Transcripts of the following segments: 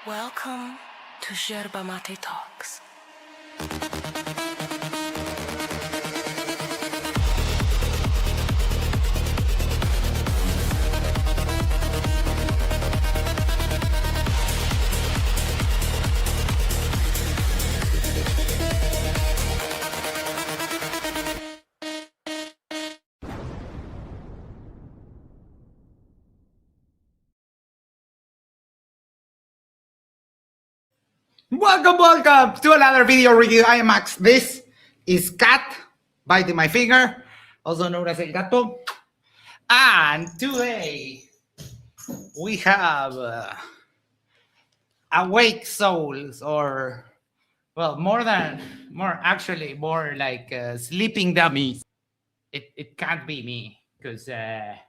Welcome to Yerba Mate Talks. Welcome to another video review. I am Max. This is Cat biting my finger, also known as El Gato. And today we have awake souls, or well, more like sleeping dummies. It can't be me because I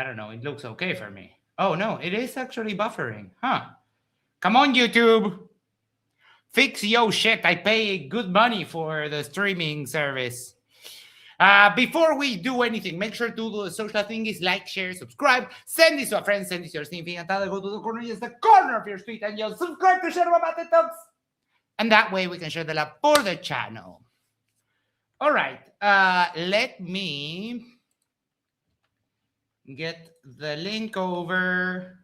don't know. It looks okay for me. Oh no, it is actually buffering, huh? Come on, YouTube. Fix yo shit. I pay good money for the streaming service. Before we do anything, make sure to do the social thingies, like, share, subscribe, send this to a friend, send this to your significant other, go to the corner, just the corner of your street, and you'll subscribe to Yerba Mate Talks. And that way we can share the love for the channel. All right, let me get the link over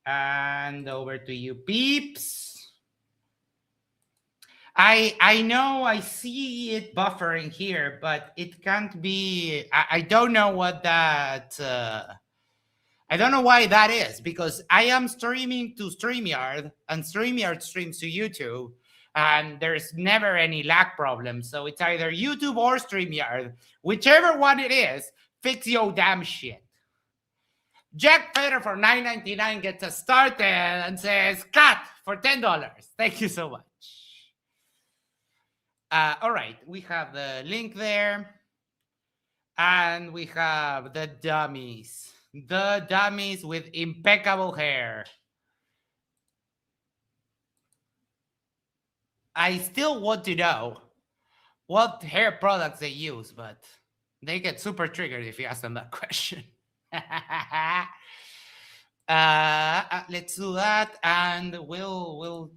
and over to you peeps. I know I see it buffering here, but it can't be. I don't know what that. I don't know why that is, because I am streaming to StreamYard and StreamYard streams to YouTube, and there's never any lag problem. So it's either YouTube or StreamYard, whichever one it is. Fix your damn shit. Jack Feder for $9.99 gets us started and says, "Cut for $10." Thank you so much. All right, we have the link there, and we have the dummies with impeccable hair. I still want to know what hair products they use, but they get super triggered if you ask them that question. Let's do that, and we'll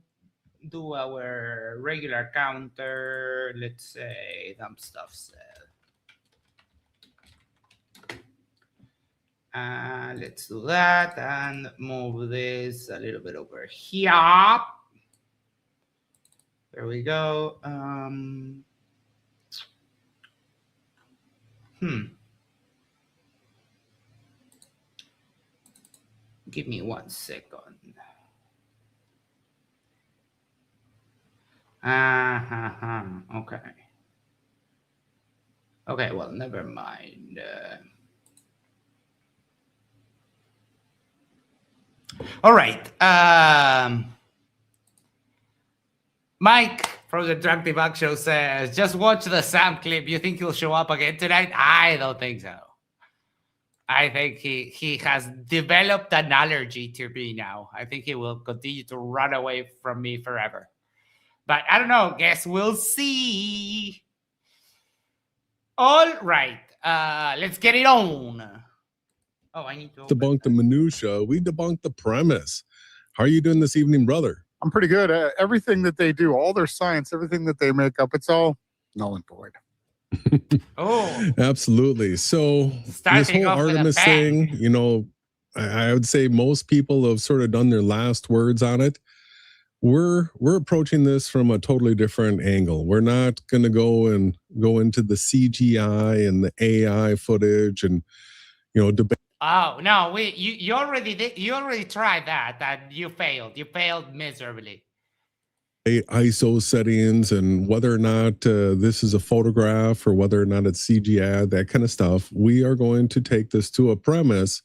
do our regular counter. Let's say dumb stuff said. Let's do that and move this a little bit over here. There we go. Give me 1 second. Okay, well, never mind. All right. Mike from the Drunk Debug Show says, just watch the Sam clip. You think he'll show up again tonight? I don't think so. I think he has developed an allergy to me now. I think he will continue to run away from me forever. But I don't know. Guess we'll see. All right. Let's get it on. Oh, I need to debunk the minutia. We debunked the premise. How are you doing this evening, brother? I'm pretty good. Everything that they do, all their science, everything that they make up, it's all null and void. Oh, absolutely. So this whole Artemis thing, you know, I would say most people have sort of done their last words on it. We're approaching this from a totally different angle. We're not going to go into the CGI and the AI footage and, you know, debate. Oh no, you already did. You already tried that, and you failed. You failed miserably. ISO settings and whether or not this is a photograph or whether or not it's CGI, that kind of stuff. We are going to take this to a premise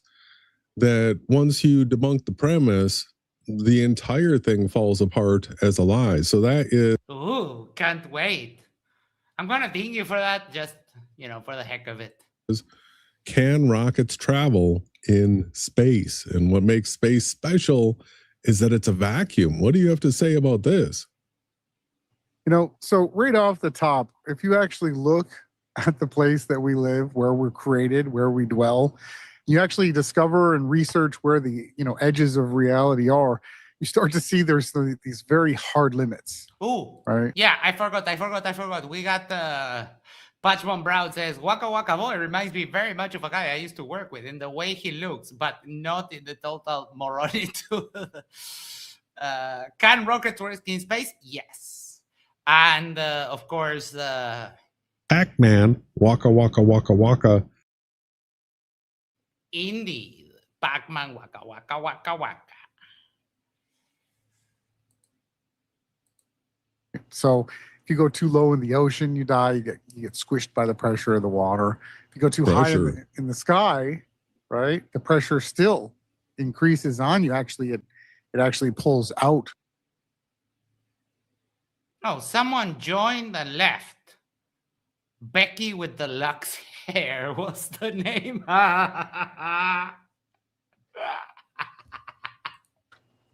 that once you debunk the premise, the entire thing falls apart as a lie. So that is. Ooh, can't wait. I'm gonna ding you for that, just, you know, for the heck of it. Can rockets travel in space? And what makes space special is that it's a vacuum. What do you have to say about this? You know, so right off the top, if you actually look at the place that we live, where we're created, where we dwell, you actually discover and research where the edges of reality are, you start to see there's these very hard limits. Oh, right? Yeah, I forgot. We got Patchmon Brown says, Waka Waka Boy reminds me very much of a guy I used to work with in the way he looks, but not in the total morality to can rockets work in space? Yes. And of course, Pac-Man, Waka Waka Waka Waka. Indeed. Pac-Man, Waka Waka Waka Waka. So if you go too low in the ocean, you die. You get squished by the pressure of the water. If you go too high in the sky, right, the pressure still increases on you. Actually, it actually pulls out. Oh, someone joined and left. Becky with the Lux hair. What's the name?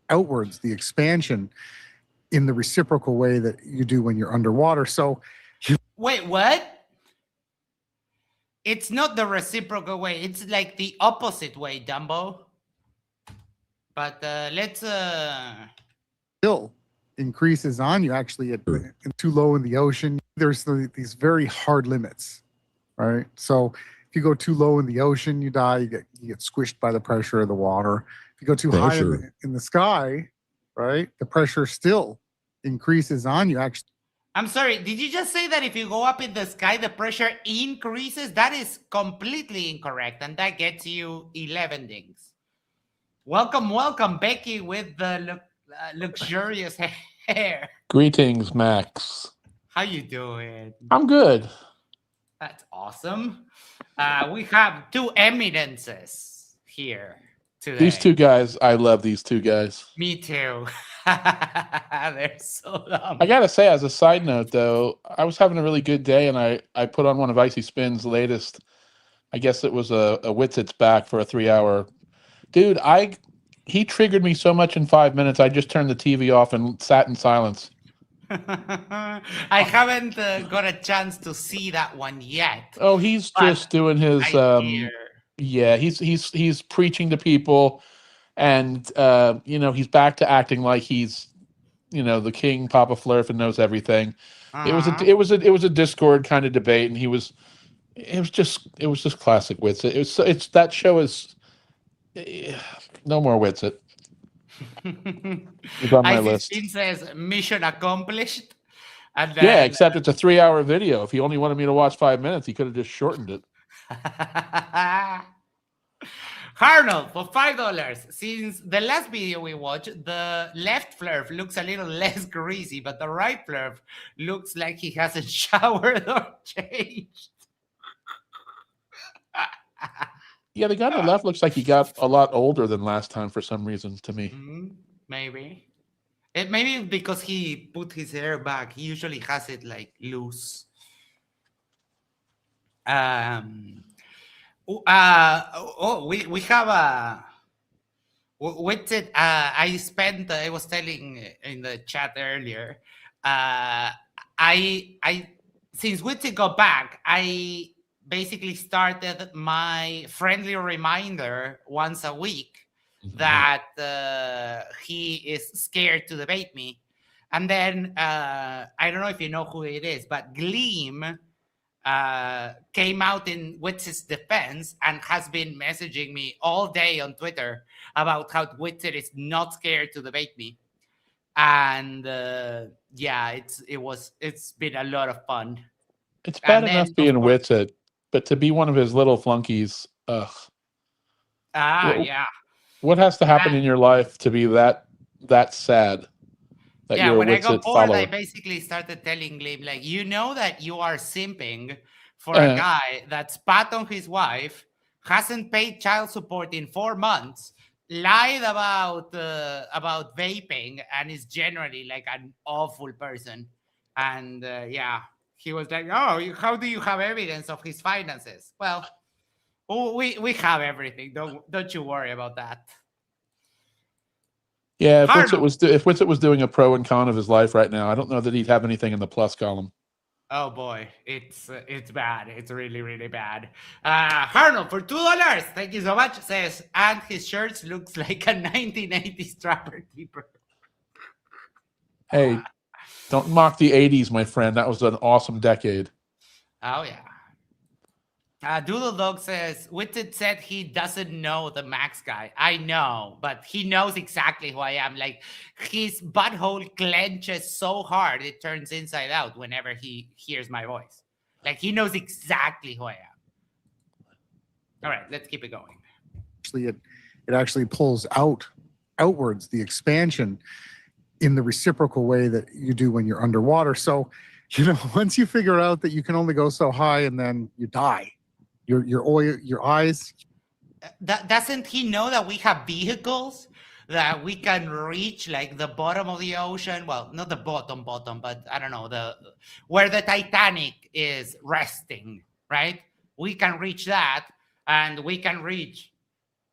Outwards, the expansion in the reciprocal way that you do when you're underwater. So wait, what? It's not the reciprocal way. It's like the opposite way, Dumbo. But let's still increases on you. Actually, too low in the ocean, there's these very hard limits, right? So if you go too low in the ocean, you die. You get squished by the pressure of the water. If you go too high in the sky, right, the pressure still increases on you. Actually, I'm sorry, did you just say that if you go up in the sky, the pressure increases? That is completely incorrect, and that gets you 11 dings. Welcome, Becky with the luxurious hair. Greetings, Max. How you doing? I'm good. That's awesome. We have two eminences here today. These two guys, I love these two guys. Me too. They're so dumb. I gotta say, as a side note, though, I was having a really good day, and I put on one of Icy Spin's latest. I guess it was a Wits It's Back for a 3-hour. Dude, he triggered me so much in 5 minutes. I just turned the TV off and sat in silence. I haven't got a chance to see that one yet. Oh, he's just doing his. Yeah, he's preaching to people, and he's back to acting like he's, the king, Papa Flurf, and knows everything. It was a Discord kind of debate, and it was just classic Wits. It's that show is no more Wits It. It's on my list. It says mission accomplished. And then, yeah, except it's a 3-hour video. If he only wanted me to watch 5 minutes, he could have just shortened it. Arnold for $5. Since the last video we watched, the left Flurf looks a little less greasy, but the right Flurf looks like he hasn't showered or changed. Yeah, the guy on the left looks like he got a lot older than last time for some reason to me. Maybe. Maybe because he put his hair back. He usually has it like loose. We have a with it. I was telling in the chat earlier. Since Witsit got back, I basically started my friendly reminder once a week that he is scared to debate me. And then I don't know if you know who it is, but Gleam came out in Witsit's defense and has been messaging me all day on Twitter about how Witsit is not scared to debate me. And yeah, it's been a lot of fun. It's bad enough being Witsit, but to be one of his little flunkies, ugh. Yeah. What has to happen in your life to be that sad? That you're when a I got bored, follower? I basically started telling Gleam, like, you know that you are simping for a guy that spat on his wife, hasn't paid child support in 4 months, lied about vaping, and is generally like an awful person. And yeah, he was like, "Oh, how do you have evidence of his finances?" Well, we have everything. Don't you worry about that. Yeah, if Witsit was doing a pro and con of his life right now, I don't know that he'd have anything in the plus column. Oh boy, it's bad. It's really, really bad. Arnold for $2. Thank you so much. Says, and his shirt looks like a 1980s trapper keeper. Hey, don't mock the 80s, my friend. That was an awesome decade. Oh yeah. Doodle Dog says, Witted said he doesn't know the Max guy. I know, but he knows exactly who I am. Like, his butthole clenches so hard it turns inside out whenever he hears my voice. Like, he knows exactly who I am. All right, let's keep it going. Actually, it actually pulls outwards the expansion in the reciprocal way that you do when you're underwater. So, once you figure out that you can only go so high and then you die. Your eyes. Doesn't he know that we have vehicles that we can reach, like the bottom of the ocean? Well, not the bottom, but I don't know, where the Titanic is resting, right? We can reach that, and we can reach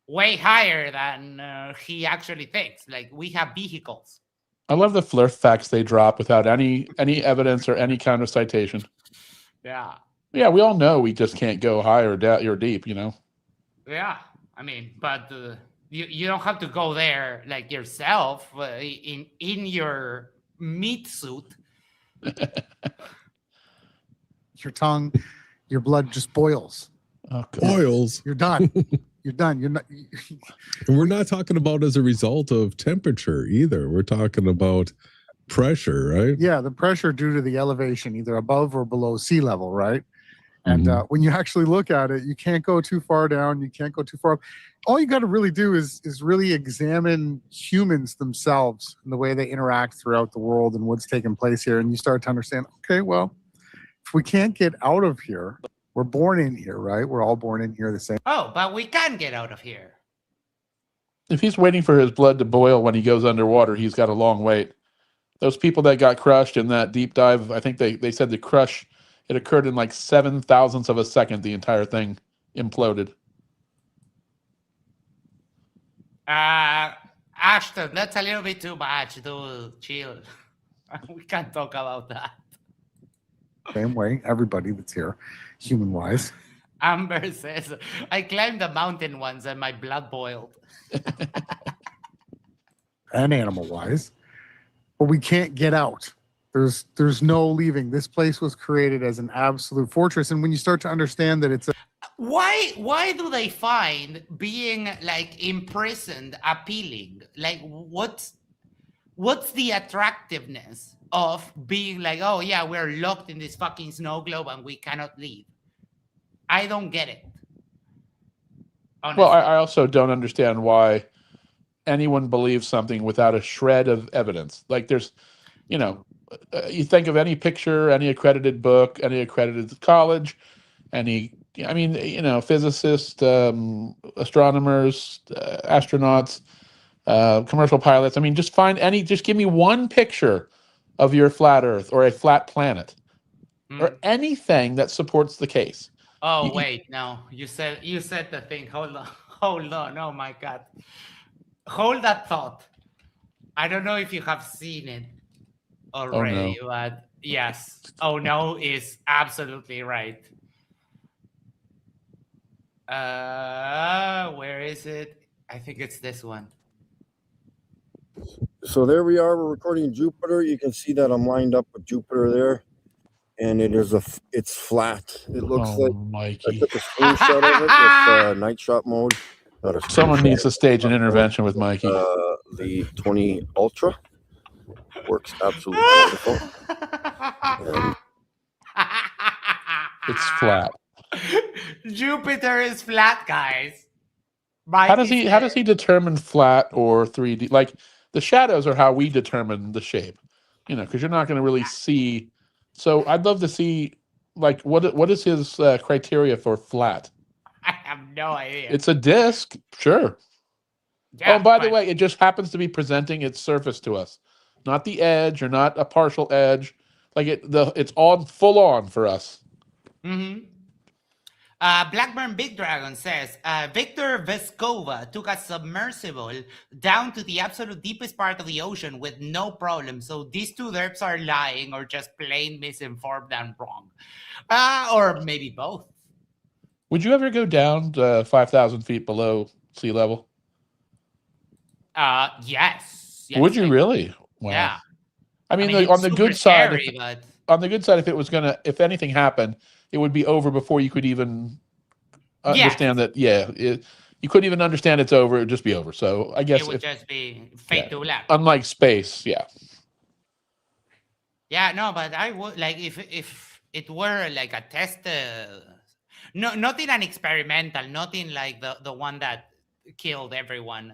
way higher than he actually thinks. Like, we have vehicles. I love the flirt facts they drop without any evidence or any kind of citation. Yeah. Yeah, we all know we just can't go high or deep, Yeah, I mean, but you don't have to go there like yourself in your meat suit. Your tongue, your blood just boils. Oh, boils. You're done. You're done. You're not. And we're not talking about as a result of temperature either. We're talking about pressure, right? Yeah, the pressure due to the elevation, either above or below sea level, right? And when you actually look at it, you can't go too far down. You can't go too far up. All you got to really do is really examine humans themselves and the way they interact throughout the world and what's taking place here. And you start to understand, okay, well, if we can't get out of here, we're born in here, right? We're all born in here the same. Oh, but we can get out of here. If he's waiting for his blood to boil when he goes underwater, he's got a long wait. Those people that got crushed in that deep dive, I think they said the crush, it occurred in like 7,000ths of a second. The entire thing imploded. Ashton, that's a little bit too much. Dude, chill. We can't talk about that. Same way, everybody that's here, human-wise. Amber says, I climbed the mountain once and my blood boiled. And animal-wise. But we can't get out. There's no leaving. This place was created as an absolute fortress. And when you start to understand that it's a... Why do they find being like imprisoned appealing? Like what's the attractiveness of being like, oh yeah, we're locked in this fucking snow globe and we cannot leave? I don't get it. Honestly. Well, I also don't understand why anyone believes something without a shred of evidence. Like there's, you think of any picture, any accredited book, any accredited college, physicists, astronomers, astronauts, commercial pilots. I mean, just give me one picture of your flat Earth or a flat planet or anything that supports the case. Oh, wait, no, you said the thing. Hold on. Oh my God. Hold that thought. I don't know if you have seen it already, but yes. Oh no is absolutely right. Where is it? I think it's this one. So there we are. We're recording Jupiter. You can see that I'm lined up with Jupiter there, and it's flat. It looks like Mikey. I took a screenshot of it with night shot mode. Someone needs to stage an intervention with Mikey. The 20 Ultra works absolutely wonderful. And it's flat. Jupiter is flat, guys. How does he determine flat or 3D? Like the shadows are how we determine the shape, because you're not going to really see. So I'd love to see, like, what is his criteria for flat? I have no idea. It's a disc, sure. Yeah, by the way, it just happens to be presenting its surface to us, not the edge or not a partial edge. Like it's all full on for us. Mm-hmm. Blackburn Big Dragon says, Victor Veskova took a submersible down to the absolute deepest part of the ocean with no problem. So these two derps are lying or just plain misinformed and wrong. Or maybe both. Would you ever go down to 5,000 feet below sea level? Yes. Would you really? Wow. Yeah. I mean on the good side, scary, on the good side, if anything happened, it would be over before you could even understand that. Yeah, you couldn't even understand it's over. It would just be over. So I guess it would just be fate to black. Unlike space, yeah. Yeah, no, but I would like if it were like a test. No, not in an experimental, not in like the one that killed everyone.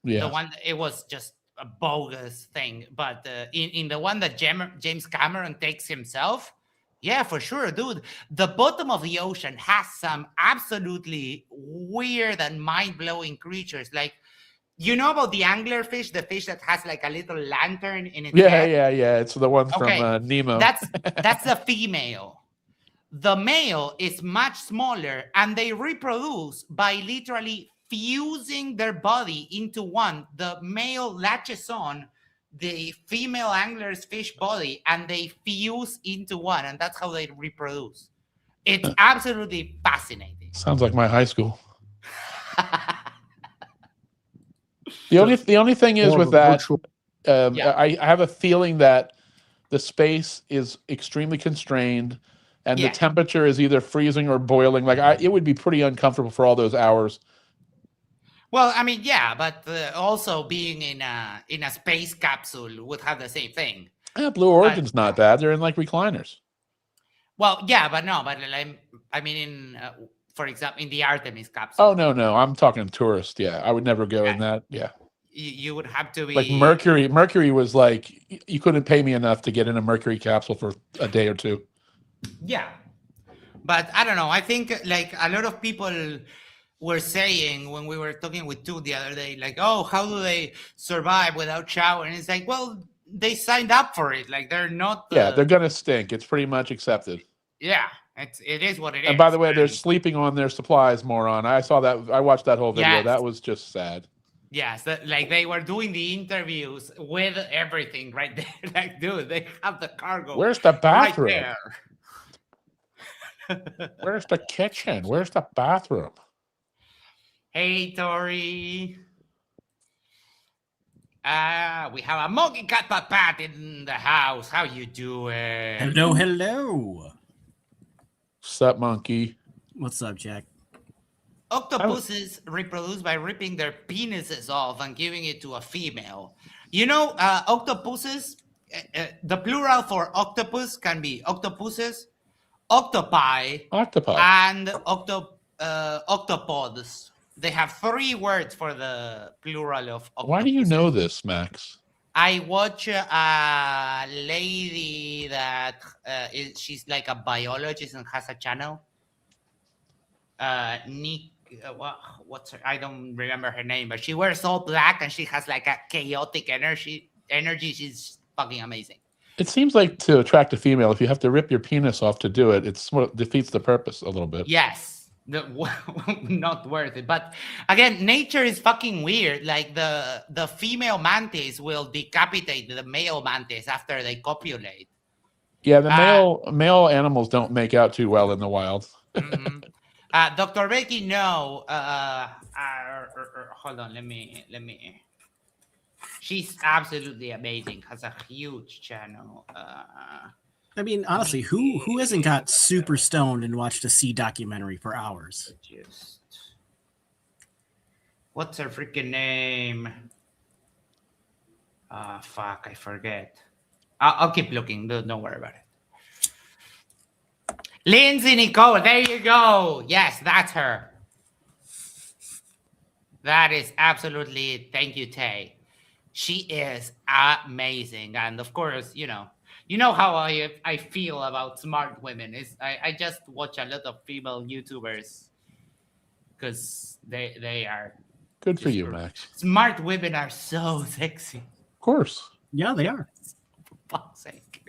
The one, it was just a bogus thing. But in the one that James Cameron takes himself, yeah, for sure, dude. The bottom of the ocean has some absolutely weird and mind-blowing creatures. Like, you know about the anglerfish, the fish that has like a little lantern in its head? Yeah. It's the one from Nemo. That's the female. The male is much smaller, and they reproduce by literally fusing their body into one. The male latches on the female angler's fish body, and they fuse into one, and that's how they reproduce. It's absolutely fascinating. Sounds like my high school. The only thing is with that, I have a feeling that the space is extremely constrained. And the temperature is either freezing or boiling. Like it would be pretty uncomfortable for all those hours. Well, I mean, yeah, but also being in a space capsule would have the same thing. Yeah, Blue Origin's not bad. They're in like recliners. Well, yeah, but I mean, for example, in the Artemis capsule. Oh no, I'm talking tourist. Yeah, I would never go in that. Yeah, you would have to be like Mercury. Mercury was like you couldn't pay me enough to get in a Mercury capsule for a day or two. Yeah, but I don't know. I think like a lot of people were saying when we were talking with Tu the other day, like, oh, how do they survive without shower? And it's like, well, they signed up for it. Like they're not. Yeah, they're gonna stink. It's pretty much accepted. Yeah, it is what it is. And by the way, they're sleeping on their supplies, moron. I saw that. I watched that whole video. Yes. That was just sad. Yes, like they were doing the interviews with everything right there. Like, dude, they have the cargo. Where's the bathroom? Right there. Where's the kitchen? Where's the bathroom? Hey, Tori. We have a monkey cat pat in the house. How you doing? Hello. Sup, monkey? What's up, Jack? Octopuses reproduce by ripping their penises off and giving it to a female. You know, octopuses, the plural for octopus can be octopuses, octopi, and octopods. They have 3 words for the plural of octopuses. Why do you know this, Max? I watch a lady that she's like a biologist and has a channel. What's her? I don't remember her name, but she wears all black and she has like a chaotic energy. She's fucking amazing. It seems like to attract a female, if you have to rip your penis off to do it, it's what defeats the purpose a little bit. Yes, not worth it. But again, nature is fucking weird. Like the female mantis will decapitate the male mantis after they copulate. Yeah, the male animals don't make out too well in the wild. Mm-hmm. Dr. Becky, no. Hold on, let me. She's absolutely amazing. Has a huge channel. I mean, honestly, who hasn't got super stoned and watched a sea documentary for hours? What's her freaking name? Fuck, I forget. I'll keep looking. Don't worry about it. Lindsay Nicole, there you go. Yes, that's her. That is absolutely it. Thank you, Tay. She is amazing. And of course, you know how I feel about smart women. I just watch a lot of female YouTubers because they are good for you, Max. Smart women are so sexy. Of course. Yeah, they are. For fuck's sake.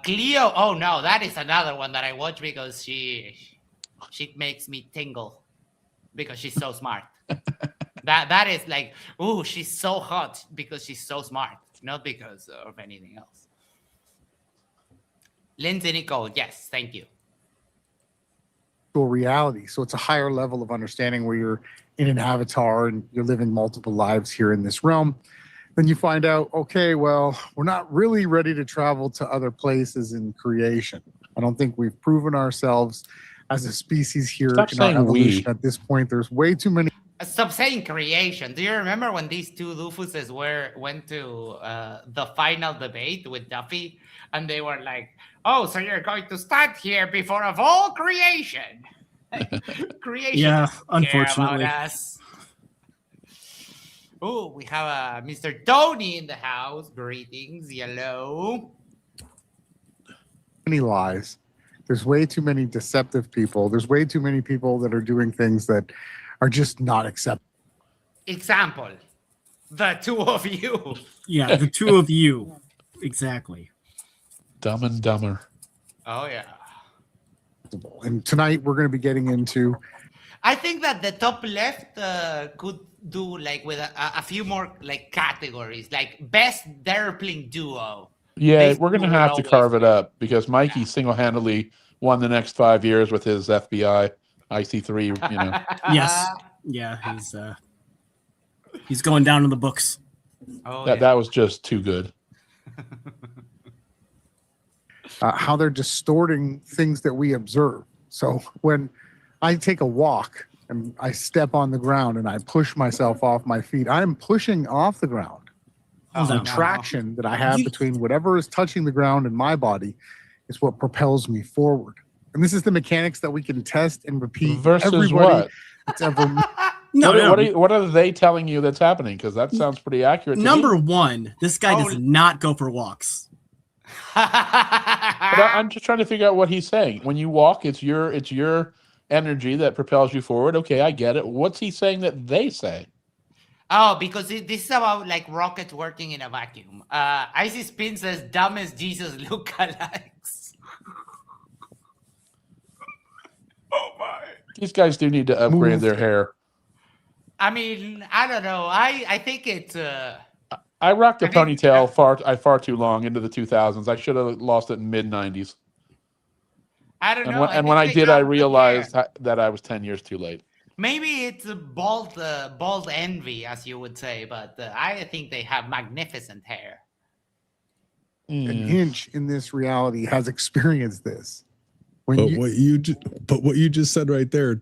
Cleo. Oh no, that is another one that I watch because she makes me tingle because she's so smart. that is like, ooh, she's so hot because she's so smart, not because of anything else. Lindsay Nicole, yes, thank you. Reality. So it's a higher level of understanding where you're in an avatar and you're living multiple lives here in this realm. Then you find out, okay, well, we're not really ready to travel to other places in creation. I don't think we've proven ourselves as a species here in our evolution. At this point, there's way too many. Stop saying creation. Do you remember when these two doofuses went to the final debate with Duffy, and they were like, "Oh, so you're going to start here before of all creation?" Creation. Yeah, unfortunately. About us. Oh, we have Mr. Tony in the house. Greetings, hello. Many lies. There's way too many deceptive people. There's way too many people that are doing things that are just not acceptable. Example, the two of you. Yeah, the two of you. Exactly. Dumb and Dumber. Oh, yeah. And tonight we're going to be getting into... I think that the top left could do like with a few more like categories, like best derpling duo. Yeah, we're going to have to carve it up because Mikey single-handedly won the next 5 years with his FBI IC3, you know. Yes. Yeah, he's going down in the books. Oh, that was just too good. How they're distorting things that we observe. So when I take a walk and I step on the ground and I push myself off my feet, I'm pushing off the ground. The traction that I have between whatever is touching the ground and my body is what propels me forward. And this is the mechanics that we can test and repeat. Versus everybody what? That's ever... What are they telling you that's happening? Because that sounds pretty accurate. Number one, this guy does not go for walks. But I'm just trying to figure out what he's saying. When you walk, it's your energy that propels you forward. Okay, I get it. What's he saying that they say? Oh, because this is about like rockets working in a vacuum. Icy Spin says dumbest Jesus lookalikes. Oh my! These guys do need to upgrade their hair. I mean, I don't know. I think it's. I rocked a ponytail far too long into the 2000s. I should have lost it in mid-90s. I don't know. And when I did, I realized that I was 10 years too late. Maybe it's a bald envy, as you would say, but I think they have magnificent hair. An inch in this reality has experienced this. What you just said right there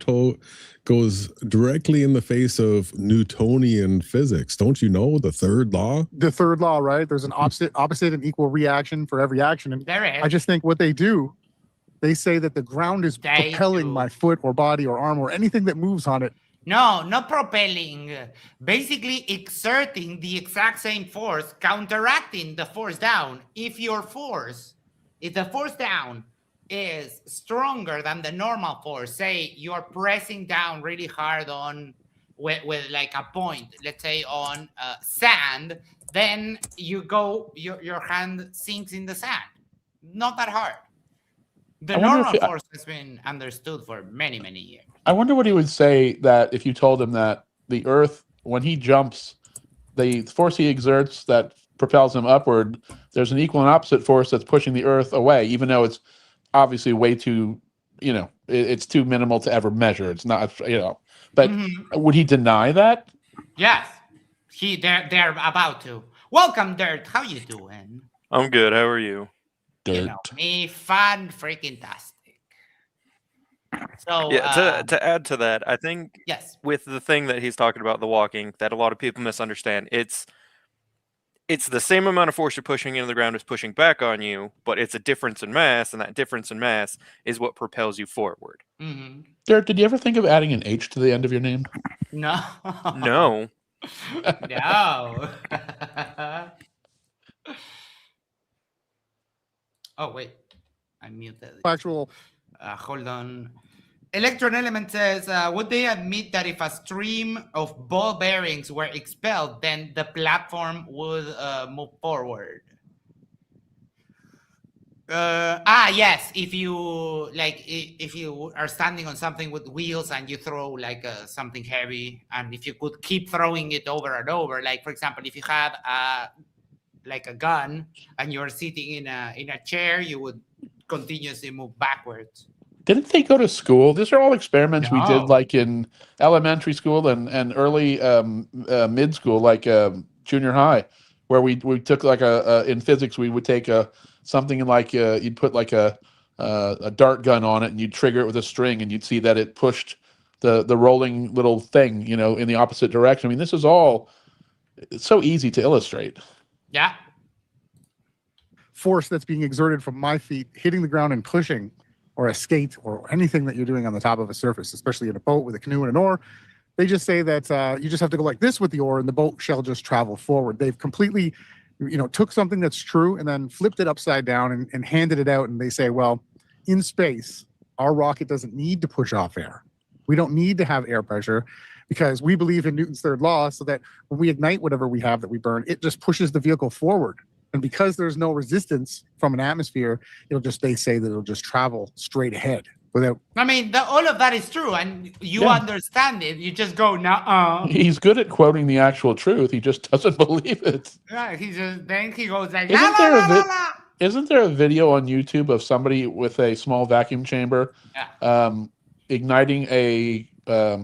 goes directly in the face of Newtonian physics. Don't you know the third law? The third law, right? There's an opposite and equal reaction for every action. And there is. I just think what they do, they say that the ground is propelling my foot or body or arm or anything that moves on it. No, not propelling. Basically exerting the exact same force, counteracting the force down. If the force down is stronger than the normal force, say you're pressing down really hard on with like a point, let's say on sand, then your hand sinks in the sand. Not that hard. The normal force has been understood for many, many years. I wonder what he would say that if you told him that the Earth, when he jumps, the force he exerts that propels him upward, there's an equal and opposite force that's pushing the Earth away, even though it's obviously way too, it's too minimal to ever measure. It's not, but would he deny that? Yes. They're about to. Welcome, Dirt. How you doing? I'm good. How are you? Dirt. Me fan freaking tastic. So yeah, to add to that, I think yes, with the thing that he's talking about, the walking, that a lot of people misunderstand, it's the same amount of force you're pushing into the ground as pushing back on you, but it's a difference in mass, and that difference in mass is what propels you forward. Mm-hmm. Dirt, did you ever think of adding an H to the end of your name? No. No. No. Oh, wait. I muted. Actual. Hold on. Electron Element says, would they admit that if a stream of ball bearings were expelled, then the platform would move forward? Yes. If you are standing on something with wheels and you throw like something heavy, and if you could keep throwing it over and over, like for example, if you had like a gun and you're sitting in a chair, you would continuously move backwards. Didn't they go to school? These are all experiments we did like in elementary school and early mid school, like junior high, where we took like in physics we would take something like you'd put like a dart gun on it and you'd trigger it with a string and you'd see that it pushed the rolling little thing, you know, in the opposite direction. I mean, this is all, it's so easy to illustrate. Yeah. Force that's being exerted from my feet hitting the ground and pushing, or a skate, or anything that you're doing on the top of a surface, especially in a boat with a canoe and an oar. They just say that you just have to go like this with the oar and the boat shall just travel forward. They've completely, took something that's true and then flipped it upside down and handed it out. And they say, well, in space, our rocket doesn't need to push off air. We don't need to have air pressure because we believe in Newton's third law, so that when we ignite whatever we have that we burn, it just pushes the vehicle forward. And because there's no resistance from an atmosphere, they say that it'll just travel straight ahead without. I mean, all of that is true, and you understand it. You just go, nah. He's good at quoting the actual truth. He just doesn't believe it. Yeah, then he goes like, Isn't there a video on YouTube of somebody with a small vacuum chamber igniting a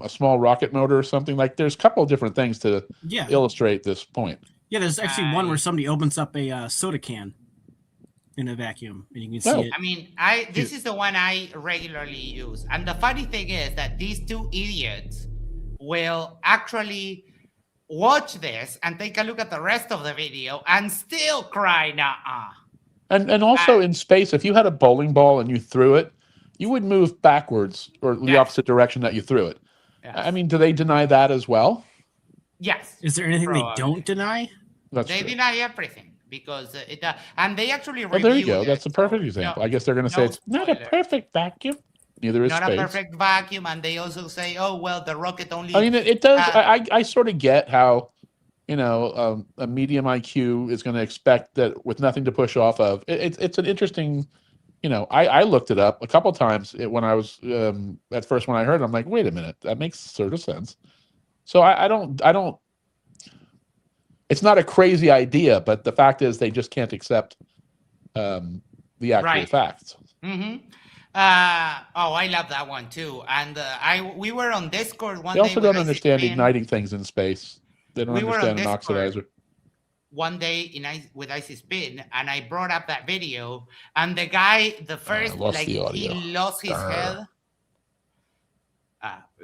small rocket motor or something? Like, there's a couple of different things to illustrate this point. Yeah, there's actually one where somebody opens up a soda can in a vacuum, and you can see it. I mean, this is the one I regularly use. And the funny thing is that these two idiots will actually watch this and take a look at the rest of the video and still cry, nah. And also in space, if you had a bowling ball and you threw it, you would move backwards or the opposite direction that you threw it. Yes. I mean, do they deny that as well? Yes. Is there anything they don't deny? They deny everything because and they actually review. There you go. That's a perfect example. I guess they're going to say it's not a perfect vacuum. Neither is not space. A perfect vacuum, and they also say, "Oh well, the rocket only." I mean, it does. I sort of get how, a medium IQ is going to expect that with nothing to push off of. It's an interesting. I looked it up a couple times when I was at first when I heard it. I'm like, wait a minute, that makes sort of sense. So I don't. It's not a crazy idea, but the fact is they just can't accept the actual facts. Mm-hmm. I love that one too. And we were on Discord one day. They also don't understand igniting things in space. They don't understand an oxidizer. One day with Icy Spin, and I brought up that video, and the guy, he lost his head.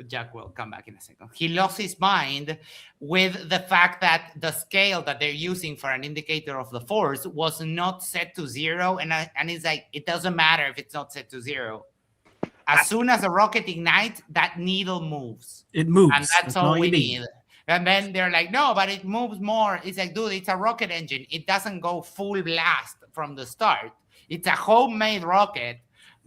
Jack will come back in a second. He lost his mind with the fact that the scale that they're using for an indicator of the force was not set to 0. And it's like, it doesn't matter if it's not set to 0. As soon as a rocket ignites, that needle moves. It moves. And that's all we need. And then they're like, no, but it moves more. It's like, dude, it's a rocket engine. It doesn't go full blast from the start. It's a homemade rocket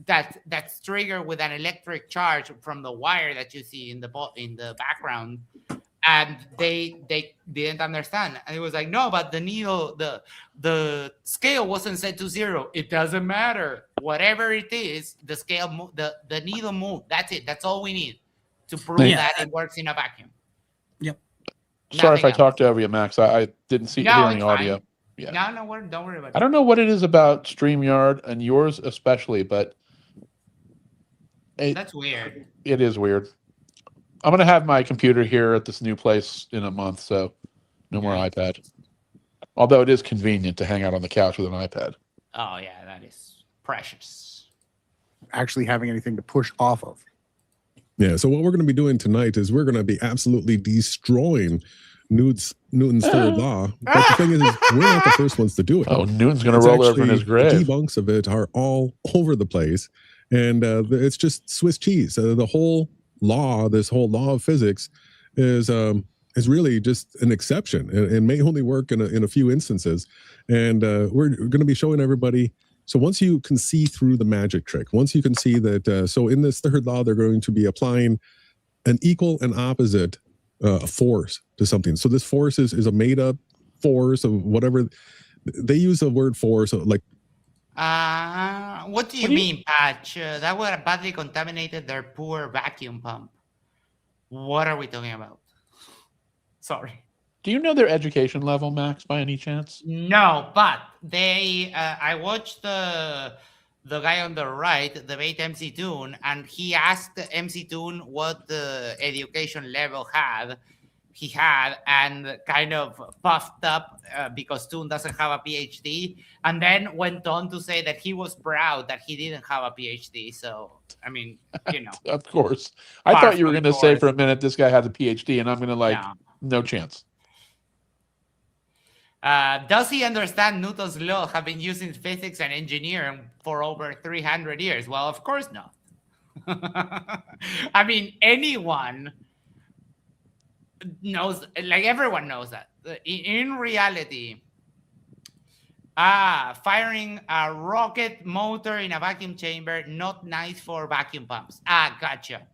that's triggered with an electric charge from the wire that you see in the background, and they didn't understand. And it was like, no, but the needle, the scale wasn't set to 0. It doesn't matter. Whatever it is, the scale, the needle moved. That's it. That's all we need to prove that it works in a vacuum. Yep. Sorry if I talked over you, Max. I didn't hear any audio. Fine. Yeah. No, don't worry about it. I don't know what it is about StreamYard and yours especially, but that's weird. It is weird. I'm going to have my computer here at this new place in a month, so no more iPad. Although it is convenient to hang out on the couch with an iPad. Oh, yeah, that is precious. Actually having anything to push off of. Yeah, so what we're going to be doing tonight is we're going to be absolutely destroying Newton's third law. But the thing is, we're not the first ones to do it. Oh, Newton's going to roll over in his grave. The debunks of it are all over the place. And it's just Swiss cheese. The whole law, this whole law of physics is really just an exception and may only work in a few instances. And we're going to be showing everybody. So once you can see through the magic trick, once you can see that, so in this third law, they're going to be applying an equal and opposite force to something. So this force is a made up force of whatever. They use the word force, like What do you mean, Patch? That would have badly contaminated their poor vacuum pump. What are we talking about? Sorry. Do you know their education level, Max, by any chance? No, but they. I watched the guy on the right debate MC Toon, and he asked MC Toon what the education level he had, and kind of puffed up because Toon doesn't have a PhD, and then went on to say that he was proud that he didn't have a PhD. So, I mean, you know. Of course. I thought you were going to say for a minute this guy has a PhD, and I'm going to no chance. Does he understand Newton's law, have been used in physics and engineering for over 300 years? Well, of course not. I mean, anyone knows, like everyone knows that. In reality, firing a rocket motor in a vacuum chamber, not nice for vacuum pumps. Gotcha.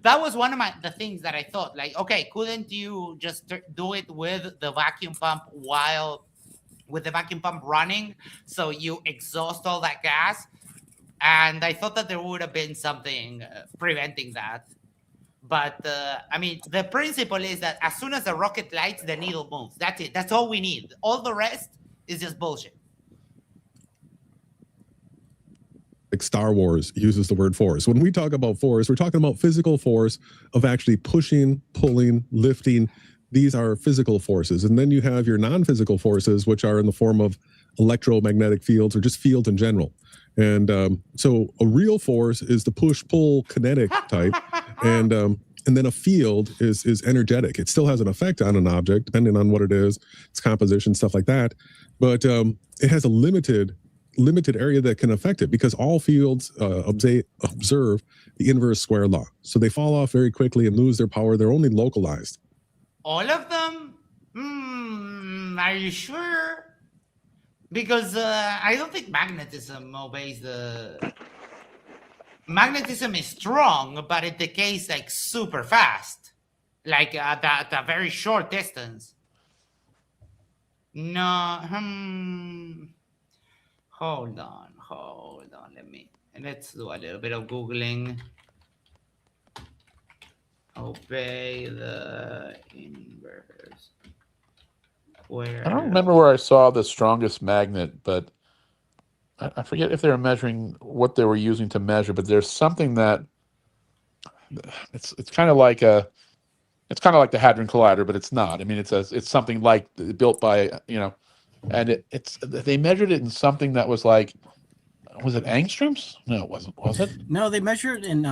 That was one of the things that I thought, like, okay, couldn't you just do it with the vacuum pump with the vacuum pump running, so you exhaust all that gas? And I thought that there would have been something preventing that. But, I mean, the principle is that as soon as the rocket lights, the needle moves. That's it. That's all we need. All the rest is just bullshit. Like Star Wars uses the word force. When we talk about force, we're talking about physical force of actually pushing, pulling, lifting. These are physical forces. And then you have your non-physical forces, which are in the form of electromagnetic fields or just fields in general. And so a real force is the push-pull kinetic type. And then a field is energetic. It still has an effect on an object, depending on what it is, its composition, stuff like that. But it has a limited area that can affect it, because all fields observe the inverse square law. So they fall off very quickly and lose their power. They're only localized. All of them? Are you sure? Because I don't think magnetism obeys the... Magnetism is strong, but it decays like super fast, like at a very short distance. No, hold on. Let's do a little bit of Googling. Obey the inverse. I don't remember where I saw the strongest magnet, but I forget if they were measuring what they were using to measure, but there's something that it's kind of like the Hadron Collider, but it's not. I mean, it's something like built by, and they measured it in something that was like, was it angstroms? No, it wasn't. Was it? No, they measured in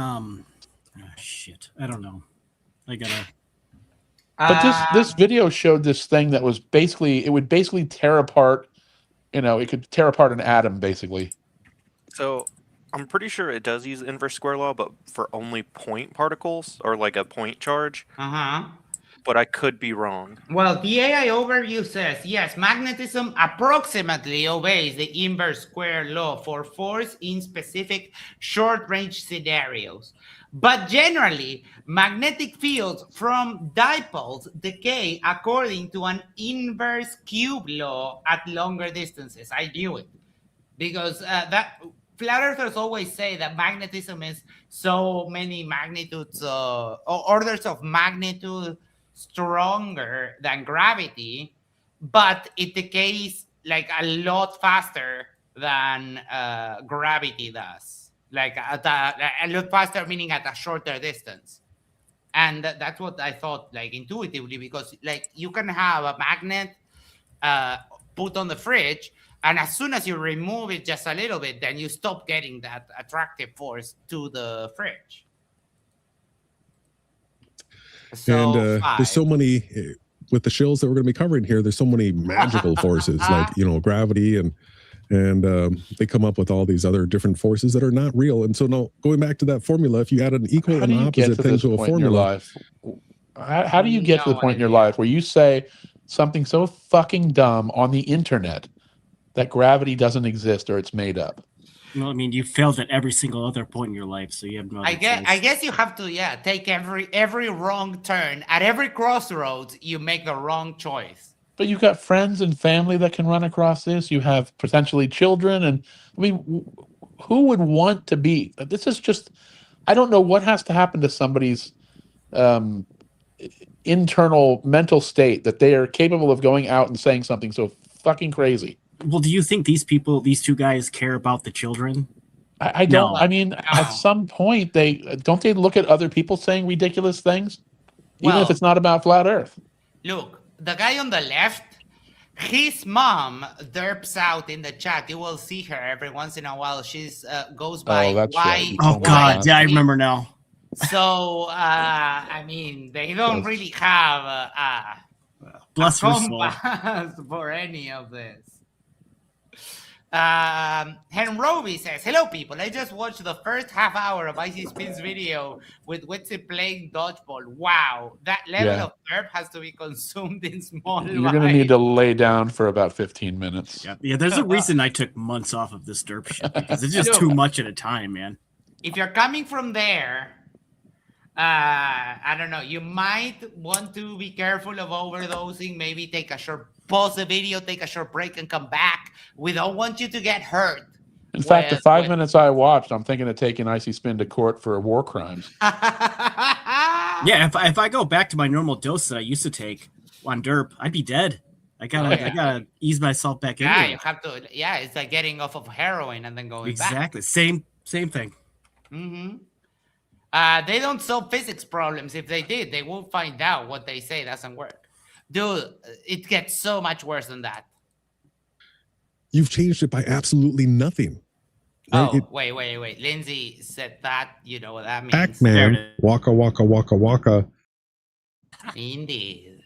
shit. I don't know. I gotta. But this video showed this thing that was it would basically tear apart. It could tear apart an atom, basically. So I'm pretty sure it does use inverse square law, but for only point particles or like a point charge. But I could be wrong. Well, the AI overview says, yes, magnetism approximately obeys the inverse square law for force in specific short-range scenarios. But generally, magnetic fields from dipoles decay according to an inverse cube law at longer distances. I knew it. Because flat earthers always say that magnetism is so many magnitudes, or orders of magnitude stronger than gravity, but it decays like a lot faster than gravity does. Like a lot faster, meaning at a shorter distance. And that's what I thought, like intuitively, because like you can have a magnet put on the fridge, and as soon as you remove it just a little bit, then you stop getting that attractive force to the fridge. So there's so many, with the shills that we're going to be covering here, there's so many magical forces, like, gravity, and they come up with all these other different forces that are not real. And so now, going back to that formula, if you add an equal and opposite thing to a formula, how do you get to the point in your life where you say something so fucking dumb on the internet that gravity doesn't exist or it's made up? Well, I mean, you failed at every single other point in your life, so you have no. I guess you have to, take every wrong turn. At every crossroads, you make the wrong choice. But you've got friends and family that can run across this. You have potentially children. And I mean, who would want to be? This is just, I don't know what has to happen to somebody's internal mental state that they are capable of going out and saying something so fucking crazy. Well, do you think these two guys care about the children? I don't. No. I mean, at some point, they look at other people saying ridiculous things, even if it's not about flat Earth. Look, the guy on the left, his mom derps out in the chat. You will see her every once in a while. She's goes by right. Oh God, yeah, I remember now. So I mean, they don't really have a compass for any of this. Henrobi says, hello people, I just watched the first half hour of Icy Spin's video with Witsi playing dodgeball. Wow, that level of derp has to be consumed in small You're going to need to lay down for about 15 minutes. Yeah, there's a reason I took months off of this derp shit, because it's just too much at a time, man. If you're coming from there, I don't know, you might want to be careful of overdosing, maybe take a short pause the video, take a short break, and come back. We don't want you to get hurt. In fact, the 5 minutes I watched, I'm thinking of taking Icy Spin to court for war crimes. Yeah, if I go back to my normal dose that I used to take on derp, I'd be dead. I gotta ease myself back in. Yeah, you have to. Yeah, it's like getting off of heroin and then going back. Exactly, same thing. Mm-hmm. They don't solve physics problems. If they did, they will find out what they say doesn't work. Dude, it gets so much worse than that. You've changed it by absolutely nothing. Right? Oh, wait. Lindsay said that. You know what that means. Pac-Man, waka, waka, waka, waka. Indeed.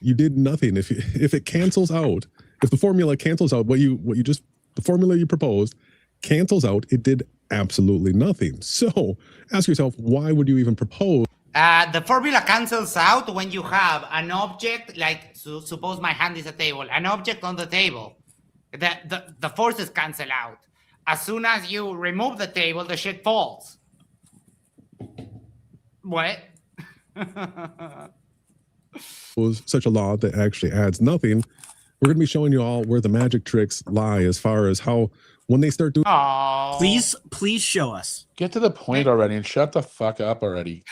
You did nothing. If it cancels out, if the formula cancels out, the formula you proposed cancels out, it did absolutely nothing. So ask yourself, why would you even propose? The formula cancels out when you have an object, like suppose my hand is a table, an object on the table. The forces cancel out. As soon as you remove the table, the shit falls. What? Was such a law that actually adds nothing. We're going to be showing you all where the magic tricks lie as far as how when they start doing. Oh, please show us. Get to the point already and shut the fuck up already.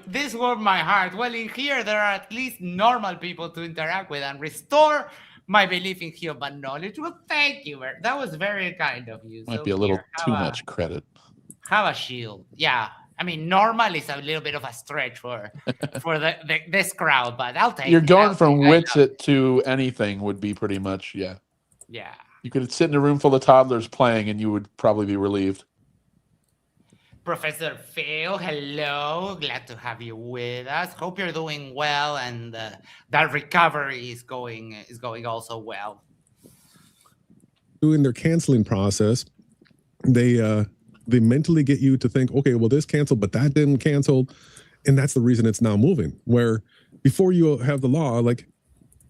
This warmed my heart. Well, in here, there are at least normal people to interact with and restore my belief in human knowledge. Well, thank you. That was very kind of you. Might be a little too much credit. Have a shield. Yeah. I mean, normal is a little bit of a stretch for this crowd, but I'll take it. You're going from Witsit to anything would be pretty much, yeah. Yeah. You could sit in a room full of toddlers playing and you would probably be relieved. Professor Phil, hello. Glad to have you with us. Hope you're doing well and that recovery is going also well. Doing their canceling process, they mentally get you to think, okay, well, this canceled, but that didn't cancel. And that's the reason it's now moving. Where before you have the law, like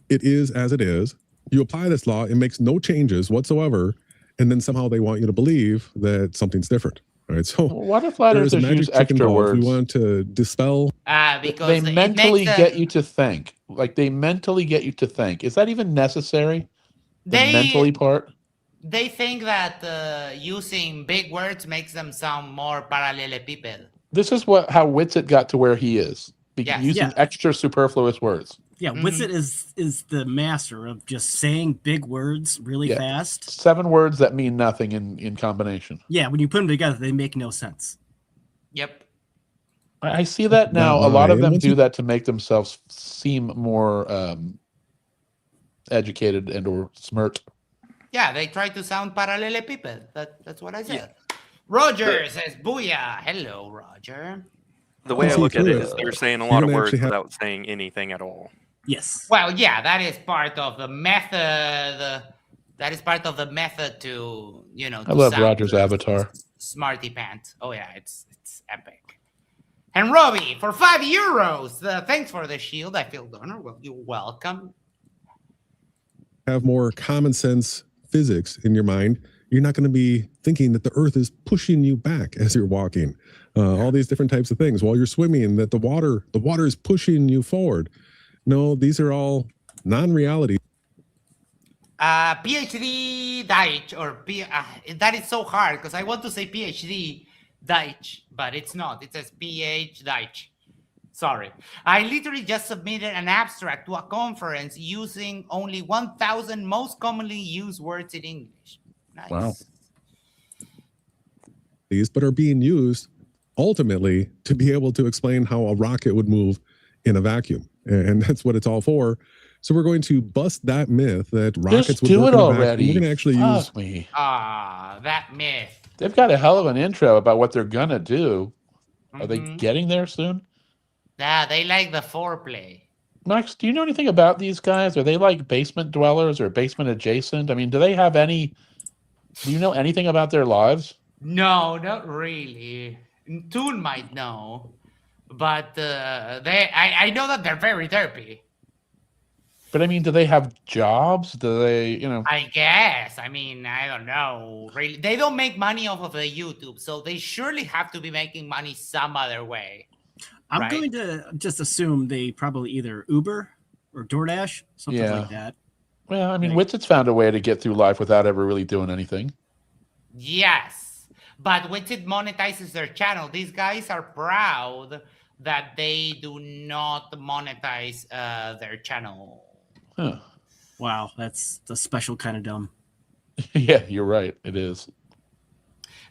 it is as it is, you apply this law, it makes no changes whatsoever. And then somehow they want you to believe that something's different. All right, so what if flat earthers use extra words? We want to dispel. Because they mentally get you to think. Like they mentally get you to think. Is that even necessary? The mentally part? They think that using big words makes them sound more parallelepiped. This is how Witsit got to where he is. Using extra superfluous words. Yeah, Witsit is the master of just saying big words really fast. 7 words that mean nothing in combination. Yeah, when you put them together, they make no sense. Yep. I see that now. A lot of them do that to make themselves seem more educated and or smart. Yeah, they try to sound parallelepiped. That's what I said. Yeah. Roger says, booyah. Hello, Roger. The way I look at it is they're saying a lot of words without saying anything at all. Yes. Well, yeah, that is part of the method. That is part of the method to, I love Roger's avatar. Smarty pants. Oh, yeah, it's epic. And Robbie, for €5, thanks for the shield. I feel honored. Well, you're welcome. Have more common sense physics in your mind. You're not going to be thinking that the earth is pushing you back as you're walking. All these different types of things while you're swimming, that the water is pushing you forward. No, these are all non-reality. PhD Deitch, or that is so hard because I want to say PhD Deitch, but it's not. It says PH Deitch. Sorry. I literally just submitted an abstract to a conference using only 1,000 most commonly used words in English. Nice. Wow. These, but are being used ultimately to be able to explain how a rocket would move in a vacuum. And that's what it's all for. So we're going to bust that myth that rockets would work in a vacuum. We're going to actually use me. That myth. They've got a hell of an intro about what they're gonna do. Are they getting there soon? Yeah, they like the foreplay. Max, do you know anything about these guys? Are they like basement dwellers or basement adjacent? I mean, do they have any? Do you know anything about their lives? No, not really. Toon might know, but I know that they're very derpy. But I mean, do they have jobs? Do they, I guess. I mean, I don't know. Really, they don't make money off of the YouTube, so they surely have to be making money some other way. I'm going to just assume they probably either Uber or DoorDash, something like that. Well, I mean, Witset's found a way to get through life without ever really doing anything. Yes, but Witset monetizes their channel. These guys are proud that they do not monetize their channel. Huh. Wow, that's a special kind of dumb. Yeah, you're right. It is.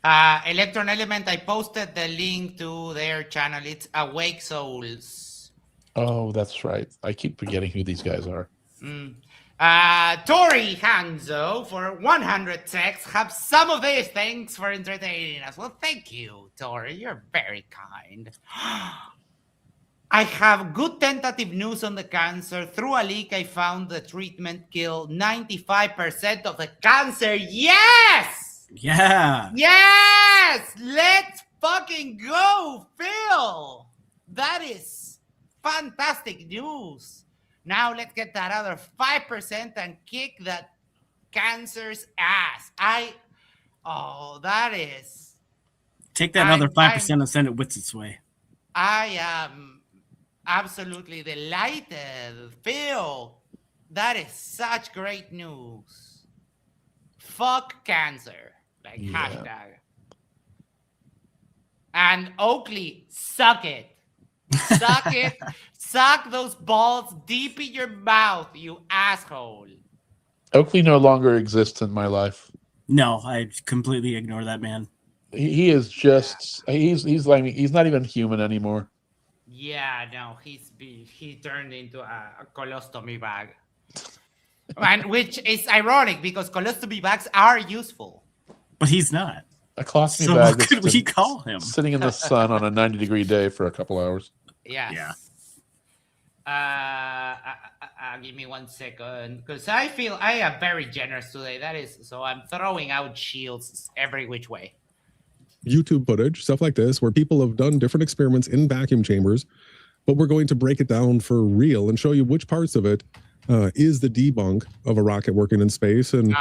Electron Element, I posted the link to their channel. It's Awake Souls. Oh, that's right. I keep forgetting who these guys are. Tori Hanzo for 100 texts. Have some of these. Thanks for entertaining us. Well, thank you, Tori. You're very kind. I have good tentative news on the cancer. Through a leak, I found the treatment killed 95% of the cancer. Yes! Yeah. Yes! Let's fucking go, Phil! That is fantastic news. Now let's get that other 5% and kick that cancer's ass. That is... Take that other 5% and send it Witset's way. I am absolutely delighted. Phil, that is such great news. Fuck cancer. Hashtag. And Oakley, suck it. Suck it. Suck those balls deep in your mouth, you asshole. Oakley no longer exists in my life. No, I completely ignore that man. He is just he's like he's not even human anymore. Yeah, no, he turned into a colostomy bag. And which is ironic because colostomy bags are useful. But he's not. A colostomy so bag. What could we call him? Sitting in the sun on a 90-degree day for a couple hours. Yes. Yeah. Give me 1 second, because I feel I am very generous today. That is, so I'm throwing out shields every which way. YouTube footage, stuff like this, where people have done different experiments in vacuum chambers, but we're going to break it down for real and show you which parts of it is the debunk of a rocket working in space. And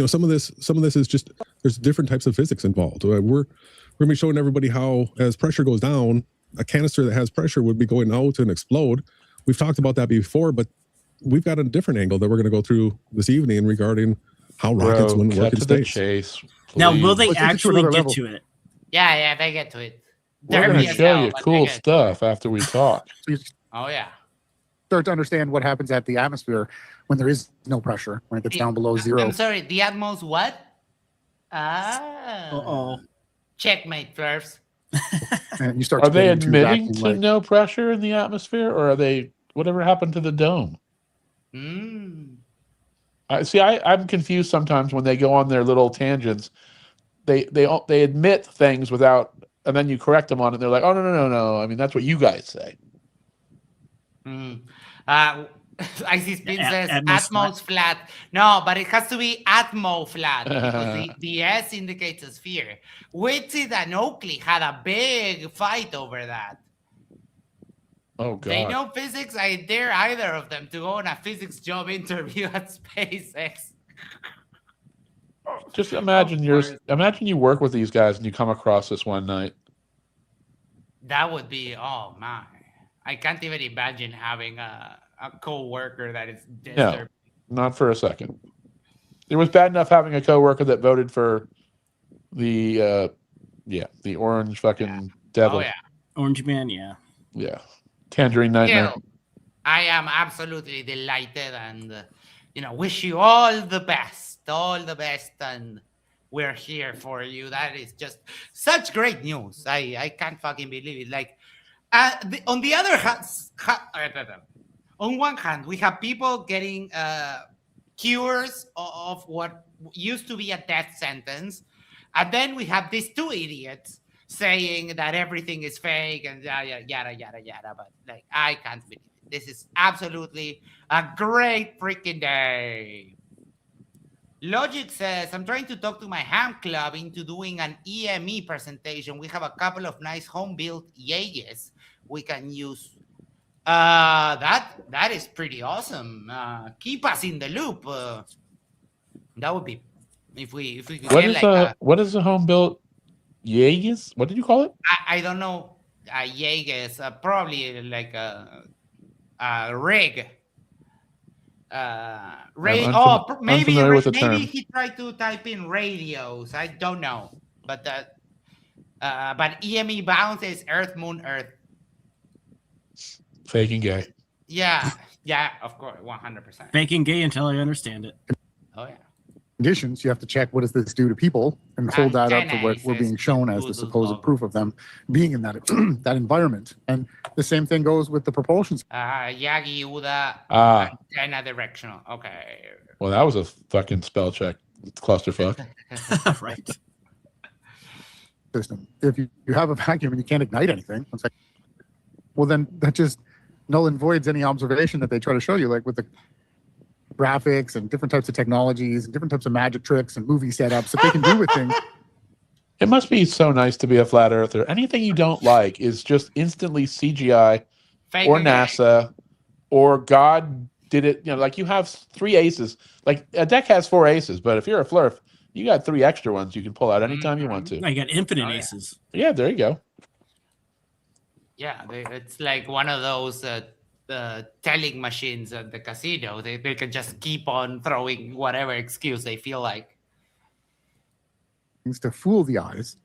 some of this is just there's different types of physics involved. We're going to be showing everybody how, as pressure goes down, a canister that has pressure would be going out and explode. We've talked about that before, but we've got a different angle that we're going to go through this evening regarding how rockets wouldn't work in space. Chase, now, will they actually get to it? Yeah, they get to it. We're going to show you cool stuff after we talk. Oh, yeah. Start to understand what happens at the atmosphere when there is no pressure, when it gets down below zero. I'm sorry, the Atmos what? Checkmate, Flurfs. And you start are they admitting to no pressure in the atmosphere, or are they whatever happened to the dome? I'm confused sometimes when they go on their little tangents. They admit things without, and then you correct them on it. They're like, oh no. I mean, that's what you guys say. Icy Spin says Atmos flat. No, but it has to be Atmo flat because the S indicates a sphere. Witsit and Oakley had a big fight over that. Oh, God. They know physics. I dare either of them to go on a physics job interview at SpaceX. Just imagine you work with these guys and you come across this one night. That would be, oh my. I can't even imagine having a co-worker that is No, not for a second. It was bad enough having a coworker that voted for the orange fucking devil. Oh yeah, Orange Man. Yeah. Yeah, Tangerine Nightmare. I am absolutely delighted, and wish you all the best, and we're here for you. That is just such great news. I can't fucking believe it. Like, on the other hand, on one hand, we have people getting cures of what used to be a death sentence, and then we have these two idiots saying that everything is fake and yada yada yada. But like, I can't believe it. This is absolutely a great freaking day. Logic says, I'm trying to talk to my ham club into doing an EME presentation. We have a couple of nice home-built Jaegers we can use. That is pretty awesome. Keep us in the loop. That would be if we could What is a home-built Jaegers? What did you call it? I don't know. Jaegers, probably like a rig. Maybe he tried to type in radios. I don't know, but EME bounce is Earth, Moon, Earth. Faking gay. Yeah, of course, 100%. Faking gay until I understand it. Oh yeah. Conditions, you have to check what does this do to people and hold that up to what we're being shown as the supposed proof of them being in that that environment. And the same thing goes with the propulsion. Yagi Uda antenna directional. Okay. Well, that was a fucking spell check. Clusterfuck. Right. System. If you have a vacuum and you can't ignite anything, it's like, well, then that just null and voids any observation that they try to show you, like with the graphics and different types of technologies and different types of magic tricks and movie setups that they can do with things. It must be so nice to be a flat earther. Anything you don't like is just instantly CGI or NASA or God did it. Like you have 3 aces. Like a deck has 4 aces, but if you're a flurf, you got 3 extra ones you can pull out anytime you want to. I got infinite aces. Yeah, there you go. Yeah, it's like one of those telling machines at the casino. They can just keep on throwing whatever excuse they feel like. Things to fool the eyes.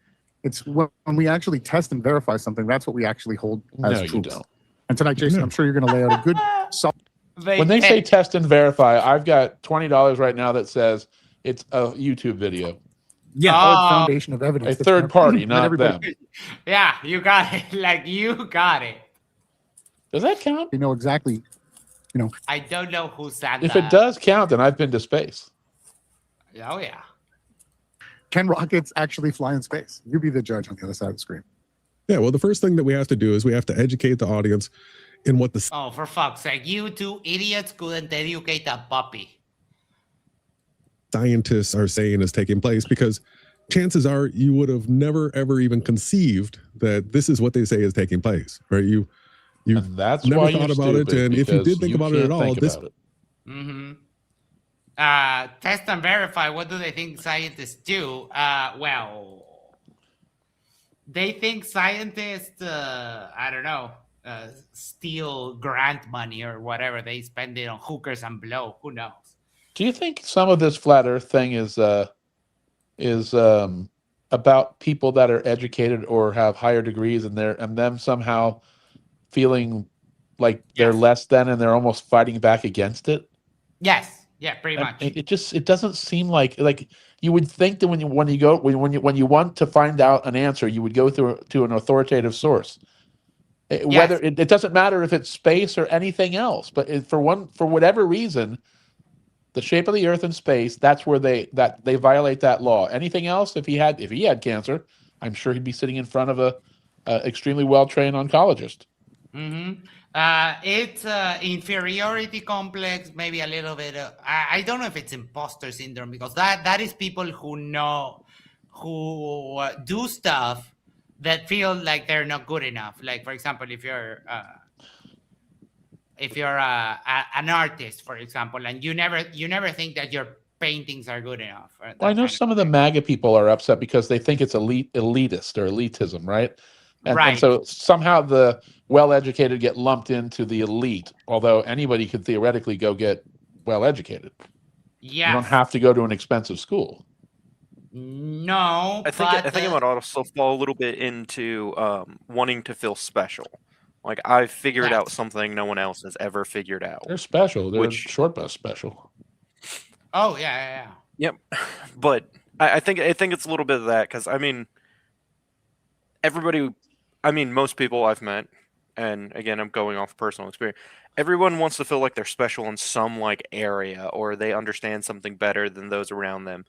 It's when we actually test and verify something, that's what we actually hold as truth. You don't. And tonight, Jason, I'm sure you're going to lay out a good... When they say test and verify, I've got $20 right now that says it's a YouTube video. Yeah, foundation of evidence. A third party, not them. Yeah, you got it. Like, you got it. Does that count? You know exactly. I don't know who said If that. it does count, then I've been to space. Oh yeah. Can rockets actually fly in space? You be the judge on the other side of the screen. Yeah. Well, the first thing that we have to do is we have to educate the audience in what the. Oh, for fuck's sake! You two idiots couldn't educate a puppy. Scientists are saying is taking place, because chances are you would have never ever even conceived that this is what they say is taking place, right? You and that's never why thought about it, and if you did think about it at all, this. Test and verify. What do they think scientists do? Well, they think scientists, I don't know, steal grant money or whatever. They spend it on hookers and blow. Who knows? Do you think some of this flat Earth thing is about people that are educated or have higher degrees and them somehow feeling like they're less than and they're almost fighting back against it? Yes. Yeah, pretty much. It doesn't seem like you would think that when you want to find out an answer, you would go to an authoritative source. Whether it doesn't matter if it's space or anything else, but for whatever reason, the shape of the Earth and space, that's where they violate that law. Anything else, if he had cancer, I'm sure he'd be sitting in front of a extremely well-trained oncologist. Mm-hmm. It's inferiority complex, maybe a little bit. I don't know if it's imposter syndrome, because that is people who do stuff that feel like they're not good enough. Like, for example, if you're an artist, for example, and you never think that your paintings are good enough. Well, I know some of the MAGA people are upset because they think it's elitist or elitism, right? And so somehow the well-educated get lumped into the elite, although anybody could theoretically go get well-educated. Yeah. You don't have to go to an expensive school. No, I think it might also fall a little bit into wanting to feel special. Like I've figured out something no one else has ever figured out. They're special. They're short bus special. Oh yeah. Yep, but I think it's a little bit of that because I mean, most people I've met, and again I'm going off personal experience. Everyone wants to feel like they're special in some like area, or they understand something better than those around them,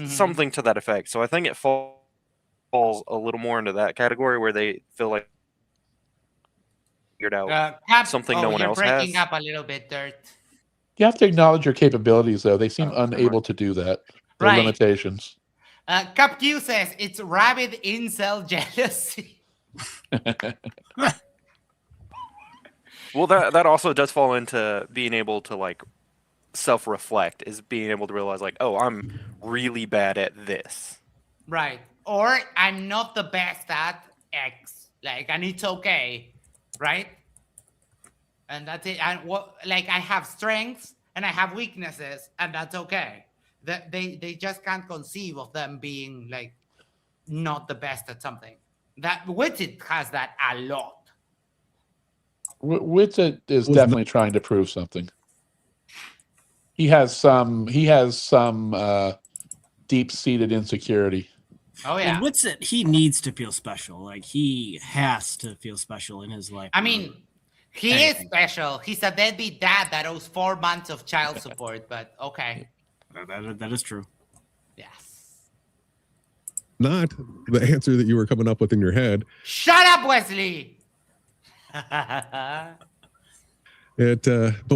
something to that effect. So I think it falls a little more into that category where they feel like figured out something no one else has. You're breaking up a little bit, Dirt. You have to acknowledge your capabilities, though. They seem unable to do that. There are limitations. Cap Q says it's rabid incel jealousy. Well, that also does fall into being able to like self-reflect, is being able to realize like, oh, I'm really bad at this. Right. Or I'm not the best at X. Like, and it's okay. Right? And that's it. And I have strengths and I have weaknesses, and that's okay. They just can't conceive of them being like not the best at something. That Witsit has that a lot. Witsit is definitely trying to prove something. He has some deep-seated insecurity. Oh yeah. And Witsit, he needs to feel special. Like he has to feel special in his life. I mean, he is special. He's a deadbeat dad that owes 4 months of child support, but okay. That is true. Yes. Not the answer that you were coming up with in your head. Shut up, Wesley! But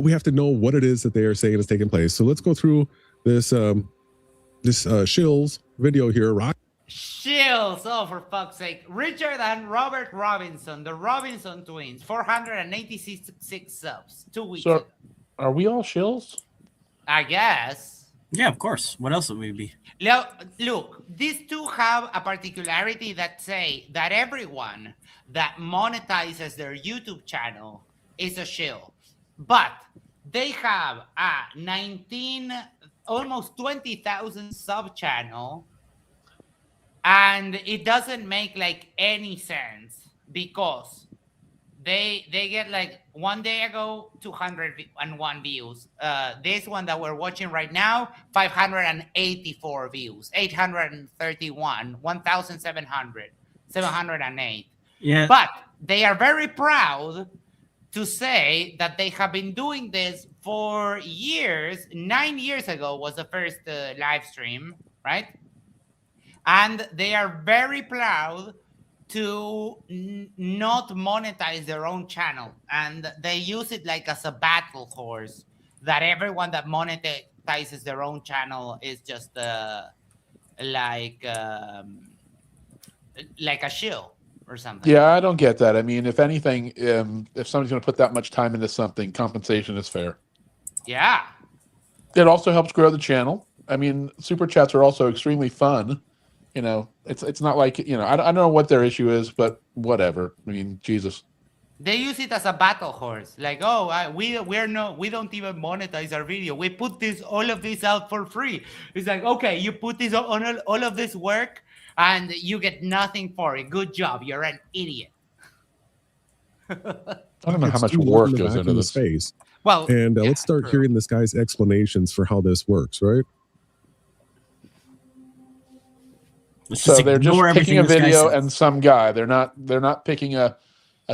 we have to know what it is that they are saying is taking place. So let's go through this Shills video here. Rock. Shills, oh for fuck's sake. Richard and Robert Robinson, the Robinson twins, 486 subs, 2 weeks ago. Are we all shills? I guess. Yeah, of course. What else would we be? Look, these two have a particularity that say that everyone that monetizes their YouTube channel is a shill. But they have a almost 20,000 sub channel, and it doesn't make like any sense because they get like 1 day ago 201 views. This one that we're watching right now, 584 views, 831, 708. Yeah. But they are very proud to say that they have been doing this for years. 9 years ago was the first live stream, right? And they are very proud to not monetize their own channel. And they use it like as a battle horse, that everyone that monetizes their own channel is just like a shill or something. Yeah, I don't get that. I mean, if anything, if somebody's going to put that much time into something, compensation is fair. Yeah. It also helps grow the channel. I mean, super chats are also extremely fun. You know, it's not like, you know, I don't know what their issue is, but whatever. I mean, Jesus. They use it as a battle horse. Like, oh, we don't even monetize our video. We put all of this out for free. It's like, okay, you put this on all of this work and you get nothing for it. Good job. You're an idiot. I don't know how much work goes into this space. Well, and let's start hearing this guy's explanations for how this works, right? So they're just picking a video and some guy. They're not picking a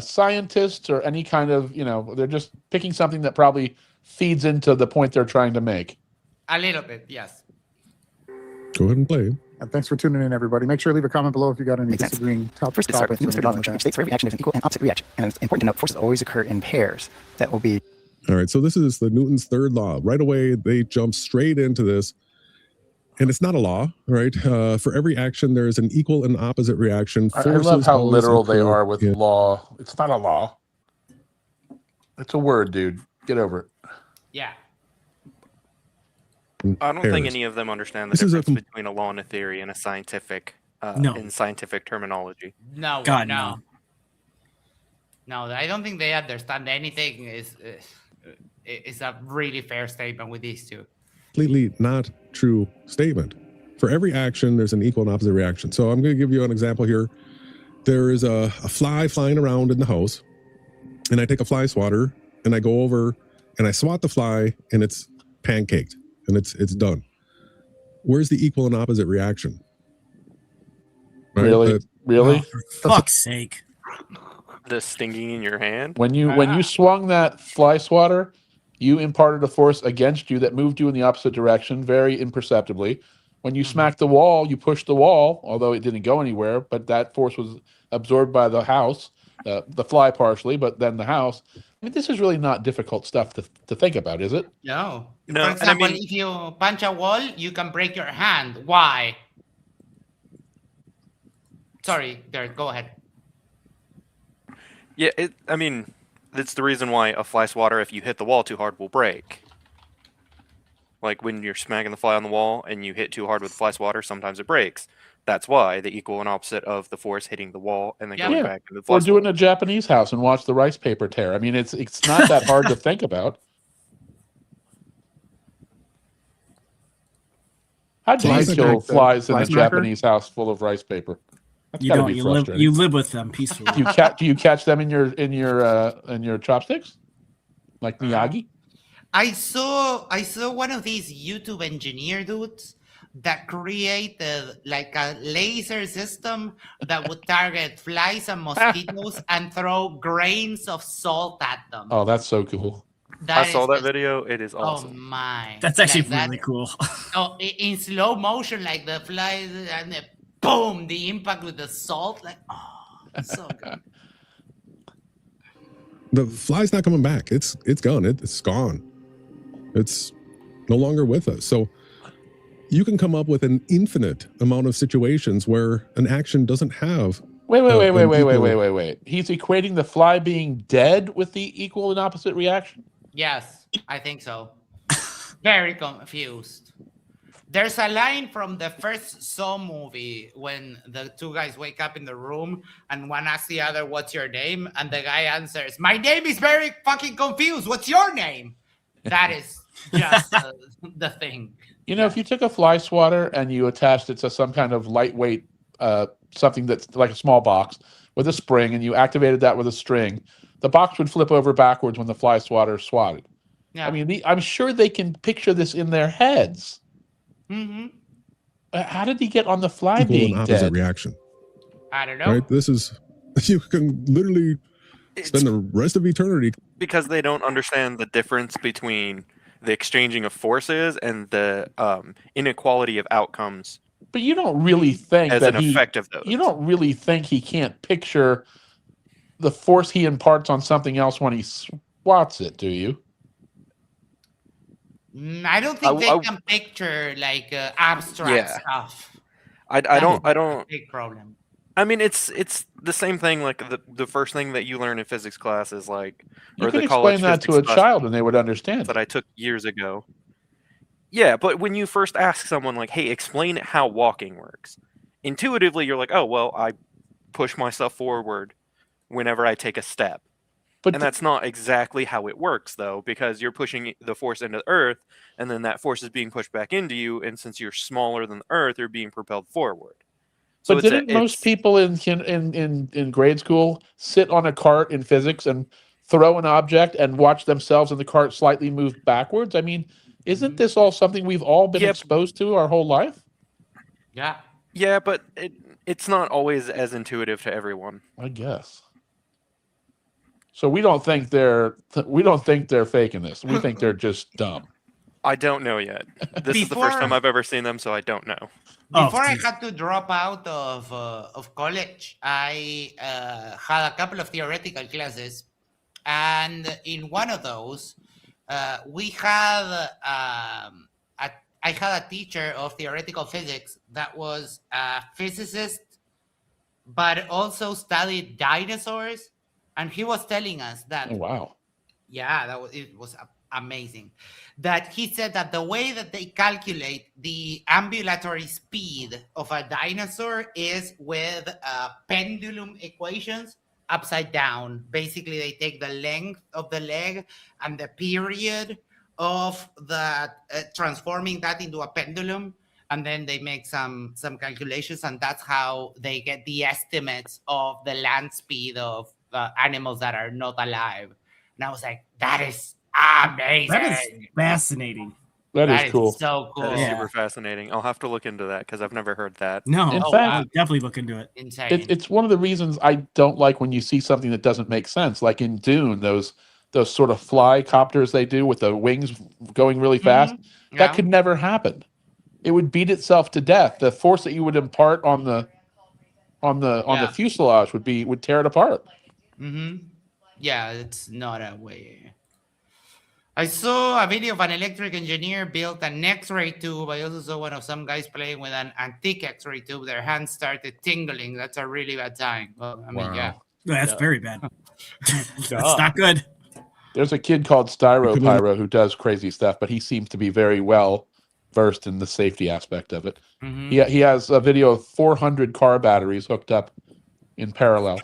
scientist or any kind of, you know, they're just picking something that probably feeds into the point they're trying to make. A little bit, yes. Go ahead and play. And thanks for tuning in, everybody. Make sure to leave a comment below if you got any disagreeing topics. First, to start with, Newton's third law of motion, which states for every action there's an equal and opposite reaction. And it's important to note forces always occur in pairs. That will be... All right, so this is the Newton's third law. Right away, they jump straight into this. And it's not a law, right? For every action, there is an equal and opposite reaction. I love how literal they are with law. It's not a law. It's a word, dude. Get over it. Yeah. I don't think any of them understand the difference between a law and a theory and a scientific in scientific terminology. No, God, no. No, I don't think they understand anything. Is a really fair statement with these two. Completely not true statement. For every action, there's an equal and opposite reaction. So I'm going to give you an example here. There is a fly flying around in the house, and I take a fly swatter and I go over and I swat the fly, and it's pancaked and it's done. Where's the equal and opposite reaction? Right? Really? For fuck's sake. The stinging in your hand. When you swung that fly swatter, you imparted a force against you that moved you in the opposite direction very imperceptibly. When you smacked the wall, you pushed the wall, although it didn't go anywhere, but that force was absorbed by the house, the fly partially, but then the house. I mean, this is really not difficult stuff to think about, is it? No. No. For example, if you punch a wall, you can break your hand. Why? Sorry, Derek, go ahead. Yeah, I mean, that's the reason why a fly swatter, if you hit the wall too hard, will break. Like when you're smacking the fly on the wall and you hit too hard with the fly swatter, sometimes it breaks. That's why the equal and opposite of the force hitting the wall and then going back into the fly Or doing a Japanese house and watch the rice paper tear. I mean, it's not that hard to think about. How do you kill flies in a Japanese house full of rice paper? That's You don't. You live with them peacefully. Do you catch them in your chopsticks, like Miyagi? I saw one of these YouTube engineer dudes that created like a laser system that would target flies and mosquitoes and throw grains of salt at them. Oh, that's so cool. I saw that video. It is awesome. Oh my! That's actually really cool. Oh, in slow motion, like the flies and the boom, the impact with the salt, like so good. The fly's not coming back. It's gone. It's gone. It's no longer with us. So you can come up with an infinite amount of situations where an action doesn't have. Wait. He's equating the fly being dead with the equal and opposite reaction? Yes, I think so. Very confused. There's a line from the first Saw movie when the two guys wake up in the room and one asks the other, "What's your name?" And the guy answers, "My name is very fucking confused. What's your name?" That is just the thing. You know, if you took a fly swatter and you attached it to some kind of lightweight, something that's like a small box with a spring, and you activated that with a string, the box would flip over backwards when the fly swatter swatted. Yeah. I mean, I'm sure they can picture this in their heads. Mm-hmm. How did he get on the fly being opposite dead? Reaction. I don't know. Right? This is, you can literally spend the rest of eternity. Because they don't understand the difference between the exchanging of forces and the inequality of outcomes. But you don't really think as that an effect of those. You don't really think he can't picture the force he imparts on something else when he swats it, do you? I don't think they can picture like abstract stuff. I don't. Big problem. I mean, it's the same thing. Like the first thing that you learn in physics class is like, you can explain that to a child and they would understand. That I took years ago. Yeah, but when you first ask someone like, "Hey, explain how walking works," intuitively you're like, "Oh, well, I push myself forward whenever I take a step." And that's not exactly how it works, though, because you're pushing the force into the Earth, and then that force is being pushed back into you, and since you're smaller than the Earth, you're being propelled forward. So but didn't most people in grade school sit on a cart in physics and throw an object and watch themselves in the cart slightly move backwards? I mean, isn't this all something we've all been exposed to our whole life? Yeah. Yeah, but it's not always as intuitive to everyone. I guess. So we don't think they're faking this. We think they're just dumb. I don't know yet. This is the first time I've ever seen them, so I don't know. Before I had to drop out of college, I had a couple of theoretical classes, and in one of those, we had I had a teacher of theoretical physics that was a physicist, but also studied dinosaurs. And he was telling us that. Oh, wow. Yeah, it was amazing. That he said that the way that they calculate the ambulatory speed of a dinosaur is with pendulum equations. upside down. Basically, they take the length of the leg and the period of that, transforming that into a pendulum, and then they make some calculations, and that's how they get the estimates of the land speed of animals that are not alive. And I was like, that is amazing. That is fascinating. That is cool. So cool. That is super fascinating. I'll have to look into that because I've never heard that. No, in fact, I'll definitely look into it. Insane. It's one of the reasons I don't like when you see something that doesn't make sense. Like in Dune, those sort of fly copters they do with the wings going really fast. Yeah. That could never happen. It would beat itself to death. The force that you would impart on the fuselage would tear it apart. Yeah, it's not a way. I saw a video of an electric engineer built an X-ray tube. I also saw one of some guys playing with an antique X-ray tube. Their hands started tingling. That's a really bad sign. Well, I mean, yeah. That's very bad. That's not good. There's a kid called Styropyro who does crazy stuff, but he seems to be very well versed in the safety aspect of it. He has a video of 400 car batteries hooked up in parallel.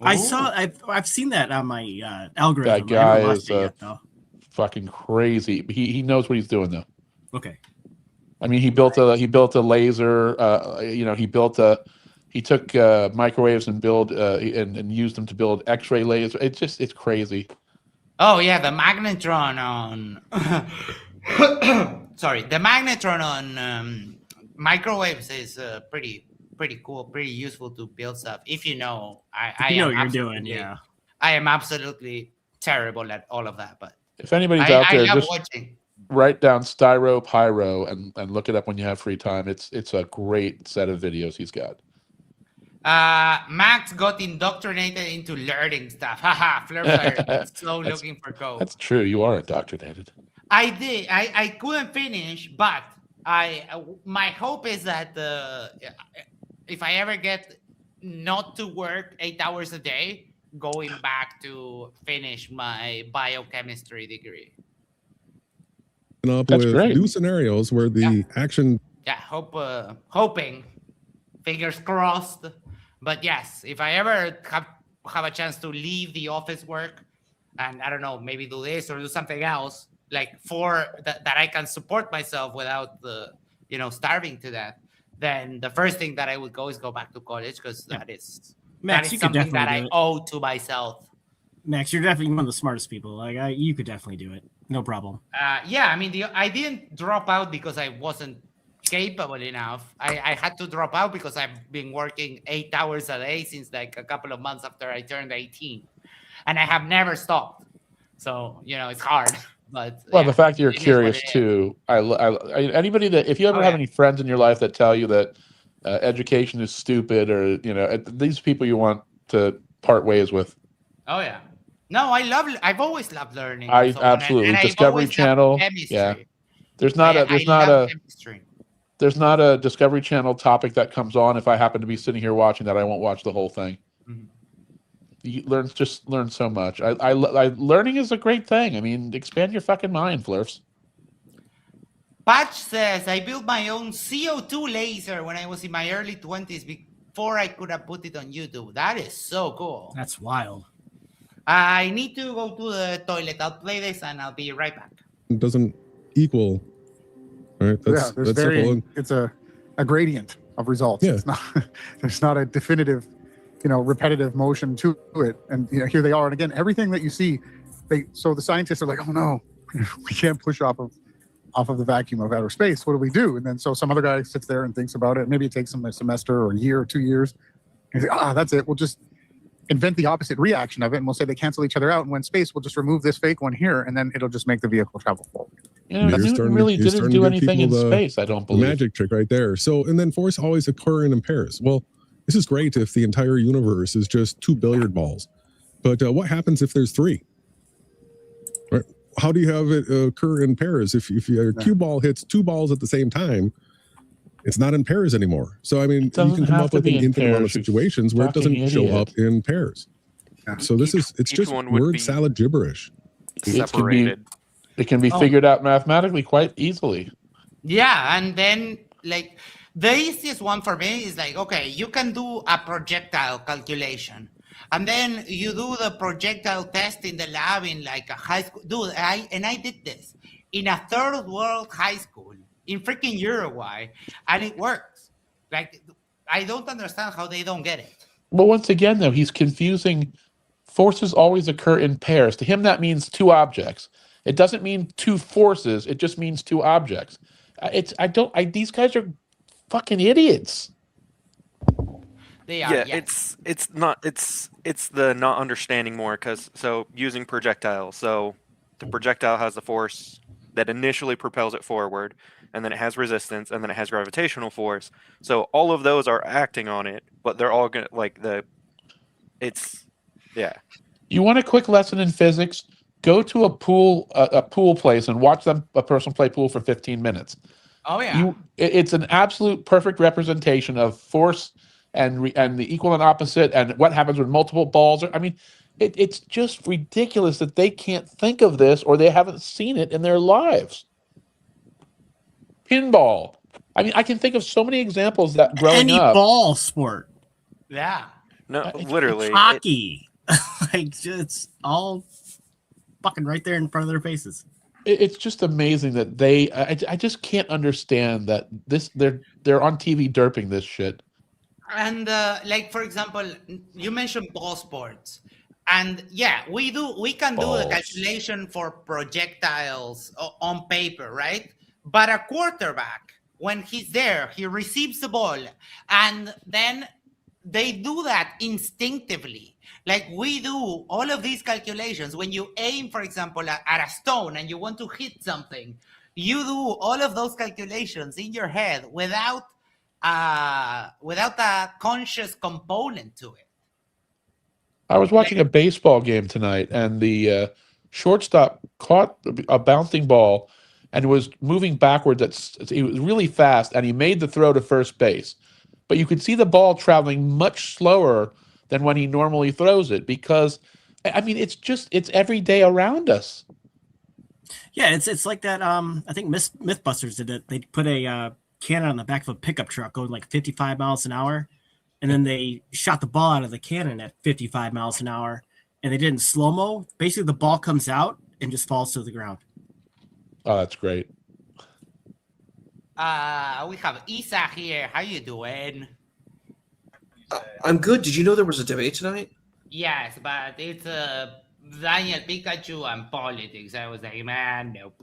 I've seen that on my algorithm. That guy is yet, though. Fucking crazy. He knows what he's doing though. Okay. I mean, he built a laser. He took microwaves and and used them to build X-ray laser. It's crazy. Oh yeah, the magnetron on. Sorry, the magnetron on microwaves is pretty cool, pretty useful to build stuff. If you know, I know what you're doing. Yeah, I am absolutely terrible at all of that, but if anybody's out there, just watching. Write down Styropyro and look it up when you have free time. It's a great set of videos he's got. Max got indoctrinated into learning stuff. Haha, Flurfire so looking for code. That's true. You are indoctrinated. I did. I couldn't finish, but my hope is that if I ever get not to work 8 hours a day, going back to finish my biochemistry degree. Up with new scenarios where the action. Yeah, hoping, fingers crossed. But yes, if I ever have a chance to leave the office work, and I don't know, maybe do this or do something else, like for that I can support myself without starving to death, then the first thing that I would go is go back to college, because that is something that I owe to myself. Max, you're definitely one of the smartest people. Like you could definitely do it, no problem. Yeah, I mean, I didn't drop out because I wasn't capable enough. I had to drop out because I've been working 8 hours a day since like a couple of months after I turned 18, and I have never stopped. So it's hard. But the fact that you're curious too. Anybody that if you ever have any friends in your life that tell you that education is stupid, or these people you want to part ways with. Oh yeah. No, I've always loved learning. Absolutely. Discovery Channel. Yeah. There's not a Discovery Channel topic that comes on if I happen to be sitting here watching that I won't watch the whole thing. You learn so much. Learning is a great thing. I mean, expand your fucking mind, Flurfs. Patch says, I built my own CO2 laser when I was in my early 20s before I could have put it on YouTube. That is so cool. That's wild. I need to go to the toilet. I'll play this and I'll be right back. It doesn't equal. Right? It's a gradient of results. Yeah. There's not a definitive, repetitive motion to it. And here they are. And again, everything that you see, so the scientists are like, oh no, we can't push off of the vacuum of outer space. What do we do? And then so some other guy sits there and thinks about it. Maybe it takes them a semester or a year or 2 years. And he's like, that's it. We'll just invent the opposite reaction of it, and we'll say they cancel each other out. And when space, we'll just remove this fake one here, and then it'll just make the vehicle travel forward. Newton really didn't do anything in space, I don't believe. Magic trick right there. So, and then force always occurring in pairs. Well, this is great if the entire universe is just 2 billiard balls. But what happens if there's 3? Right? How do you have it occur in pairs? If your cue ball hits 2 balls at the same time, it's not in pairs anymore. So, I mean, you can come up with an infinite amount of situations where it doesn't show up in pairs. So it's just word salad gibberish. Separated. It can be figured out mathematically quite easily. Yeah, and then the easiest one for me is like, okay, you can do a projectile calculation, And then you do the projectile test in the lab in like a high school. Dude, I did this in a third world high school in freaking Uruguay, and it works. Like, I don't understand how they don't get it. Well, once again, though, he's confusing. Forces always occur in pairs. To him, that means two objects. It doesn't mean two forces. It just means two objects. These guys are fucking idiots. They are. Yeah, Yes. it's the not understanding more, because so using projectile, so the projectile has the force that initially propels it forward, and then it has resistance, and then it has gravitational force. So all of those are acting on it, but they're all gonna yeah. You want a quick lesson in physics? Go to a pool place and watch a person play pool for 15 minutes. Oh yeah. It's an absolute perfect representation of force and the equal and opposite, and what happens when multiple balls are. I mean, it's just ridiculous that they can't think of this, or they haven't seen it in their lives. Pinball. I mean, I can think of so many examples that growing Any up. ball sport. Yeah. No, literally. Hockey. Like, it's all fucking right there in front of their faces. It's just amazing that I just can't understand that they're on TV derping this shit. And like, for example, you mentioned ball sports, and yeah, we can do the calculation for projectiles on paper, right? But a quarterback, when he's there, he receives the ball, and then they do that instinctively. Like, we do all of these calculations. When you aim, for example, at a stone and you want to hit something, you do all of those calculations in your head without a conscious component to it. I was watching a baseball game tonight, and the shortstop caught a bouncing ball and was moving backwards. It was really fast, and he made the throw to first base. But you could see the ball traveling much slower than when he normally throws it, because, I mean, it's every day around us. Yeah, it's like that. I think Mythbusters did it. They put a cannon on the back of a pickup truck going like 55 miles an hour, and then they shot the ball out of the cannon at 55 miles an hour, and they did it in slow-mo. Basically, the ball comes out and just falls to the ground. Oh, that's great. We have Isa here. How you doing? I'm good. Did you know there was a debate tonight? Yes, but it's Daniel Pikachu and politics. I was like, man, nope.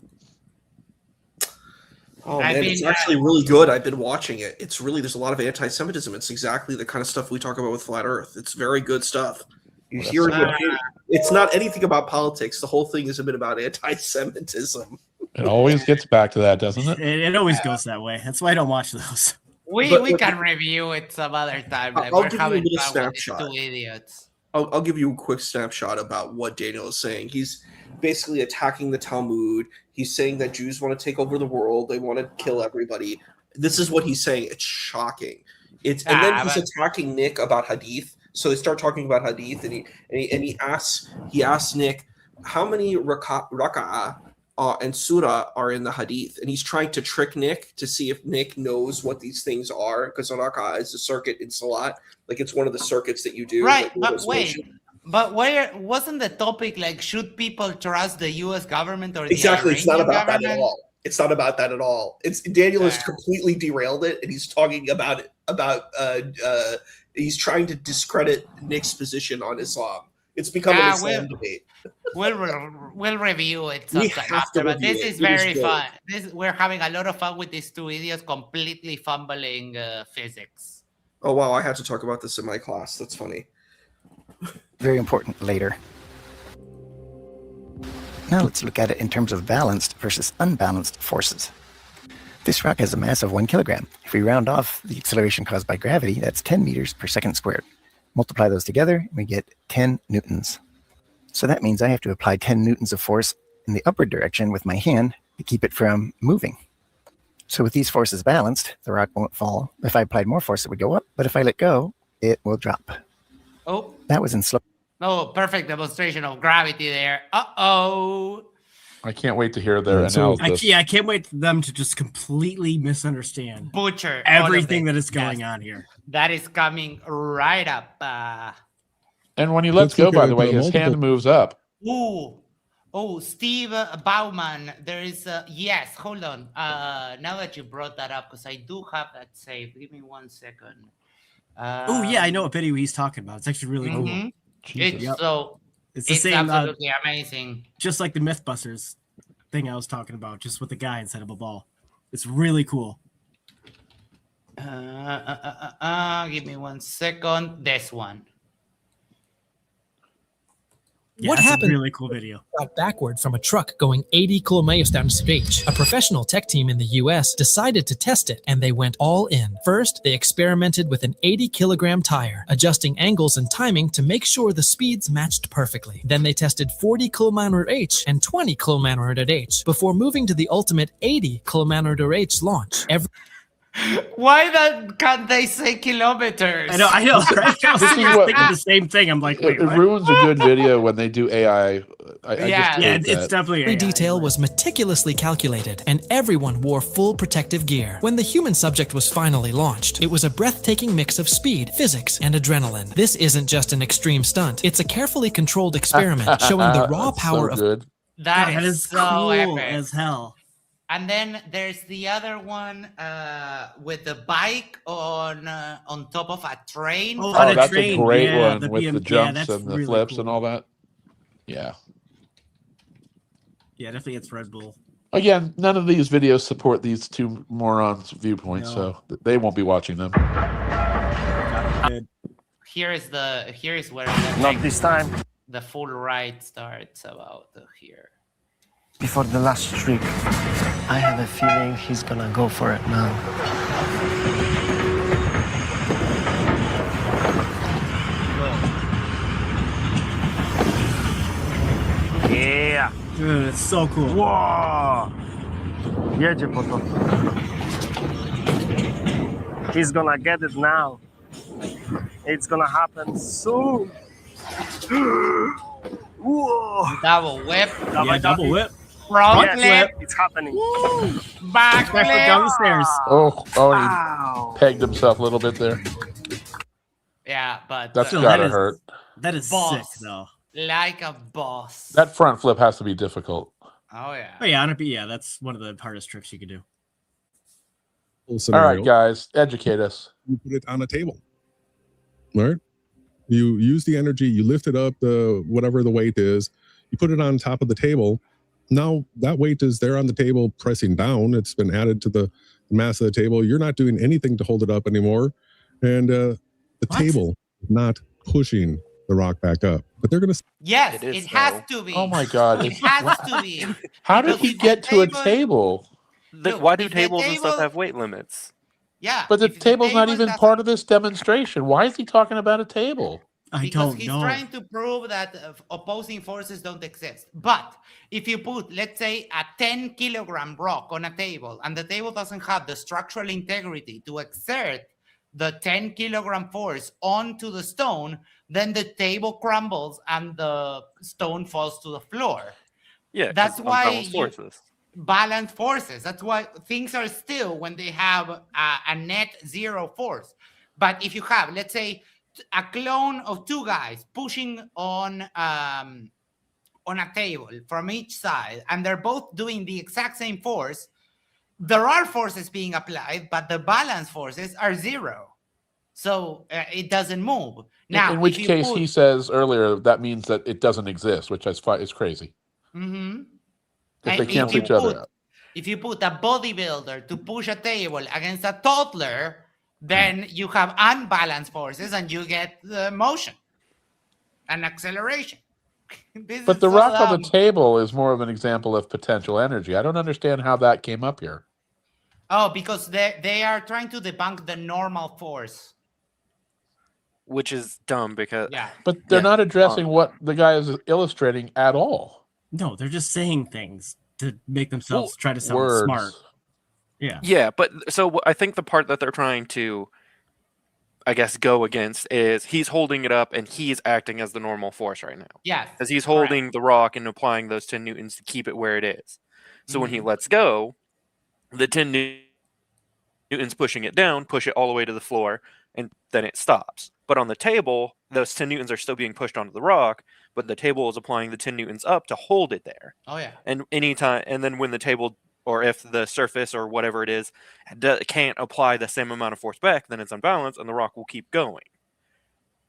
Oh, man, it's actually really good. I've been watching it. It's really, there's a lot of anti-Semitism. It's exactly the kind of stuff we talk about with Flat Earth. It's very good stuff. You hear it. It's not anything about politics. The whole thing is a bit about anti-Semitism. It always gets back to that, doesn't it? It always goes that way. That's why I don't watch those. We can review it some other time. Like, I'll we're give you a having little fun with these snapshot. two idiots. I'll give you a quick snapshot about what Daniel is saying. He's basically attacking the Talmud. He's saying that Jews want to take over the world. They want to kill everybody. This is what he's saying. It's shocking. And then he's attacking Nick about Hadith. So they start talking about Hadith, and he asks Nick, how many raka'ah and surah are in the Hadith? And he's trying to trick Nick to see if Nick knows what these things are, because raka'ah is a circuit in Salat. Like, it's one of the circuits that you do. Right, but wait. But where wasn't the topic like, should people trust the U.S. government or the Exactly, it's not about government? that at all. It's not about that at all. It's Daniel has completely derailed it, and he's talking about he's trying to discredit Nick's position on Islam. It's become an Islam debate. We'll review it sometime after, but this is very fun. We're having a lot of fun with these two idiots completely fumbling physics. Oh wow, I had to talk about this in my class. That's funny. Very important later. Now let's look at it in terms of balanced versus unbalanced forces. This rock has a mass of 1 kilogram. If we round off the acceleration caused by gravity, that's 10 meters per second squared. Multiply those together, and we get 10 newtons. So that means I have to apply 10 newtons of force in the upward direction with my hand to keep it from moving. So with these forces balanced, the rock won't fall. If I applied more force, it would go up, but if I let go, it will drop. Oh. That was in slow. Oh, perfect demonstration of gravity there. Uh-oh. I can't wait to hear their analysis. I can't wait for them to just completely misunderstand. Butcher everything that is going on here. That is coming right up. And when he lets go, by the way, his hand moves up. Oh, Steve Bauman. There is yes. Hold on. Now that you brought that up, because I do have that saved. Give me 1 second. Oh yeah, I know what video he's talking about. It's actually really cool. It's the same. Absolutely amazing. Just like the Mythbusters thing I was talking about, just with the guy instead of a ball. It's really cool. Give me 1 second. This one. Yeah, what happened? A really cool video. Got backward from a truck going 80 km down the street. A professional tech team in the US decided to test it, and they went all in. First, they experimented with an 80-kilogram tire, adjusting angles and timing to make sure the speeds matched perfectly. Then they tested 40 km/h and 20 km/h before moving to the ultimate 80 km/h launch. Why can't they say kilometers? I know, right? I was thinking the same thing. I'm like, wait, it ruins a good video when they do AI. It's definitely AI. Every detail was meticulously calculated, and everyone wore full protective gear. When the human subject was finally launched, it was a breathtaking mix of speed, physics, and adrenaline. This isn't just an extreme stunt. It's a carefully controlled experiment showing the raw power of... That is so cool epic as hell. And then there's the other one with the bike on top of a train. Oh, that's a great one with the jumps and the flips and all that. Yeah. Yeah, definitely it's Red Bull. Again, none of these videos support these two morons' viewpoints, so they won't be watching them. Here's where not this time. The full ride starts about here. Before the last trick, I have a feeling he's gonna go for it now. Yeah. Dude, it's so cool. Whoa! Jedzie po to. He's gonna get it now. It's gonna happen soon. Whoa! Double whip. Double whip. Front flip. It's happening. Woo! Back flip down the stairs. He pegged himself a little bit there. Yeah, but that's gotta hurt. That is boss, sick, though. Like a boss. That front flip has to be difficult. Oh yeah. Oh yeah, that's one of the hardest tricks you could do. All right, guys, educate us. You put it on a table. All right. You use the energy. You lift it up, whatever the weight is. You put it on top of the table. Now that weight is there on the table pressing down. It's been added to the mass of the table. You're not doing anything to hold it up anymore. And the table is not pushing the rock back up. But they're going to... Yes, it has to be. Oh my God. It has to be. How did he get to a table? Why do tables and stuff have weight limits? Yeah. But the table's not even part of this demonstration. Why is he talking about a table? Because he's trying to prove that opposing forces don't exist. But if you put, let's say, a 10-kilogram rock on a table, and the table doesn't have the structural integrity to exert the 10-kilogram force onto the stone, then the table crumbles and the stone falls to the floor. Yeah, that's why forces. Balanced forces. That's why things are still when they have a net zero force. But if you have, let's say, a clone of two guys pushing on a table from each side, and they're both doing the exact same force, there are forces being applied, but the balance forces are zero. So it doesn't move. Now, in which case he says earlier that means that it doesn't exist, which is crazy. Mm-hmm. If they cancel each other out. If you put a bodybuilder to push a table against a toddler, then you have unbalanced forces and you get the motion and acceleration. But the rock on the table is more of an example of potential energy. I don't understand how that came up here. Oh, because they are trying to debunk the normal force. Which is dumb because... Yeah. But they're not addressing what the guy is illustrating at all. No, they're just saying things to make themselves try to sound smart. Yeah. Yeah, but so I think the part that they're trying to, I guess, go against is he's holding it up and he's acting as the normal force right now. Yes. Because he's holding the rock and applying those 10 newtons to keep it where it is. So when he lets go, the 10 newtons pushing it down, push it all the way to the floor, and then it stops. But on the table, those 10 newtons are still being pushed onto the rock, but the table is applying the 10 newtons up to hold it there. Oh yeah. And then when the table, or if the surface or whatever it is, can't apply the same amount of force back, then it's unbalanced and the rock will keep going.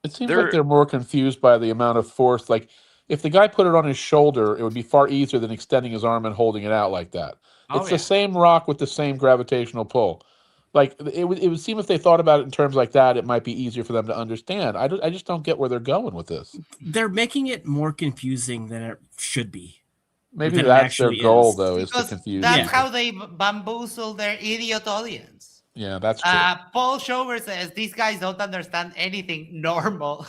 It seems like they're more confused by the amount of force. Like, if the guy put it on his shoulder, it would be far easier than extending his arm and holding it out like that. It's the same rock with the same gravitational pull. Like, it would seem if they thought about it in terms like that, it might be easier for them to understand. I just don't get where they're going with this. They're making it more confusing than it should be. Maybe that's their goal, though, is to confuse. That's how they bamboozle their idiot audience. Yeah, that's true. Paul Shover says these guys don't understand anything normal.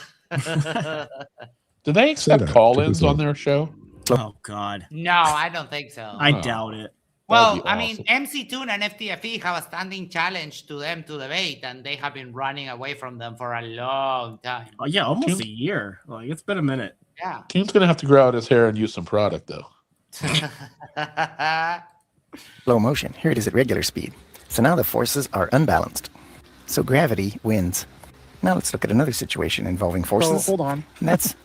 Do they accept call-ins on their show? Oh God. No, I don't think so. I doubt it. Well, I mean, MC Toon and FTFE have a standing challenge to them to debate, and they have been running away from them for a long time. Oh yeah, almost a year. Like, it's been a minute. Yeah. Toon's gonna have to grow out his hair and use some product, though. Slow motion. Here it is at regular speed. So now the forces are unbalanced. So gravity wins. Now let's look at another situation involving forces. So, hold on. And that's...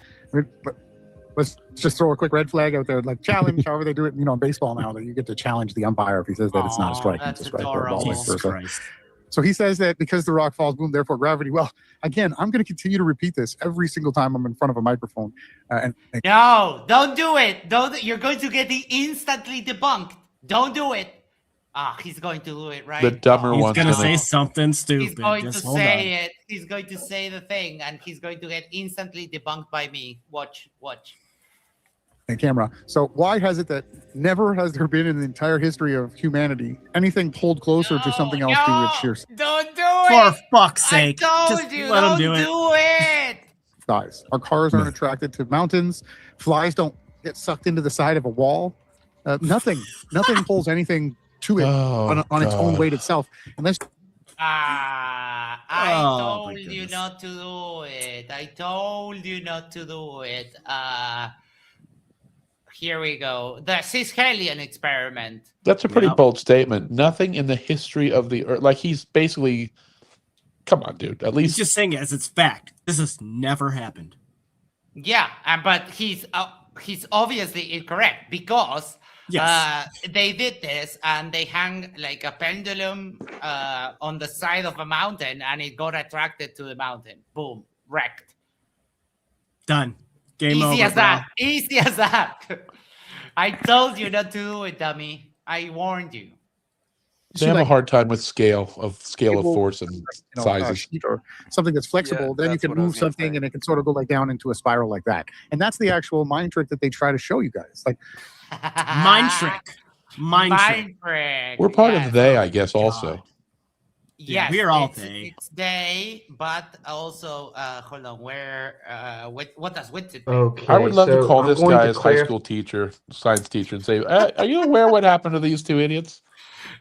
Let's just throw a quick red flag out there, like challenge, however they do it, in baseball now, that you get to challenge the umpire if he says that it's not a strike. That's it's a strike or a ball. Jesus Christ. So he says that because the rock falls, boom, therefore gravity. Well, again, I'm going to continue to repeat this every single time I'm in front of a microphone. No, don't do it. You're going to get instantly debunked. Don't do it. He's going to do it, right? The dumber He's one's going to say something stupid. He's going Just to hold say on. it. He's going to say the thing, and he's going to get instantly debunked by me. Watch. Camera. So why has it that never has there been in the entire history of humanity anything pulled closer to something else to its sheer Don't do it. For fuck's sake. I told Just you, let him don't do it. size? Our cars aren't attracted to mountains. Flies don't get sucked into the side of a wall. Nothing pulls anything to it on its own weight itself. Unless I told you not to do it. I told you not to do it. Here we go. The Cisgelian experiment. That's a pretty bold statement. Nothing in the history of the Earth. Like, he's basically, come on, dude. At least He's just saying it as it's fact. This has never happened. Yeah, but he's obviously incorrect because they did this and they hung like a pendulum on the side of a mountain and it got attracted to the mountain. Boom, wrecked. Done. Game Easy over. as that. Easy as that. I told you not to do it, dummy. I warned you. they have a hard time with scale of force and sizes. Or something that's flexible, then you can move something and it can sort of go like down into a spiral like that. And that's the actual mind trick that they try to show you guys. Like mind trick. Mind trick. We're part of they, I guess, also. Yes, we're all they. It's they, but also hold on. Where what does with it? Okay, I would love to call this guy his high school teacher, science teacher, and say, "Are you aware what happened to these two idiots?"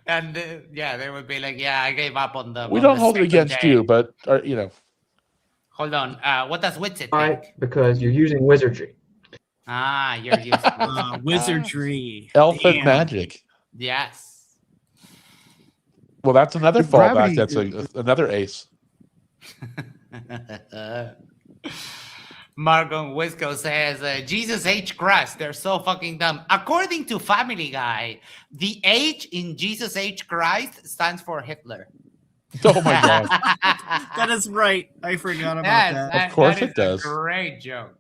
And they would be like, "Yeah, I gave up on them." We don't hold it against you, but Hold on. What does with it? Because you're using wizardry. You're using wizardry. Elfin magic. Yes. Well, that's another fallback. That's another ace. Margon Wisco says, Jesus H. Christ, they're so fucking dumb. According to Family Guy, the H in Jesus H. Christ stands for Hitler. Oh my God. That is right. I forgot about that. Of course it does. Great joke.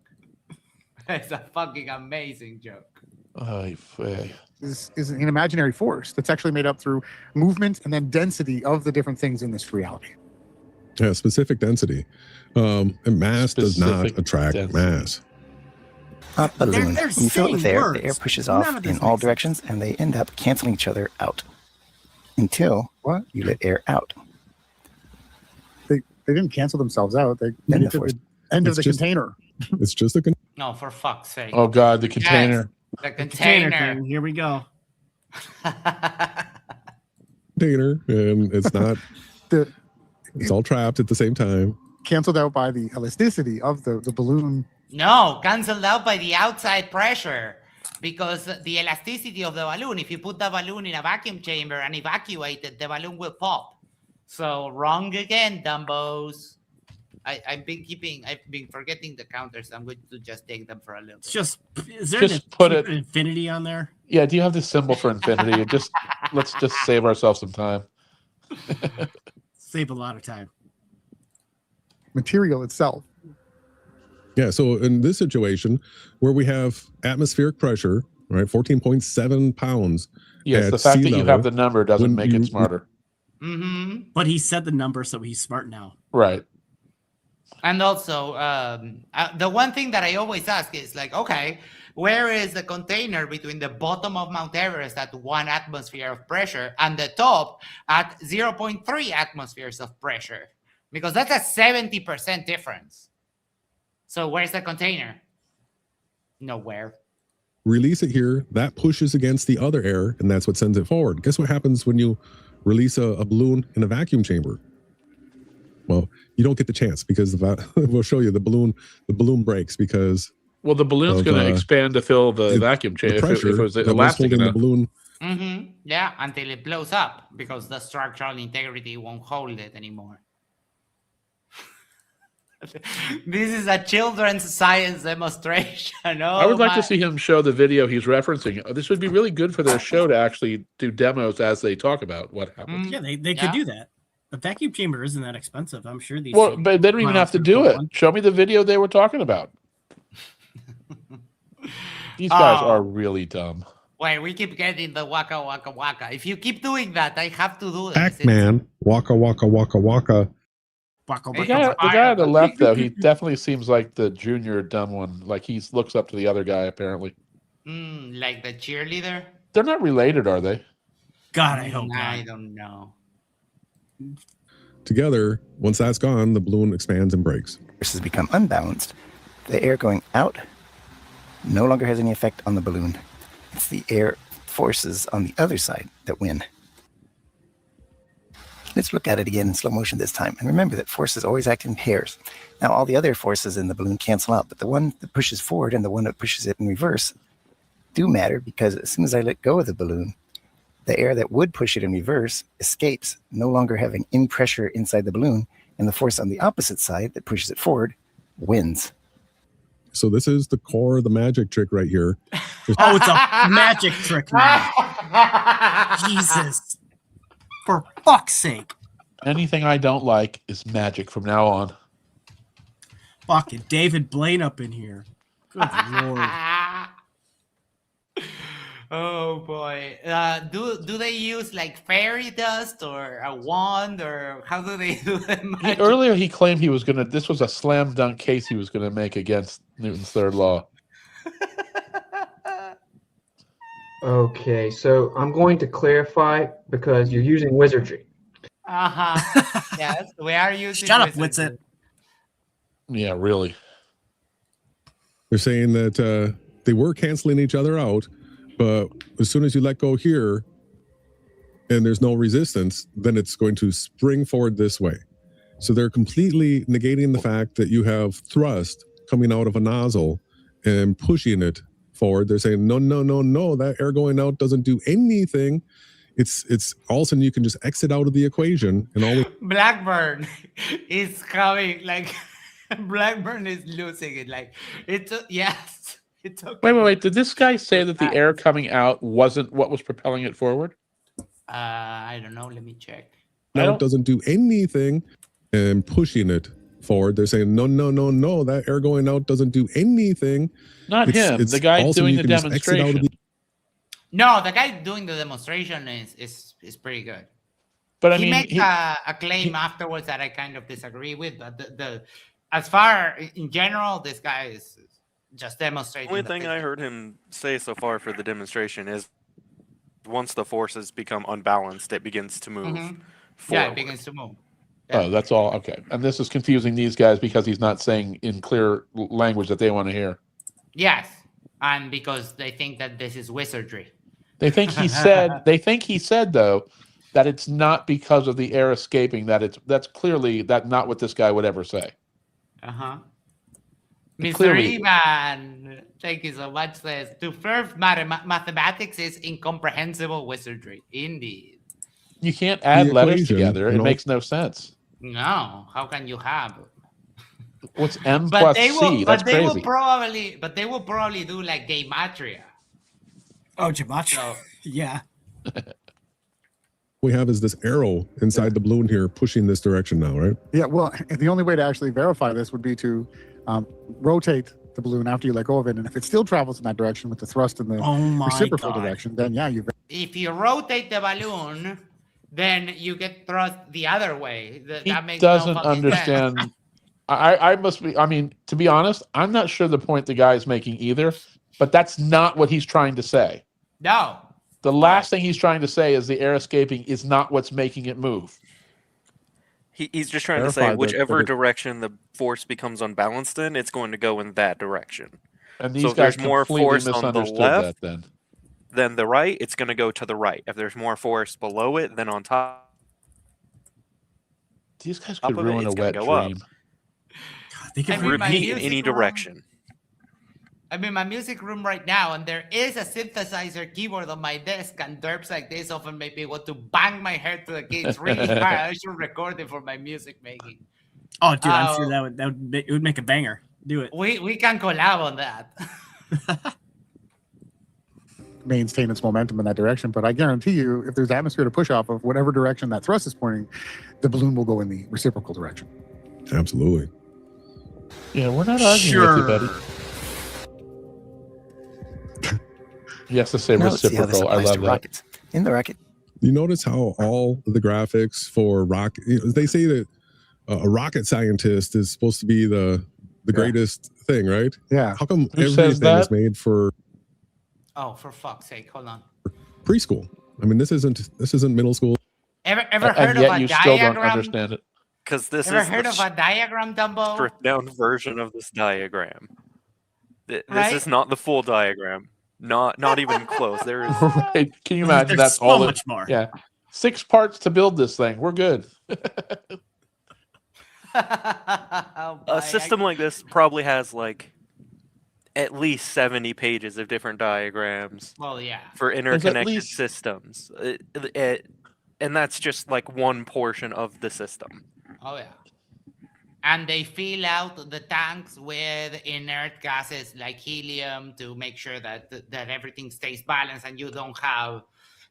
It's a fucking amazing joke. Is an imaginary force that's actually made up through movement and then density of the different things in this reality. Yeah, specific density. And mass does not attract mass. A balloon. When you fill it with air, the air pushes off in all directions and they end up canceling each other out until you let air out. They didn't cancel themselves out. They ended the end of the container. It's just a No, for fuck's sake. Oh God, the container. Yes, the container thing. Here we go. Container, and it's not. It's all trapped at the same time. Canceled out by the elasticity of the balloon. No, canceled out by the outside pressure. Because the elasticity of the balloon, if you put the balloon in a vacuum chamber and evacuate it, the balloon will pop. So wrong again, Dumbos. I've been forgetting the counters. I'm going to just take them for a little bit. Is there an infinity on there? Yeah, do you have the symbol for infinity? Let's just save ourselves some time. Save a lot of time. Material itself. Yeah, so in this situation where we have atmospheric pressure, right, 14.7 pounds. Yes, the fact that you have the number doesn't make it smarter. Mm-hmm. But he said the number, so he's smart now. Right. And also, the one thing that I always ask is like, okay, where is the container between the bottom of Mount Everest at 1 atmosphere of pressure and the top at 0.3 atmospheres of pressure? Because that's a 70% difference. So where's the container? Nowhere. Release it here, that pushes against the other air, and that's what sends it forward. Guess what happens when you release a balloon in a vacuum chamber? Well, you don't get the chance because we'll show you the balloon breaks because the balloon's going to expand to fill the vacuum chamber if it was elastic enough. The balloon. Mm-hmm. Yeah, until it blows up because the structural integrity won't hold it anymore. This is a children's science demonstration. I would like to see him show the video he's referencing. This would be really good for their show to actually do demos as they talk about what happens. Yeah, they could do that. The vacuum chamber isn't that expensive. I'm sure these. Well, but they don't even have to do it. Show me the video they were talking about. These guys are really dumb. Wait, we keep getting the waka waka waka. If you keep doing that, I have to do it. Pac-Man, waka waka waka waka. The guy on the left, though, he definitely seems like the junior dumb one. Like he looks up to the other guy, apparently. Like the cheerleader? They're not related, are they? God, I hope not. I don't know. Together, once that's gone, the balloon expands and breaks. Forces become unbalanced. The air going out no longer has any effect on the balloon. It's the air forces on the other side that win. Let's look at it again in slow motion this time. And remember that forces always act in pairs. Now, all the other forces in the balloon cancel out, but the one that pushes forward and the one that pushes it in reverse do matter because as soon as I let go of the balloon, the air that would push it in reverse escapes, no longer having any pressure inside the balloon, and the force on the opposite side that pushes it forward wins. So this is the core of the magic trick right here. Oh, it's a magic trick, man. Jesus. For fuck's sake. Anything I don't like is magic from now on. Fucking David Blaine up in here. Good Lord. Oh boy. Do they use like fairy dust or a wand or how do they do it? Earlier he claimed this was a slam dunk case he was gonna make against Newton's third law. Okay, so I'm going to clarify because you're using wizardry. Yes, we are using. Shut up, Witsit. Yeah, really. They're saying that they were canceling each other out, but as soon as you let go here and there's no resistance, then it's going to spring forward this way. So they're completely negating the fact that you have thrust coming out of a nozzle and pushing it forward. They're saying, no, that air going out doesn't do anything. It's all of a sudden you can just exit out of the equation and all. Blackburn is coming, like Blackburn is losing it. Like it's yes. It's okay. Wait. Did this guy say that the air coming out wasn't what was propelling it forward? I don't know. Let me check. Now it doesn't do anything and pushing it forward. They're saying, no, that air going out doesn't do anything. Not him. The guy doing the demonstration. No, the guy doing the demonstration is pretty good. But I he mean, makes a claim afterwards that I kind of disagree with. But the as far in general, this guy is just demonstrating. The only thing I heard him say so far for the demonstration is once the forces become unbalanced, it begins to move forward. Yeah, it begins to move. Yeah. Oh, that's all. Okay. And this is confusing these guys because he's not saying in clear language that they want to hear. Yes. And because they think that this is wizardry. They think he said though that it's not because of the air escaping, that's clearly not what this guy would ever say. Mr. Eman, thank you so much, says to first mathematics is incomprehensible wizardry. Indeed. You can't add letters together. It makes no sense. No. How can you have? What's M But plus they will, C? That's but they crazy. will probably do like gematria. Oh, gematria. So, yeah. We have is this arrow inside the balloon here pushing this direction now, right? Yeah, well, the only way to actually verify this would be to rotate the balloon after you let go of it. And if it still travels in that direction with the thrust in the reciprocal direction, then yeah, if you rotate the balloon, then you get thrust the other way. That makes no Doesn't fucking understand. sense. I must be. I mean, to be honest, I'm not sure the point the guy is making either. But that's not what he's trying to say. No. The last thing he's trying to say is the air escaping is not what's making it move. He's just trying to say whichever direction the force becomes unbalanced in, it's going to go in that direction. And these so if guys there's more completely force on the misunderstood left that than the right, it's going to go to the right. If there's more force below it than on top, these guys could ruin it's a gonna wet go dream. They can I'm in my repeat in music any room. direction. I'm in my music room right now, and there is a synthesizer keyboard on my desk, and derps like this often make me want to bang my head to the keys really hard. I should record it for my music making. Oh, dude, I'm sure it would make a banger. Do it. We can collab on that. maintain its momentum in that direction. But I guarantee you, if there's atmosphere to push off of, whatever direction that thrust is pointing, the balloon will go in the reciprocal direction. Absolutely. Yeah, we're not arguing with you, buddy. He has to say reciprocal. I love that. Rockets. In the rocket. You notice how all the graphics for rocket, they say that a rocket scientist is supposed to be the greatest thing, right? Yeah. How come Who says everything that? is made for Oh, for fuck's sake! Hold on. preschool? I mean, this isn't middle school. Ever And heard yet of a you still don't diagram? understand it. Because this Ever is heard the of a diagram, Dumbo? stripped down version of this diagram. This Right? is not the full diagram. Not even close. There is Right. Can you imagine? There's That's so all. much more. Yeah. 6 parts to build this thing. We're good. Oh, a system like this probably has like at least 70 pages of different diagrams Well, yeah. for at interconnected least- systems. And that's just like one portion of the system. Oh, yeah. And they fill out the tanks with inert gases like helium to make sure that everything stays balanced and you don't have,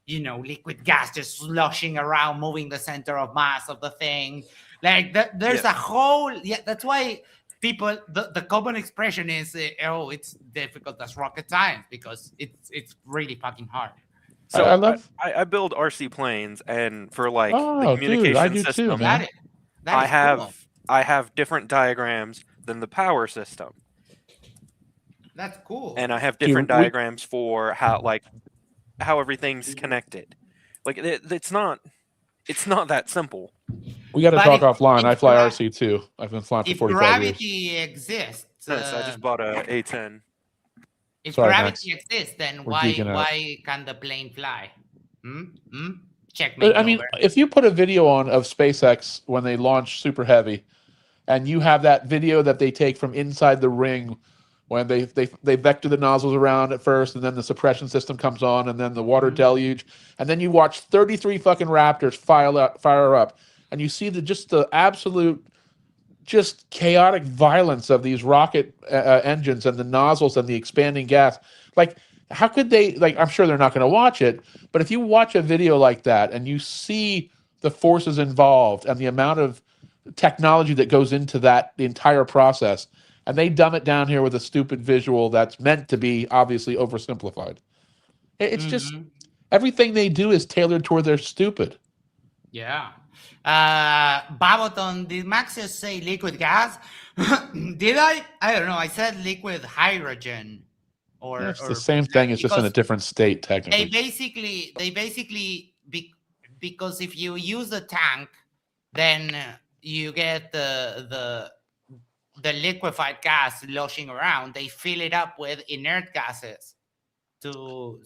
liquid gas just sloshing around, moving the center of mass of the thing. Like there's a whole, that's why people, the common expression is, it's difficult as rocket science because it's really fucking hard. So I love. I build RC planes, and for like Oh, the communication dude, I do system, too, man. That is cool. I have different diagrams than the power system, That's cool. and I have different diagrams for how everything's connected. Like it's not that simple. We got to But talk if- offline. if I fly gra- RC too. I've been flying for If 45 years. gravity exists, Yes, I just bought a A10. if Sorry, gravity Max. exists, then We're geeking out. why can the plane fly? Checkmate. But, I mean, over. if you put a video on of SpaceX when they launch Super Heavy, and you have that video that they take from inside the ring when they vector the nozzles around at first, and then the suppression system comes on, and then the water deluge, and then you watch 33 fucking Raptors fire up, and you see the absolute just chaotic violence of these rocket engines and the nozzles and the expanding gas. Like, how could they, I'm sure they're not going to watch it, but if you watch a video like that and you see the forces involved and the amount of technology that goes into the entire process, and they dumb it down here with a stupid visual that's meant to be obviously oversimplified. It's just, everything they do is tailored toward their stupid. Yeah. Baboton, did Max just say liquid gas? Did I? I don't know. I said liquid hydrogen. It's the same thing. It's just in a different state, technically. They basically, because if you use a tank, then you get the liquefied gas sloshing around. They fill it up with inert gases to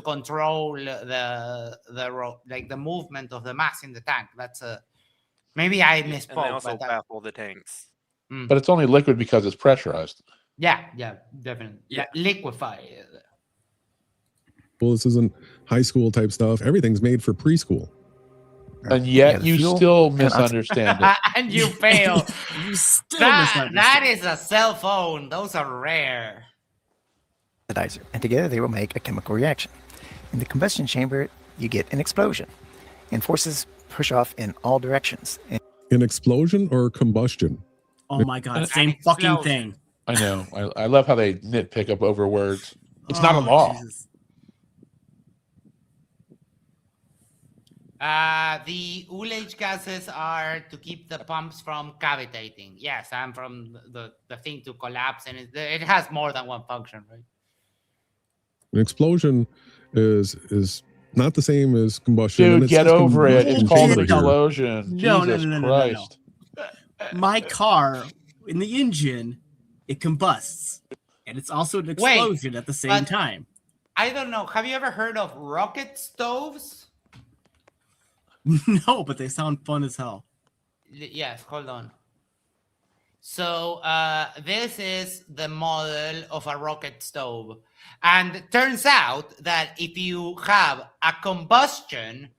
control the movement of the mass in the tank. That's maybe I misspoke. And they also baffle the tanks. But it's only liquid because it's pressurized. Yeah, definitely. Yeah, liquefy. Well, this isn't high school type stuff. Everything's made for preschool. And yet you still misunderstand it. And you fail. You still that is a cell phone. Those are rare. Oxidizer, and together they will make a chemical reaction. In the combustion chamber, you get an explosion, and forces push off in all directions. An explosion or combustion? Oh my god, same fucking thing. I know. I love how they nitpick up over words. It's not a law. Jesus. The ullage gases are to keep the pumps from cavitating. Yes, I'm from the thing to collapse, and it has more than one function, right? An explosion is not the same as combustion. Dude, get over it. It's called an explosion. No, Jesus Christ. My car, in the engine, it combusts. And it's also an explosion at the same time. I don't know. Have you ever heard of rocket stoves? No, but they sound fun as hell. Yes, hold on. So this is the model of a rocket stove. And it turns out that if you have a combustion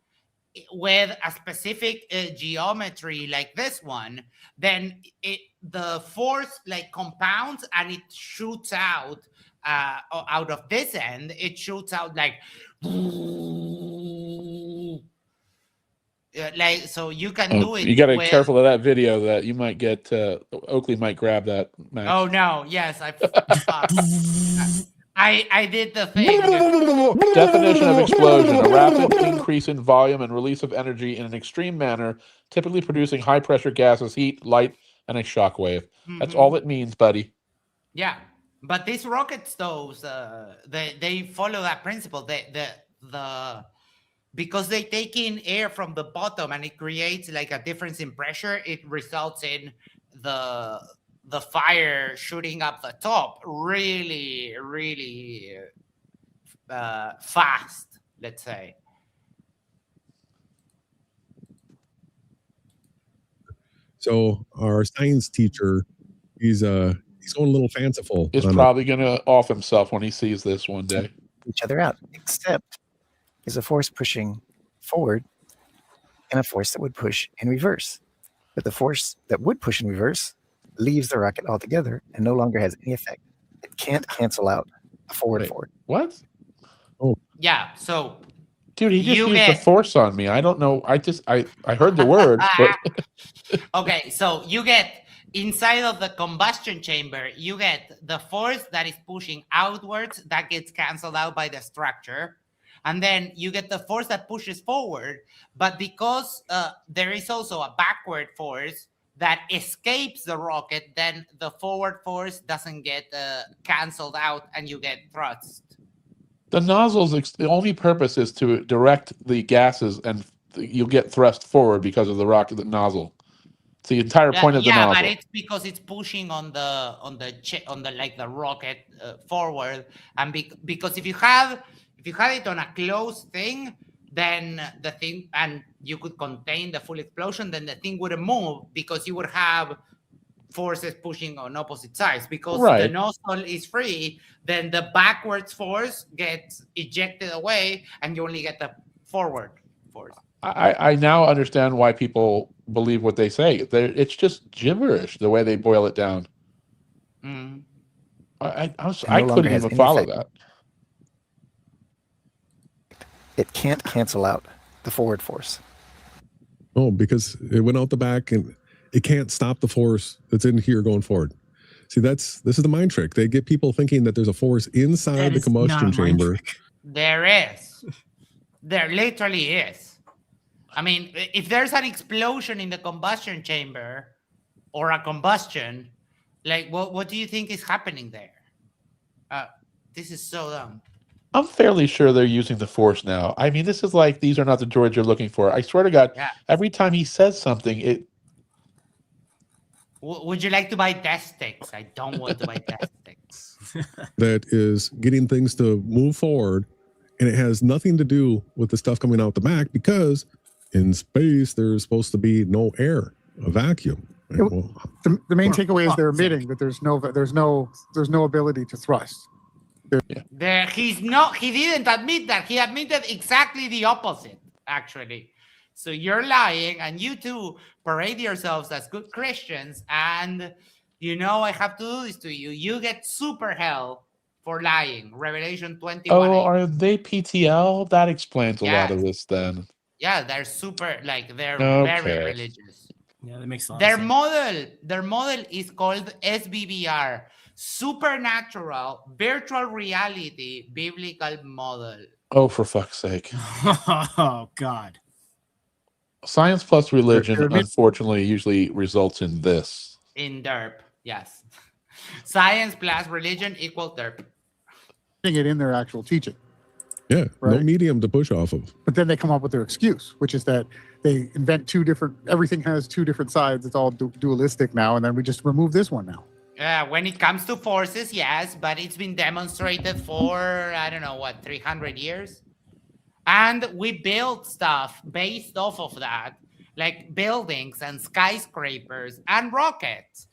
with a specific geometry like this one, then the force like compounds and it shoots out of this end. It shoots out like so you can do it. You got to be careful of that video that you might get. Oakley might grab that. Max. Oh no! Yes, I did the thing. Definition of explosion: a rapid increase in volume and release of energy in an extreme manner, typically producing high pressure gases, heat, light, and a shock wave. That's all it means, buddy. Yeah, but these rocket stoves, they follow that principle. Because they take in air from the bottom and it creates like a difference in pressure, it results in the fire shooting up the top really, really fast, let's say. So our science teacher, he's going a little fanciful. He's probably going to off himself when he sees this one day. Each other out, except is a force pushing forward and a force that would push in reverse. But the force that would push in reverse leaves the rocket altogether and no longer has any effect. It can't cancel out a forward. What? Oh. Yeah, so... Dude, he just used the force on me. I don't know. I heard the word. But... Okay, so you get... Inside of the combustion chamber, you get the force that is pushing outwards that gets canceled out by the structure. And then you get the force that pushes forward. But because there is also a backward force that escapes the rocket, then the forward force doesn't get canceled out and you get thrust. The nozzle's the only purpose is to direct the gases and you'll get thrust forward because of the rocket nozzle. It's the entire point of the nozzle. Yeah, but it's because it's pushing on the rocket forward, and because if you had it on a closed thing, then the thing, and you could contain the full explosion, then the thing wouldn't move because you would have forces pushing on opposite sides. Because the nozzle is free, then the backwards force gets ejected away, and you only get the forward force. I now understand why people believe what they say. It's just gibberish the way they boil it down. I couldn't even follow that. It can't cancel out the forward force. Oh, because it went out the back and it can't stop the force that's in here going forward. See, this is the mind trick. They get people thinking that there's a force inside the combustion chamber. There is. There literally is. I mean, if there's an explosion in the combustion chamber or a combustion, like what do you think is happening there? This is so dumb. I'm fairly sure they're using the force now. I mean, this is like, these are not the droids you're looking for. I swear to God, every time he says something, it... Would you like to buy death sticks? I don't want to buy death sticks. That is getting things to move forward, and it has nothing to do with the stuff coming out the back, because in space, there's supposed to be no air, a vacuum. Right? The main takeaway is they're admitting that there's no ability to thrust. He didn't admit that. He admitted exactly the opposite, actually. So you're lying, and you two parade yourselves as good Christians, and I have to do this to you. You get super hell for lying. Revelation 21. Oh, are they PTL? That explains a lot of this then. Yeah, they're super, they're very religious. Yeah, that makes a lot their of sense. Their model is called SBBR, Supernatural Virtual Reality Biblical Model. Oh, for fuck's sake. Oh, God. Science plus religion, unfortunately, usually results in this. In derp, yes. Science plus religion equals derp. It in their actual teaching. Yeah, right? No medium to push off of. But then they come up with their excuse, which is that they invent everything has two different sides. It's all dualistic now, and then we just remove this one now. When it comes to forces, yes, but it's been demonstrated for, 300 years? And we build stuff based off of that, like buildings and skyscrapers and rockets.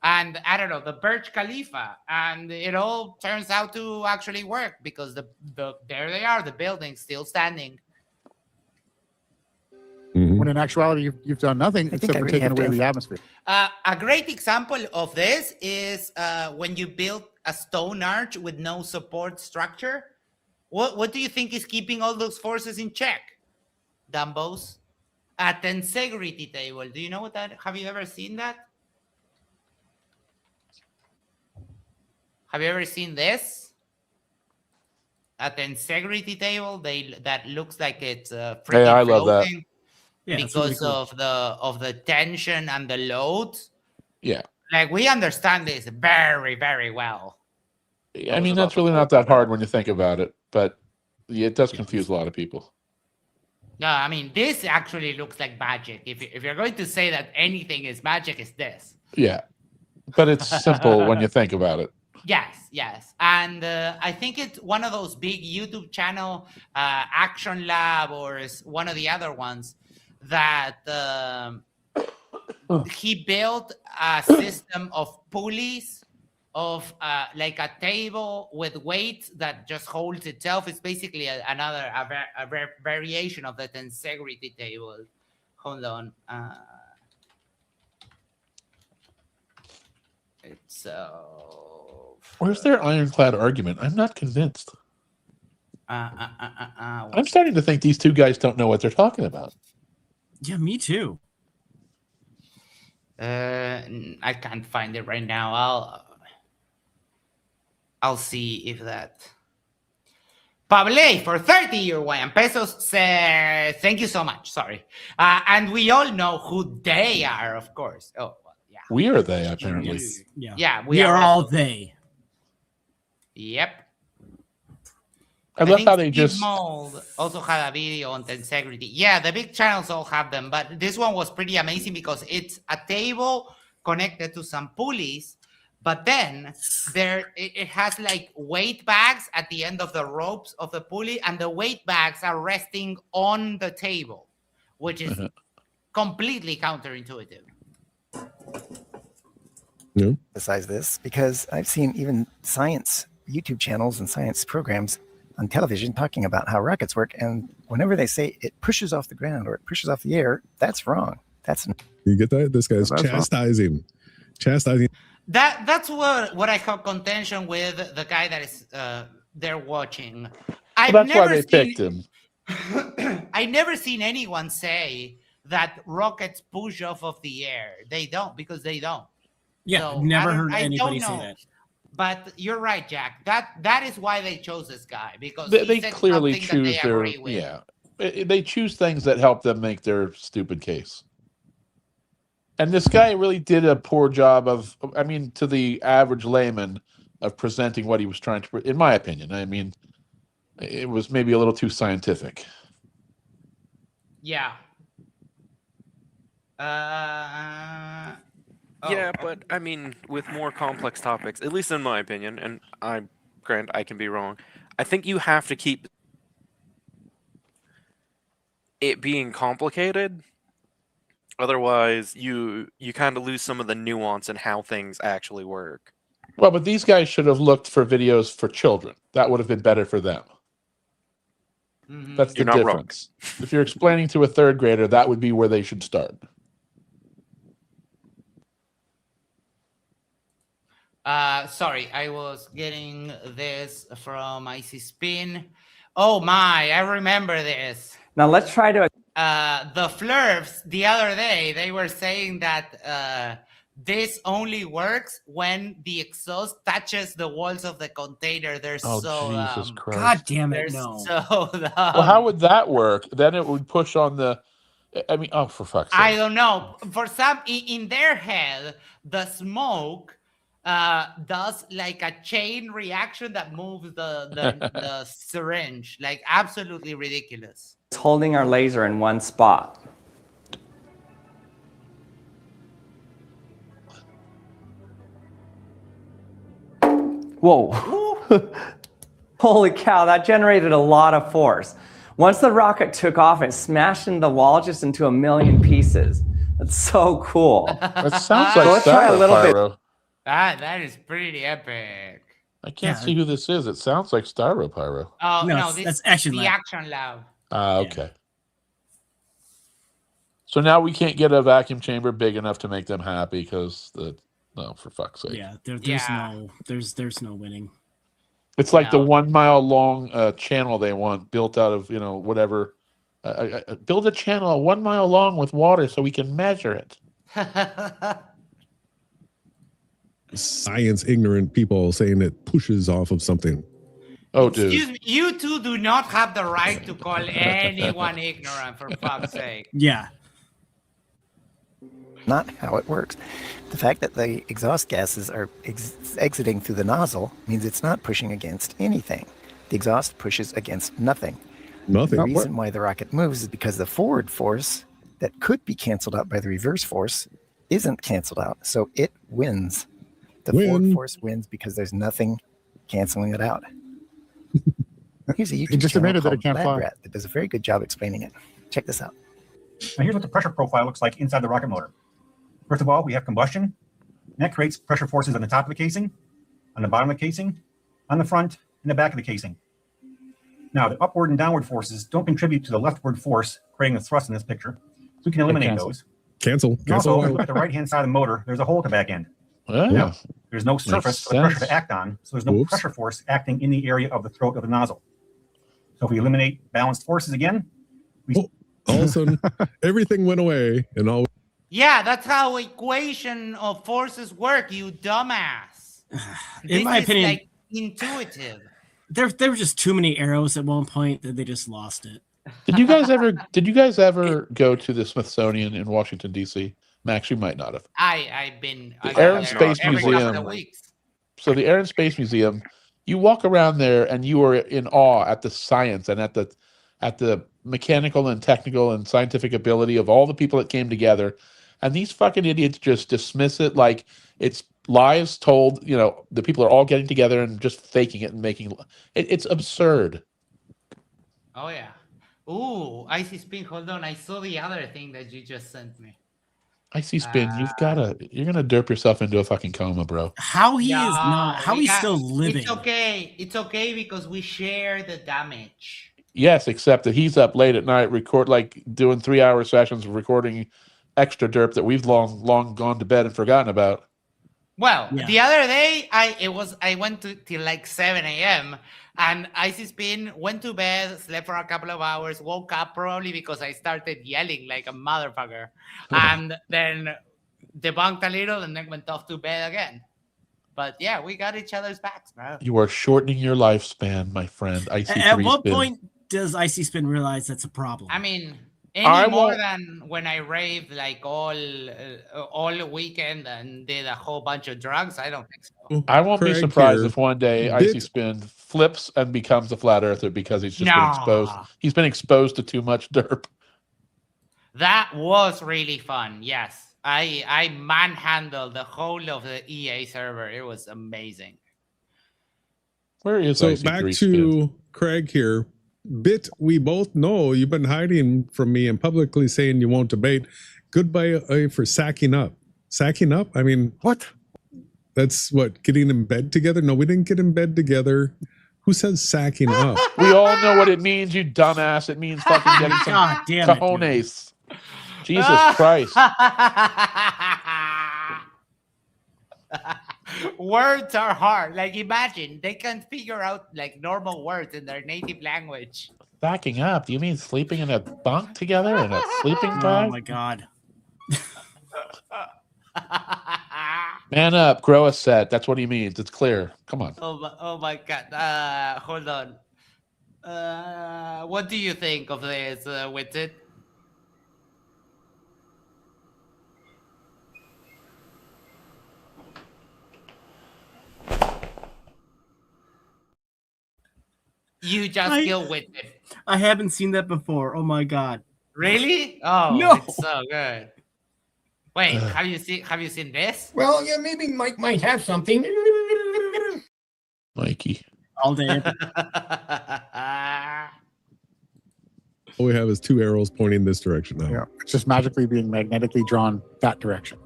And the Burj Khalifa, and it all turns out to actually work because there they are, the buildings still standing. Mm-hmm. When in actuality, you've done nothing except for taking away the atmosphere. A great example of this is when you build a stone arch with no support structure. What do you think is keeping all those forces in check, Dumbos? A Tensegrity table. Do you know what that? Have you ever seen that? Have you ever seen this? A Tensegrity table that looks like it's freaking Hey, I love that. Yeah, because really cool. of the tension and the load. Yeah. We understand this very, very well. I mean, that's really not that hard when you think about it, but it does confuse a lot of people. No, I mean, this actually looks like magic. If you're going to say that anything is magic, it's this. Yeah, but it's simple when you think about it. Yes. And I think it's one of those big YouTube channel, Action Lab, or one of the other ones, that he built a system of pulleys, of like a table with weights that just holds itself. It's basically a variation of the Tensegrity table. Hold on. Where's their ironclad argument? I'm not convinced. I'm starting to think these two guys don't know what they're talking about. Yeah, me too. I can't find it right now. I'll see if that. Pable for 30 Uruguayan pesos says, thank you so much. Sorry. And we all know who they are, of course. Oh, well, yeah. We are they, apparently. Yeah, we are all they. Yep. I love how they just Mold also had a video on Tensegrity. Yeah, the big channels all have them, but this one was pretty amazing because it's a table connected to some pulleys, but then it has like weight bags at the end of the ropes of the pulley, and the weight bags are resting on the table, which is completely counterintuitive. Yeah. Besides this, because I've seen even science YouTube channels and science programs on television talking about how rockets work, and whenever they say it pushes off the ground or it pushes off the air, that's wrong. You get that? This guy's chastising. That's what I have contention with the guy that is they're watching. That's why they picked him. I've never seen anyone say that rockets push off of the air. They don't, because they don't. Yeah, So never heard anybody say that. But you're right, Jack. That is why they chose this guy, because they clearly choose they choose things that help them make their stupid case. And this guy really did a poor job of, I mean, to the average layman, of presenting what he was trying to, in my opinion. I mean, it was maybe a little too scientific. Yeah. Yeah, but I mean, with more complex topics, at least in my opinion, and I can be wrong, I think you have to keep it being complicated. Otherwise, you kind of lose some of the nuance in how things actually work. Well, but these guys should have looked for videos for children. That would have been better for them. That's the You're not wrong. difference. If you're explaining to a third grader, that would be where they should start. Sorry, I was getting this from Icy Spin. Oh my, I remember this. Now let's try to. The Flurfs the other day, they were saying that this only works when the exhaust touches the walls of the container. They're Jesus Christ. God damn it, no. Well, how would that work? Then it would push on the... I mean, oh, for fuck's sake. I don't know. For some, in their head, the smoke does like a chain reaction that moves the syringe. Like, absolutely ridiculous. It's holding our laser in one spot. Whoa. Holy cow, that generated a lot of force. Once the rocket took off, it smashed into the wall just into a million pieces. That's so cool. That sounds like let's try a little Styropyro. bit. That is pretty epic. I can't see who this is. It sounds like Styropyro. Oh, no, that's Action the Lab. Action Lab. Okay. So now we can't get a vacuum chamber big enough to make them happy because no, for fuck's sake. Yeah, there's no winning. It's like the 1 mile long channel they want built out of, whatever. Build a channel 1 mile long with water so we can measure it. Science ignorant people saying it pushes off of something. Oh, dude. Excuse me, you two do not have the right to call anyone ignorant, for fuck's sake. Yeah. Not how it works. The fact that the exhaust gases are exiting through the nozzle means it's not pushing against anything. The exhaust pushes against nothing. Nothing. The reason why the rocket moves is because the forward force that could be canceled out by the reverse force isn't canceled out. So it wins. The forward force wins because there's nothing canceling it out. Here's a YouTube channel called Lab Rat that does a very good job explaining it. Check this out. Now here's what the pressure profile looks like inside the rocket motor. First of all, we have combustion. And that creates pressure forces on the top of the casing, on the bottom of the casing, on the front, and the back of the casing. Now, the upward and downward forces don't contribute to the leftward force creating the thrust in this picture. So we can eliminate those. Cancel. Also, if you look at the right-hand side of the motor, there's a hole at the back end. Yeah. There's no surface for the pressure to act on, so there's no pressure force acting in the area of the throat of the nozzle. So if we eliminate balanced forces again, all of a sudden, everything went away, and all. Yeah, that's how equation of forces work, you dumbass. In my opinion, like intuitive. There were just too many arrows at one point that they just lost it. Did you guys ever go to the Smithsonian in Washington, D.C.? Max, you might not have. I've been The Air and Space Museum. So the Air and Space Museum, you walk around there and you are in awe at the science and at the mechanical and technical and scientific ability of all the people that came together. And these fucking idiots just dismiss it like it's lies told. The people are all getting together and just faking it and making it. It's absurd. Oh, yeah. Ooh, Icy Spin, hold on. I saw the other thing that you just sent me. Icy Spin, you're gonna derp yourself into a fucking coma, bro. How he's still living. It's okay because we share the damage. Yes, except that he's up late at night doing 3-hour sessions of recording extra derp that we've long gone to bed and forgotten about. Well, the other day I went till like 7 a.m. and Icy Spin went to bed, slept for a couple of hours, woke up probably because I started yelling like a motherfucker, and then debunked a little and then went off to bed again. But yeah, we got each other's backs, bro. You are shortening your lifespan, my friend. At what point does Icy Spin realize that's a problem? I mean, more than when I raved like all weekend and did a whole bunch of drugs, I don't think so. I won't be surprised if one day Icy Spin flips and becomes a flat earther because he's just been exposed. He's been exposed to too much derp. That was really fun. Yes, I manhandled the whole of the EA server. It was amazing. Where is so back to Spin? Craig here. Bit, we both know you've been hiding from me and publicly saying you won't debate. Goodbye for sacking up. Sacking up? I mean, what? That's what, getting in bed together? No, we didn't get in bed together. Who says sacking up? We all know what it means, you dumbass. It means fucking getting some God damn it, cojones. Jesus Christ. Words are hard. Like, imagine they can figure out like normal words in their native language. Backing up? Do you mean sleeping in a bunk together in a sleeping bag? Oh my god. Man up, grow a set. That's what he means. It's clear. Come on. Oh my god. Hold on. What do you think of this, Witted? You just kill Witted. I haven't seen that before. Oh my god. Really? Oh, No. It's so good. Wait, have you seen this? Well, yeah, maybe Mike might have something. Mikey. All day. All we have is 2 arrows pointing this direction now. Yeah, it's just magically being magnetically drawn that direction.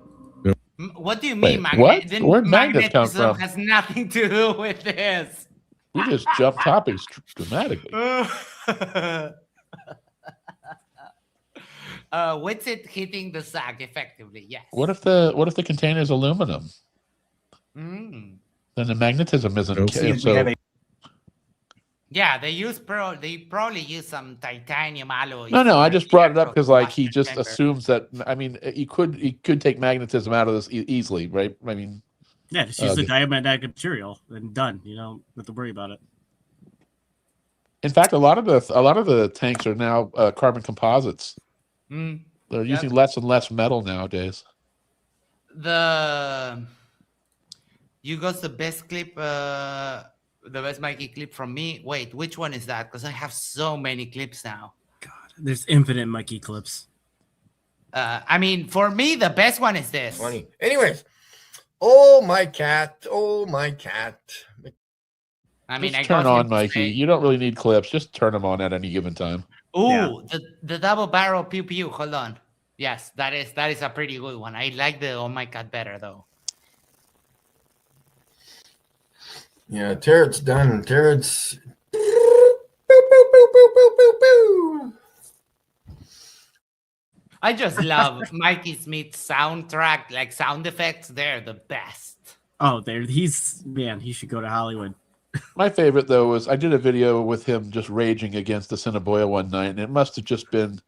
Yep. What do you mean, What? Where'd magnets come magnetism from? has nothing to do with this. We just jumped topics dramatically. What's it hitting the sack effectively? Yes. What if the container is aluminum? Mm. Then the magnetism isn't. So Yeah, they probably use some titanium alloys. no, I just brought it up because like he just assumes that. I mean, he could take magnetism out of this easily, right? I mean, yeah, just use the diamagnetic material and done. You don't have to worry about it. in fact, a lot of the tanks are now carbon composites. Mm. They're using less and less metal nowadays. You got the best clip, the best Mikey clip from me. Wait, which one is that? Because I have so many clips now. God, there's infinite Mikey clips. I mean, for me, the best one is this. Funny. Anyways, oh my cat. I mean, just turn on Mikey. You don't really need clips. Just turn them on at any given time. Ooh, the double barrel pew pew. Hold on. Yes, that is a pretty good one. I like the oh my god better though. Yeah, Tarot's done. Tarot's. I just love Mikey Smith's soundtrack, like sound effects. They're the best. Oh, he should go to Hollywood. My favorite though was I did a video with him just raging against the Cinnabon one night, and it must have just been,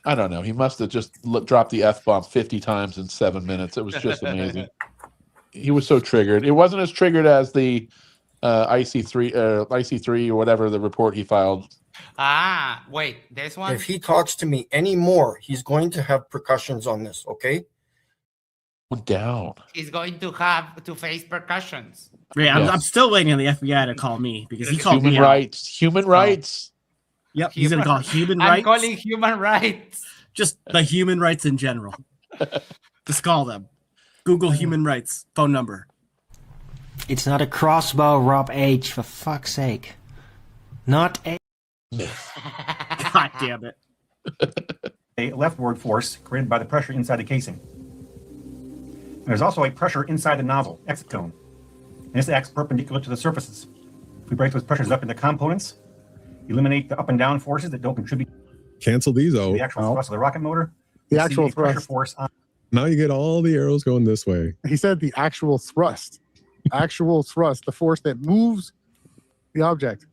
I don't know, he must have just dropped the F-bomb 50 times in 7 minutes. It was just amazing. He was so triggered. It wasn't as triggered as the IC3 or whatever the report he filed. Ah, wait, this one? If he talks to me anymore, he's going to have percussions on this, okay? Down. He's going to have to face percussions. Yeah, I'm still waiting on the FBI to call me because he called human me rights. Human rights. Yep, he's going to call human rights. I'm calling human rights. Just the human rights in general. Just call them. Google human rights phone number. It's not a crossbow, Rob H. For fuck's sake. Not a. God damn it. A leftward force created by the pressure inside the casing. There's also a pressure inside the nozzle, exit cone. And this acts perpendicular to the surfaces. If we break those pressures up into components, eliminate the up and down forces that don't contribute. Cancel these out. The actual thrust of the rocket motor. The actual pressure thrust. force on. Now you get all the arrows going this way. He said the actual thrust. Actual thrust, the force that moves the object.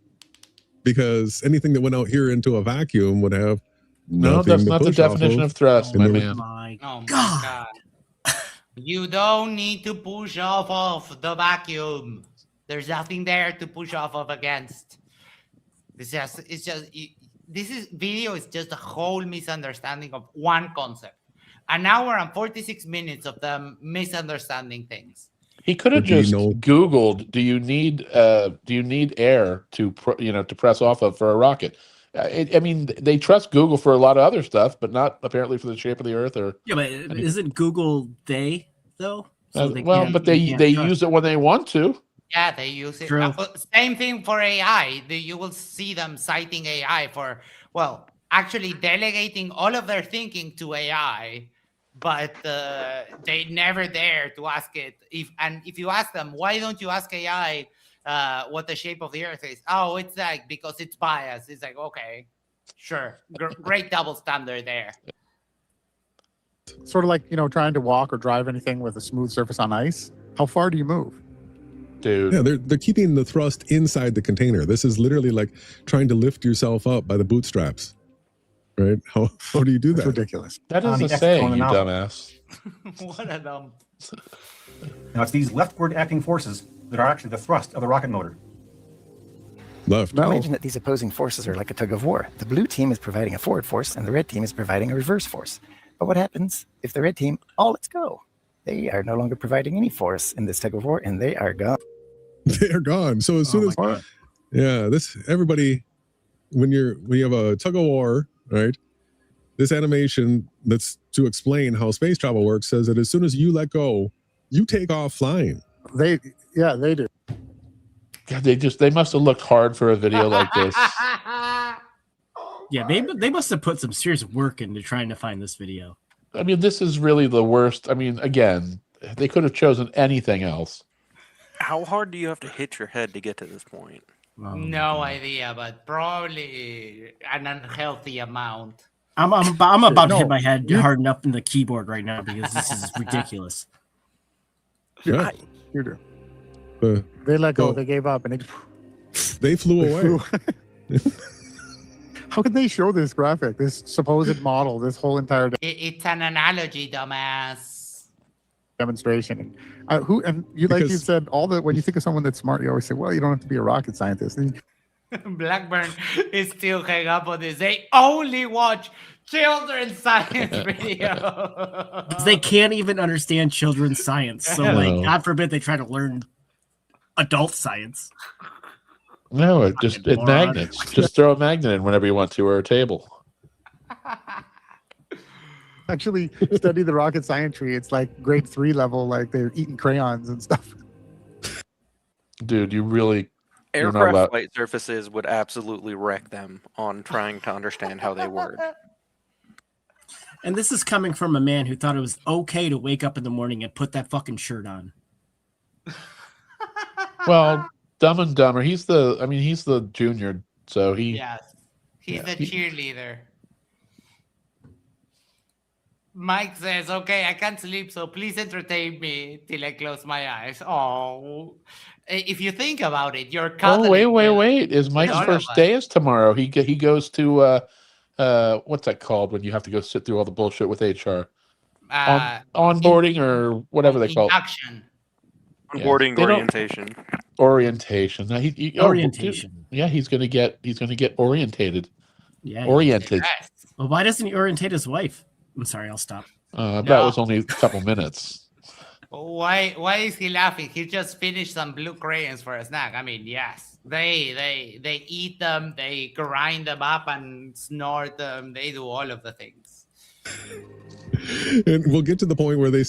Because anything that went out here into a vacuum would have No, that's not the definition of thrust, my man. Oh my god. You don't need to push off of the vacuum. There's nothing there to push off of against. This video is just a whole misunderstanding of one concept. An hour and 46 minutes of them misunderstanding things. He could have just Googled, do you need air to press off of for a rocket? I mean, they trust Google for a lot of other stuff, but not apparently for the shape of the Earth. Yeah, but isn't Google they though? So but they use it when they want to. Yeah, they use it. Same thing for AI. You will see them citing AI for, well, actually delegating all of their thinking to AI, but they never dare to ask it. If you ask them, why don't you ask AI what the shape of the Earth is. Oh, it's like because it's biased. It's like, okay, sure, great double standard there. Sort of like, trying to walk or drive anything with a smooth surface on ice. How far do you move? Dude. Yeah, they're keeping the thrust inside the container. This is literally like trying to lift yourself up by the bootstraps. Right? How do you do that? That's ridiculous. That is a saying, you dumbass. What a dumb. Now, it's these leftward acting forces that are actually the thrust of the rocket motor. Left. No. Imagine that these opposing forces are like a tug of war. The blue team is providing a forward force, and the red team is providing a reverse force. But what happens if the red team, let's go? They are no longer providing any force in this tug of war, and they are gone. They are gone. So as soon as everybody, when you have a tug of war, right? This animation that's to explain how space travel works says that as soon as you let go, you take off flying. They do. God, they must have looked hard for a video like this. Yeah, they must have put some serious work into trying to find this video. I mean, this is really the worst. I mean, again, they could have chosen anything else. How hard do you have to hit your head to get to this point? No idea, but probably an unhealthy amount. I'm about to hit my head hard enough in the keyboard right now because this is ridiculous. Yeah, you do. They let go. They gave up, and they flew away. How could they show this graphic, this supposed model, this whole entire It's an analogy, dumbass. demonstration? And you said when you think of someone that's smart, you always say, well, you don't have to be a rocket scientist. Blackburn is still hung up on this. They only watch children's science videos. They can't even understand children's science. So, God forbid they try to learn adult science. No, it magnets. Just throw a magnet in whenever you want to, or a table. Actually, study the rocket science tree. It's like grade 3 level, like they're eating crayons and stuff. Dude, you really... Aircraft flight surfaces would absolutely wreck them on trying to understand how they work. And this is coming from a man who thought it was okay to wake up in the morning and put that fucking shirt on. Well, Dumb and Dumber. He's the junior, so he. Yes, he's the cheerleader. Mike says, "Okay, I can't sleep, so please entertain me till I close my eyes." Oh, if you think about it, you're. Oh, wait! Is Mike's first day is tomorrow? He goes to what's that called when you have to go sit through all the bullshit with HR? Onboarding or whatever they call it. Onboarding orientation. Orientation. Now, orientation. Yeah, he's gonna get orientated. Yeah. Oriented. Well, why doesn't he orientate his wife? I'm sorry, I'll stop. That was only a couple minutes. Why is he laughing? He just finished some blue crayons for a snack. I mean, yes, they eat them, they grind them up and snort them. They do all of the things. And we'll get to the point where they.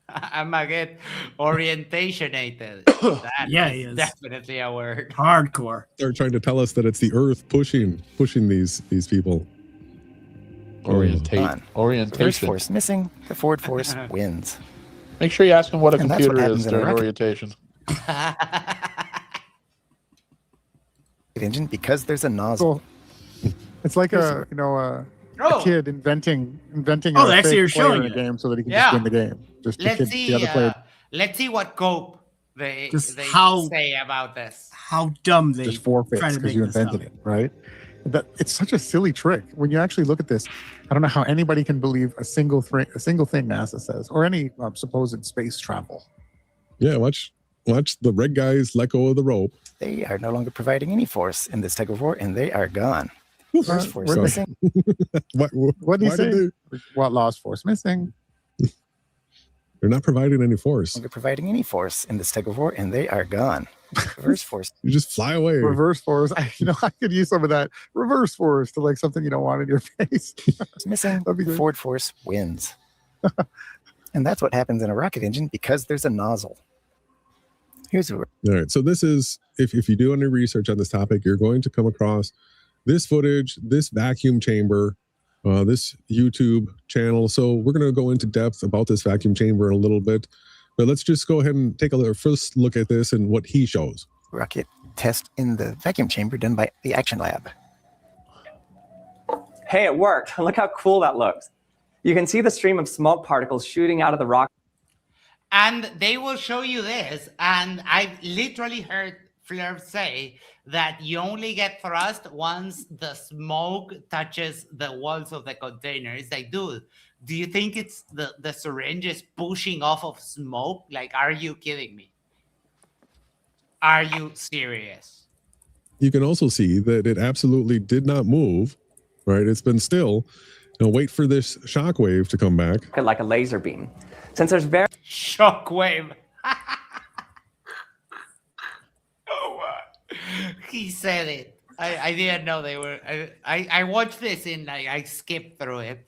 I'm gonna get orientationated. That is definitely a word. Hardcore. They're trying to tell us that it's the Earth pushing these people. Orientation. Reverse force missing. The forward force wins. Make sure you ask them what a computer is during orientation. Engine because there's a nozzle. It's like a kid inventing a fake player in a game so that he can just win the game. Let's see what Cope they say about this. How dumb they just forfeits because you invented it, right? It's such a silly trick. When you actually look at this, I don't know how anybody can believe a single thing NASA says, or any supposed space travel. Yeah, watch the red guys let go of the rope. They are no longer providing any force in this tug of war, and they are gone. Force missing. What did he say? What lost force missing? They're not providing any force. They're providing any force in this tug of war, and they are gone. Reverse force. You just fly away. Reverse force. I could use some of that reverse force to like something you don't want in your face. It's missing. Forward force wins. And that's what happens in a rocket engine because there's a nozzle. All right. So this is, if you do any research on this topic, you're going to come across this footage, this vacuum chamber, this YouTube channel. So we're going to go into depth about this vacuum chamber in a little bit, but let's just go ahead and take a first look at this and what he shows. rocket test in the vacuum chamber done by the Action Lab. Hey, it worked. Look how cool that looks. You can see the stream of smoke particles shooting out of the rocket. And they will show you this. And I've literally heard Fleur say that you only get thrust once the smoke touches the walls of the container. It's like, dude, do you think it's the syringe is pushing off of smoke? Like, are you kidding me? Are you serious? You can also see that it absolutely did not move, right? It's been still. Now wait for this shockwave to come back. Like a laser beam. Since there's very... Shockwave. He said it. I didn't know they were. I watched this and I skipped through it.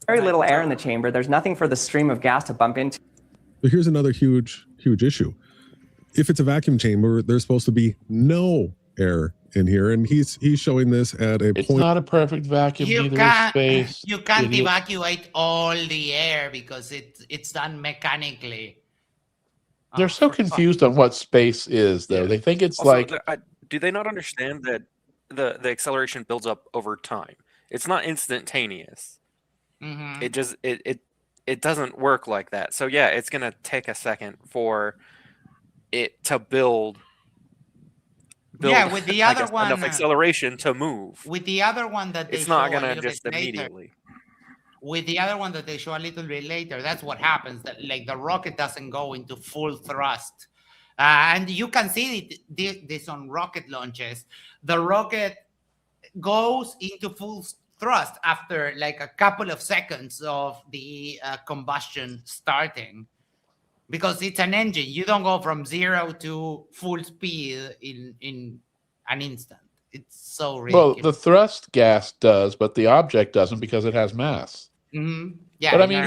Very little air in the chamber. There's nothing for the stream of gas to bump into. But here's another huge issue. If it's a vacuum chamber, there's supposed to be no air in here, and he's showing this at a point. It's not a perfect vacuum. Neither is space. You can't evacuate all the air because it's done mechanically. They're so confused on what space is, though. They think it's Also, like. Do they not understand that the acceleration builds up over time? It's not instantaneous. Mm-hmm. It just it doesn't work like that. So yeah, it's gonna take a second for it to build yeah, with the other one, enough acceleration to move. With the other one that it's not gonna just immediately. With the other one that they show a little bit later, that's what happens. That like the rocket doesn't go into full thrust, and you can see this on rocket launches. The rocket goes into full thrust after like a couple of seconds of the combustion starting, because it's an engine. You don't go from 0 to full speed in an instant. It's so ridiculous. Well, the thrust gas does, but the object doesn't because it has mass. Mm-hmm. Yeah, but I mean,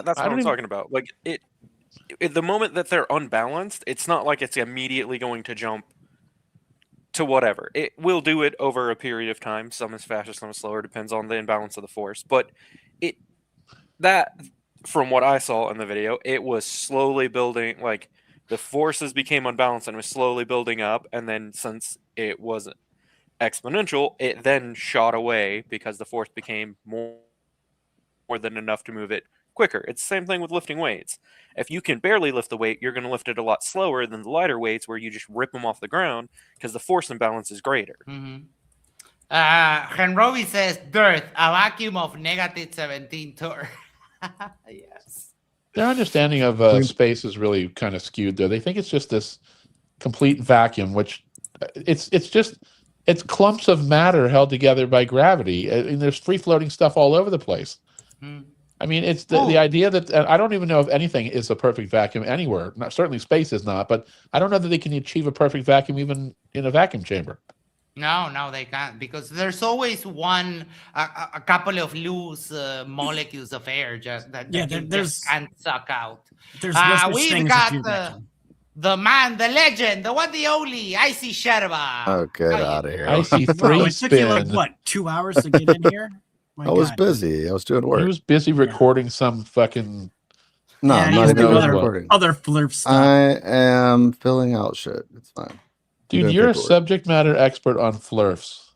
that's what I'm talking about. Like the moment that they're unbalanced, it's not like it's immediately going to jump to whatever. It will do it over a period of time. Some is faster, some is slower. Depends on the imbalance of the force. But from what I saw in the video, it was slowly building. Like the forces became unbalanced and was slowly building up, and then since it wasn't exponential, it then shot away because the force became more than enough to move it quicker. It's the same thing with lifting weights. If you can barely lift the weight, you're going to lift it a lot slower than the lighter weights where you just rip them off the ground because the force imbalance is greater. Mm-hmm. Henrovi says, "Dirt, a vacuum of negative 17 torque." Yes. Their understanding of space is really kind of skewed there. They think it's just this complete vacuum, which it's clumps of matter held together by gravity. And there's free-floating stuff all over the place. Mm. I mean, it's the idea that I don't even know if anything is a perfect vacuum anywhere. Certainly space is not, but I don't know that they can achieve a perfect vacuum even in a vacuum chamber. No, they can't, because there's always a couple of loose molecules of air that you just can't suck out. There's no such we've thing got as a vacuum. the man, the legend, the one, the only, Icy Sherba. Oh, get out of here. Icy Bro, it took you like, what, 2 hours to get in here? I was busy. I was doing work. He was busy recording some fucking... No, I'm not even recording. Other flirp stuff. I am filling out shit. It's fine. Dude, you're a subject matter expert on flirfs.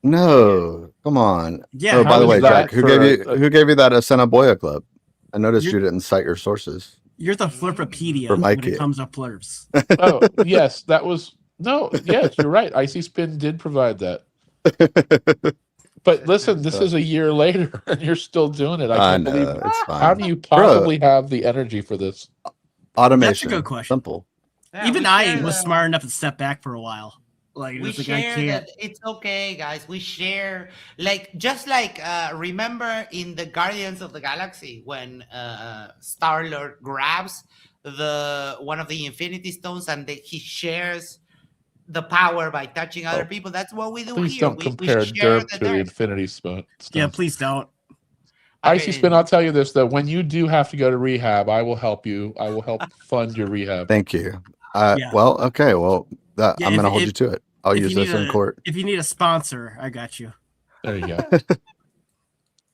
No, come on. Yeah. Oh, by the way, Jack, who gave you that Asena Club? I noticed you didn't cite your sources. You're the flirpopedia For my when kid. it comes to flirps. Oh, yes, that was... No, yes, you're right. Icy Spin did provide that. But listen, this is a year later, and you're still doing it. I can't believe it. It's fine. How do you possibly have the energy for this? Automation. That's a good question. Simple. Yeah, Even I was smart enough to step back for a while. Like, We it's like, I share can't. that it's okay, guys. We share, remember in the Guardians of the Galaxy when Star-Lord grabs one of the Infinity Stones and he shares the power by touching other people. That's what we do Please here. don't compare share Derp to the Infinity Stone. Yeah, please don't. Icy Spin, I'll tell you this, though. When you do have to go to rehab, I will help you. I will help fund your rehab. Thank you. Yeah. Well, okay. Well, I'm Yeah, going to hold you to it. I'll if use you this need in court. If you need a sponsor, I got you. There you go.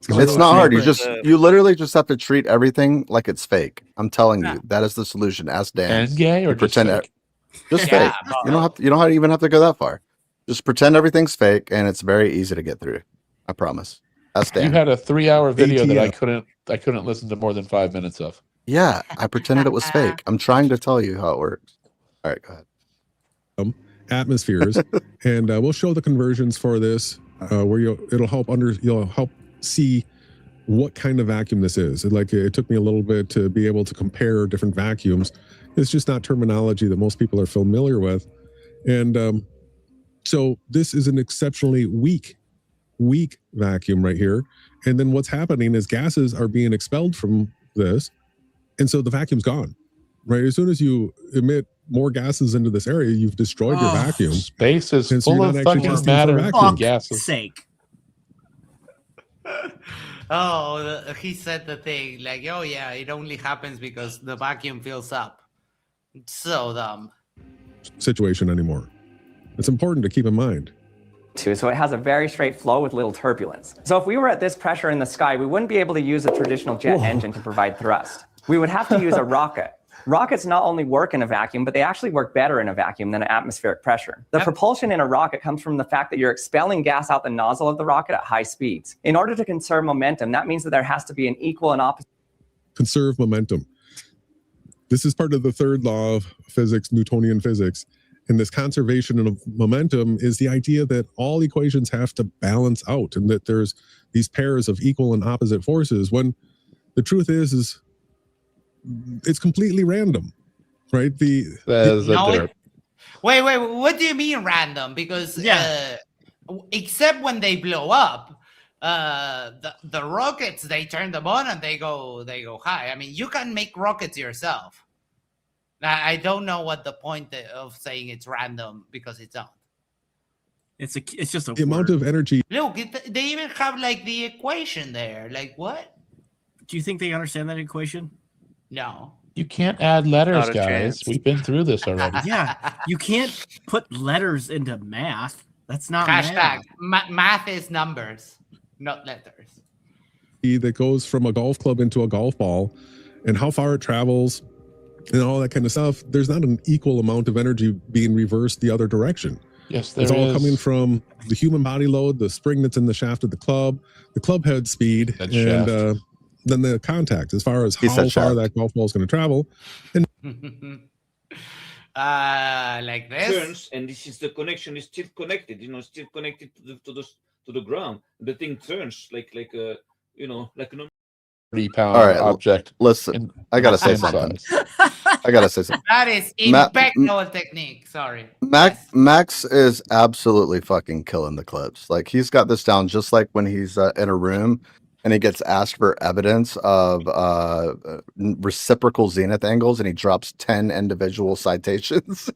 It's not hard. You literally just have to treat everything like it's fake. I'm telling you, that is the solution. Ask Dan. And gay or You just pretend fake? Just Yeah, fake. You don't even have to go that far. Just pretend everything's fake, and it's very easy to get through. I promise. That's Dan. You had a 3-hour video that ATF. I couldn't listen to more than 5 minutes of. Yeah, I pretended it was fake. I'm trying to tell you how it works. All right, go ahead. Atmospheres, and we'll show the conversions for this, where you'll help see what kind of vacuum this is. It took me a little bit to be able to compare different vacuums. It's just not terminology that most people are familiar with, and so this is an exceptionally weak vacuum right here. And then what's happening is gases are being expelled from this, and so the vacuum's gone. Right, as soon as you emit more gases into this area, you've destroyed your vacuum. Space is And so full you're of not actually fucking testing for matter vacuum. and gases. Sake. He said the thing like, oh yeah, it only happens because the vacuum fills up. It's so dumb. Situation anymore. It's important to keep in mind. So it has a very straight flow with little turbulence. So if we were at this pressure in the sky, we wouldn't be able to use a traditional jet engine to provide thrust. We would have to use a rocket. Rockets not only work in a vacuum, but they actually work better in a vacuum than at atmospheric pressure. The propulsion in a rocket comes from the fact that you're expelling gas out the nozzle of the rocket at high speeds. In order to conserve momentum, that means that there has to be an equal and opposite. Conserve momentum. This is part of the third law of physics, Newtonian physics. And this conservation of momentum is the idea that all equations have to balance out and that there's these pairs of equal and opposite forces, when the truth is it's completely random, right? Wait, what do you mean random? Because except when they blow up, the rockets, they turn them on and they go high. I mean, you can make rockets yourself. I don't know what the point of saying it's random, because it's not. It's just a the amount of energy. Look, they even have like the equation there. Like, what? Do you think they understand that equation? No. You can't add letters, Not a guys. chance. We've been through this already. Yeah, you can't put letters into math. That's not Hashtag math. math is numbers, not letters. That goes from a golf club into a golf ball, and how far it travels and all that kind of stuff. There's not an equal amount of energy being reversed the other direction. Yes, it's all coming from the human body load, the spring that's in the shaft of the club head speed, and then the contact, as far as how far that golf ball is going to travel. And like this. Turns, and this is the connection is still connected. Still connected to the ground. The thing turns like a like a 30-pound All right, object. Listen, I gotta say something. That is impeccable technique. Sorry. Max is absolutely fucking killing the clips. Like, he's got this down just like when he's in a room and he gets asked for evidence of reciprocal zenith angles, and he drops 10 individual citations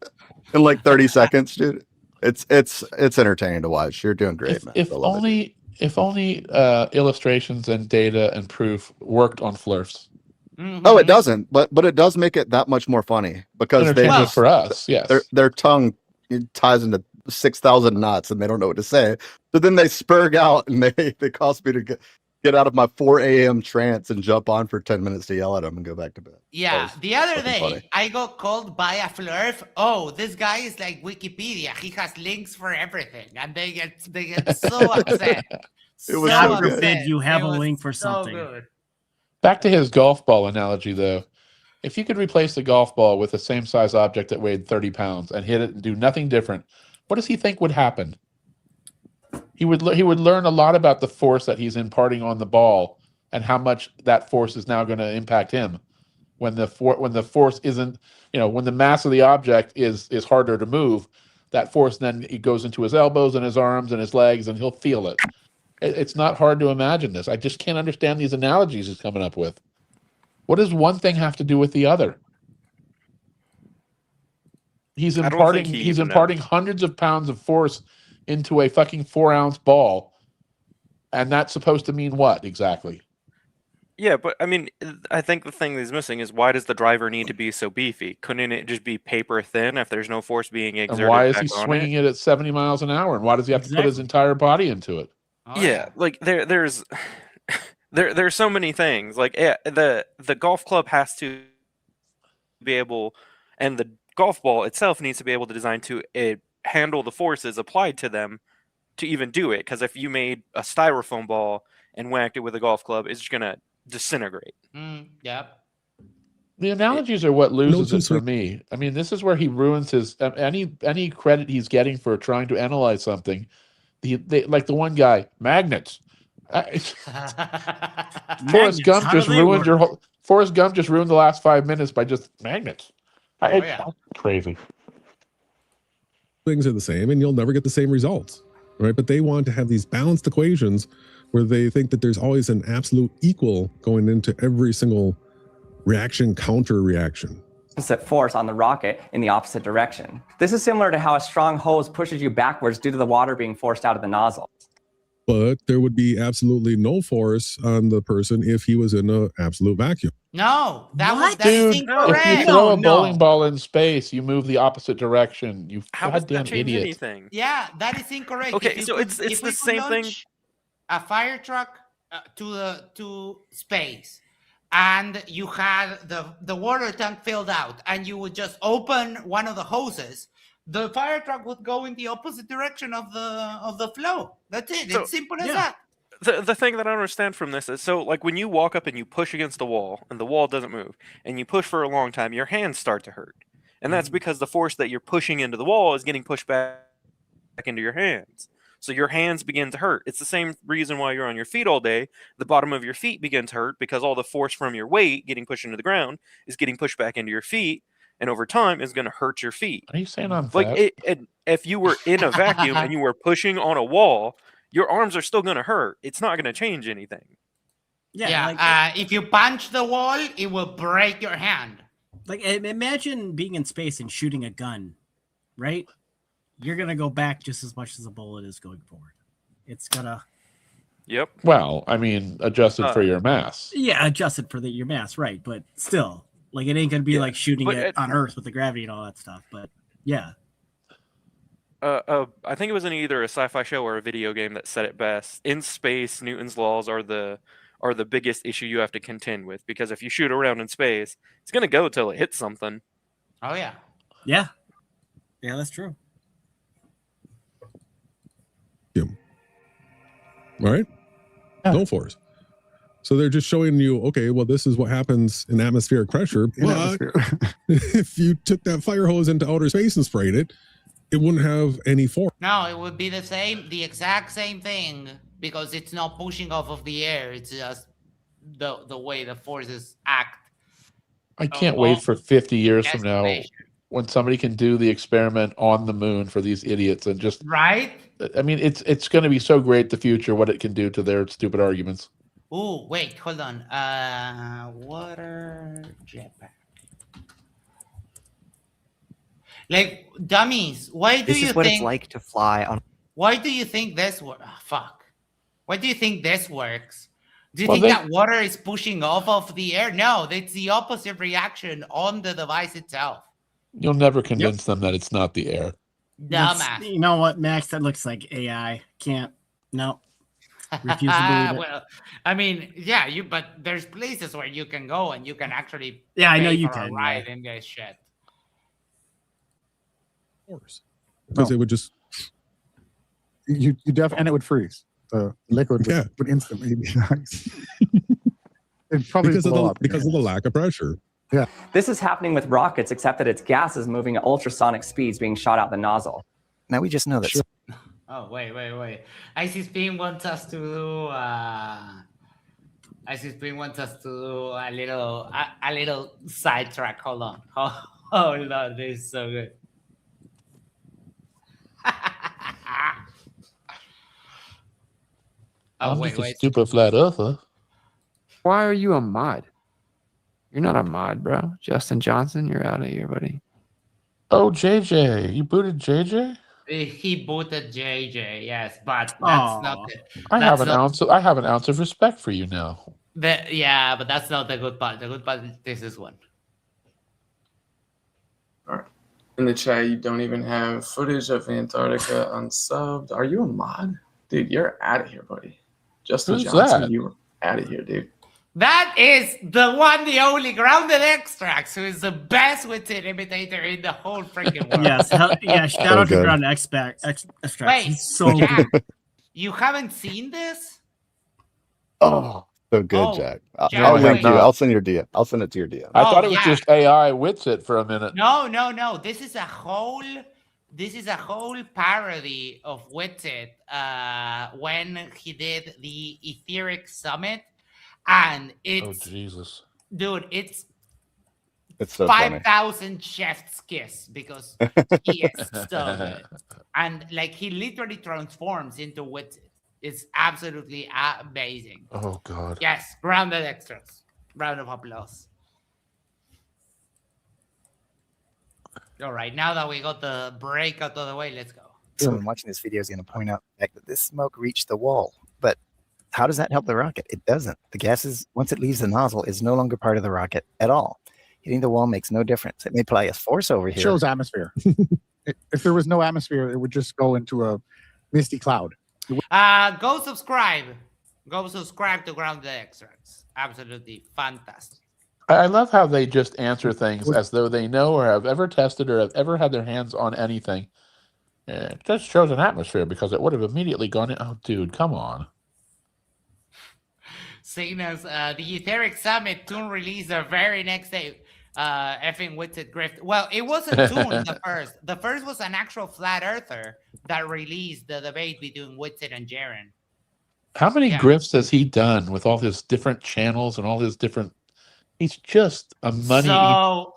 in like 30 seconds, dude. It's entertaining to watch. You're doing great, man. If only illustrations and data and proof worked on flirts. Oh, it doesn't, but it does make it that much more funny, because they just, for us, yes, their tongue ties into 6,000 knots and they don't know what to say. So then they spurg out and they cause me to get out of my 4 a.m. trance and jump on for 10 minutes to yell at them and go back to bed. Yeah, the other day funny. I got called by a flurf. Oh, this guy is like Wikipedia. He has links for everything, and they get so upset. It was God forbid you have a link for so something. good. Back to his golf ball analogy, though. If you could replace the golf ball with the same size object that weighed 30 pounds and hit it and do nothing different, what does he think would happen? He would learn a lot about the force that he's imparting on the ball and how much that force is now going to impact him. When the force isn't, when the mass of the object is harder to move, that force then it goes into his elbows and his arms and his legs, and he'll feel it. It's not hard to imagine this. I just can't understand these analogies he's coming up with. What does one thing have to do with the other? He's imparting hundreds of pounds of force into a fucking 4-ounce ball, and that's supposed to mean what exactly? Yeah, but I mean, I think the thing he's missing is, why does the driver need to be so beefy? Couldn't it just be paper thin if there's no force being exerted? And why is he swinging it at 70 miles an hour? And why does he have to put his entire body into it? Yeah, like there's so many things. Like the golf club has to be able, and the golf ball itself needs to be able to design to handle the forces applied to them to even do it. Because if you made a styrofoam ball and whacked it with a golf club, it's just going to disintegrate. Yep. The analogies are what loses it for me. I mean, this is where he ruins his any credit he's getting for trying to analyze something. Like the one guy, magnets. Forrest Gump just ruined your whole. Forrest Gump just ruined the last 5 minutes by just magnets. Crazy. Things are the same, and you'll never get the same results, right? But they want to have these balanced equations where they think that there's always an absolute equal going into every single reaction, counter reaction. Opposite force on the rocket in the opposite direction. This is similar to how a strong hose pushes you backwards due to the water being forced out of the nozzle. But there would be absolutely no force on the person if he was in an absolute vacuum. No, that's Dude, incorrect. if you throw a bowling ball in space, you move the opposite direction. You goddamn idiot. Anything? Yeah, that is incorrect. Okay, so it's the same thing. A fire truck to space, and you had the water tank filled out, and you would just open one of the hoses. The fire truck would go in the opposite direction of the flow. That's it. It's simple as that. The thing that I don't understand from this is, so like when you walk up and you push against the wall and the wall doesn't move and you push for a long time, your hands start to hurt. And that's because the force that you're pushing into the wall is getting pushed back into your hands. So your hands begin to hurt. It's the same reason why you're on your feet all day. The bottom of your feet begins to hurt because all the force from your weight getting pushed into the ground is getting pushed back into your feet. And over time, is going to hurt your feet. Are you saying I'm like if you were in a vacuum and you were pushing on a wall, your arms are still going to hurt. It's not going to change anything. Yeah. If you punch the wall, it will break your hand. Like, imagine being in space and shooting a gun, right? You're going to go back just as much as a bullet is going forward. It's gonna. Yep. Well, I mean, adjusted for your mass. Yeah, adjusted for your mass, right? But still. Like, it ain't going to be like shooting it on Earth with the gravity and all that stuff. But, yeah. I think it was in either a sci-fi show or a video game that said it best. In space, Newton's laws are the biggest issue you have to contend with. Because if you shoot around in space, it's going to go till it hits something. Oh, yeah. Yeah. Yeah, that's true. Yeah. All right? No force. So they're just showing you, okay, well, this is what happens in atmospheric pressure. But if you took that fire hose into outer space and sprayed it, it wouldn't have any force. No, it would be the exact same thing, because it's not pushing off of the air. It's just the way the forces act. I can't wait for 50 years from now when somebody can do the experiment on the moon for these idiots and just right. I mean, it's going to be so great the future what it can do to their stupid arguments. Oh, wait, hold on. Water jetpack. Like, dummies, why do you think... This is what it's like to fly on... Why do you think this works? Oh, fuck. Why do you think this works? Do you think that water is pushing off of the air? No, it's the opposite reaction on the device itself. You'll never convince them that it's not the air. Dumbass. You know what, Max? That looks like AI. Can't. No. Refuse to believe it. Well, I mean, yeah, but there's places where you can go and you can actually I know pay you for a can ride in this shit. Of course. Because it would just you definitely, and it would freeze. The liquid would instantly be nice. It'd probably because blow up. of the lack of pressure. Yeah. This is happening with rockets, except that it's gases moving at ultrasonic speeds being shot out the nozzle. Now we just know that. Oh, wait. IC Spin wants us to do a little sidetrack. Hold on. Hold on, this is so good. I'm just a stupid flat earther. Why are you a mod? You're not a mod, bro. Justin Johnson, you're out of here, buddy. Oh, JJ. You booted JJ? He booted JJ, yes, but that's not it. I have an ounce of respect for you now. Yeah, but that's not the good part. The good part is this one. All right. In the chat, you don't even have footage of Antarctica unsubbed. Are you a mod? Dude, you're out of here, buddy. Justin Who's Johnson, that? you were out of here, dude. That is the one, the only Grounded Extracts, who is the best witted imitator in the whole freaking world. Yes, shout out to Ground Extracts. Wait, He's so Jack, good. you haven't seen this? Oh, so good, Oh, Jack. Jack, I'll link wait. you. I'll send your DM. I'll send it to your DM. I thought it was yeah. just AI Witsit for a minute. No. This is a whole parody of Witted when he did the Etheric Summit, and it's Jesus, dude, it's so funny. 5,000 chef's kiss because he is so good, and like he literally transforms into Witted. It's absolutely amazing. Oh God. Yes, Grounded Extras. Round of applause. All right, now that we got the break out of the way, let's go. Someone watching this video is going to point out the fact that this smoke reached the wall. But how does that help the rocket? It doesn't. The gases, once it leaves the nozzle, is no longer part of the rocket at all. Hitting the wall makes no difference. It may apply a force over here. It shows atmosphere. If there was no atmosphere, it would just go into a misty cloud. Go subscribe. Go subscribe to Grounded Extracts. Absolutely fantastic. I love how they just answer things as though they know or have ever tested or have ever had their hands on anything. It just shows an atmosphere because it would have immediately gone in. Oh, dude, come on. Signals, the Etheric Summit Toon released the very next day. Effing Witted Grift. Well, it wasn't Toon the first. The first was an actual flat earther that released the debate between Witted and Jaren. How many grifts has he done with all his different channels and all his different... He's just a money... So,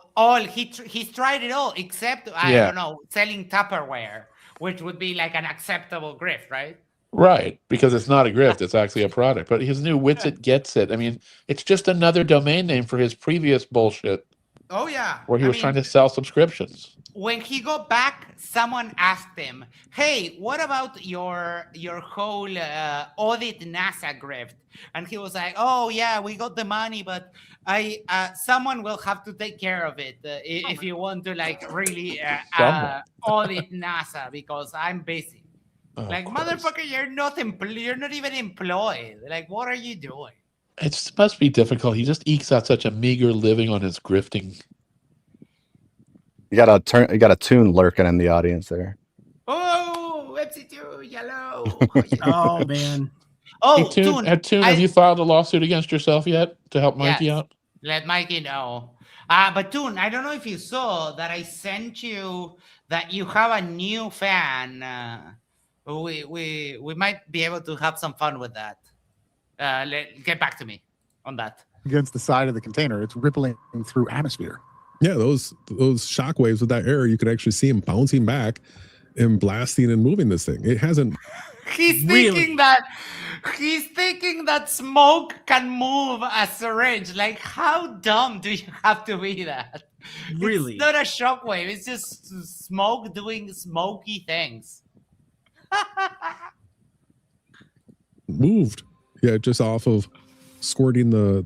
he's tried it all, except, I don't know, selling Tupperware, which would be like an acceptable grift, right? Right, because it's not a grift, it's actually a product. But his new Witsit gets it. I mean, it's just another domain name for his previous bullshit. Oh, yeah. Where he was trying to sell subscriptions. When he got back, someone asked him, hey, what about your whole audit NASA grift? And he was like, oh, yeah, we got the money, but someone will have to take care of it if you want to, like, really audit NASA because I'm busy. Oh, like, motherfucker, you're not even employed. Like, what are you doing? It must be difficult. He just ekes out such a meager living on his grifting. You got a Toon lurking in the audience there. Oh, FC2, yellow. Oh, man. Oh, hey, Toon, have you filed a lawsuit against yourself yet to help Mikey out? Let Mikey know. But Toon, I don't know if you saw that I sent you that you have a new fan. We might be able to have some fun with that. Get back to me on that. Against the side of the container, it's rippling through atmosphere. Yeah, those shock waves with that air, you can actually see him bouncing back and blasting and moving this thing. It hasn't. He's thinking that smoke can move a syringe. Like, how dumb do you have to be that? Really? It's not a shockwave. It's just smoke doing smoky things. Moved. Yeah, just off of squirting the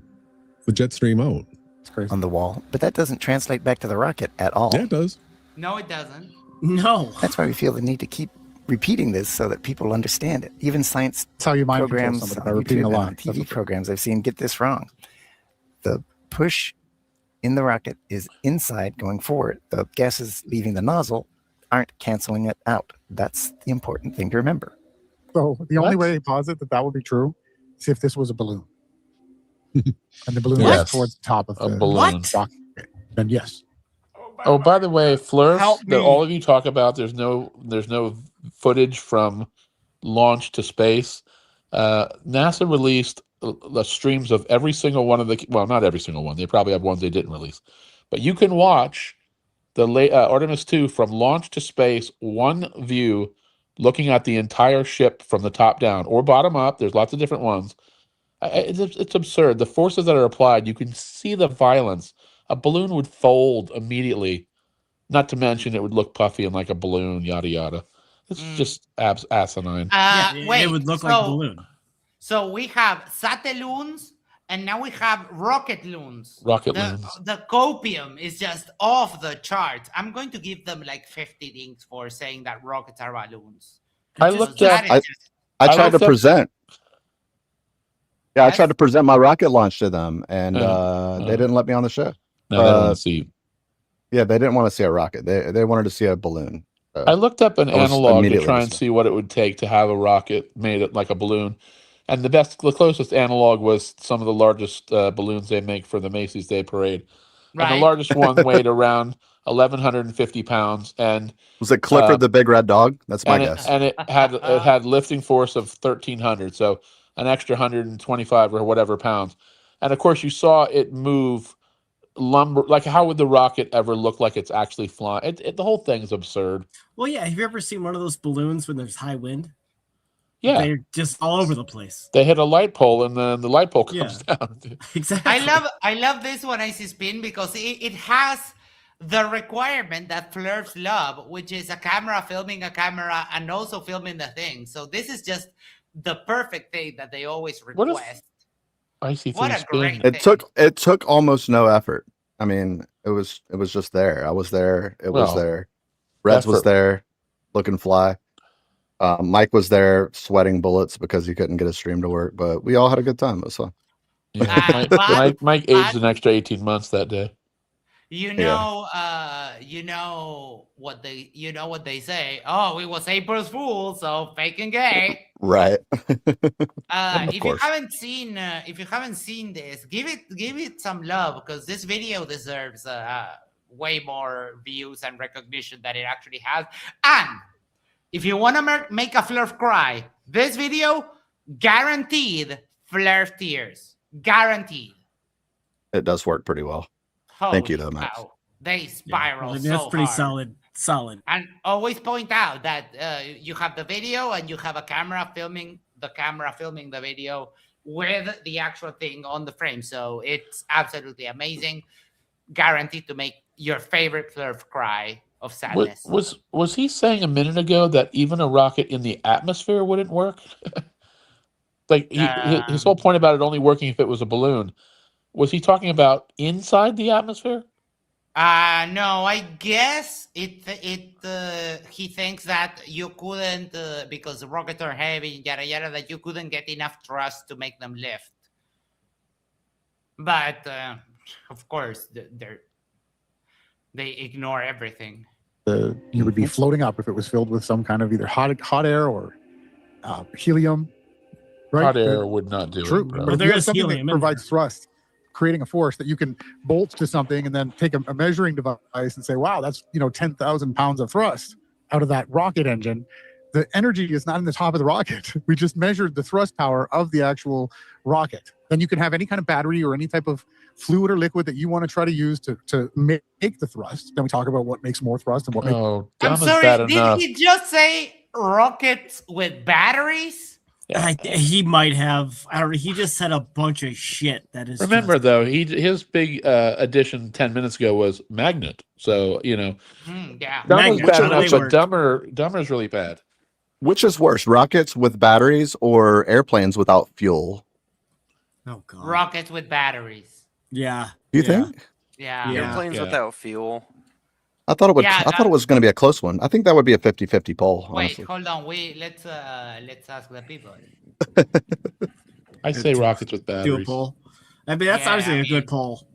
jet stream out. On the wall, but that doesn't translate back to the rocket at all. Yeah, it does. No, it doesn't. No. That's why we feel the need to keep repeating this so that people understand it. Even science programs, by repeating a lot. TV programs I've seen get this wrong. The push in the rocket is inside going forward. The gases leaving the nozzle aren't canceling it out. That's the important thing to remember. So the only way to posit that would be true is if this was a balloon. And the balloon is towards the top of the balloon. rocket. Then yes. Oh, by the way, Flurf, that all of you talk about, there's no footage from launch to space. NASA released the streams of every single one of the, well, not every single one. They probably have ones they didn't release. But you can watch the Artemis 2 from launch to space, one view, looking at the entire ship from the top down or bottom up. There's lots of different ones. It's absurd. The forces that are applied, you can see the violence. A balloon would fold immediately. Not to mention it would look puffy and like a balloon, yada, yada. It's just asinine. Wait, it would look like a balloon. So we have sataloons, and now we have rocket loons. The copium is just off the charts. I'm going to give them like 50 dinks for saying that rockets are balloons. I tried to present. Yeah, I tried to present my rocket launch to them, and they didn't let me on the show. No, they don't want to see. Yeah, they didn't want to see a rocket. They wanted to see a balloon. I looked up an I was analog to immediately try and dismissed. see what it would take to have a rocket made it like a balloon, and the closest analog was some of the largest balloons they make for the Macy's Day Parade, and the Right. largest one weighed around 1,150 pounds, and Was it Clifford the Big Red Dog? That's my and guess. it had lifting force of 1,300, so an extra 125 or whatever pounds, and of course you saw it move lumber. Like, how would the rocket ever look like it's actually flying? The whole thing is absurd. Well, yeah. Have you ever seen one of those balloons when there's high wind? Yeah, They're just all over the place. they hit a light pole and then the light pole comes down. Exactly. I love this one, Icy Spin, because it has the requirement that Flurfs love, which is a camera filming a camera and also filming the thing. So this is just the perfect thing that they always request. Icy What a Spin. great It took almost no effort. I mean, it was just there. I was there. It was Well, there. Reds was effort. there, looking fly. Mike was there, sweating bullets because he couldn't get his stream to work. But we all had a good time. It was fun. Yeah, Mike aged an extra 18 months that day. You know what they say. Oh, it was April's Fool, so fake and gay. Right. If course. you haven't seen this, give it some love, because this video deserves way more views and recognition that it actually has. And if you want to make a Flurf cry, this video guaranteed Flurf tears, guaranteed. It does work pretty well. Thank you, though, Max. Wow. They spiral Well, so that's pretty hard. solid. And always point out that you have the video and you have a camera filming the video with the actual thing on the frame. So it's absolutely amazing. Guaranteed to make your favorite Flurf cry of sadness. Was he saying a minute ago that even a rocket in the atmosphere wouldn't work? Like his whole point about it only working if it was a balloon. Was he talking about inside the atmosphere? No, I guess he thinks that you couldn't, because the rockets are heavy, yada yada, that you couldn't get enough thrust to make them lift. But of course, they ignore everything. You would be floating up if it was filled with some kind of either hot air or helium. Right? Hot air would not do True. it. Bro. But if you have something that provides thrust, creating a force that you can bolt to something and then take a measuring device and say, wow, that's 10,000 pounds of thrust out of that rocket engine. The energy is not in the top of the rocket. We just measured the thrust power of the actual rocket. Then you can have any kind of battery or any type of fluid or liquid that you want to try to use to make the thrust. Then we talk about what makes more thrust and what makes. I'm sorry, did he just say rockets with batteries? He might have. I don't know. He just said a bunch of shit. That is. Remember though, his big addition 10 minutes ago was magnet. So Yeah. dumb is bad enough, but dumber is really bad. Which is worse, rockets with batteries or airplanes without fuel? Oh god. Rockets with batteries. Yeah. Do you think? Yeah. Airplanes without fuel. I thought it would. Yeah, I thought it was going to be a close one. I think that would be a 50-50 poll. Wait, Honestly. hold on. Let's ask the people. I say rockets with Do a batteries. poll. I mean, that's obviously a good poll.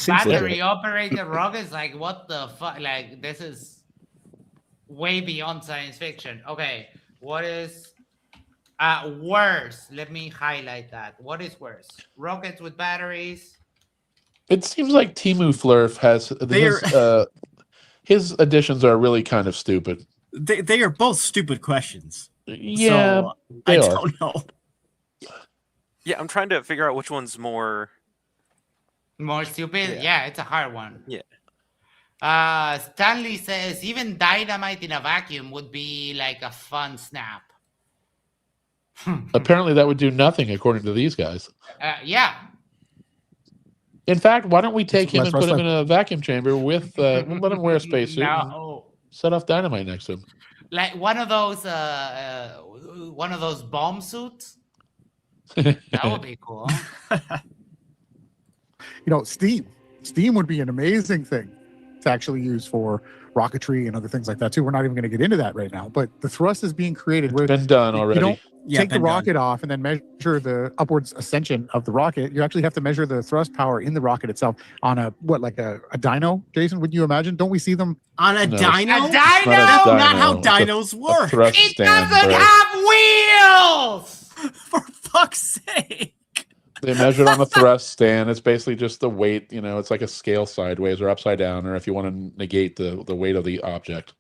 Battery operated rockets, like what the fuck? Like, this is way beyond science fiction. Okay, what is worse? Let me highlight that. What is worse? Rockets with batteries? It seems like Timu Flurf has his additions are really kind of stupid. They are both stupid questions. Yeah, so they I are. don't know. Yeah, I'm trying to figure out which one's more stupid. Yeah, it's a hard one. Yeah. Stanley says even dynamite in a vacuum would be like a fun snap. Apparently, that would do nothing according to these guys. Yeah. In fact, why don't we take him and put him less in a vacuum chamber with let him wear a spacesuit and set off dynamite next to him? Like one of those bomb suits. That would be cool. Steam would be an amazing thing to actually use for rocketry and other things like that too. We're not even going to get into that right now, but the thrust is being created. It's been done already. You don't take the rocket off and then measure the upwards ascension of the rocket. You actually have to measure the thrust power in the rocket itself on a dyno, Jason, would you imagine? Don't we see them on a dyno? A dyno? That's not how dynos work. It doesn't have wheels! For fuck's sake. They measured on the thrust stand. It's basically just the weight, it's like a scale sideways or upside down, or if you want to negate the weight of the object.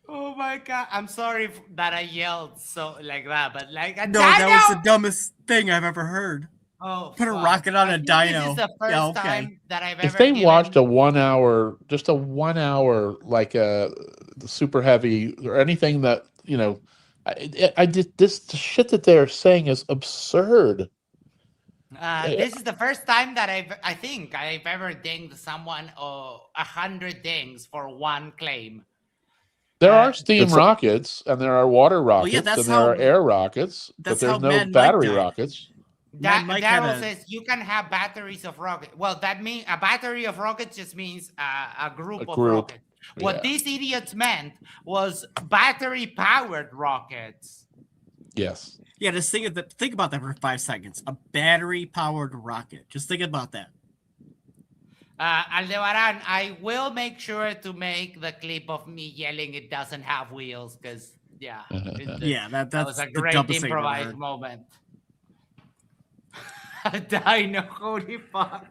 Oh my God. I'm sorry that I yelled like that, but like a dyno! That was the dumbest thing I've ever heard. Oh, put a rocket on a dyno. This is the first time that I've ever If they watched a 1 hour, just a 1 hour, like super heavy or anything that, I did this, the shit that they're saying is absurd. This is the first time that I think I've ever dinged someone 100 dings for one claim. There are steam rockets and there are water rockets and there are air rockets, but there's no battery rockets. Daryl says you can have batteries of rockets. Well, that means a battery of rockets just means a group of rockets. What these idiots meant was battery-powered rockets. Yes. Yeah, just think about that for 5 seconds. A battery-powered rocket. Just think about that. Aldebaran, I will make sure to make the clip of me yelling it doesn't have wheels, because, that was a great improvised moment. Dino, holy fuck.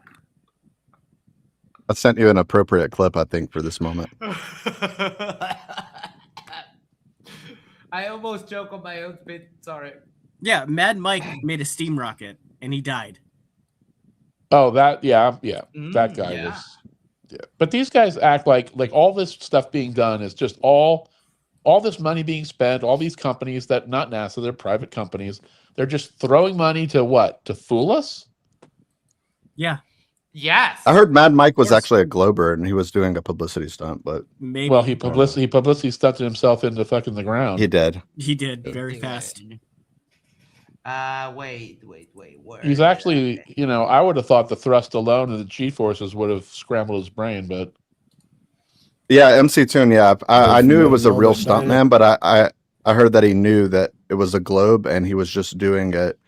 I sent you an appropriate clip, I think, for this moment. I almost choke on my own spit. Sorry. Yeah, Mad Mike made a steam rocket and he died. Oh, that that guy was. Yeah, but these guys act like all this stuff being done is just all this money being spent. All these companies that not NASA, they're private companies. They're just throwing money to what? To fool us? Yeah. Yes. I heard Mad Mike was actually a Glober and he was doing a publicity stunt, but maybe. Well, he publicity stunted himself into fucking the ground. He did. He did very fast. Wait. He's actually, I would have thought the thrust alone and the G-forces would have scrambled his brain, but yeah, MC Toon. Yeah, I knew it was a real stuntman, but I heard that he knew that it was a globe and he was just doing it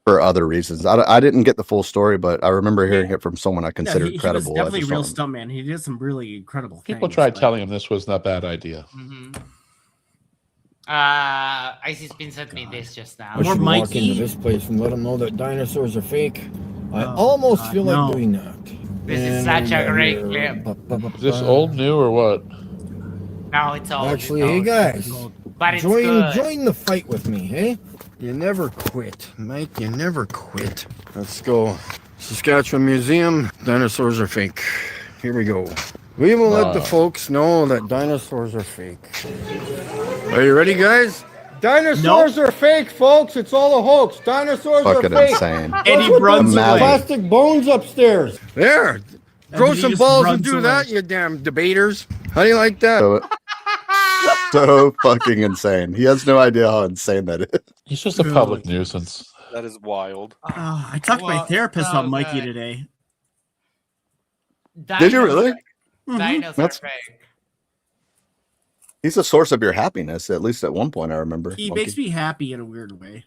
for other reasons. I didn't get the full story, but I remember hearing it from someone I considered credible. He was definitely a real stuntman. He did some really incredible things. People tried telling him this was not a bad idea. Icy Spin sent me this just now. I should walk into this place and let them know that dinosaurs are fake. I almost feel like doing that. This is such a great clip. Is this old, new, or what? No, it's old. Actually, hey guys, but it's good. Join the fight with me, hey? You never quit, Mike. You never quit. Let's go. Saskatchewan Museum. Dinosaurs are fake. Here we go. We will let the folks know that dinosaurs are fake. Are you ready, guys? Dinosaurs are fake, folks. It's all a hoax. Dinosaurs Fucking are fake. insane. And he runs plastic bones upstairs. There. Grow some balls and do that, you damn debaters. How do you like that? So fucking insane. He has no idea how insane that is. He's just a public nuisance. That is wild. I talked to my therapist about Mikey today. Did you really? Dinos are fake. He's a source of your happiness, at least at one point, I remember. He makes me happy in a weird way.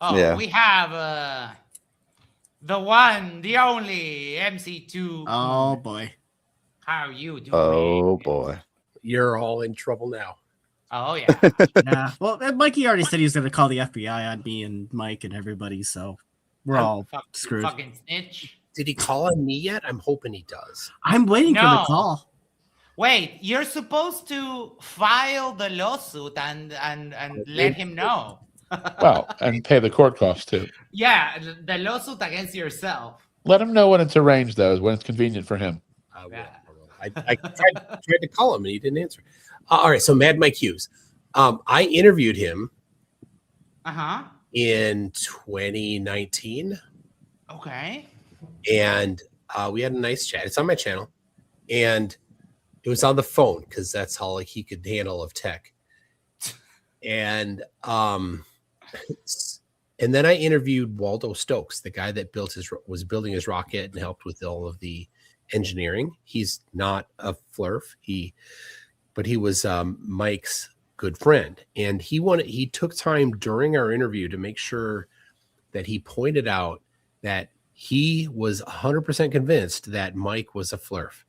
Oh, yeah. We have the one, the only MC2. Oh, boy. How are you doing? Oh, boy. You're all in trouble now. Oh, yeah. Yeah. Well, Mikey already said he was going to call the FBI on me and Mike and everybody, so we're all screwed. Fucking snitch. Did he call on me yet? I'm hoping he does. I'm waiting for the call. Wait, you're supposed to file the lawsuit and let him know. Well, and pay the court costs too. Yeah, the lawsuit against yourself. Let him know when it's arranged, though, when it's convenient for him. I will. I tried to call him and he didn't answer. All right, so Mad Mike Hughes. I interviewed him in 2019. Okay. And we had a nice chat. It's on my channel. And it was on the phone because that's how he could handle of tech. And then I interviewed Waldo Stokes, the guy that was building his rocket and helped with all of the engineering. He's not a flurf. But he was Mike's good friend, and he took time during our interview to make sure that he pointed out that he was 100% convinced that Mike was a flurf.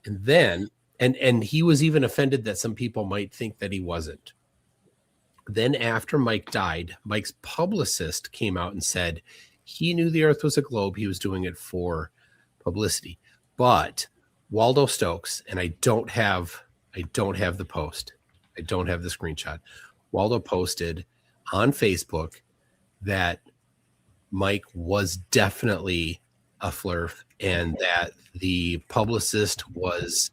And then, and he was even offended that some people might think that he wasn't. Then after Mike died, Mike's publicist came out and said he knew the Earth was a globe. He was doing it for publicity. But Waldo Stokes, and I don't have the post. I don't have the screenshot. Waldo posted on Facebook that Mike was definitely a flurf and that the publicist was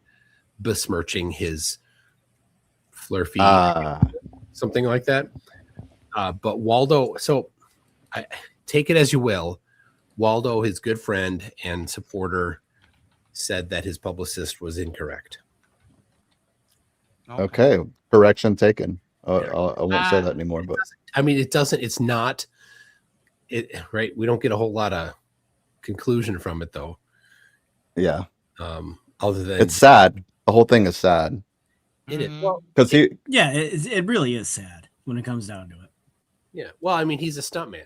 besmirching his flurfy, something like that. But Waldo, so I take it as you will. Waldo, his good friend and supporter, said that his publicist was incorrect. Okay, correction taken. I won't say that anymore. But I mean, it's not it, right? We don't get a whole lot of conclusion from it, though. Yeah. Other than it's sad. The whole thing is sad. It is. Because it really is sad when it comes down to it. Yeah. Well, I mean, he's a stuntman.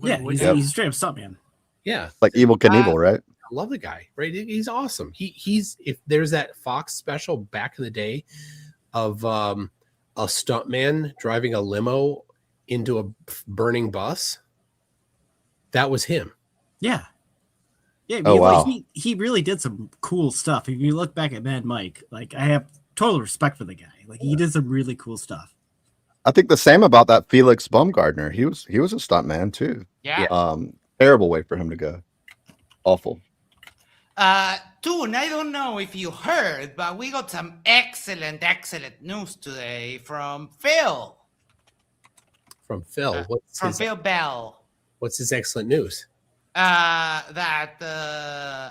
He's a straight up stuntman. Yeah. Like Evel Knievel, right? I love the guy, right? He's awesome. He's if there's that Fox special back in the day of a stuntman driving a limo into a burning bus, that was him. Yeah. Yeah. Oh, wow. He really did some cool stuff. If you look back at Mad Mike, like I have total respect for the guy. Like he did some really cool stuff. I think the same about that Felix Baumgartner. He was a stuntman too. Yeah. Terrible way for him to go. Awful. Toon, I don't know if you heard, but we got some excellent news today from Phil. From Phil. From Phil Bell. What's his excellent news? That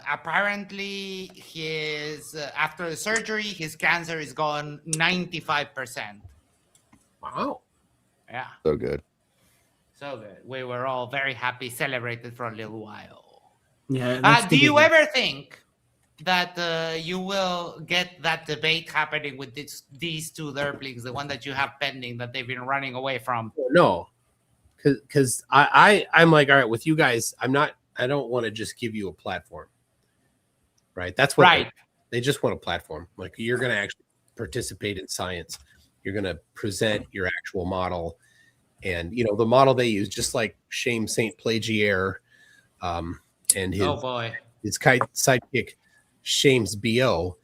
apparently his after the surgery, his cancer is gone 95%. Wow. Yeah. So good. So good. We were all very happy, celebrated for a little while. Yeah. Do you ever think that you will get that debate happening with these two derplings, the one that you have pending that they've been running away from? No, because I'm like, all right, with you guys, I don't want to just give you a platform, right? That's what they just want a platform. Like you're going to actually participate in science. You're going to present your actual model, and the model they use, just like Shame Saint Plagiaire, and his his sidekick Shame's BO,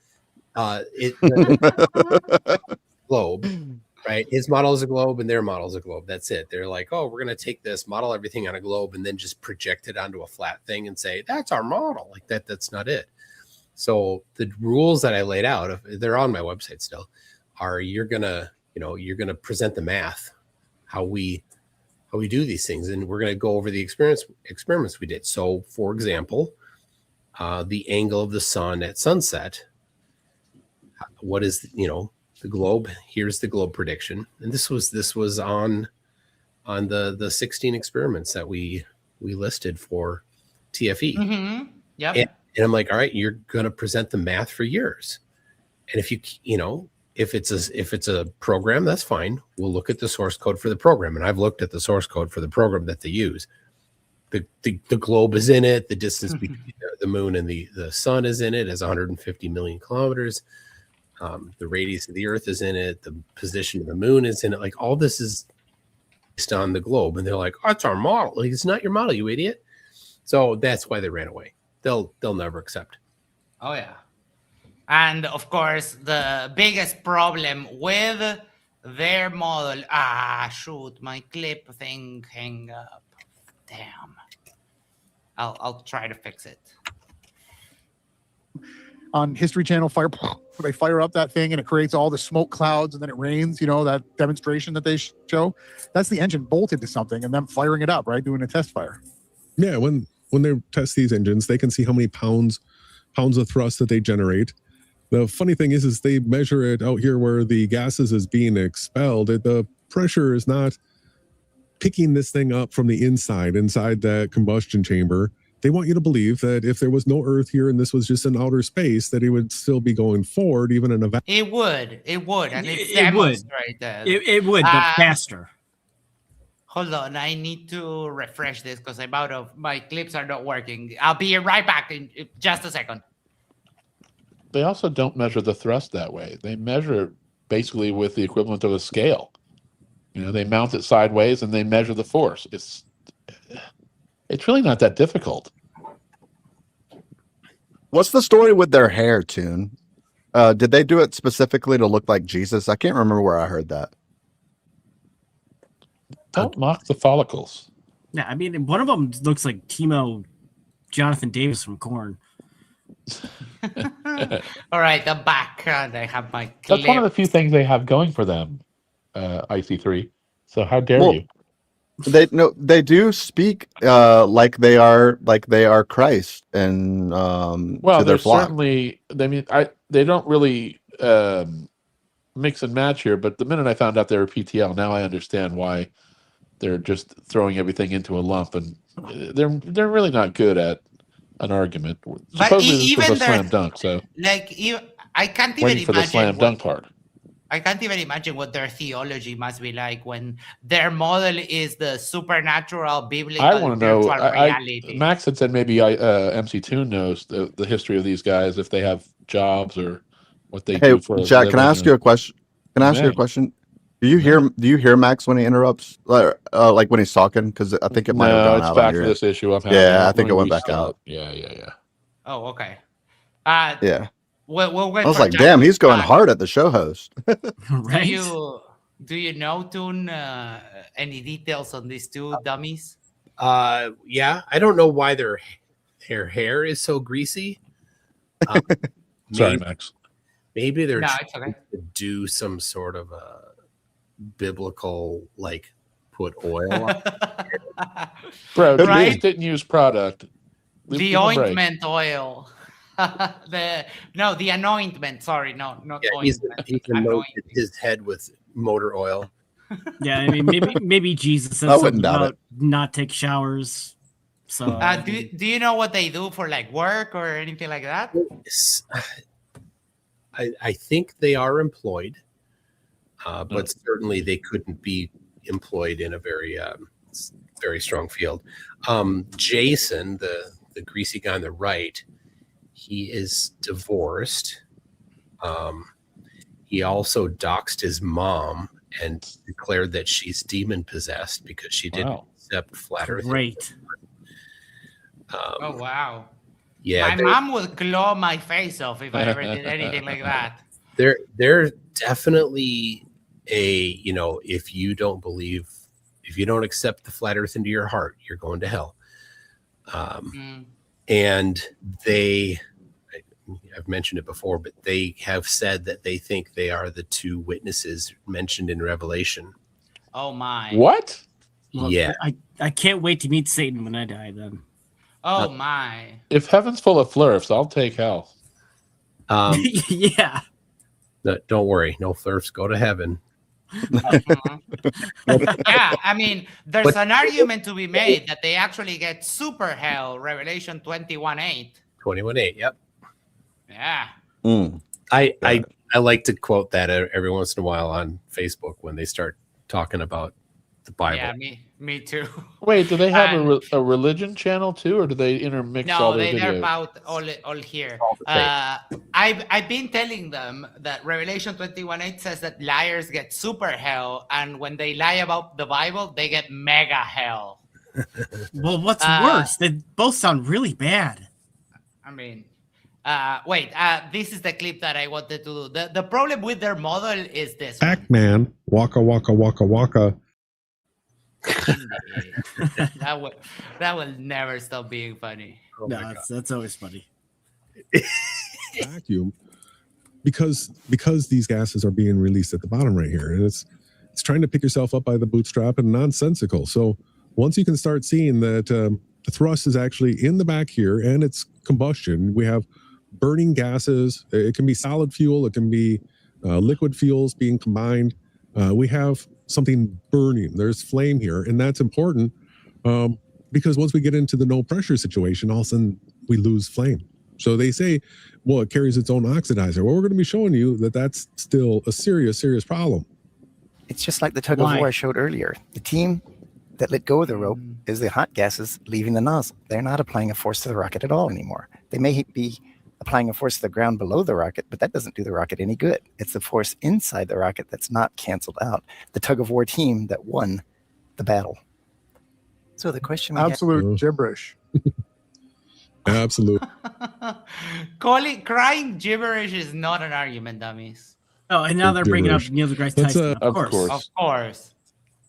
globe, right? His model is a globe and their model is a globe. That's it. They're like, oh, we're going to take this, model everything on a globe, and then just project it onto a flat thing and say, that's our model. Like that's not it. So the rules that I laid out, they're on my website still, are you're going to present the math, how we do these things. And we're going to go over the experiments we did. So for example, the angle of the sun at sunset, what is, the globe, here's the globe prediction. And this was on the 16 experiments that we listed for TFE. Mm-hmm. Yep. And I'm like, all right, you're going to present the math for yours. And if if it's a program, that's fine. We'll look at the source code for the program. And I've looked at the source code for the program that they use. The globe is in it. The distance between the moon and the sun is in it, as 150 million kilometers. The radius of the Earth is in it. The position of the moon is in it. Like all this is based on the globe. And they're like, oh, it's our model. Like, it's not your model, you idiot. So that's why they ran away. They'll never accept. Oh yeah. And of course, the biggest problem with their model. Shoot, my clip thing hang up. Damn. I'll try to fix it. On History Channel, they fire up that thing and it creates all the smoke clouds and then it rains. That demonstration that they show. That's the engine bolted to something and them firing it up, right? Doing a test fire. Yeah, when they test these engines, they can see how many pounds of thrust that they generate. The funny thing is they measure it out here where the gases is being expelled. The pressure is not picking this thing up from the inside that combustion chamber. they want you to believe that if there was no Earth here and this was just in outer space, that it would still be going forward, even in a vacuum. It would, and it's It would. demonstrated. It would, but faster. Hold on, I need to refresh this because I'm out of my clips are not working. I'll be right back in just a second. They also don't measure the thrust that way. They measure basically with the equivalent of a scale. You know, they mount it sideways and they measure the force. It's really not that difficult. What's the story with their hair, Tune? Did they do it specifically to look like Jesus? I can't remember where I heard that. Don't mock the follicles. Yeah, I mean, one of them looks like Jonathan Davis from Korn. All right, I'm back. I have my clip. That's one of the few things they have going for them, IC3. So how dare you? They do speak like they are Christ and well, to their flock. Certainly. They don't really mix and match here. But the minute I found out they were PTL, now I understand why they're just throwing everything into a lump, and they're really not good at an argument. Supposedly this was a slam dunk, so I can't even waiting for the slam dunk part. I can't even imagine what their theology must be like when their model is the supernatural biblical I want to know. reality. Max had said maybe MC Toon knows the history of these guys, if they have jobs or what they do for. Jack, can I ask you a question? Do you hear Max when he interrupts, like when he's talking? Because I think it might have gone out. Back to this issue. I think it went back out. Yeah. Oh, okay. Yeah. We'll wait I was for like, Jack damn, to he's going respond. hard at the show host. Right? Do you know, Toon, any details on these two dummies? Yeah, I don't know why their hair is so greasy. Sorry, Max. Maybe they're it's trying to do some sort of a biblical, like, put oil on. Bro, Right? Jesus didn't use product. The ointment oil. The anointment. Sorry, not ointment. He's anointed his head with motor oil. Yeah, I mean, maybe Jesus says I something wouldn't doubt about not take showers. So, do you know what they do for like work or anything like that? I think they are employed, but certainly they couldn't be employed in a very very strong field. Jason, the greasy guy on the right, he is divorced. He also doxed his mom and declared that she's demon possessed because she didn't accept flat earth. Great. Oh wow. Yeah, my mom would claw my face off if I ever did anything like that. They're definitely if you don't accept the flat earth into your heart, you're going to hell. And I've mentioned it before, but they have said that they think they are the two witnesses mentioned in Revelation. Oh my. What? Well, Yeah. I can't wait to meet Satan when I die then. Oh my. If heaven's full of flurfs, I'll take hell. Yeah. Don't worry, no flurfs go to heaven. Yeah, I mean, there's an argument to be made that they actually get super hell, Revelation 21:8. 21:8, yep. Yeah. I like to quote that every once in a while on Facebook when they start talking about the Bible. Yeah, me too. Wait, do they have a religion channel too, or do they intermix all No, their they're videos? about all here. I've been telling them that Revelation 21:8 says that liars get super hell, and when they lie about the Bible, they get mega hell. Well, what's worse? They both sound really bad. I mean, wait, this is the clip that I wanted to do. The problem with their model is this. Pac-Man, waka waka waka waka. that will never stop being funny. No, that's always funny. Vacuum, because these gases are being released at the bottom right here, and it's trying to pick yourself up by the bootstrap and nonsensical. So once you can start seeing that the thrust is actually in the back here and it's combustion, we have burning gases. It can be solid fuel, it can be liquid fuels being combined. We have something burning. There's flame here, and that's important. because once we get into the no pressure situation, all of a sudden we lose flame. So they say, well, it carries its own oxidizer. Well, we're going to be showing you that that's still a serious, serious problem. It's just like the tug of war I showed earlier. The team that let go of the rope is the hot gases leaving the nozzle. They're not applying a force to the rocket at all anymore. They may be applying a force to the ground below the rocket, but that doesn't do the rocket any good. It's the force inside the rocket that's not canceled out. The tug of war team that won the battle. So the question absolute gibberish. Absolute. Crying gibberish is not an argument, dummies. Oh, and now they're bringing up Neil deGrasse Tyson. Of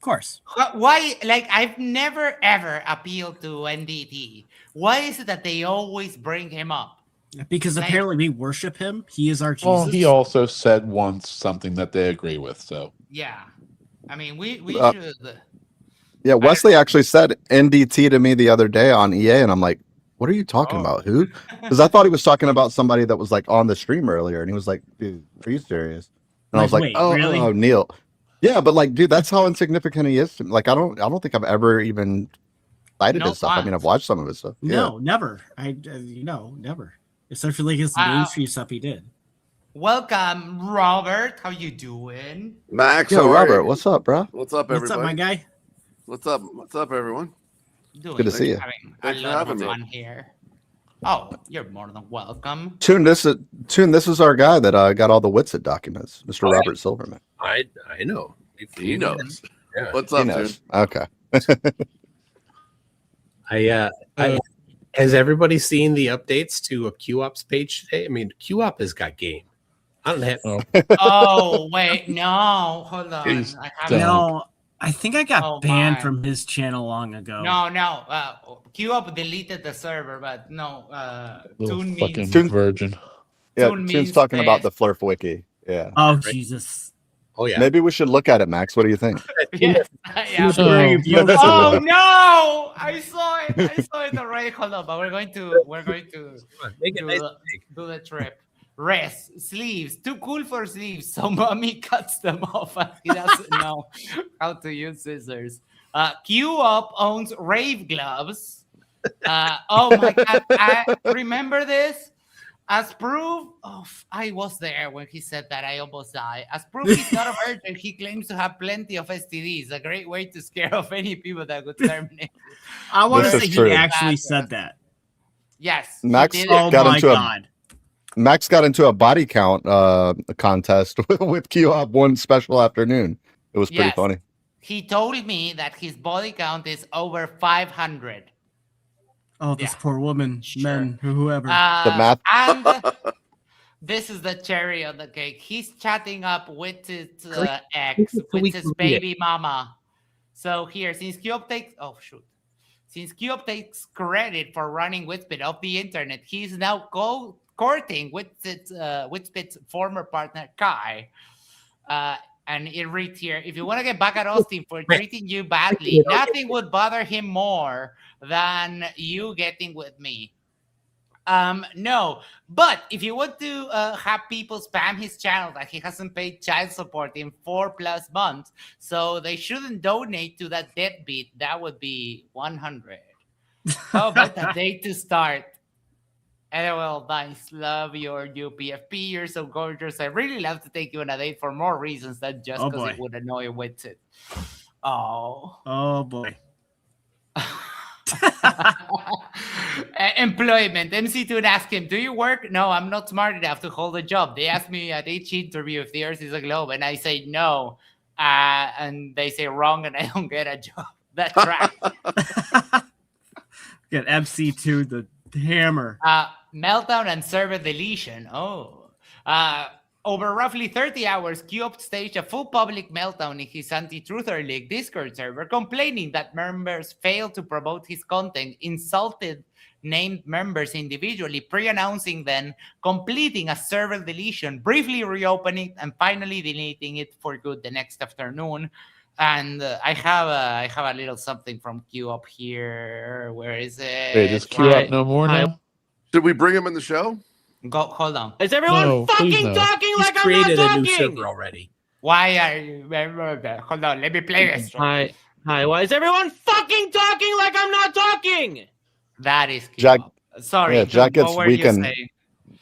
course. Why? Like, I've never ever appealed to NDT. Why is it that they always bring him up? Because apparently we worship him. He is our Jesus. Well, he also said once something that they agree with. So yeah, I mean, we should. Yeah, Wesley actually said NDT to me the other day on EA, and I'm like, what are you talking about? Who? Because I thought he was talking about somebody that was like on the stream earlier, and he was like, dude, are you serious? And I was like, wait, oh, really? oh, Neil. Yeah, but like, dude, that's how insignificant he is. To me. Like, I don't think I've ever even cited his stuff. I mean, I've watched some of his stuff. No, never. Never. Except for like his mainstream stuff he did. Welcome, Robert. How you doing? Max, Yo, Robert, what's up, bro? What's up, everybody? What's up, my guy? What's up? What's up, everyone? Good to see you. Thanks for having me. Here. Oh, you're more than welcome. Tune, this is our guy that got all the Witsit documents, Mr. Robert Silverman. I know. He knows. Yeah. What's up, knows. dude? Okay. Has everybody seen the updates to a QOps page today? I mean, QOp has got game. I don't have. Oh wait, no, hold on. No, I think I got banned from his channel long ago. No. QUp deleted the server, but no. Little Tune fucking means, virgin. Yeah, Tune Tune's means talking about fast. the Flurf wiki. Yeah. Oh Jesus. Oh yeah. Maybe we should look at it, Max. What do you think? Yeah. Oh no! I saw it already. Hold on, but we're going to do the trip. Rest sleeves, too cool for sleeves, so mommy cuts them off and he doesn't know how to use scissors. QUp owns rave gloves. Oh my god, I remember this. As proof of, I was there when he said that, I almost died. As proof he's not a virgin, he claims to have plenty of STDs. A great way to scare off any people that would terminate. I want to say he actually said that. Yes. Max Max got into a body count contest with QUp one special afternoon. It was pretty funny. He told me that his body count is over 500. Oh, this poor woman, men, whoever. The math. And this is the cherry on the cake. He's chatting up with his ex, with his baby mama. So here, since QUp takes credit for running Whitspit off the internet, he's now courting Whitspit's former partner, Kai. And it reads here, if you want to get back at Austin for treating you badly, nothing would bother him more than you getting with me. No, but if you want to have people spam his channel that he hasn't paid child support in 4+ months, so they shouldn't donate to that deadbeat, that would be 100. How about the date to start? LOL, nice. Love your UPFP. You're so gorgeous. I really love to take you on a date for more reasons than just because it would annoy Witsit. Oh boy. Employment. MC2 asked him, do you work? No, I'm not smart enough to hold a job. They asked me at each interview if the Earth is a globe, and I say no. And they say wrong, and I don't get a job. That's right. Get MC2 the hammer. Meltdown and server deletion. Over roughly 30 hours, QUp staged a full public meltdown in his Anti-Truther League Discord server, complaining that members failed to promote his content, insulted named members individually, pre-announcing then completing a server deletion, briefly reopening, and finally deleting it for good the next afternoon. And I have a little something from QUp here. Where is it? Wait, is QUp no more now? Should we bring him in the show? Hold on. Is everyone fucking talking like I'm not created a new talking? server already. Why are you? Hold on, let me play this. Hi. Why is everyone fucking talking like I'm not talking? king. That is Jack. Sorry, Yeah, Jack gets what were weak you in. saying?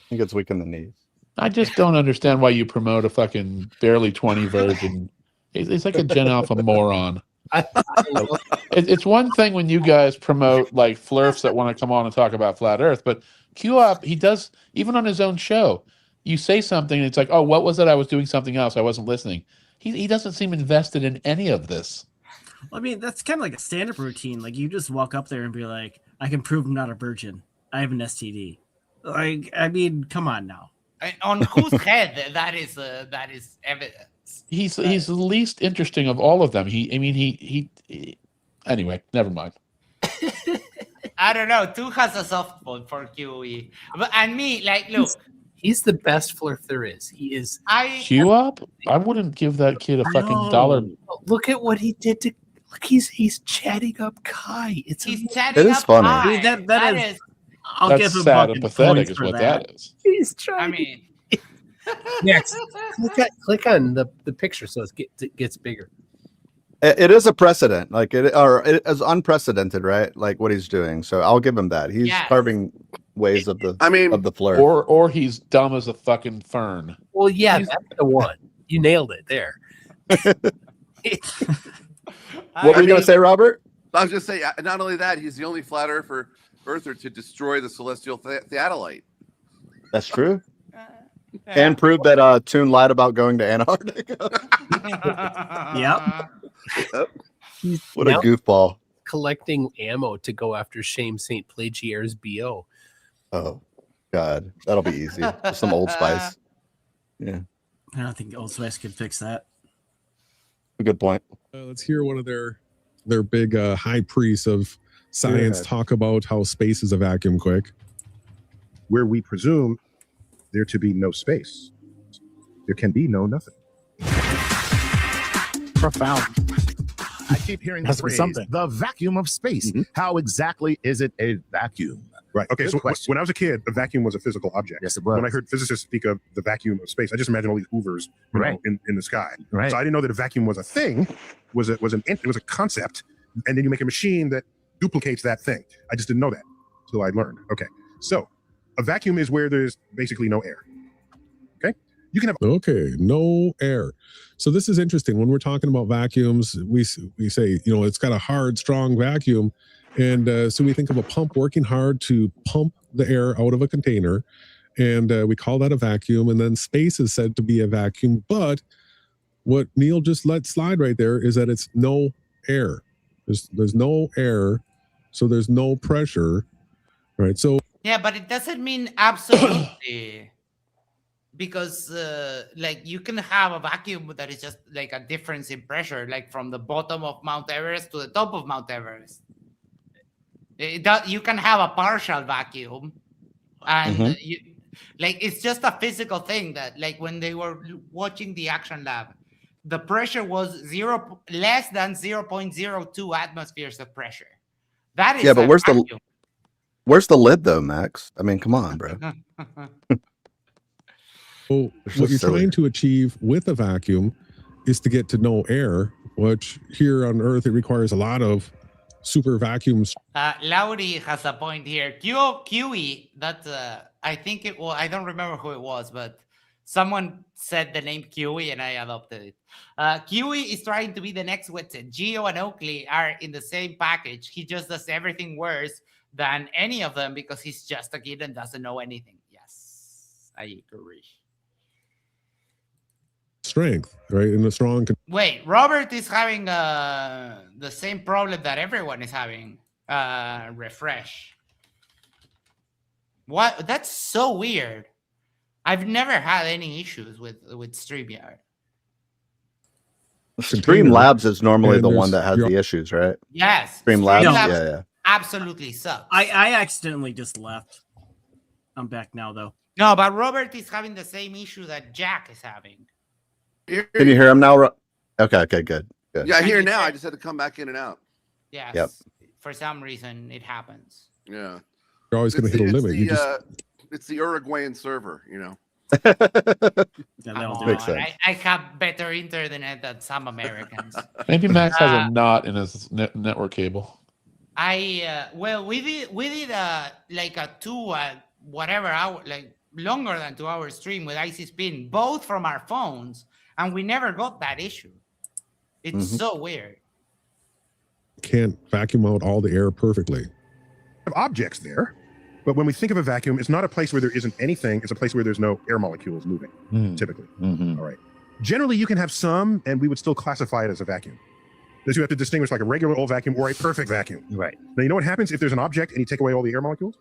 He gets weak in the knees. I just don't understand why you promote a fucking barely 20 virgin. It's like a Gen Alpha moron. It's one thing when you guys promote like flirfs that want to come on and talk about flat Earth, but QOP, he does, even on his own show, you say something and it's like, oh, what was it? I was doing something else. I wasn't listening. He doesn't seem invested in any of this. I mean, that's kind of like a stand-up routine. Like, you just walk up there and be like, I can prove I'm not a virgin. I have an STD. Like, I mean, come on now. On whose head that is evidence. He's the least interesting of all of them. He anyway, never mind. I don't know. Tu has a soft spot for QE. And me, like, look. He's the best flirf there is. He is. QOP? I wouldn't give that kid a fucking dollar. Look at what he did to. Look, he's chatting up Kai. He's chatting It is up funny. Kai. That is. I'll That's give him sad and fucking pathetic points is for what that is. He's trying. I mean, next, click on the picture so it gets bigger. It is a precedent, like it is unprecedented, right? Like what he's doing. So I'll give him that. He's carving ways of the of the flirt. Or he's dumb as a fucking fern. Well, yeah, that's the one. You nailed it there. What were you going to say, Robert? I was just saying, not only that, he's the only flat earther to destroy the celestial theodolite. That's true. And prove that Toon lied about going to Antarctica. Yep. What a goofball. Collecting ammo to go after Shame St. Plagier's BO. Oh, God. That'll be easy. Just some Old Spice. Yeah. I don't think Old Spice could fix that. A good point. Let's hear one of their big high priests of science talk about how space is a vacuum quick. Where we presume there to be no space, there can be no nothing. Profound. I keep hearing the Must be phrase, something. the vacuum of space. How exactly is it a vacuum? Right. Okay. Good So question. when I was a kid, a vacuum was a physical object. Yes, it was. When I heard physicists speak of the vacuum of space, I just imagine all these Hoovers, you Right. know, in the sky. Right. So I didn't know that a vacuum was a thing. It was a concept, and then you make a machine that duplicates that thing. I just didn't know that until I learned. Okay. So a vacuum is where there's basically no air. Okay. You can have no air. So this is interesting. When we're talking about vacuums, we say, you know, it's got a hard, strong vacuum. And so we think of a pump working hard to pump the air out of a container. And we call that a vacuum. And then space is said to be a vacuum. But what Neil just let slide right there is that it's no air. There's no air. So there's no pressure. Right. So yeah, but it doesn't mean absolutely. Because like you can have a vacuum that is just like a difference in pressure, like from the bottom of Mount Everest to the top of Mount Everest. You can have a partial vacuum, and like it's just a physical thing that, like, when they were watching the action lab, the pressure was less than 0.02 atmospheres of pressure. That is but where's the lid though, Max? I mean, come on, bro. So what you're trying to achieve with a vacuum is to get to no air, which here on Earth, it requires a lot of super vacuums. Laurie has a point here. QE, that I think it was, I don't remember who it was, but someone said the name QE and I adopted it. QE is trying to be the next Whitson. Geo and Oakley are in the same package. He just does everything worse than any of them because he's just a kid and doesn't know anything. Yes, I agree. Strength, right? In a strong. Wait, Robert is having the same problem that everyone is having. Refresh. What? That's so weird. I've never had any issues with StreamYard. Streamlabs is normally the one that has the issues, right? Yes. Streamlabs, yeah. Absolutely sucks. I accidentally just left. I'm back now, though. No, but Robert is having the same issue that Jack is having. Can you hear him now? Okay, good. Yeah, I hear now. I just had to come back in and out. Yes. Yep. For some reason, it happens. Yeah. You're always going to hit a limit. It's the Uruguayan server, you know. Makes sense. I have better internet than some Americans. Maybe Max has a knot in his network cable. Well, we did like a 2 whatever hour, like longer than 2 hour stream with Icy Spin, both from our phones, and we never got that issue. It's so weird. Can't vacuum out all the air perfectly. Objects there, but when we think of a vacuum, it's not a place where there isn't anything. It's a place where there's no air molecules moving, typically. All right. Generally, you can have some, and we would still classify it as a vacuum. Because you have to distinguish like a regular old vacuum or a perfect vacuum. Right. Now, you know what happens if there's an object and you take away all the air molecules?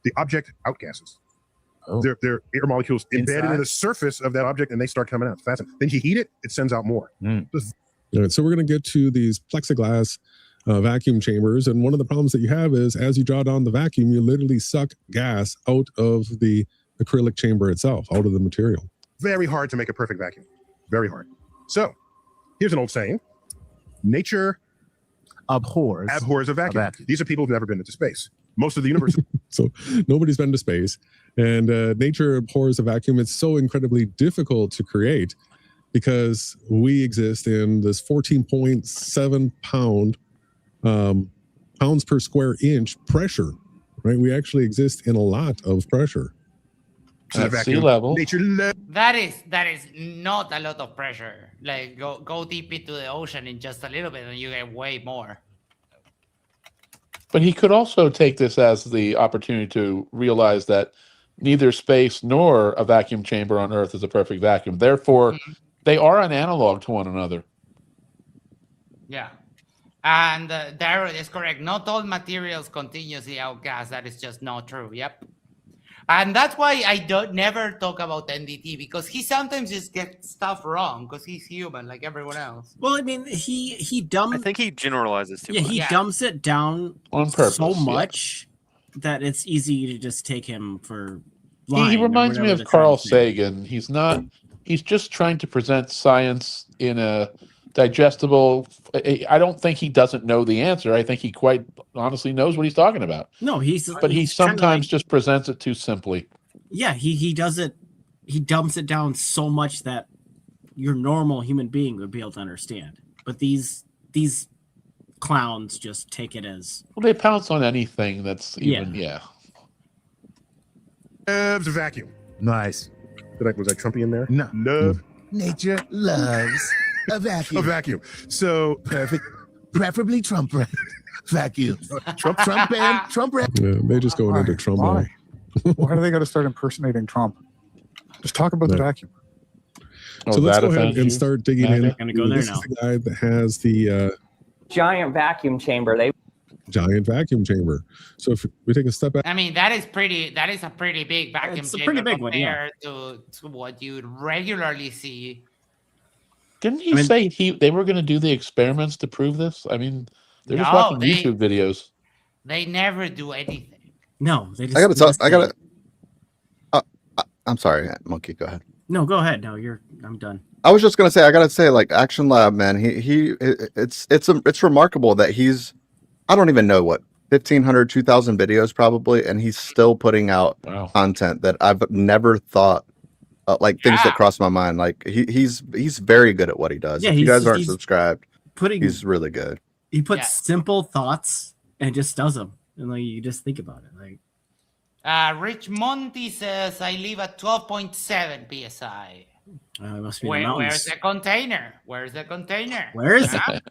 The object outgasses. There are air molecules embedded in the surface of that object, and they start coming out. It's fascinating. Then you heat it, it sends out more. All right, so we're going to get to these plexiglass vacuum chambers, and one of the problems that you have is as you draw down the vacuum, you literally suck gas out of the acrylic chamber itself, out of the material. Very hard to make a perfect vacuum. Very hard. So here's an old saying. Nature abhors a vacuum. These are people who've never been into space. Most of the universe. So nobody's been to space, and nature abhors a vacuum. It's so incredibly difficult to create because we exist in this 14.7 pounds per square inch pressure, right? We actually exist in a lot of pressure. At sea level. That is not a lot of pressure. Like go deep into the ocean in just a little bit, and you get way more. But he could also take this as the opportunity to realize that neither space nor a vacuum chamber on Earth is a perfect vacuum. Therefore, they are an analog to one another. Yeah. And Daryl is correct. Not all materials continuously outgas. That is just not true. Yep. And that's why I never talk about NDT, because he sometimes just gets stuff wrong because he's human like everyone else. Well, I mean, he dumps. I think he generalizes too much. He dumps it down on purpose so much that it's easy to just take him for lying. He reminds me of Carl Sagan. He's not. He's just trying to present science in a digestible. I don't think he doesn't know the answer. I think he quite honestly knows what he's talking about. No, he sometimes like, just presents it too simply. Yeah, he does it. He dumps it down so much that your normal human being would be able to understand. But these clowns just take it as well. They pounce on anything that's even Loves a vacuum. Nice. Was I Trumpy in there? No. Love. Nature loves a vacuum. A vacuum. So perfect, preferably Trump vacuum. Trump brand. Yeah, they just going into Trump. Why? Why do they got to start impersonating Trump? Just talk about the vacuum. So let's go ahead and start digging in. They're gonna go there This now. is the guy that has the giant vacuum chamber. Giant vacuum chamber. So if we take a step back, I mean, that is a pretty big vacuum It's a chamber pretty big one, yeah. compared to what you would regularly see. Didn't he say they were going to do the experiments to prove this? I mean, they're just watching YouTube videos. They never do anything. No, they just. I gotta. I'm sorry, Monkey. Go ahead. No, go ahead. No, I'm done. I was just gonna say, I gotta say, like Action Lab, man. It's remarkable that he's, I don't even know what, 1,500, 2,000 videos probably, and he's still putting out content that I've never thought. Things that cross my mind. Like he's very good at what he does. Yeah, if you guys aren't subscribed, he's really good. He puts simple thoughts and just does them, and like you just think about it. Like Rich Monty says, "I live at 12.7 psi." It must be the mountains. Where's the container? Where's the container? Where is it?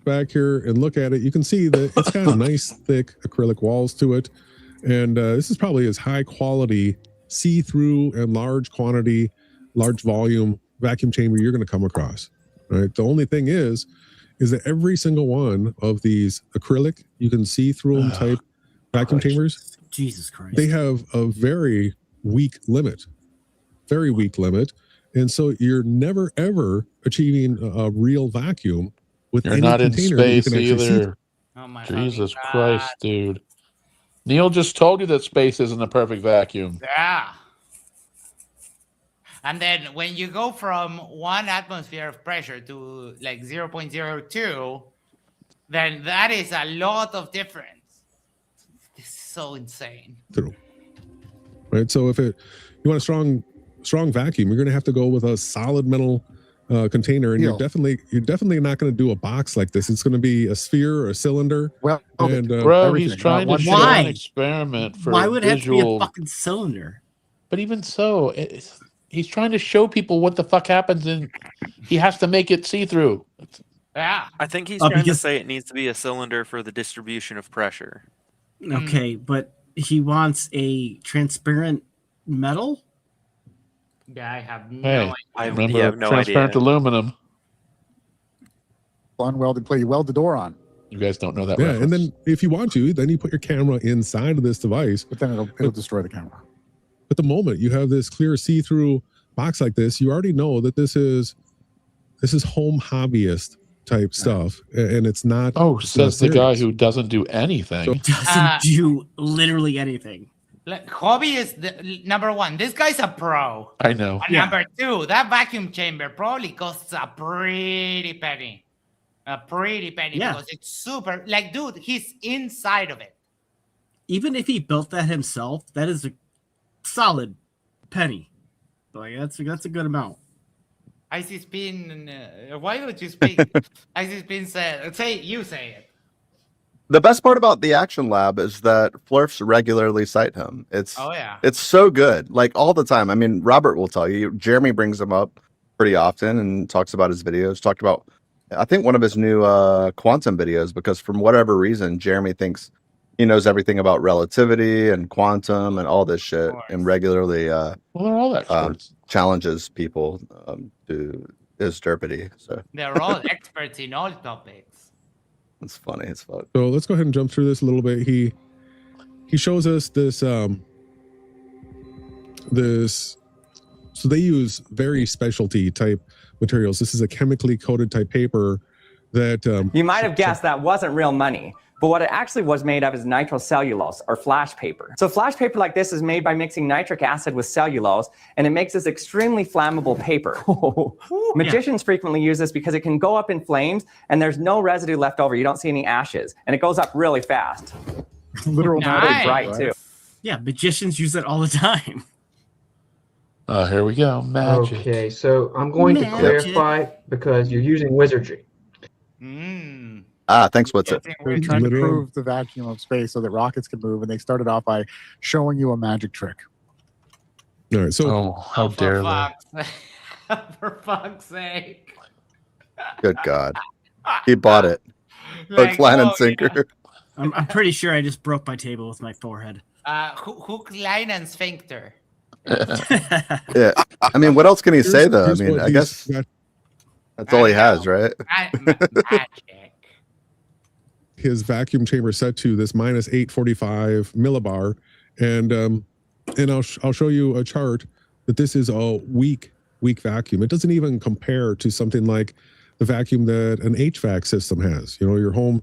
Back here and look at it, you can see that it's got nice, thick acrylic walls to it, and this is probably as high quality, see-through and large quantity, large volume vacuum chamber you're going to come across. Right. The only thing is that every single one of these acrylic, you can see through them type vacuum chambers. Jesus Christ. They have a very weak limit, and so you're never ever achieving a real vacuum with You're any not in container that you space can actually see either. Oh my Jesus Christ, dude. Neil just told you that space isn't a perfect vacuum. Yeah. And then when you go from 1 atmosphere of pressure to like 0.02, then that is a lot of difference. This is so insane. Right. So if you want a strong vacuum, you're going to have to go with a solid metal container, and you're definitely not going to do a box like this. It's going to be a sphere or a cylinder. Well, and bro, he's trying to show an experiment for Why would it have to be a visual. fucking cylinder? But even so, he's trying to show people what the fuck happens, and he has to make it see-through. Yeah. I think he's trying to say it needs to be a cylinder for the distribution of pressure. Okay, but he wants a transparent metal? Yeah, I have no Hey, idea. remember transparent aluminum? Unwelded plate. You weld the door on. You guys don't know that. Yeah, reference. and then if you want to, then you put your camera inside of this device. But then it'll destroy the camera. But the moment you have this clear see-through box like this, you already know that this is home hobbyist type stuff, and it's not. Oh, says the serious. guy who doesn't do anything. Doesn't do literally anything. Hobby is number one. This guy's a pro. I know. And number two, that vacuum chamber probably costs a pretty penny. Because it's super. Like, dude, he's inside of it. Even if he built that himself, that is a solid penny. Like that's a good amount. Icy Spin, why don't you speak? Icy Spin said, you say it. The best part about the Action Lab is that Flurfs regularly cite him. It's so good, like all the time. I mean, Robert will tell you. Jeremy brings him up pretty often and talks about his videos. Talked about, I think, one of his new quantum videos, because from whatever reason, Jeremy thinks he knows everything about relativity and quantum and all this shit, and regularly challenges people to his derpity. So they're all experts in all topics. It's funny as fuck. So let's go ahead and jump through this a little bit. He shows us this so they use very specialty type materials. This is a chemically coated type paper that you might have guessed that wasn't real money. But what it actually was made of is nitrocellulose, or flash paper. So flash paper like this is made by mixing nitric acid with cellulose, and it makes this extremely flammable paper. Magicians frequently use this because it can go up in flames, and there's no residue left over. You don't see any ashes, and it goes up really fast. Literal Really bright, too. Yeah, magicians use it all the time. Here we go. Magic. Okay, so I'm going to clarify because you're using wizardry. Thanks, what's it? They're trying to prove the vacuum of space so that rockets can move, and they started off by showing you a magic trick. All right, so how dare they? For fuck's sake. Good God. He bought it. Hook, line, and sinker. I'm pretty sure I just broke my table with my forehead. Hook, line, and sphincter. Yeah. I mean, what else can he say, though? I mean, I guess that's all he has, right? Magic. His vacuum chamber set to this minus 845 millibar, and I'll show you a chart that this is a weak vacuum. It doesn't even compare to something like the vacuum that an HVAC system has. You know, your home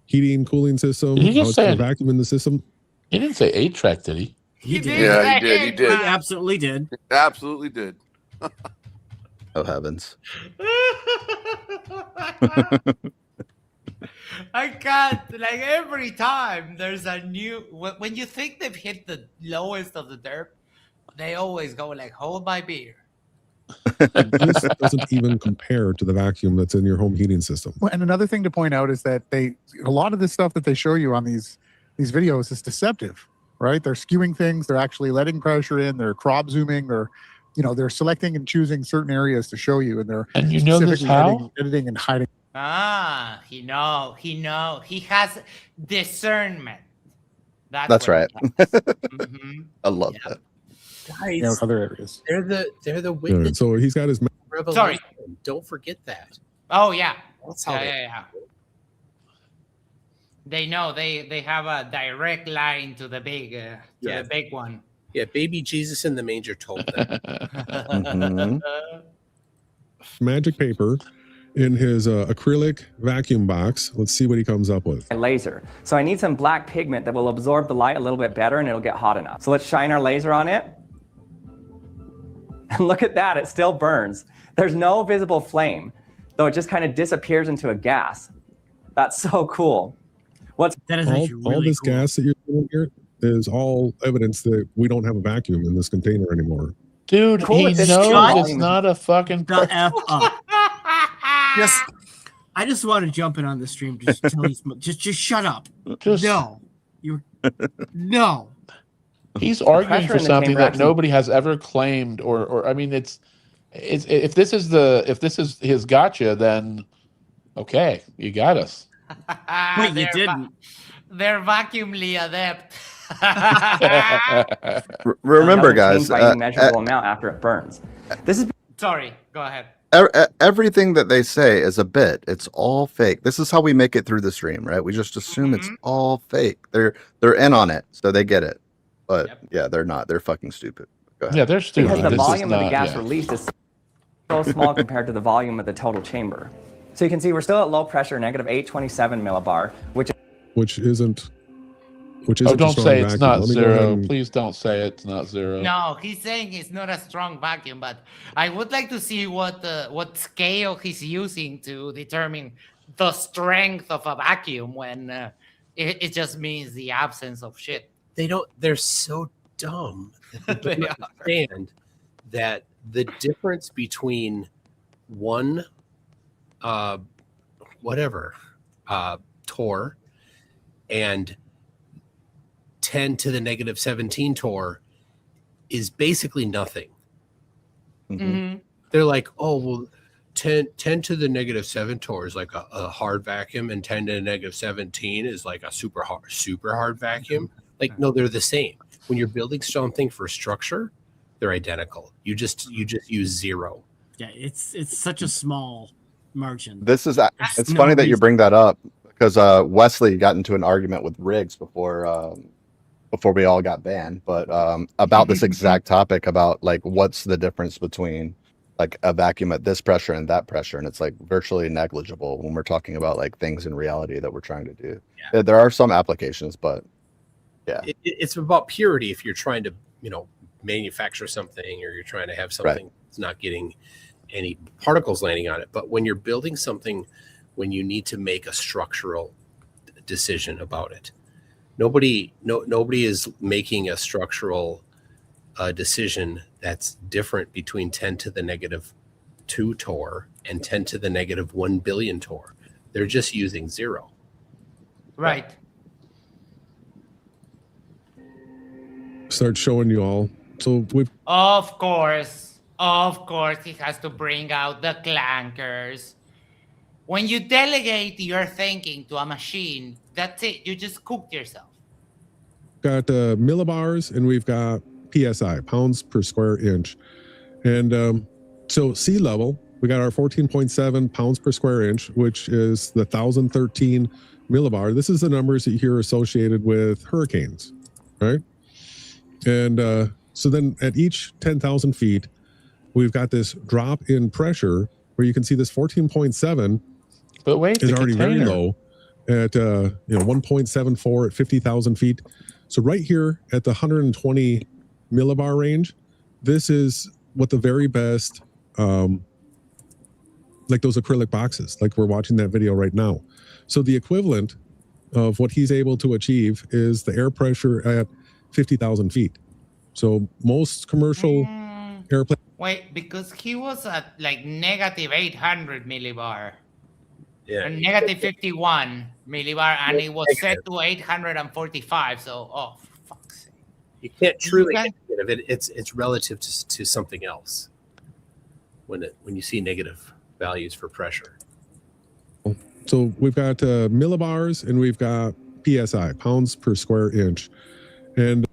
heating, cooling system. Did he just say vacuum in the system? He didn't say 8-track, did he? He did. Yeah, he did. He did. He absolutely did. Absolutely did. Oh heavens. I can't, like, every time there's a new, when you think they've hit the lowest of the derp, they always go like, hold my beer. This doesn't even compare to the vacuum that's in your home heating system. Well, and another thing to point out is that a lot of the stuff that they show you on these videos is deceptive, right? They're skewing things. They're actually letting pressure in. They're crop zooming. They're selecting and choosing certain areas to show you, and they're specifically editing and hiding. He know. He has discernment. That's right. I love that. Guys, other areas. They're the witness. Right, so he's got his. Revelation. Sorry. Don't forget that. Oh yeah. That's how yeah. They know they have a direct line to the big the big one. Yeah, baby Jesus in the manger told them. Magic paper in his acrylic vacuum box. Let's see what he comes up with. A laser. So I need some black pigment that will absorb the light a little bit better, and it'll get hot enough. So let's shine our laser on it. And look at that, it still burns. There's no visible flame, though it just kind of disappears into a gas. That's so cool. That is actually really all this cool. gas that you're doing here is all evidence that we don't have a vacuum in this container anymore. Dude, Cool, he it's knows shut. it's not a fucking. The F up. I just want to jump in on the stream. Just tell these, just shut up. No, no. He's arguing for something that nobody has ever claimed, or I mean, it's if this is his gotcha, then okay, you got us. Wait, you didn't. They're vacuumly adept. Remember, guys, by any measurable amount after it burns. This is sorry. Go ahead. Everything that they say is a bit. It's all fake. This is how we make it through the stream, right? We just assume it's all fake. They're in on it, so they get it. But yeah, they're not. They're fucking stupid. Go ahead. Yeah, they're stupid. Because the volume of the gas released is so small compared to the volume of the total chamber. So you can see we're still at low pressure, negative 827 millibar, which isn't. Oh, don't say it's not zero. Please don't say it's not zero. No, he's saying it's not a strong vacuum, but I would like to see what scale he's using to determine the strength of a vacuum when it just means the absence of shit. They're so dumb that they don't understand that the difference between one torr and 10 to the negative 17 torr is basically nothing. They're like, oh, well, 10 to the negative 7 torr is like a hard vacuum, and 10 to the negative 17 is like a super hard vacuum. Like, no, they're the same. When you're building something for structure, they're identical. You just use zero. Yeah, it's such a small margin. It's funny that you bring that up, because Wesley got into an argument with Riggs before we all got banned, but about this exact topic, about like what's the difference between like a vacuum at this pressure and that pressure, and it's like virtually negligible when we're talking about like things in reality that we're trying to do. Yeah. There are some applications, but yeah, it's about purity. If you're trying to manufacture something, or you're trying to have something that's not getting any particles landing on it, but when you're building something, when you need to make a structural decision about it, nobody is making a structural decision that's different between 10 to the negative 2 torr and 10 to the negative 1 billion torr. They're just using zero. Right. Start showing you all. So we've. Of course, he has to bring out the clankers. When you delegate your thinking to a machine, that's it. You just cooked yourself. Got millibars, and we've got PSI, pounds per square inch. And so sea level, we got our 14.7 pounds per square inch, which is the 1,013 millibar. This is the numbers that you hear associated with hurricanes, right? And so then at each 10,000 feet, we've got this drop in pressure where you can see this 14.7 but wait, is already very low at 1.74 at 50,000 feet. So right here at the 120 millibar range, this is what the very best, like those acrylic boxes, like we're watching that video right now. So the equivalent of what he's able to achieve is the air pressure at 50,000 feet. So most commercial airplanes. Wait, because he was at like negative 800 millibar. Yeah. And negative 51 millibar, and it was set to 845. So, for fuck's sake. You can't truly get negative. It's relative to something else when you see negative values for pressure. So we've got millibars, and we've got PSI, pounds per square inch. And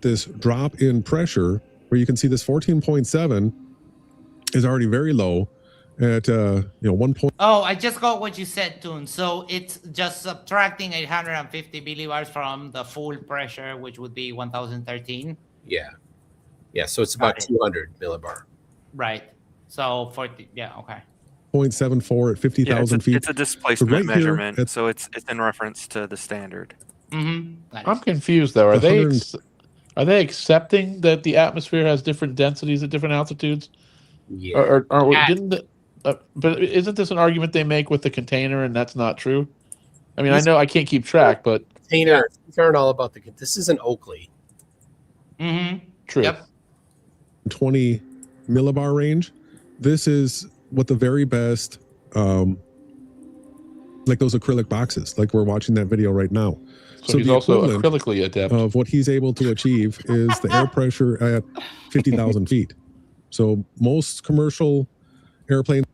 this drop in pressure, where you can see this 14.7 is already very low at 1. Oh, I just got what you said, Toon. So it's just subtracting 850 millibars from the full pressure, which would be 1,013. Yeah. So it's about 200 millibar. Right. So 40. Yeah. Okay. 0.74 at 50,000 feet. It's a displacement measurement, so it's in reference to the standard. I'm confused though. Are they accepting that the atmosphere has different densities at different altitudes? Yeah. But isn't this an argument they make with the container, and that's not true? I mean, I know I can't keep track, but container. These aren't all about the. This is an Oakley. True. Yep. 20 millibar range. This is what the very best, like those acrylic boxes, like we're watching that video right now. So he's the also equivalent acrylically adept. of what he's able to achieve is the air pressure at 50,000 feet. So most commercial airplanes.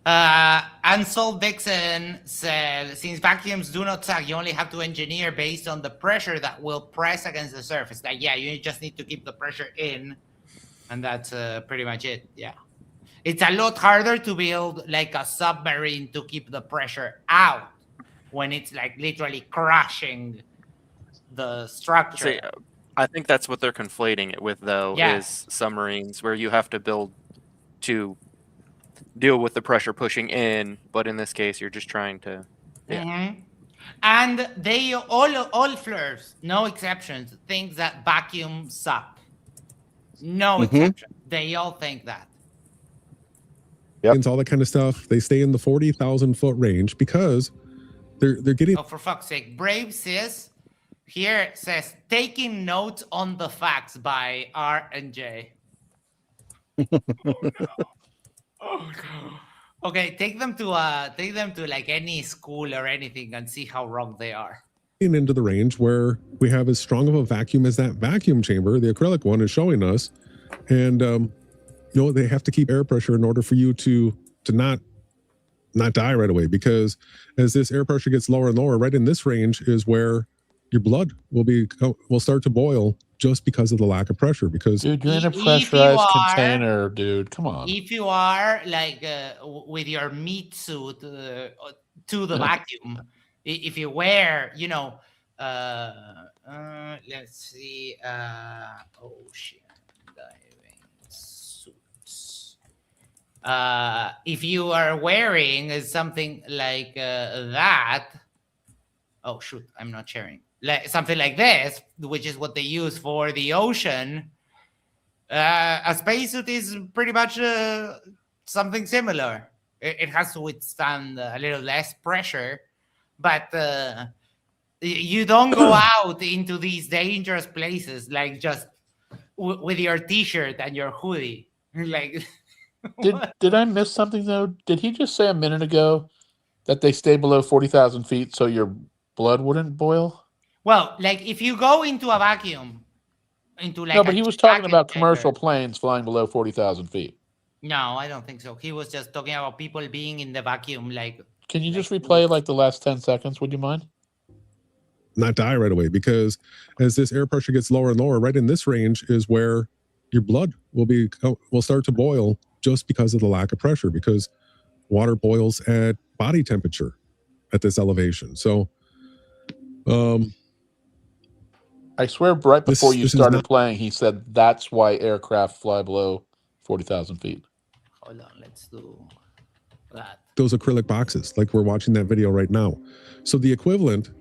Ansel Dixon said, since vacuums do not suck, you only have to engineer based on the pressure that will press against the surface. Like, yeah, you just need to keep the pressure in, and that's pretty much it. Yeah. It's a lot harder to build like a submarine to keep the pressure out when it's like literally crushing the structure. See, I think that's what they're conflating it with, though, Yeah. is submarines where you have to build to deal with the pressure pushing in, but in this case, you're just trying to. Yeah. Mhm. And they all flirts, no exceptions, think that vacuums suck. No exception. They all think that. All that kind of stuff. They stay in the 40,000 foot range because they're getting. Oh, for fuck's sake. Brave Sis here says, taking notes on the facts by R and J. Oh, no. Okay, take them to like any school or anything and see how wrong they are. Into the range where we have as strong of a vacuum as that vacuum chamber, the acrylic one, is showing us, and you know, they have to keep air pressure in order for you to not die right away, because as this air pressure gets lower and lower, right in this range is where your blood will start to boil just because of the lack of pressure. Because dude, you're in a pressurized container, dude. Come on. If you are like with your meat suit to the vacuum, if you wear, you know, let's see, ocean diving suits. If you are wearing something like that, oh shoot, I'm not sharing. Like something like this, which is what they use for the ocean. A spacesuit is pretty much something similar. It has to withstand a little less pressure, but you don't go out into these dangerous places like just with your t-shirt and your hoodie. Like, did I miss something though? Did he just say a minute ago that they stay below 40,000 feet so your blood wouldn't boil? Well, like if you go into a vacuum, into like no, but he was talking about commercial planes flying below 40,000 feet. No, I don't think so. He was just talking about people being in the vacuum. Like, can you just replay like the last 10 seconds? Would you mind? Not die right away, because as this air pressure gets lower and lower, right in this range is where your blood will start to boil just because of the lack of pressure, because water boils at body temperature at this elevation. So, I swear right before you started playing, he said that's why aircraft fly below 40,000 feet. Hold on, let's do that. Those acrylic boxes, like we're watching that video right now. So the equivalent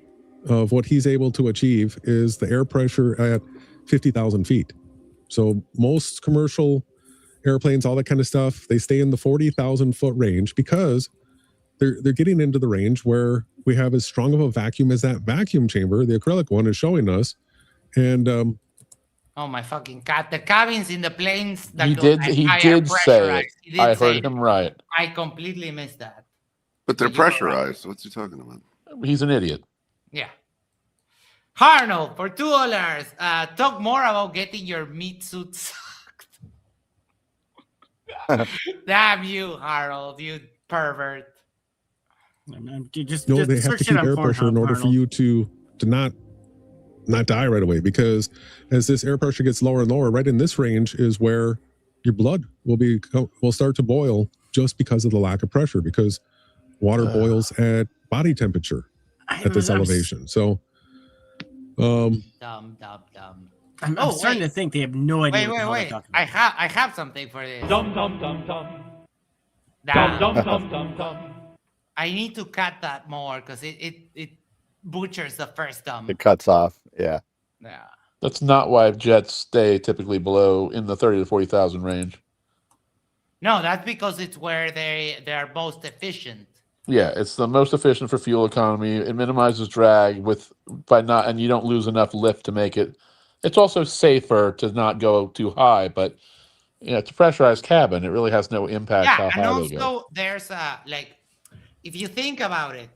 of what he's able to achieve is the air pressure at 50,000 feet. So most commercial airplanes, all that kind of stuff, they stay in the 40,000 foot range because they're getting into the range where we have as strong of a vacuum as that vacuum chamber, the acrylic one, is showing us. And oh my fucking God, the cabins in the planes that he did say it. I heard him right. I completely missed that. But they're pressurized. What's he talking about? He's an idiot. Yeah. Arnold, for $2, talk more about getting your meat suit sucked. Damn you, Harold, you pervert. Just they have to keep air pressure in order for you to not die right away, because as this air pressure gets lower and lower, right in this range is where your blood will start to boil just because of the lack of pressure, because water boils at body temperature at this elevation. So dumb. I'm starting to think they have no idea. Wait. I have something for this. I need to cut that more because it butchers the first dumb. It cuts off. Yeah. That's not why jets stay typically below in the 30 to 40,000 range. No, that's because it's where they are most efficient. Yeah, it's the most efficient for fuel economy. It minimizes drag and you don't lose enough lift to make it. It's also safer to not go too high, but Yeah, it's a pressurized cabin. It really has no impact Yeah, how and high they go. also there's like, if you think about it,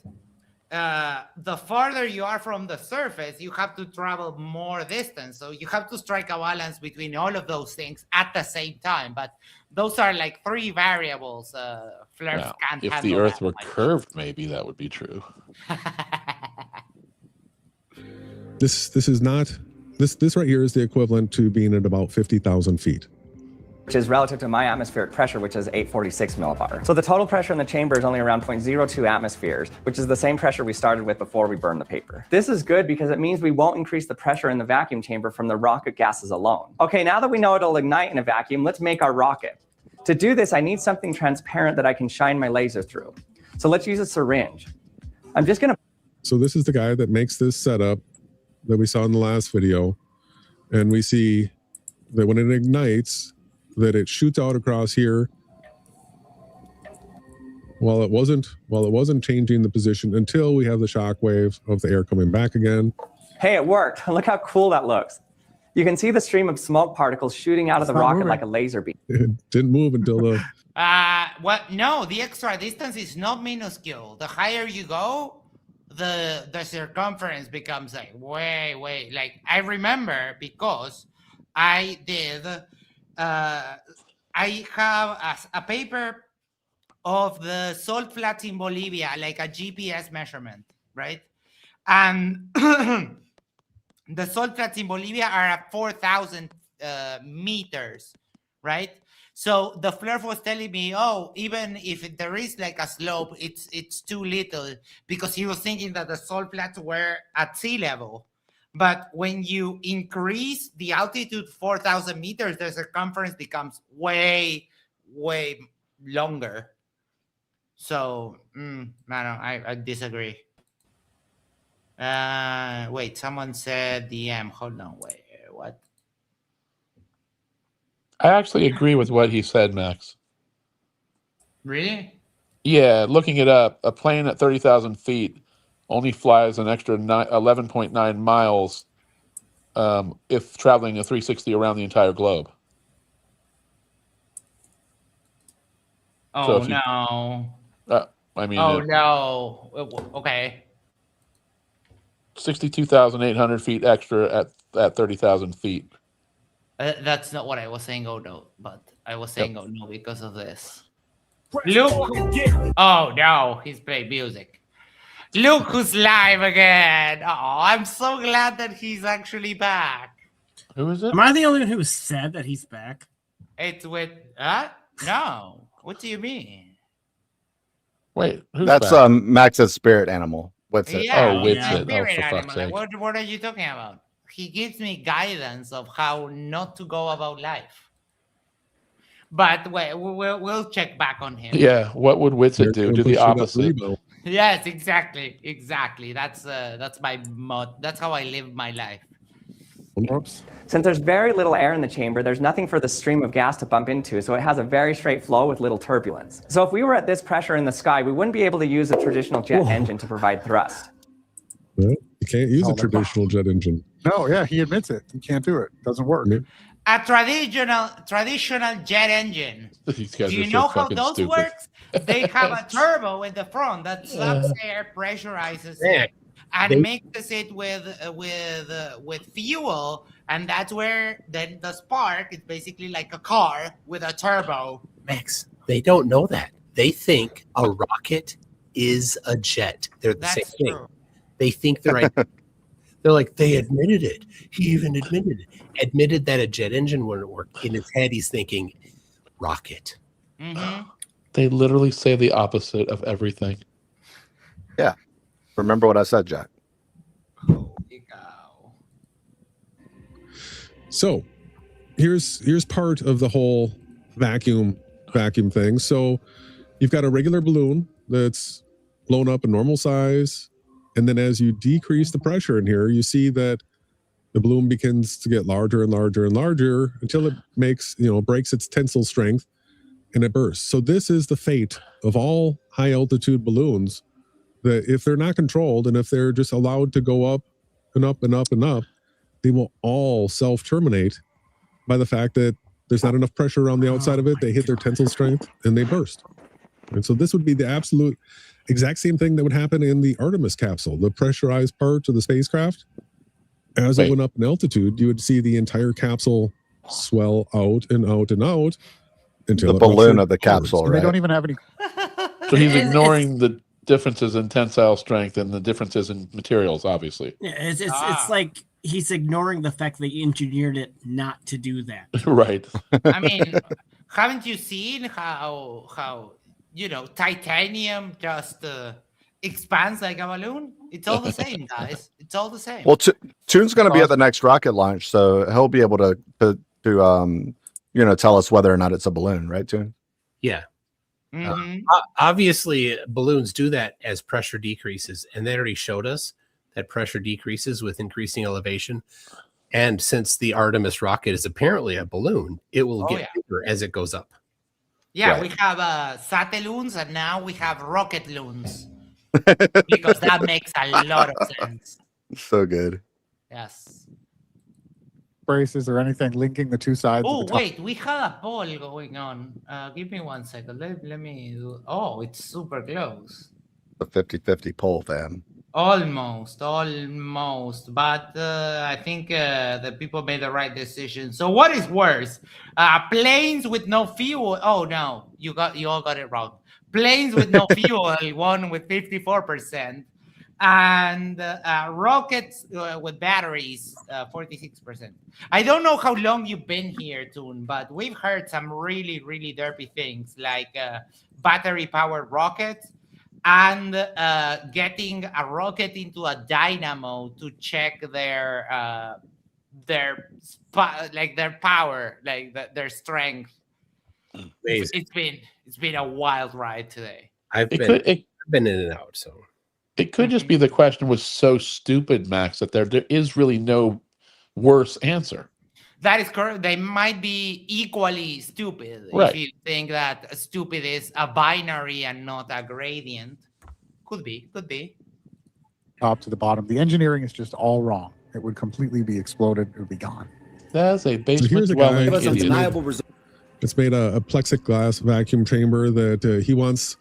the farther you are from the surface, you have to travel more distance. So you have to strike a balance between all of those things at the same time. But those are like three variables. Flirts Now, can't if handle the Earth that. were curved, maybe that would be true. This is not this right here is the equivalent to being at about 50,000 feet. Which is relative to my atmospheric pressure, which is 846 millibar. So the total pressure in the chamber is only around 0.02 atmospheres, which is the same pressure we started with before we burned the paper. This is good because it means we won't increase the pressure in the vacuum chamber from the rocket gases alone. Okay, now that we know it'll ignite in a vacuum, let's make our rocket. To do this, I need something transparent that I can shine my laser through. So let's use a syringe. I'm just gonna... So this is the guy that makes this setup that we saw in the last video. And we see that when it ignites, that it shoots out across here while it wasn't changing the position until we have the shock wave of the air coming back again. Hey, it worked. Look how cool that looks. You can see the stream of smoke particles shooting out of the rocket like a laser beam. It didn't move until the... What? No, the extra distance is not minuscule. The higher you go, the circumference becomes like way, like I remember because I did... I have a paper of the salt flats in Bolivia, like a GPS measurement, right? And the salt flats in Bolivia are at 4,000 meters, right? So the Flurf was telling me, oh, even if there is like a slope, it's too little, because he was thinking that the salt flats were at sea level. But when you increase the altitude 4,000 meters, the circumference becomes way longer. So, I disagree. Wait, someone said DM. Hold on, wait, what? I actually agree with what he said, Max. Really? Yeah, looking it up, a plane at 30,000 feet only flies an extra 11.9 miles if traveling a 360 around the entire globe. Oh, no. I mean... Oh, no. Okay. 62,800 feet extra at 30,000 feet. That's not what I was saying, oh, no. But I was saying, oh, no, because of this. Look. Oh, no. He's playing music. Look who's live again. Oh, I'm so glad that he's actually back. Who is it? Am I the only one who said that he's back? It's with... No. What do you mean? Wait, who's that's back? Max's spirit animal. What's it? Yeah, oh, what's it? Spirit Oh, for fuck's animal. sake. What are you talking about? He gives me guidance of how not to go about life. But wait, we'll check back on him. Yeah, what would Witsit do? Do the opposite. Yes, exactly. That's my mod. That's how I live my life. Oops. Since there's very little air in the chamber, there's nothing for the stream of gas to bump into, so it has a very straight flow with little turbulence. So if we were at this pressure in the sky, we wouldn't be able to use a traditional jet engine to provide thrust. Well, you can't use a traditional jet engine. No, yeah, he admits it. You can't do it. Doesn't work. A traditional jet engine. These guys Do you are so know how fucking those stupid. works? They have a turbo in the front that sucks air, pressurizes it, and mixes it with fuel, and that's where then the spark is basically like a car with a turbo. Max, they don't know that. They think a rocket is a jet. They're the same thing. True. They think they're they're like, they admitted it. He even admitted that a jet engine wouldn't work. In his head, he's thinking rocket. Mm-hmm. They literally say the opposite of everything. Yeah. Remember what I said, Jack. So here's part of the whole vacuum thing. So you've got a regular balloon that's blown up a normal size. And then as you decrease the pressure in here, you see that the balloon begins to get larger and larger and larger until it breaks its tensile strength and it bursts. So this is the fate of all high altitude balloons, that if they're not controlled and if they're just allowed to go up and up and up and up, they will all self-terminate by the fact that There's not enough pressure around the outside of it. They hit their tensile strength and they burst. And so this would be the absolute exact same thing that would happen in the Artemis capsule, the pressurized part of the spacecraft. As it went up in altitude, you would see the entire capsule swell out and out and out until the balloon of the capsule, And right? they don't even have any. So he's ignoring the differences in tensile strength and the differences in materials, obviously. Yeah, it's like he's ignoring the fact that they engineered it not to do that. Right. I mean, haven't you seen how titanium just expands like a balloon? It's all the same, guys. It's all the same. Well, Toon's going to be at the next rocket launch, so he'll be able to tell us whether or not it's a balloon, right, Toon? Yeah. Obviously, balloons do that as pressure decreases, and they already showed us that pressure decreases with increasing elevation. And since the Artemis rocket is apparently a balloon, it will get bigger as it goes up. Yeah, we have sataloons, and now we have rocket loons. Because that makes a lot of sense. So good. Yes. Braces or anything linking the two sides. Oh, of the top. wait, we had a poll going on. Give me 1 second. Let me do. Oh, it's super close. The 50-50 poll, fam. Almost. But I think the people made the right decision. So what is worse? Planes with no fuel. Oh, no. You all got it wrong. Planes with no fuel won with 54%. And rockets with batteries, 46%. I don't know how long you've been here, Toon, but we've heard some really, really derpy things like battery-powered rockets and getting a rocket into a dynamo to check their power, like their strength. Amazing. It's been a wild ride today. I've been in and out, so. It could just be the question was so stupid, Max, that there is really no worse answer. That is correct. They might be equally stupid right. If you think that stupid is a binary and not a gradient. Could be. Top to the bottom. The engineering is just all wrong. It would completely be exploded. It would be gone. That's a basement Here's a guy dwelling. It's made a plexiglass vacuum chamber that he wants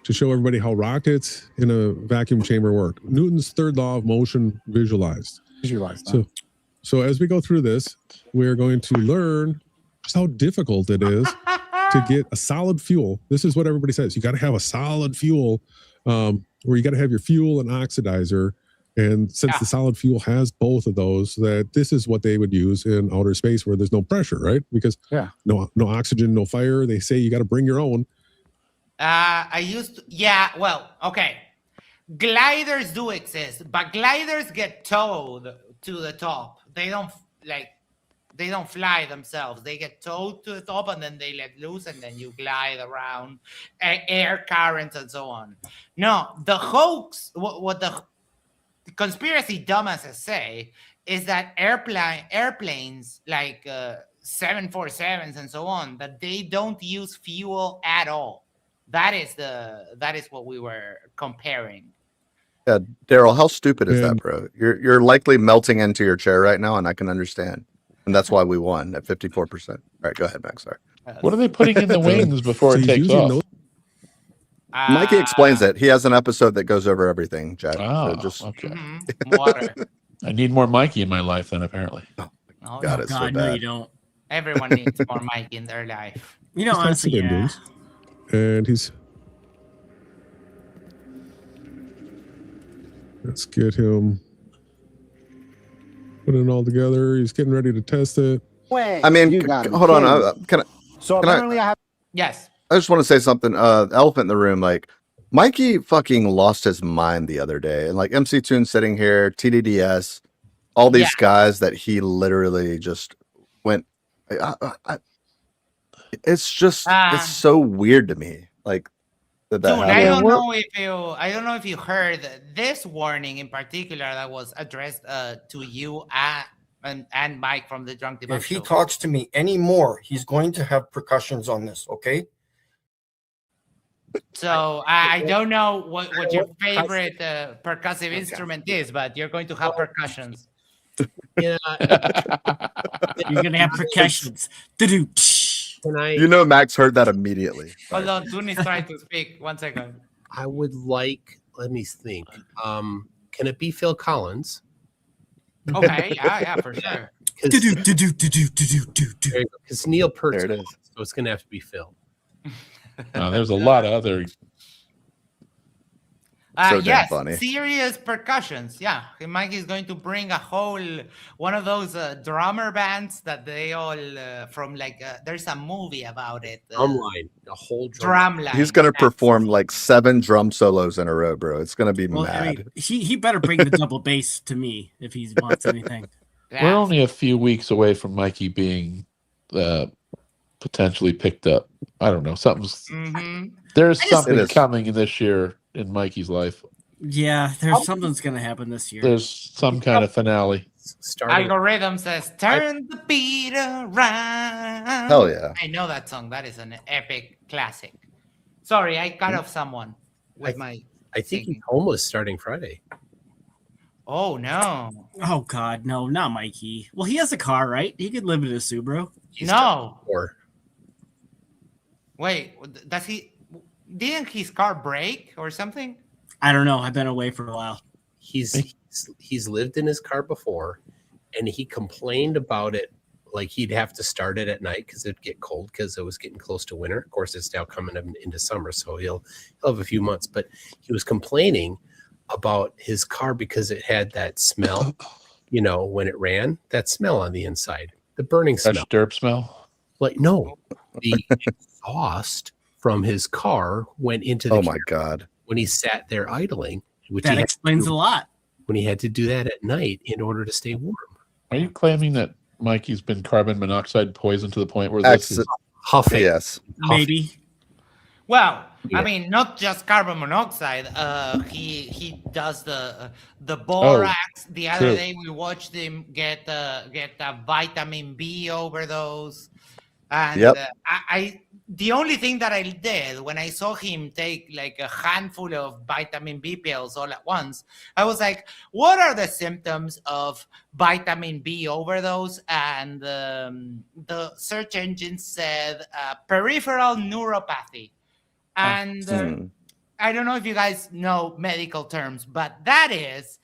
to show everybody how rockets in a vacuum chamber work. Newton's third law of motion visualized. So as we go through this, we're going to learn just how difficult it is to get a solid fuel. This is what everybody says. You got to have a solid fuel, where you got to have your fuel and oxidizer. And since the solid fuel has both of those, that this is what they would use in outer space where there's no pressure, right? Because no oxygen, no fire. They say you got to bring your own. Okay. Gliders do exist, but gliders get towed to the top. They don't fly themselves. They get towed to the top and then they let loose and then you glide around air currents and so on. No, the hoax, what the conspiracy dumbasses say is that airplanes like 747s and so on, that they don't use fuel at all. That is what we were comparing. Yeah, Daryl, how stupid is that, bro? You're likely melting into your chair right now, and I can understand. And that's why we won at 54%. All right, go ahead, Max. Sorry. What are they putting in the wings before it takes off? Mikey explains it. He has an episode that goes over everything, Jack. Oh, so okay. Water. I need more Mikey in my life then, apparently. Oh, God, it's so God, no, bad. you don't. Everyone needs more Mike in their life. You know, honestly, yeah. And he's... Let's get him putting it all together. He's getting ready to test it. I mean, hold on. Can I have. Yes. I just want to say something. Elephant in the room. Like, Mikey fucking lost his mind the other day. And like MC Toon sitting here, TDDS, all these guys that he literally just went. It's just, it's so weird to me. Like, Dude, I don't know if you heard this warning in particular that was addressed to you and Mike from the Drunk Debunk If he Show. talks to me anymore, he's going to have percussions on this, okay? So I don't know what your favorite percussive instrument is, but you're going to have percussions. You're gonna have percussions. Can I? You know, Max heard that immediately. Hold on, Toon is trying to speak. 1 second. I would like. Let me think. Can it be Phil Collins? Okay, yeah, for sure. Because Neil Peart's There it gone, is. so it's going to have to be Phil. There's a lot of other. So damn Yes, funny. serious percussions. Yeah, Mike is going to bring a whole one of those drummer bands that they all from like. There's a movie about it. Drumline, a whole drum line. He's gonna perform like 7 drum solos in a row, bro. It's gonna be Well, mad. I mean, he better bring the double bass to me if he wants anything. We're only a few weeks away from Mikey being potentially picked up. I don't know. Something's there's something coming this year in Mikey's life. Yeah, there's something's gonna happen this year. There's some kind of finale. Algorithm says, "Turn the beat around." Hell yeah! I know that song. That is an epic classic. Sorry, I cut off someone with my. I think he's homeless starting Friday. Oh no! Oh God, no, not Mikey. Well, he has a car, right? He could live in a Subaru. No. Wait, does he? Didn't his car break or something? I don't know. I've been away for a while. He's lived in his car before, and he complained about it. Like he'd have to start it at night because it'd get cold because it was getting close to winter. Of course, it's now coming into summer, so he'll have a few months. But he was complaining about his car because it had that smell, when it ran, that smell on the inside, the burning smell. Fresh derp smell? Like, no, the exhaust from his car went into the my God. When he sat there idling. Which That explains a lot. When he had to do that at night in order to stay warm. Are you claiming that Mikey's been carbon monoxide poisoned to the point where this is huffing? Yes. Maybe. Well, I mean, not just carbon monoxide. He does the borax. The other true. day we watched him get a vitamin B overdose, and I the only thing that I did when I saw him take like a handful of vitamin B pills all at once, I was like, "What are the symptoms of vitamin B overdose?" And the search engine said peripheral neuropathy. And I don't know if you guys know medical terms, but that is,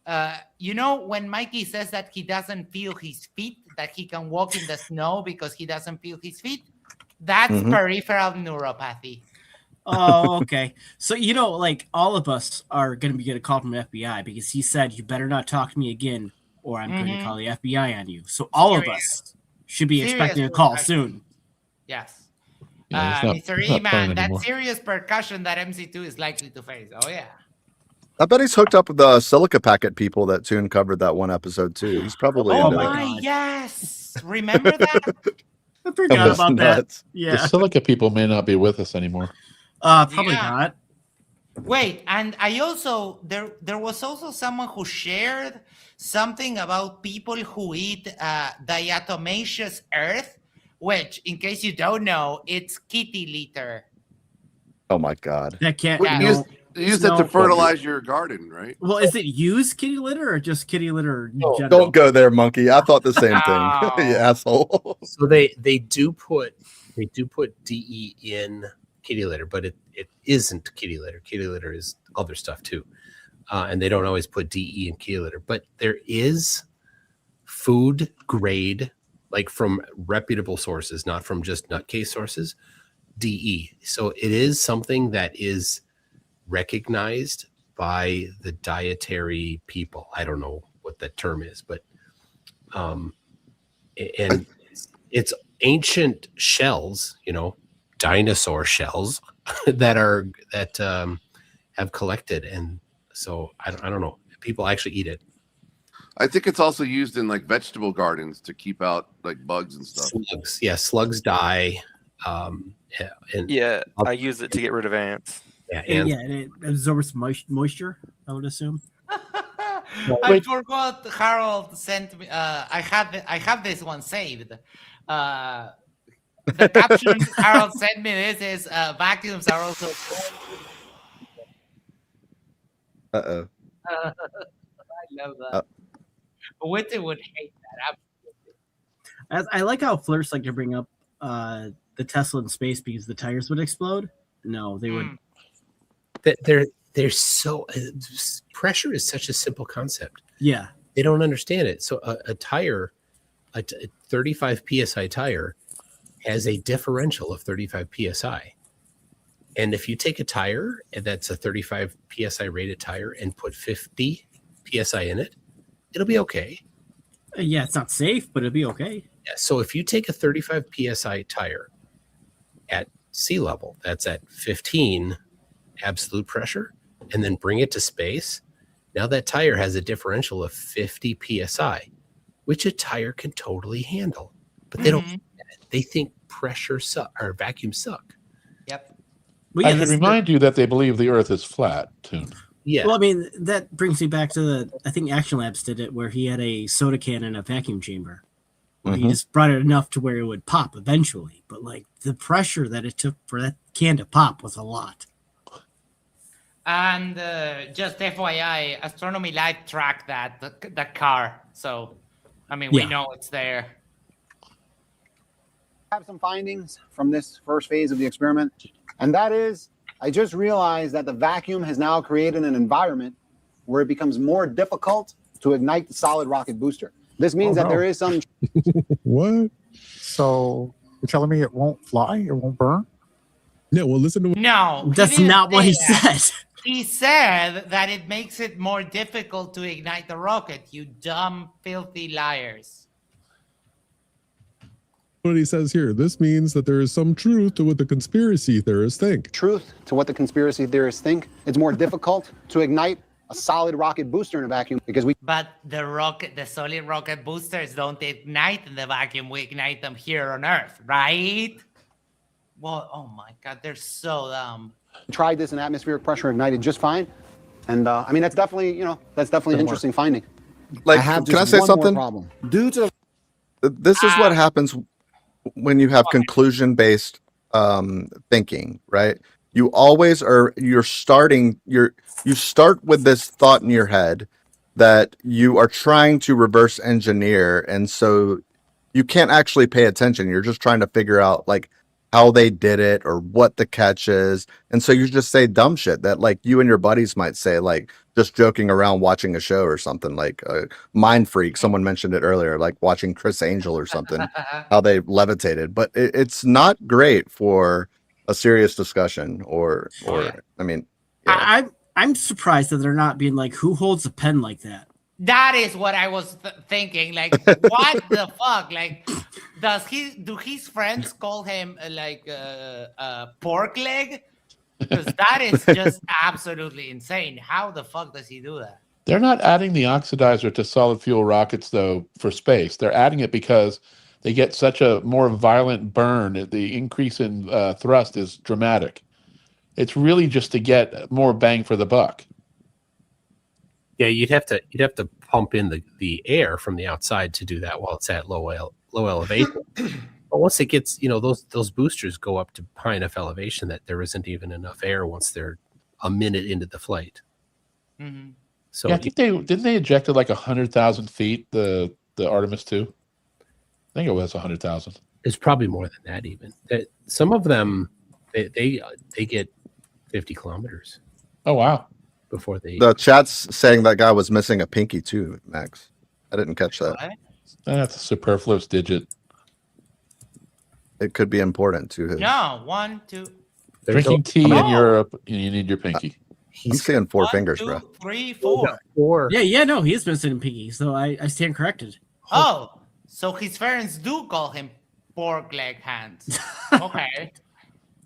when Mikey says that he doesn't feel his feet, that he can walk in the snow because he doesn't feel his feet, that's peripheral neuropathy. Oh, okay. So, like all of us are going to get a call from the FBI because he said, "You better not talk to me again or I'm going to call the FBI on you." So all of us should be expecting a call soon. Yes. Yeah, Mr. E-Man, that serious percussion that MC2 is likely to face. Oh, yeah. I bet he's hooked up with the silica packet people that Toon covered that one episode too. He's probably Oh into my, yes. Remember that? I forgot about that. The Yeah. silica people may not be with us anymore. Probably not. Wait, and I also there was also someone who shared something about people who eat diatomaceous earth, which, in case you don't know, it's kitty litter. Oh my God! That can't. Use it to fertilize your garden, right? Well, is it used kitty litter or just kitty litter in general? Don't go there, monkey. I thought the same thing. You asshole. So they do put DE in kitty litter, but it isn't kitty litter. Kitty litter is other stuff too, and they don't always put DE in kitty litter. But there is food grade, like from reputable sources, not from just nutcase sources, DE. So it is something that is recognized by the dietary people. I don't know what that term is, but and it's ancient shells, dinosaur shells that have collected, and so I don't know. People actually eat it. I think it's also used in like vegetable gardens to keep out like bugs and stuff. Slugs, yeah, slugs die. I use it to get rid of ants. Yeah, and it absorbs moisture, I would assume. I forgot Harold sent me. I have this one saved. The caption Harold sent me this is vacuums are also. Uh-oh. I love that. Witty would hate that. I like how Flirts like to bring up the the Tesla in space because the tires would explode? No, they would. They're so pressure is such a simple concept. Yeah, they don't understand it. So a tire, a 35 psi tire, has a differential of 35 psi. And if you take a tire that's a 35 psi rated tire and put 50 psi in it, it'll be okay. Yeah, it's not safe, but it'll be okay. Yeah, so if you take a 35 psi tire at sea level, that's at 15 absolute pressure, and then bring it to space, now that tire has a differential of 50 psi, which a tire can totally handle. But they don't. They think pressure or vacuum suck. Yep. Well, yeah, I should remind you that they believe the Earth is flat, too. Yeah. Well, I mean, that brings me back to I think Action Labs did it, where he had a soda can in a vacuum chamber. Where he just brought it enough to where it would pop eventually. But, like, the pressure that it took for that can to pop was a lot. And just FYI, Astronomy Live tracked that car. So, I mean, we know it's there. I have some findings from this first phase of the experiment, and that is I just realized that the vacuum has now created an environment where it becomes more difficult to ignite the solid rocket booster. This means that there is some... What? So you're telling me it won't fly? It won't burn? Yeah, well, listen to... No. That's not what he said. He said that it makes it more difficult to ignite the rocket, you dumb, filthy liars. What he says here, this means that there is some truth to what the conspiracy theorists think. Truth to what the conspiracy theorists think. It's more difficult to ignite a solid rocket booster in a vacuum because we... But the solid rocket boosters don't ignite in the vacuum. We ignite them here on Earth, right? Well, oh my God, they're so dumb. Tried this in atmospheric pressure, ignited just fine. And I mean, that's definitely, that's definitely an interesting finding. Like, I have can I just say one more something? problem. Due to This is what happens when you have conclusion-based thinking, right? You always are. You start with this thought in your head that you are trying to reverse engineer, and so you can't actually pay attention. You're just trying to figure out like how they did it or what the catch is, and so you just say dumb shit that like you and your buddies might say, like just joking around watching a show or something, like Mind Freak. Someone mentioned it earlier, like watching Chris Angel or something, how they levitated. But it's not great for a serious discussion or I mean, I'm surprised that they're not being like, who holds a pen like that? That is what I was thinking. Like, what the fuck? Like, do his friends call him like a pork leg? Because that is just absolutely insane. How the fuck does he do that? They're not adding the oxidizer to solid fuel rockets, though, for space. They're adding it because they get such a more violent burn. The increase in thrust is dramatic. It's really just to get more bang for the buck. Yeah, you'd have to pump in the air from the outside to do that while it's at low elevation. But once it gets, those boosters go up to high enough elevation that there isn't even enough air once they're a minute into the flight. Mm-hmm. So yeah, I think didn't they ejected like 100,000 feet the Artemis 2? I think it was 100,000. It's probably more than that even. Some of them they get 50 kilometers. Oh wow! Before they the chat's saying that guy was missing a pinky too, Max. I didn't catch that. What? That's a superfluous digit. It could be important to his. No, 1, 2. Drinking tea in Europe, you need your pinky. He's saying 4 1, fingers, 2, bro. 3, 4. 4. Yeah, no, he is missing a pinky, so I stand corrected. Oh, so his parents do call him pork leg hands. Okay.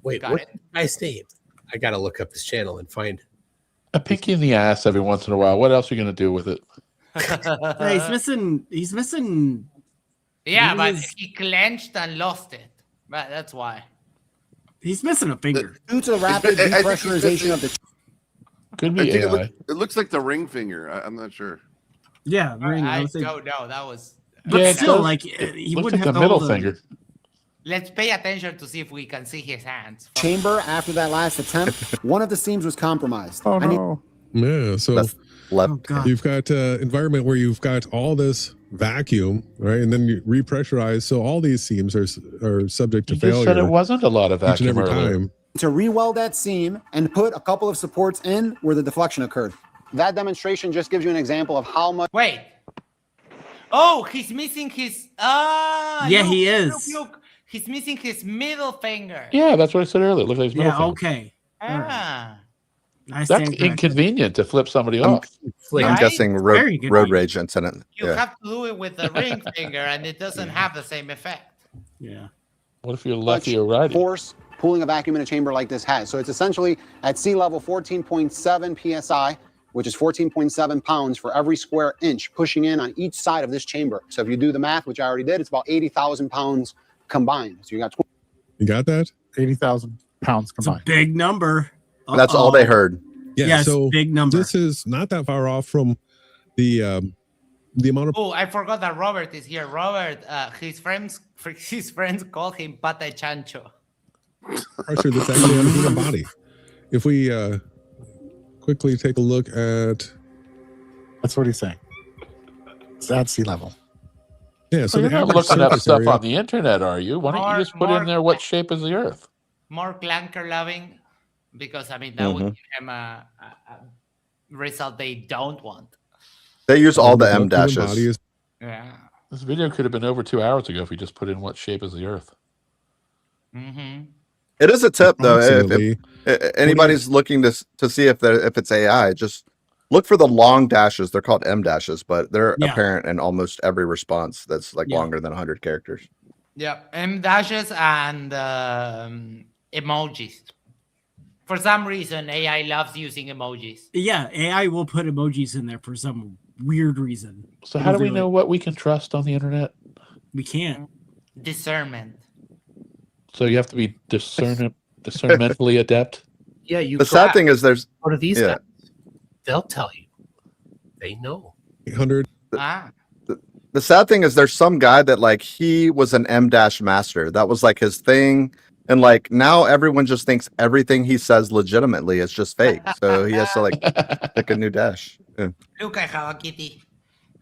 Wait, Got what's it. the guy's name? I gotta look up his channel and find a pinky in the ass every once in a while. What else are you gonna do with it? Yeah, he's missing. Yeah, but he clenched and lost it. But that's why. He's missing a finger. Due to the rapid depressurization of the... Could be AI. It looks like the ring finger. I'm not sure. Yeah, ring. I don't know. That was... But Yeah, still, does- like, it he looks wouldn't like have the to middle hold a- finger. Let's pay attention to see if we can see his hands. chamber after that last attempt. One of the seams was compromised. Oh no. Yeah, so Oh, God. you've got environment where you've got all this vacuum, right? And then you repressurize. So all these seams are subject to You failure. just said it wasn't a lot of each and vacuum every earlier. time. To re-weld that seam and put a couple of supports in where the deflection occurred. That demonstration just gives you an example of how much. Wait. Oh, he's missing his. Yeah, look, he is. Look. He's missing his middle finger. Yeah, that's what I said earlier. It looks like his middle Yeah, finger. okay. Ah. I That's stand corrected. inconvenient to flip somebody off. I'm Right? guessing Very good road idea. rage incident. You Yeah. have to do it with the ring finger, and it doesn't have the same effect. Yeah. What if you're much lefty or righty? force pulling a vacuum in a chamber like this has. So it's essentially at sea level 14.7 psi, which is 14.7 pounds for every square inch pushing in on each side of this chamber. So if you do the math, which I already did, it's about 80,000 pounds combined. So you got You got that? 80,000 pounds It's a combined. big number. That's all they heard. Yeah. Yes, so big number. this is not that far off from the amount of Oh, I forgot that Robert is here. Robert, his friends call him Pata Chancho. pressure that's actually on a human body. If we quickly take a look at, That's what he's saying. It's at sea level. yeah, so So you're the not average looking up surface stuff area, on the internet, are you? Why don't you just put in there what shape is the Earth? More clanker loving, because I mean that would give him a result they don't want. They use all the bulk M of the body dashes. is- Yeah. This video could have been over 2 hours ago if you just put in what shape is the Earth. Mm-hmm. It is a tip though. Approximately. If anybody's looking to see if it's AI, just look for the long dashes. They're called M dashes, but they're Yeah. apparent in almost every response that's like Yeah. longer than 100 characters. Yep. M dashes and emojis. For some reason, AI loves using emojis. Yeah, AI will put emojis in there for some weird reason. So how do we know what we can trust on the internet? We can't. Discernment. So you have to be discernmentally adept. Yeah, you. The sad thing is there's What are these yeah. guys? They'll tell you. They know. 800. The sad thing is there's some guy that like he was an M dash master. That was like his thing. And like now everyone just thinks everything he says legitimately is just fake. So he has to like pick a new dash. Yeah. Look, I have a kitty.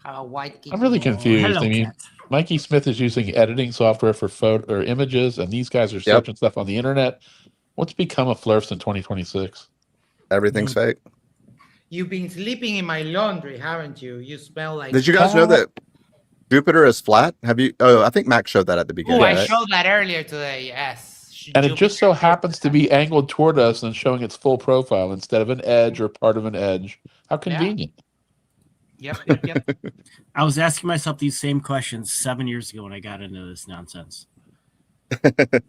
Have a white kitty. I'm really confused. hello, I mean, cat. Mikey Smith is using editing software for photo or images, and these guys are searching stuff on the internet. What's become of Flurfs in 2026? Everything's fake. You've been sleeping in my laundry, haven't you? You smell like. Did you guys know that Jupiter is flat? Have you? Oh, I think Max showed that at the beginning. Oh, I right? showed that earlier today. Yes. And it just so happens to be angled toward us and showing its full profile instead of an edge or part of an edge. How convenient. Yep. I was asking myself these same questions 7 years ago when I got into this nonsense. The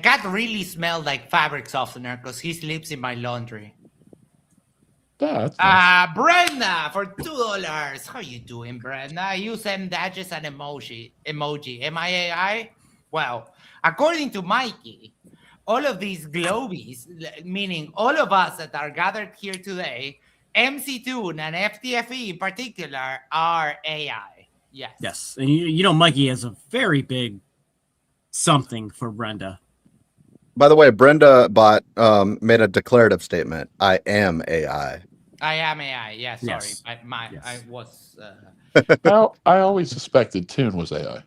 cat really smelled like fabric softener because he sleeps in my laundry. Yeah, that's nice. Brenda for $2. How you doing, Brenda? I use M dashes and emoji. Am I AI? Well, according to Mikey, all of these globies, meaning all of us that are gathered here today, MC2 and FTFE in particular, are AI. Yes. Yes. And you know, Mikey has a very big something for Brenda. By the way, Brenda made a declarative statement. I am AI. I am AI. Yeah, sorry. Yes. I was. Well, I always suspected Toon was AI.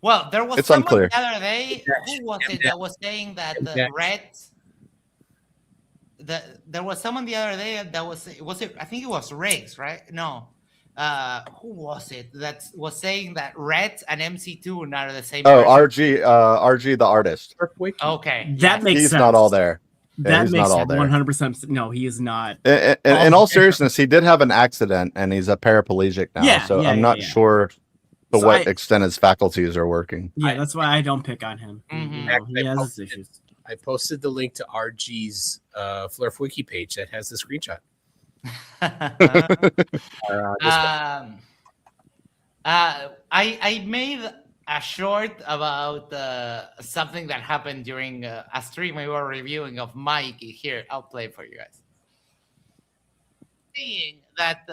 Well, there was It's someone unclear. the other day. Who was it that was saying that the Reds? There was someone the other day that was it? I think it was Riggs, right? No. Who was it that was saying that Reds and MC2 are the same? Oh, person? RG the artist. Okay. That makes He's sense. not all there. Yeah, That he's makes not all sense. there. 100%. No, he is not. In all seriousness, he did have an accident and he's a paraplegic now. Yeah, so yeah, I'm yeah, not yeah. sure to So what extent his faculties are working. Yeah, that's why I don't pick on him. You know, he has his issues. I posted the link to RG's Flurf wiki page that has the screenshot. I made a short about something that happened during a stream we were reviewing of Mikey. Here, I'll play for you guys. Saying that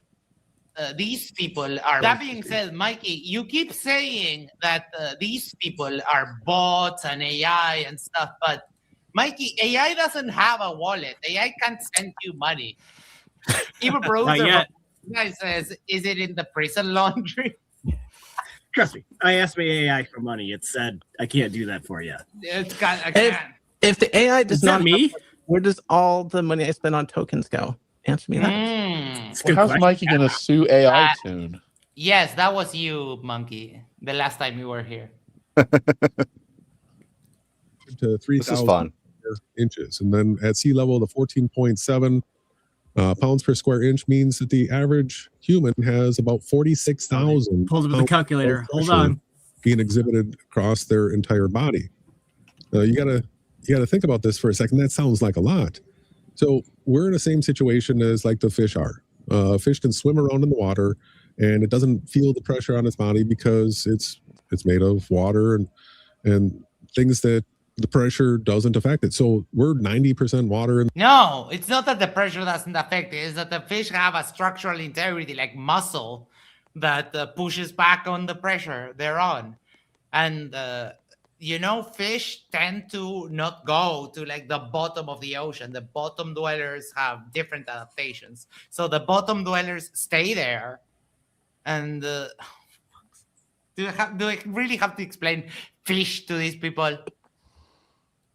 these people are. That being said, Mikey, you keep saying that these people are bots and AI and stuff, but Mikey, AI doesn't have a wallet. AI can't send you money. Even Not browser yet. guy says, "Is it in the prison laundry?" Trust me, I asked my AI for money. It said I can't do that for you. It's got. I If, can't. if the AI does Is that not me? have, where does all the money I spend on tokens go? Answer me that. Well, how's Mikey going to sue AI Tune? Yes, that was you, Monkey. The last time you were here. To 3,000 fun. inches. And then at sea level, the 14.7 pounds per square inch means that the average human has about 46,000. Pulled up with the calculator. Hold on. Being exhibited across their entire body. You gotta think about this for a second. That sounds like a lot. So we're in the same situation as like the fish are. Fish can swim around in the water, and it doesn't feel the pressure on its body because it's made of water and things that the pressure doesn't affect it. So we're 90% water. No, it's not that the pressure doesn't affect it. It's that the fish have a structural integrity, like muscle, that pushes back on the pressure they're on. And, fish tend to not go to like the bottom of the ocean. The bottom dwellers have different adaptations. So the bottom dwellers stay there. And do I really have to explain fish to these people?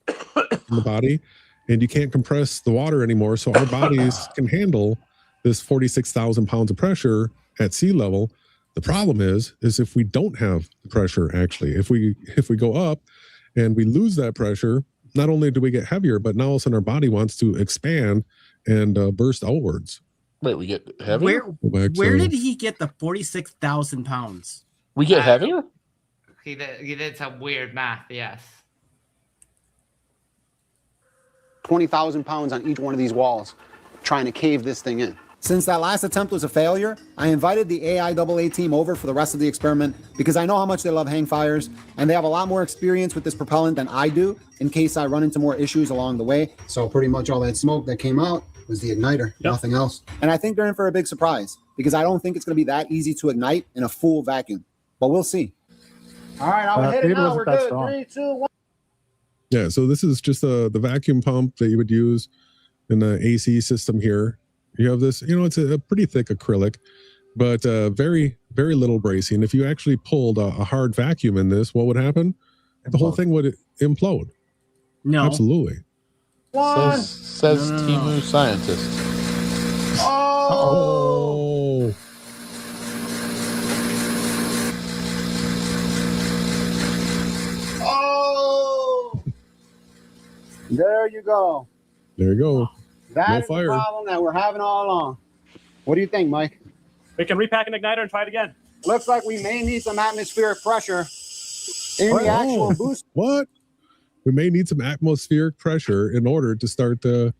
In the body, and you can't compress the water anymore. So our bodies can handle this 46,000 pounds of pressure at sea level. The problem is if we don't have the pressure, actually, if we go up and we lose that pressure, not only do we get heavier, but now all of a sudden our body wants to expand and burst outwards. Wait, we get heavier? Where did he get the 46,000 pounds? We get heavier? He did some weird math, yes. 20,000 pounds on each one of these walls, trying to cave this thing in. Since that last attempt was a failure, I invited the AIAA team over for the rest of the experiment because I know how much they love hang fires, and they have a lot more experience with this propellant than I do in case I run into more issues along the way. So pretty much all that smoke that came out was the igniter, nothing else. And I think they're in for a big surprise because I don't think it's going to be that easy to ignite in a full vacuum, but we'll see. All right, I'll hit it now. We're good. 3, 2, 1. Yeah, so this is just the vacuum pump that you would use in the AC system here. You have this, it's a pretty thick acrylic, but very, very little bracing. If you actually pulled a hard vacuum in this, what would happen? The whole thing would implode. No. Absolutely. Says Timu scientist. Oh. There you go. There you go. That is the problem that we're having all along. What do you think, Mike? We can repack an igniter and try it again. Looks like we may need some atmospheric pressure in the actual boost. What? We may need some atmospheric pressure in order to start the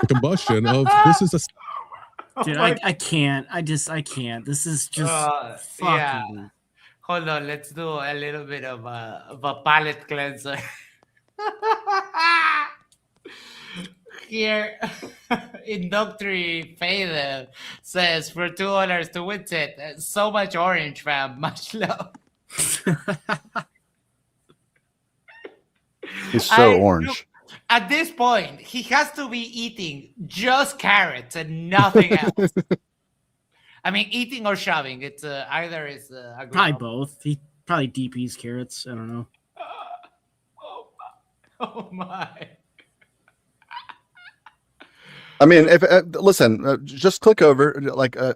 combustion of this is a. Dude, I can't. I can't. This is just fucking. Yeah. Hold on, let's do a little bit of a palate cleanser. Here, Indoctry Fader says for $2 to Witsit, so much orange, fam, much love. He's so orange. At this point, he has to be eating just carrots and nothing else. I mean, eating or shoving. It's either is probably both. He probably DPs carrots. I don't know. Oh my. I mean, if listen, just click over,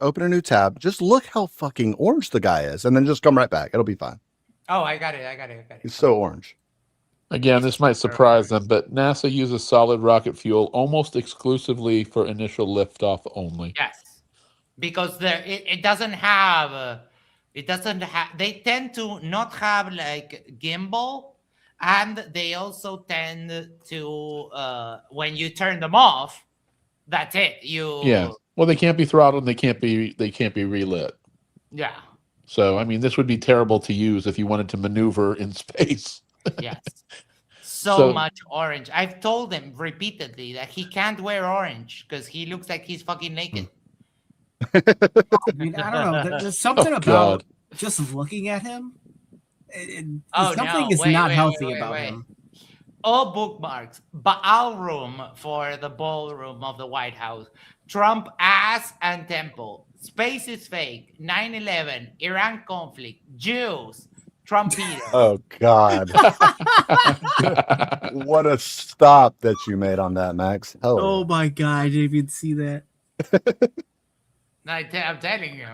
open a new tab. Just look how fucking orange the guy is, and then just come right back. It'll be fine. Oh, I got it. He's so orange. Again, this might surprise them, but NASA uses solid rocket fuel almost exclusively for initial liftoff only. Yes, because it doesn't have. They tend to not have like gimbal, and they also tend to when you turn them off. That's it. Yeah. Well, they can't be throttled. And they can't be relit. Yeah. So, I mean, this would be terrible to use if you wanted to maneuver in space. Yes. So much orange. I've told him repeatedly that he can't wear orange because he looks like he's fucking naked. I mean, I don't know. There's something about just looking at him. Something is not healthy about him. All bookmarks. Baalroom for the ballroom of the White House. Trump ass and temple. Space is fake. 9/11. Iran conflict. Jews. Trumpedo. Oh God! What a stop that you made on that, Max. Hell Oh my god, I didn't even see that. I'm telling you.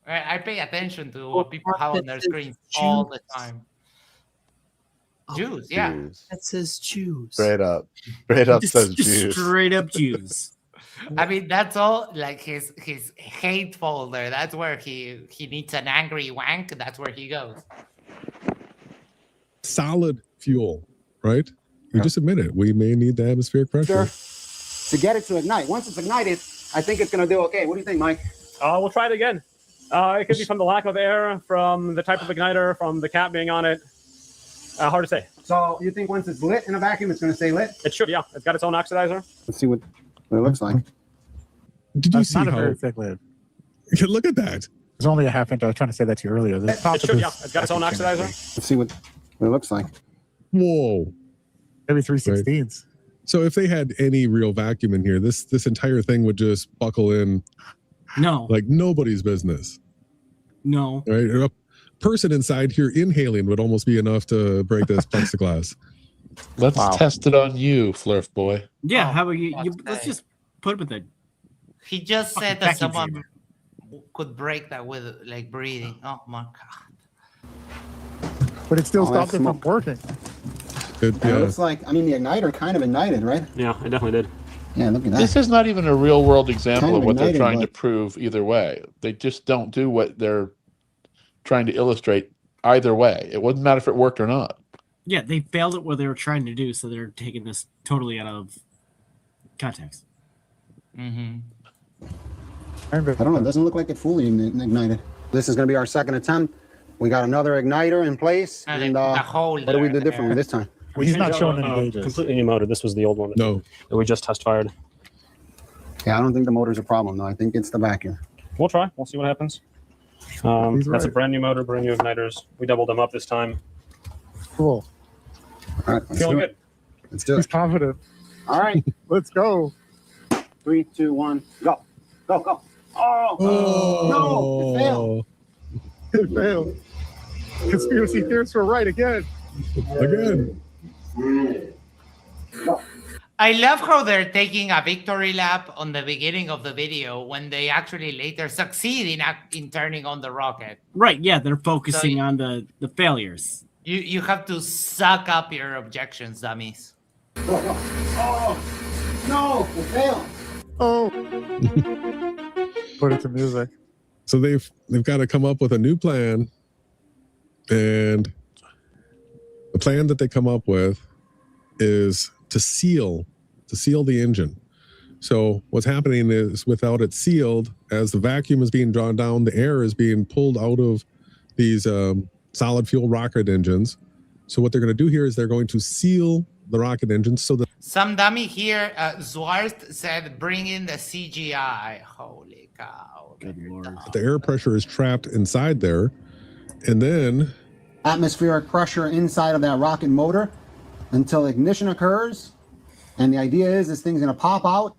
I pay attention to what people have on their screens all the time. Jews, yeah. Jews. That says Jews. Straight up says Just Jews. straight up Jews. I mean, that's all like his hate folder. That's where he needs an angry wank. That's where he goes. Solid fuel, right? You just admit it. We may need the atmospheric pressure to get it to ignite. Once it's ignited, I think it's going to do okay. What do you think, Mike? We'll try it again. It could be from the lack of air, from the type of igniter, from the cap being on it. Hard to say. So you think once it's lit in a vacuum, it's going to stay lit? It should, yeah. It's got its own oxidizer. Let's see what it looks like. Did you see not a how? very thick lid. Look at that. It's only a half inch. I was trying to say that to you earlier. The top It of should, this yeah. It's got its own oxidizer. Let's see what it looks like. Whoa. Maybe 3/16. So if they had any real vacuum in here, this entire thing would just buckle in. No. Like nobody's business. No. Right? A person inside here inhaling would almost be enough to break this plexiglass. Let's test it on you, Flurf boy. Yeah, how about you let's just put it with the He just said that vacuum someone could break that with like breathing. Oh my god. But it still Oh, stopped that's it from working. It looks like, I mean, the igniter kind of ignited, right? Yeah, it definitely did. Yeah, look at that. This is not even a real world example Kind of of what they're ignited, trying to but- prove either way. They just don't do what they're trying to illustrate either way. It wouldn't matter if it worked or not. Yeah, they failed at what they were trying to do, so they're taking this totally out of context. Mm-hmm. I don't know. It doesn't look like it fully ignited. This is going to be our second attempt. We got another igniter in place. And what do we do differently this time? He's not showing any any gauges. Completely new motor. This was the old one that we just test fired. Yeah, I don't think the motor's a problem, though. I think it's the vacuum. We'll try. We'll see what happens. That's a brand new motor, brand new igniters. We doubled them up this time. Cool. All right, let's Feeling do good. it. Let's do He's it. confident. All right. Let's go. 3, 2, 1, go. Go, go. Oh, no, it failed. It failed. Conspiracy theorists were right again. Again. I love how they're taking a victory lap on the beginning of the video when they actually later succeed in turning on the rocket. Right, yeah, they're focusing on the failures. You have to suck up your objections, dummies. Oh, no, it failed. Oh. Put it to music. So they've got to come up with a new plan, and the plan that they come up with is to seal the engine. So what's happening is, without it sealed, as the vacuum is being drawn down, the air is being pulled out of these solid fuel rocket engines. So what they're going to do here is they're going to seal the rocket engines so that Some dummy here, Zwart said, bring in the CGI. Holy cow. Good lord. the air pressure is trapped inside there. And then Atmospheric pressure inside of that rocket motor until ignition occurs. And the idea is this thing's going to pop out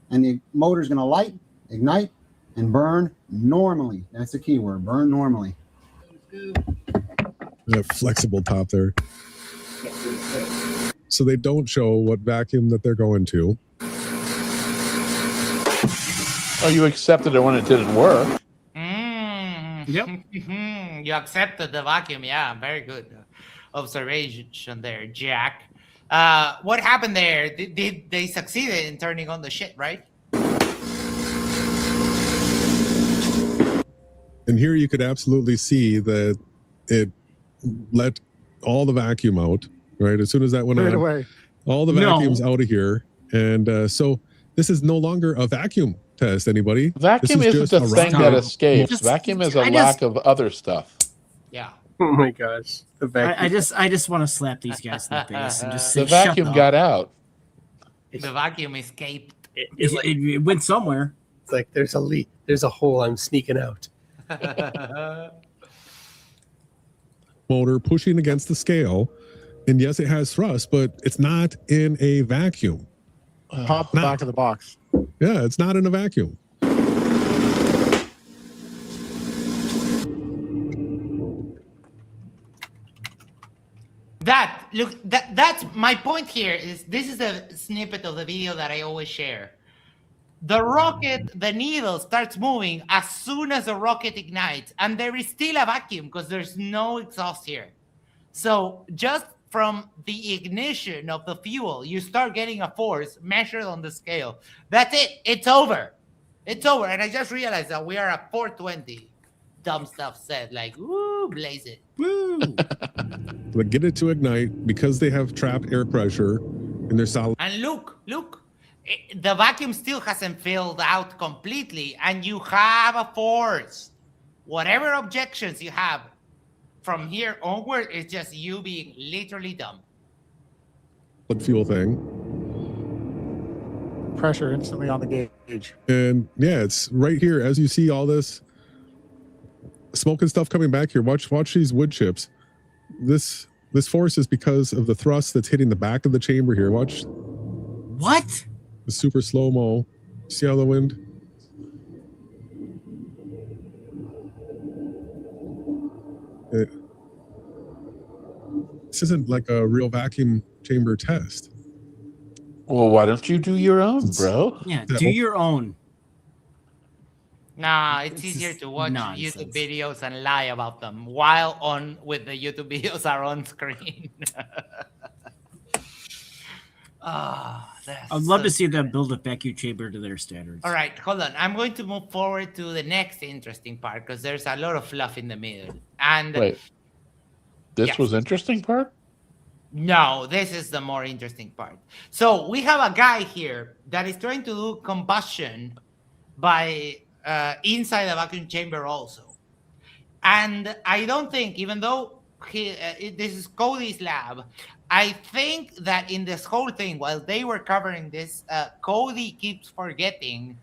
and the motor's going to light, ignite, and burn normally. That's the key word, burn normally. that flexible top there. So they don't show what vacuum that they're going to. Oh, you accepted it when it didn't work. Yep. You accepted the vacuum. Yeah, very good observation there, Jack. What happened there? Did they succeeded in turning on the shit, right? And here you could absolutely see that it let all the vacuum out, right? As soon as that went Right on, away. all the vacuum's out of here. And so this is no longer a vacuum test, anybody. Vacuum This isn't a thing that escapes. Vacuum is a lack of other stuff. Yeah. Oh my gosh. The vacuum. I just want to slap these guys in the face and just say, The vacuum shut got up. out. The vacuum escaped. It went somewhere. It's like there's a leak. There's a hole. I'm sneaking out. Motor pushing against the scale. And yes, it has thrust, but it's not in a vacuum. Pop the back of the box. Yeah, it's not in a vacuum. That's my point here. Is this is a snippet of the video that I always share. The rocket, the needle starts moving as soon as the rocket ignites, and there is still a vacuum because there's no exhaust here. So just from the ignition of the fuel, you start getting a force measured on the scale. That's it. It's over. It's over. And I just realized that we are at 420. Dumb stuff said, like, woo, blaze it. Woo. But get it to ignite because they have trapped air pressure in their solid. And look, the vacuum still hasn't filled out completely, and you have a force. Whatever objections you have from here onward, it's just you being literally dumb. Fuel thing. Pressure instantly on the gauge. And yeah, it's right here. As you see all this smoke and stuff coming back here, watch these wood chips. This force is because of the thrust that's hitting the back of the chamber here. Watch. What? The super slow-mo. See how the wind? This isn't like a real vacuum chamber test. Well, why don't you do your own, bro? Yeah, do your own. Nah, it's easier to watch YouTube videos and lie about them while with the YouTube videos are on screen. I'd love to see them build a vacuum chamber to their standards. All right, hold on. I'm going to move forward to the next interesting part because there's a lot of fluff in the middle. And wait, this was interesting part? No, this is the more interesting part. So we have a guy here that is trying to do combustion by inside the vacuum chamber also. And I don't think, even though this is Cody's lab, I think that in this whole thing, while they were covering this, Cody keeps forgetting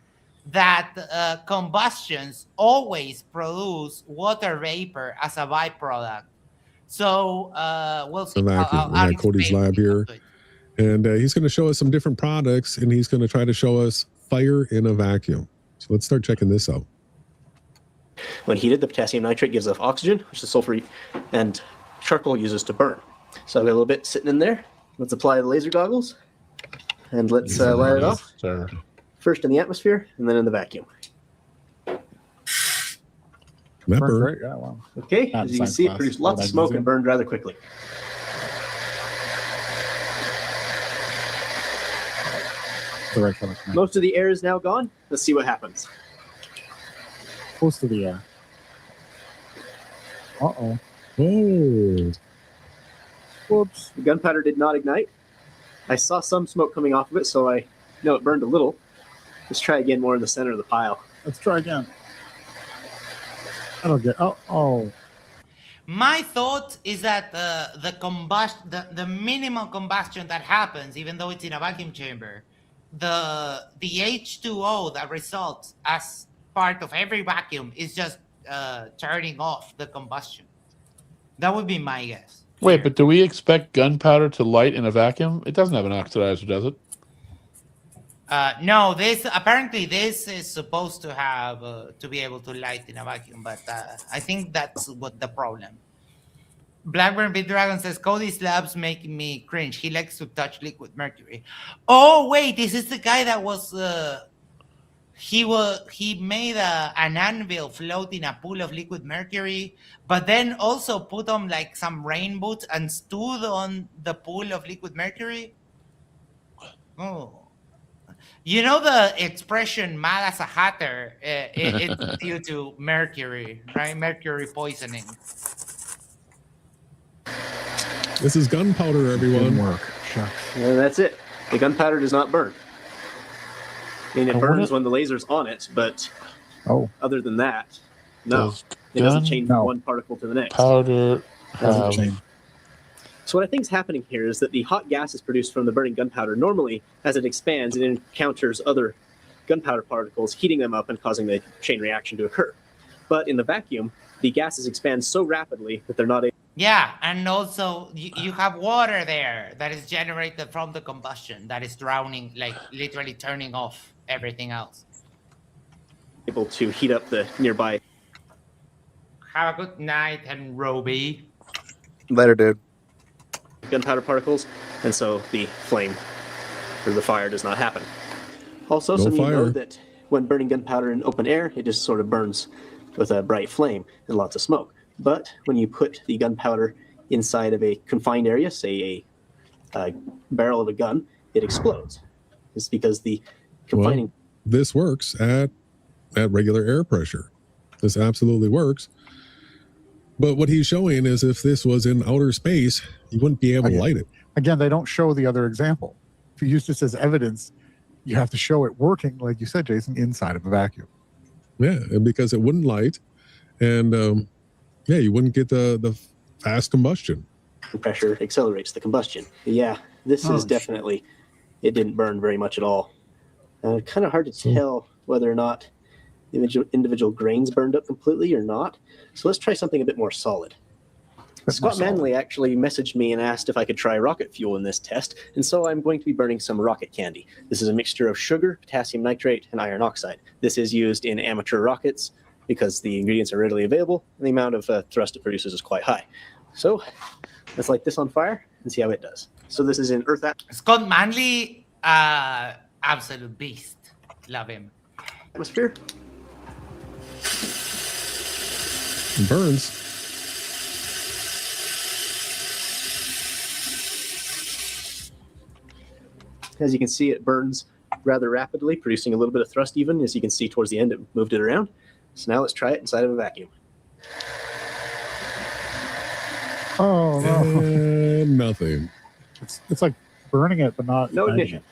that combustions always produce water vapor as a byproduct. So we'll see. I'll Cody's lab here. And he's going to show us some different products, and he's going to try to show us fire in a vacuum. So let's start checking this out. When heated, the potassium nitrate gives off oxygen, which the sulfur and charcoal uses to burn. So I've got a little bit sitting in there. Let's apply the laser goggles, and let's light it off. First in the atmosphere, and then in the vacuum. Remember. Yeah, wow. Okay, as you can see, it produced lots of smoke and burned rather quickly. Most of the air is now gone. Let's see what happens. Close to the air. Uh-oh. Oh. Whoops. The gunpowder did not ignite. I saw some smoke coming off of it, so I know it burned a little. Let's try again more in the center of the pile. Let's try again. I don't get. Oh. My thought is that the minimal combustion that happens, even though it's in a vacuum chamber, the H2O that results as part of every vacuum is just turning off the combustion. That would be my guess. Wait, but do we expect gunpowder to light in a vacuum? It doesn't have an oxidizer, does it? No, this is supposed to have to be able to light in a vacuum, but I think that's what the problem. Blackburn Big Dragon says Cody's labs making me cringe. He likes to touch liquid mercury. Oh wait, this is the guy that was he made an anvil float in a pool of liquid mercury, but then also put on like some rain boots and stood on the pool of liquid mercury. Oh. You know the expression "mad as a hatter"? It's due to mercury, right? Mercury poisoning. This is gunpowder, everyone. And that's it. The gunpowder does not burn. I mean, it burns when the laser's on it, but other than that, no. It doesn't change from one particle to the next. Powder. So what I think is happening here is that the hot gas is produced from the burning gunpowder normally as it expands and encounters other gunpowder particles, heating them up and causing the chain reaction to occur. But in the vacuum, the gases expand so rapidly that they're not able. Yeah, and also you have water there that is generated from the combustion that is drowning, like literally turning off everything else. Able to heat up the nearby. Have a good night, and Roby. Later, dude. Gunpowder particles, and so the flame or the fire does not happen. Also, No some of you know fire. that when burning gunpowder in open air, it just sort of burns with a bright flame and lots of smoke. But when you put the gunpowder inside of a confined area, say a barrel of a gun, it explodes. It's because the confining. Well, this works at regular air pressure. This absolutely works. But what he's showing is if this was in outer space, you wouldn't be able to light it. Again, they don't show the other example. If you use this as evidence, you have to show it working, like you said, Jason, inside of a vacuum. Yeah, and because it wouldn't light, and you wouldn't get the fast combustion. Pressure accelerates the combustion. Yeah, this is definitely, it didn't burn very much at all. Kind of hard to tell whether or not the individual grains burned up completely or not. So let's try something a bit more solid. Scott Manley actually messaged me and asked if I could try rocket fuel in this test, and so I'm going to be burning some rocket candy. This is a mixture of sugar, potassium nitrate, and iron oxide. This is used in amateur rockets because the ingredients are readily available and the amount of thrust it produces is quite high. So let's light this on fire and see how it does. So this is in Earth Scott Manley, absolute beast. Love him. atmosphere. It burns. As you can see, it burns rather rapidly, producing a little bit of thrust even. As you can see towards the end, it moved it around. So now let's try it inside of a vacuum. Oh, no. Nothing. It's like burning it, but not No ignition.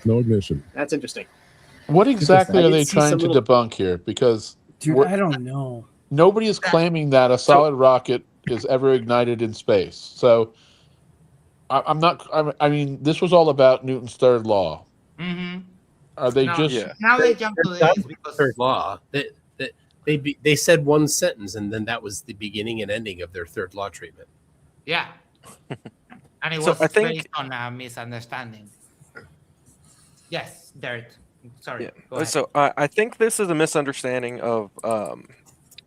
No ignition. That's interesting. What exactly I are did they see trying some to little- debunk here? Because Dude, I don't know. nobody is claiming that a solid rocket is ever ignited in space. So I'm not. I mean, this was all about Newton's third law. Mm-hmm. Are they Now- just? Now they jump to They're this done because third law. They said one sentence, and then that was the beginning and ending of their third law treatment. yeah, and it So was I think- based on a misunderstanding. Yes, Dirt. Sorry. Go ahead. So I think this is a misunderstanding of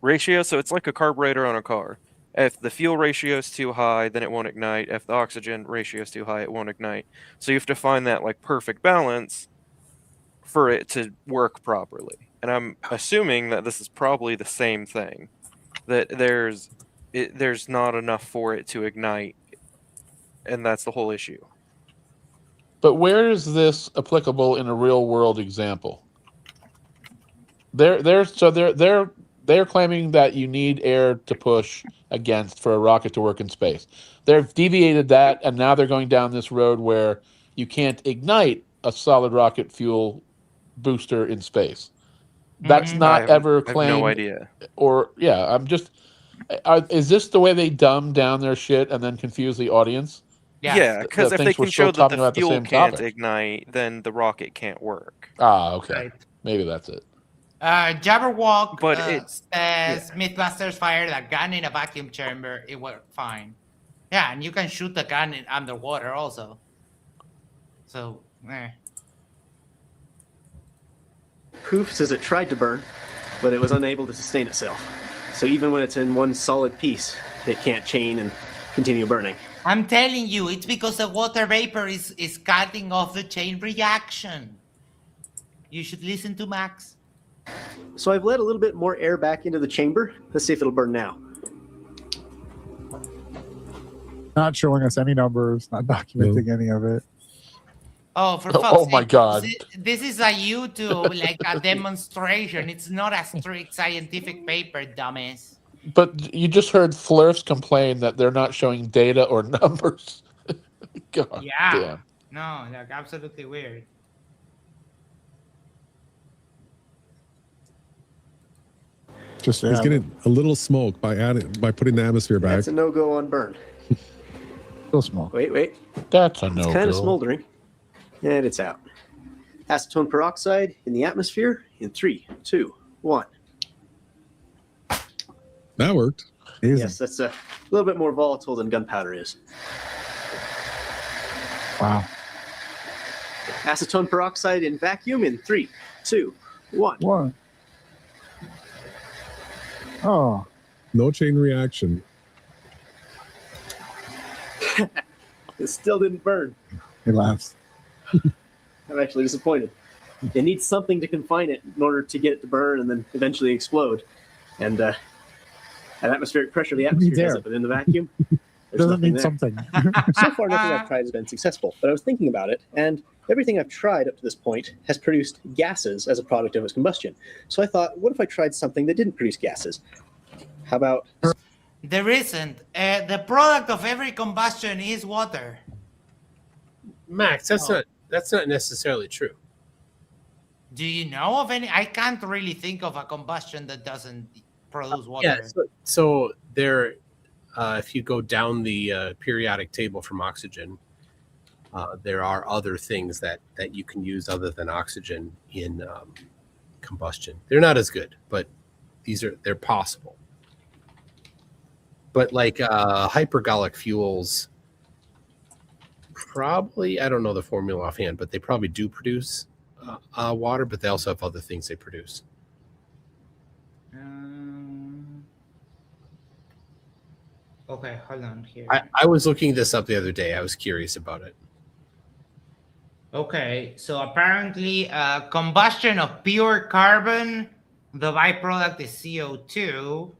ratio. So it's like a carburetor on a car. If the fuel ratio is too high, then it won't ignite. If the oxygen ratio is too high, it won't ignite. So you have to find that like perfect balance for it to work properly. And I'm assuming that this is probably the same thing. That there's not enough for it to ignite, and that's the whole issue. But where is this applicable in a real world example? They're claiming that you need air to push against for a rocket to work in space. They've deviated that, and now they're going down this road where you can't ignite a solid rocket fuel booster in space. That's not ever claimed. I have no idea. Or I'm just. Is this the way they dumb down their shit and then confuse the audience? Yeah, because if they thinks we're can still show that talking the about the fuel same can't topic. ignite, then the rocket can't work. Ah, okay. Right. Maybe that's it. Jabberwock But says Mythbusters fired a gun in a vacuum chamber. It worked fine. Yeah, and you can shoot the gun underwater also. So, Proof says it tried to burn, but it was unable to sustain itself. So even when it's in one solid piece, it can't chain and continue burning. I'm telling you, it's because the water vapor is cutting off the chain reaction. You should listen to Max. So I've let a little bit more air back into the chamber. Let's see if it'll burn now. Not showing us any numbers, not documenting any of it. Oh, for Oh, fuck's my sake. God. This is a YouTube, like a demonstration. It's not a strict scientific paper, dumbass. But you just heard Flurfs complain that they're not showing data or numbers. God Yeah. damn. No, like absolutely weird. Just He's getting a little smoke by putting the atmosphere back. That's a no-go on burn. Still small. Wait. That's a It's no-go. kind of smoldering. And it's out. Acetone peroxide in the atmosphere in 3, 2, 1. That worked. Easy. Yes, that's a little bit more volatile than gunpowder is. Wow. Acetone peroxide in vacuum in 3, 2, 1. One. Oh. No chain reaction. It still didn't burn. He laughs. I'm actually disappointed. It needs something to confine it in order to get it to burn and then eventually explode. And at atmospheric pressure, the atmosphere does it, but in the vacuum, there's Doesn't nothing need there. something. So far, nothing I've tried has been successful, but I was thinking about it, and everything I've tried up to this point has produced gases as a product of its combustion. So I thought, what if I tried something that didn't produce gases? How about... There isn't. The product of every combustion is water. Max, that's not necessarily true. Do you know of any? I can't really think of a combustion that doesn't produce water. Yeah, so there, if you go down the periodic table from oxygen, there are other things that you can use other than oxygen in combustion. They're not as good, but they're possible. But like hypergolic fuels, probably, I don't know the formula offhand, but they probably do produce water, but they also have other things they produce. Okay, hold on here. I was looking this up the other day. I was curious about it. Okay, so apparently combustion of pure carbon, the byproduct is CO2.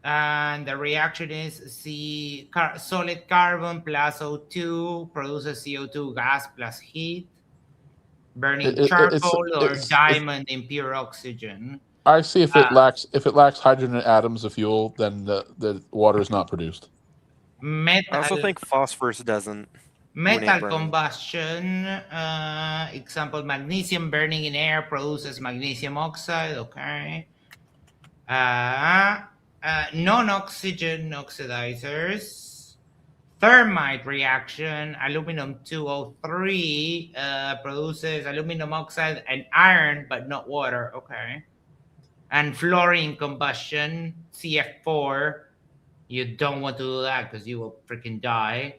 And the reaction is solid carbon plus O2 produces CO2 gas plus heat. Burning charcoal or diamond in pure oxygen. I see if it lacks hydrogen atoms of fuel, then the water is not produced. I also think phosphorus doesn't. Metal combustion, example, magnesium burning in air produces magnesium oxide. Okay. Non-oxygen oxidizers. Thermite reaction, aluminum 203 produces aluminum oxide and iron, but not water. Okay. And fluorine combustion, CF4. You don't want to do that because you will freaking die.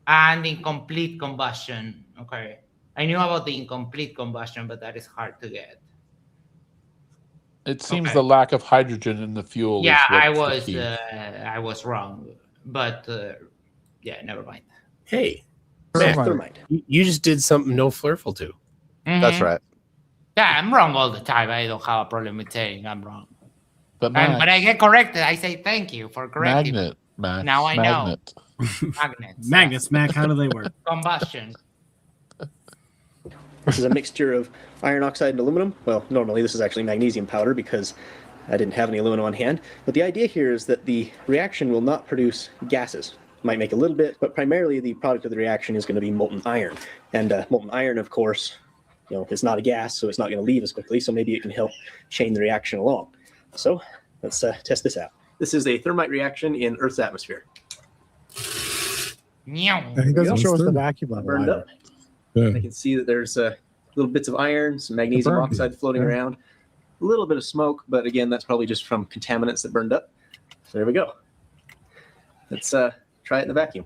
And incomplete combustion. Okay. I knew about the incomplete combustion, but that is hard to get. It seems the lack of hydrogen in the fuel. Yeah, is I was wrong, but yeah, never mind. Hey, Matt, you just did something no Flurf will do. That's right. Yeah, I'm wrong all the time. I don't have a problem with saying I'm wrong. But I get corrected. I say thank you for correcting me. Max, now I know. Magnets. Magnets, Mac, how do they work? Combustion. This is a mixture of iron oxide and aluminum. Well, normally this is actually magnesium powder because I didn't have any aluminum on hand. But the idea here is that the reaction will not produce gases. Might make a little bit, but primarily the product of the reaction is going to be molten iron. And molten iron, of course, is not a gas, so it's not going to leave as quickly. So maybe it can help chain the reaction along. So let's test this out. This is a thermite reaction in Earth's atmosphere. He doesn't show us the vacuum level. Burned up. Yeah. I can see that there's little bits of iron, some magnesium oxide floating around, a little bit of smoke, but again, that's probably just from contaminants that burned up. So there we go. Let's try it in the vacuum.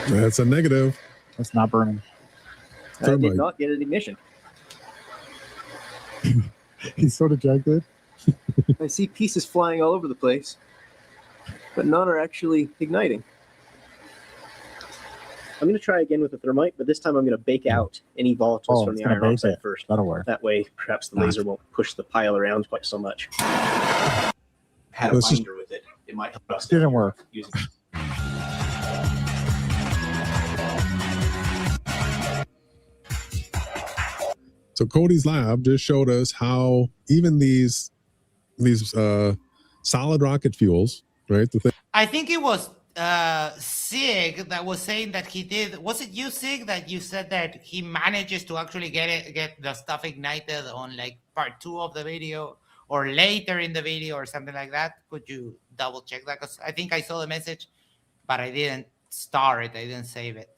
That's a negative. That's not burning. I did not get an ignition. He's so dejected. I see pieces flying all over the place, but none are actually igniting. I'm going to try again with the thermite, but this time I'm going to bake out any volatiles from the iron oxide first. That'll work. That way, perhaps the laser won't push the pile around quite so much. Had a binder with it. It might help us. Didn't work. Using So Cody's lab just showed us how even these solid rocket fuels, right? I think it was Sig that was saying that he did. Was it you, Sig, that you said that he manages to actually get the stuff ignited on like part 2 of the video or later in the video or something like that? Could you double check that? Because I think I saw the message, but I didn't star it. I didn't save it.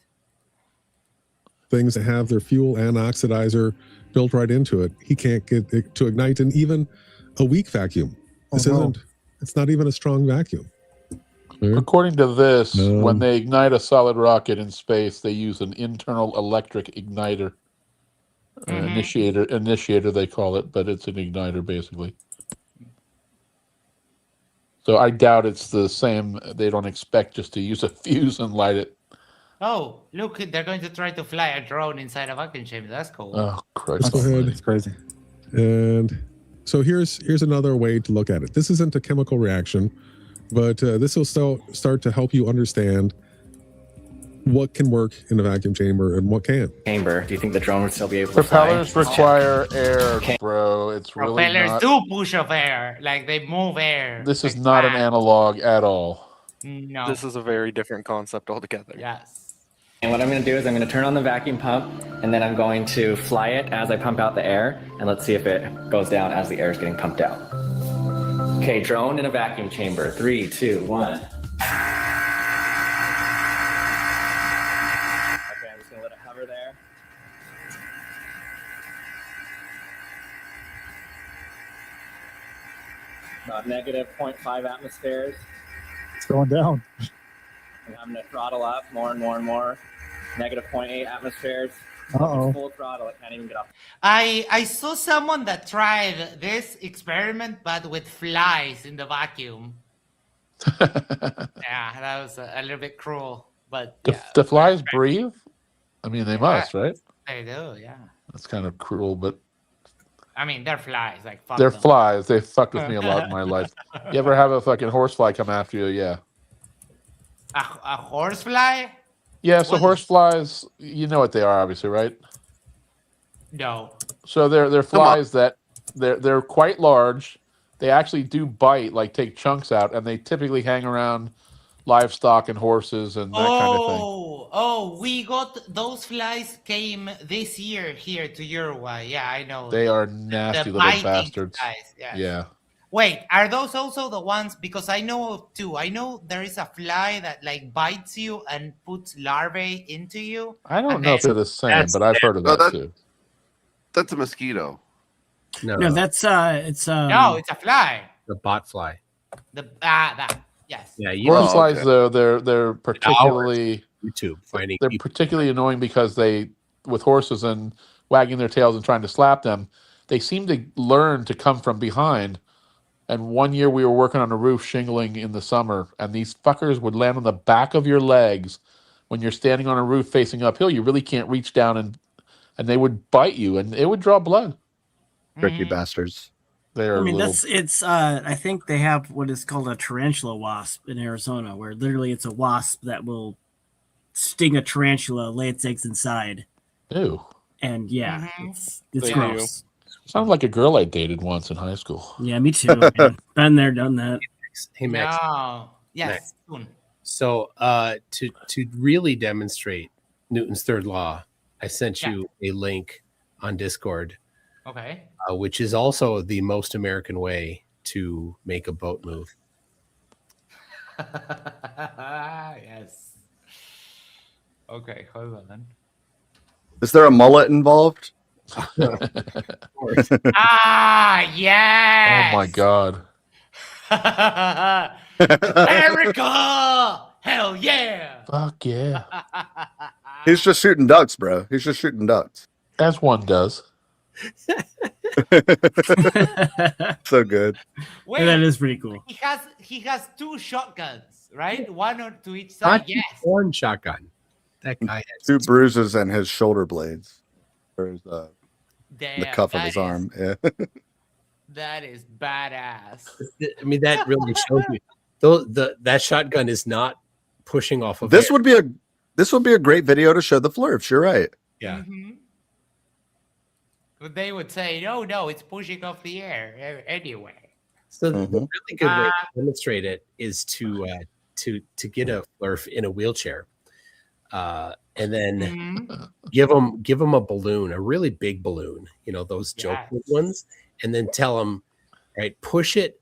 Things that have their fuel and oxidizer built right into it. He can't get it to ignite in even a weak vacuum. This isn't. It's not even a strong vacuum. According to this, when they ignite a solid rocket in space, they use an internal electric igniter. Initiator, they call it, but it's an igniter, basically. So I doubt it's the same. They don't expect just to use a fuse and light it. Oh, look, they're going to try to fly a drone inside a vacuum chamber. That's cool. Oh, Christ. Let's go ahead. It's crazy. And so here's another way to look at it. This isn't a chemical reaction, but this will start to help you understand what can work in a vacuum chamber and what can't. Chamber. Do you think the drone would still be able to Propellers fly? require air, bro. It's really Propellers not. do push off air, like they move air. This is not an analog at all. No. This is a very different concept altogether. Yes. And what I'm going to do is I'm going to turn on the vacuum pump, and then I'm going to fly it as I pump out the air, and let's see if it goes down as the air is getting pumped out. Okay, drone in a vacuum chamber. 3, 2, 1. Okay, I'm just going to let it hover there. About negative 0.5 atmospheres. It's going down. And I'm going to throttle up more and more and more. Negative 0.8 atmospheres. Uh-oh. Full throttle, it can't even get off. I saw someone that tried this experiment, but with flies in the vacuum. Yeah, that was a little bit cruel, but yeah. The flies breathe? I mean, they must, right? They do, yeah. That's kind of cruel, but I mean, they're flies. Like fuck they're them. flies. They fucked with me a lot in my life. You ever have a fucking horsefly come after you? Yeah. A horsefly? Yeah, so horseflies, you know what they are, obviously, right? No. So they're flies that they're quite large. They actually do bite, like take chunks out, and they typically hang around livestock and horses and that kind of thing. Oh, we got those flies came this year here to Uruguay. Yeah, I know. They are nasty the little biting bastards. flies, yes. Yeah. Wait, are those also the ones? Because I know of two. I know there is a fly that like bites you and puts larvae into you. I don't know if they're the same, but I've heard of that too. That's a mosquito. No, that's it's No, it's a fly. The bot fly. That yes. Yeah, Horseflies though they're particularly YouTube finding they're particularly annoying because they with horses and wagging their tails and trying to slap them, they seem to learn to come from behind. And one year we were working on a roof shingling in the summer, and these fuckers would land on the back of your legs when you're standing on a roof facing uphill. You really can't reach down, and they would bite you, and it would draw blood. Tricky bastards. They are. I mean, little... it's. I think they have what is called a tarantula wasp in Arizona, where literally it's a wasp that will sting a tarantula, lay its eggs inside. Ew. And yeah, it's gross. Sounds like a girl I dated once in high school. Yeah, me too. Man. Been there, done that. Hey, Max. No. Yes. Max. So, to really demonstrate Newton's third law, I sent you a link on Discord. Okay. Which is also the most American way to make a boat move. Yes. Okay, hold on then. Is there a mullet involved? Yes. Oh my god. America! Hell yeah! Fuck yeah. He's just shooting ducks, bro. He's just shooting ducks. As one does. So good. Wait, that is pretty cool. He has two shotguns, right? One to each side. Yes. One shotgun. That guy has 2 bruises and his shoulder blades. Or his, the Damn, cuff of his arm. Yeah. That is badass. I mean, that really shows me. Though that shotgun is not pushing off of This air. would be a great video to show the flirts. You're right. Yeah. Mm-hmm. But they would say, no, it's pushing off the air anyway. So the really good way to demonstrate it is to get a flurf in a wheelchair, and then give them a balloon, a really big balloon, those joke ones, and then tell them, right, push it,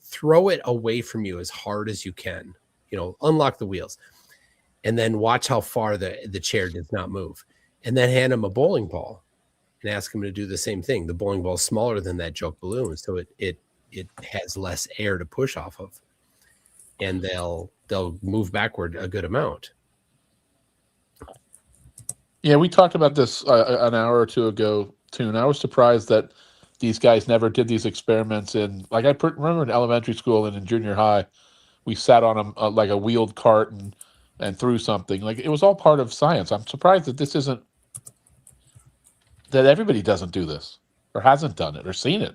throw it away from you as hard as you can, unlock the wheels, and then watch how far the chair does not move, and then hand them a bowling ball and ask them to do the same thing. The bowling ball is smaller than that joke balloon, so it has less air to push off of. and they'll move backward a good amount. Yeah, we talked about this an hour or two ago too, and I was surprised that these guys never did these experiments in. Like remember in elementary school and in junior high, we sat on like a wheeled cart and threw something. Like it was all part of science. I'm surprised that this isn't, that everybody doesn't do this or hasn't done it or seen it.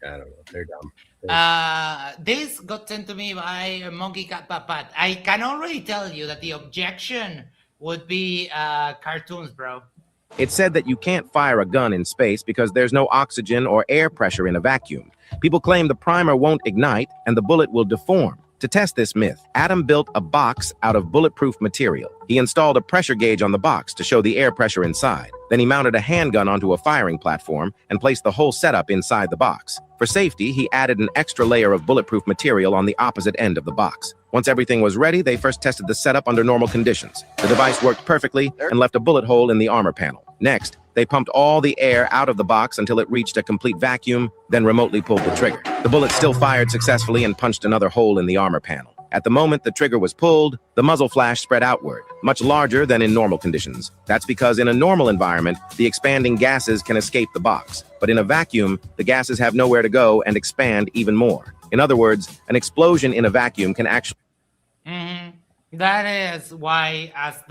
I don't know. They're dumb. This got sent to me by Monkey Cat Papat. I can already tell you that the objection would be cartoons, bro. It said that you can't fire a gun in space because there's no oxygen or air pressure in a vacuum. People claim the primer won't ignite and the bullet will deform. To test this myth, Adam built a box out of bulletproof material. He installed a pressure gauge on the box to show the air pressure inside. Then he mounted a handgun onto a firing platform and placed the whole setup inside the box. For safety, he added an extra layer of bulletproof material on the opposite end of the box. Once everything was ready, they first tested the setup under normal conditions. The device worked perfectly and left a bullet hole in the armor panel. Next, they pumped all the air out of the box until it reached a complete vacuum, then remotely pulled the trigger. The bullet still fired successfully and punched another hole in the armor panel. At the moment the trigger was pulled, the muzzle flash spread outward, much larger than in normal conditions. That's because in a normal environment, the expanding gases can escape the box. But in a vacuum, the gases have nowhere to go and expand even more. In other words, an explosion in a vacuum can actually... That is why as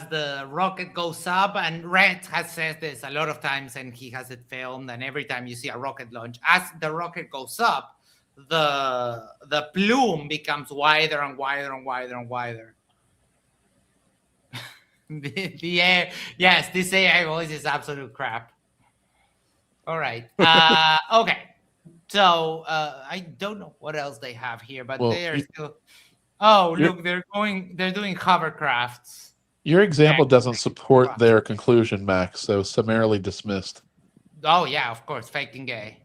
the rocket goes up, and Red has said this a lot of times and he has it filmed, and every time you see a rocket launch, as the rocket goes up, the plume becomes wider and wider and wider and wider. the air, yes, this AI voice is absolute crap. All right. Okay. So I don't know what else they have here, but they are still. Oh, look, they're doing hovercrafts. Your example doesn't support their conclusion, Max, so summarily dismissed. Oh yeah, of course, faking gay.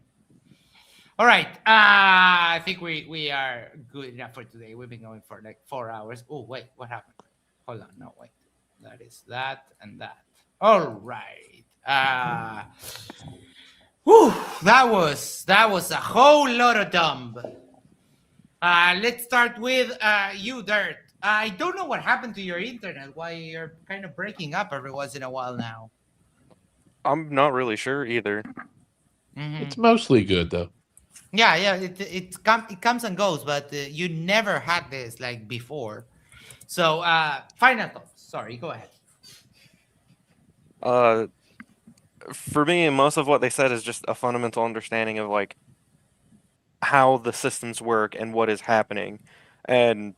All right, I think we are good enough for today. We've been going for like 4 hours. Oh wait, what happened? Hold on, no wait, that is that and that. All right. Whew, that was a whole lot of dumb. Let's start with you, Dirt. I don't know what happened to your internet. Why you're kind of breaking up every once in a while now. I'm not really sure either. It's mostly good though. Yeah, it comes and goes, but you never had this like before. So final thoughts. Sorry, go ahead. For me, most of what they said is just a fundamental understanding of like how the systems work and what is happening. And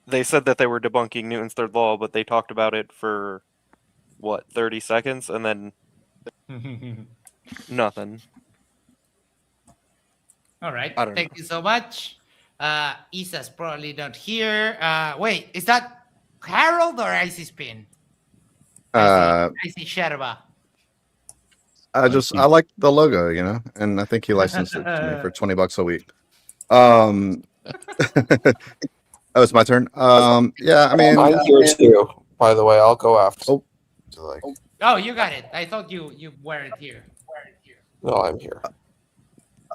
they said that they were debunking Newton's third law, but they talked about it for what, 30 seconds and then nothing. All right. Thank you so much. Isa's probably not here. Wait, is that Harold or Icy Spin? I see Yerba. I like the logo, you know, and I think he licensed it to me for $20 a week. Oh, it's my turn. Yeah, I mean, I'm here too. By the way, I'll go after. Oh, you got it. I thought you weren't here. No, I'm here.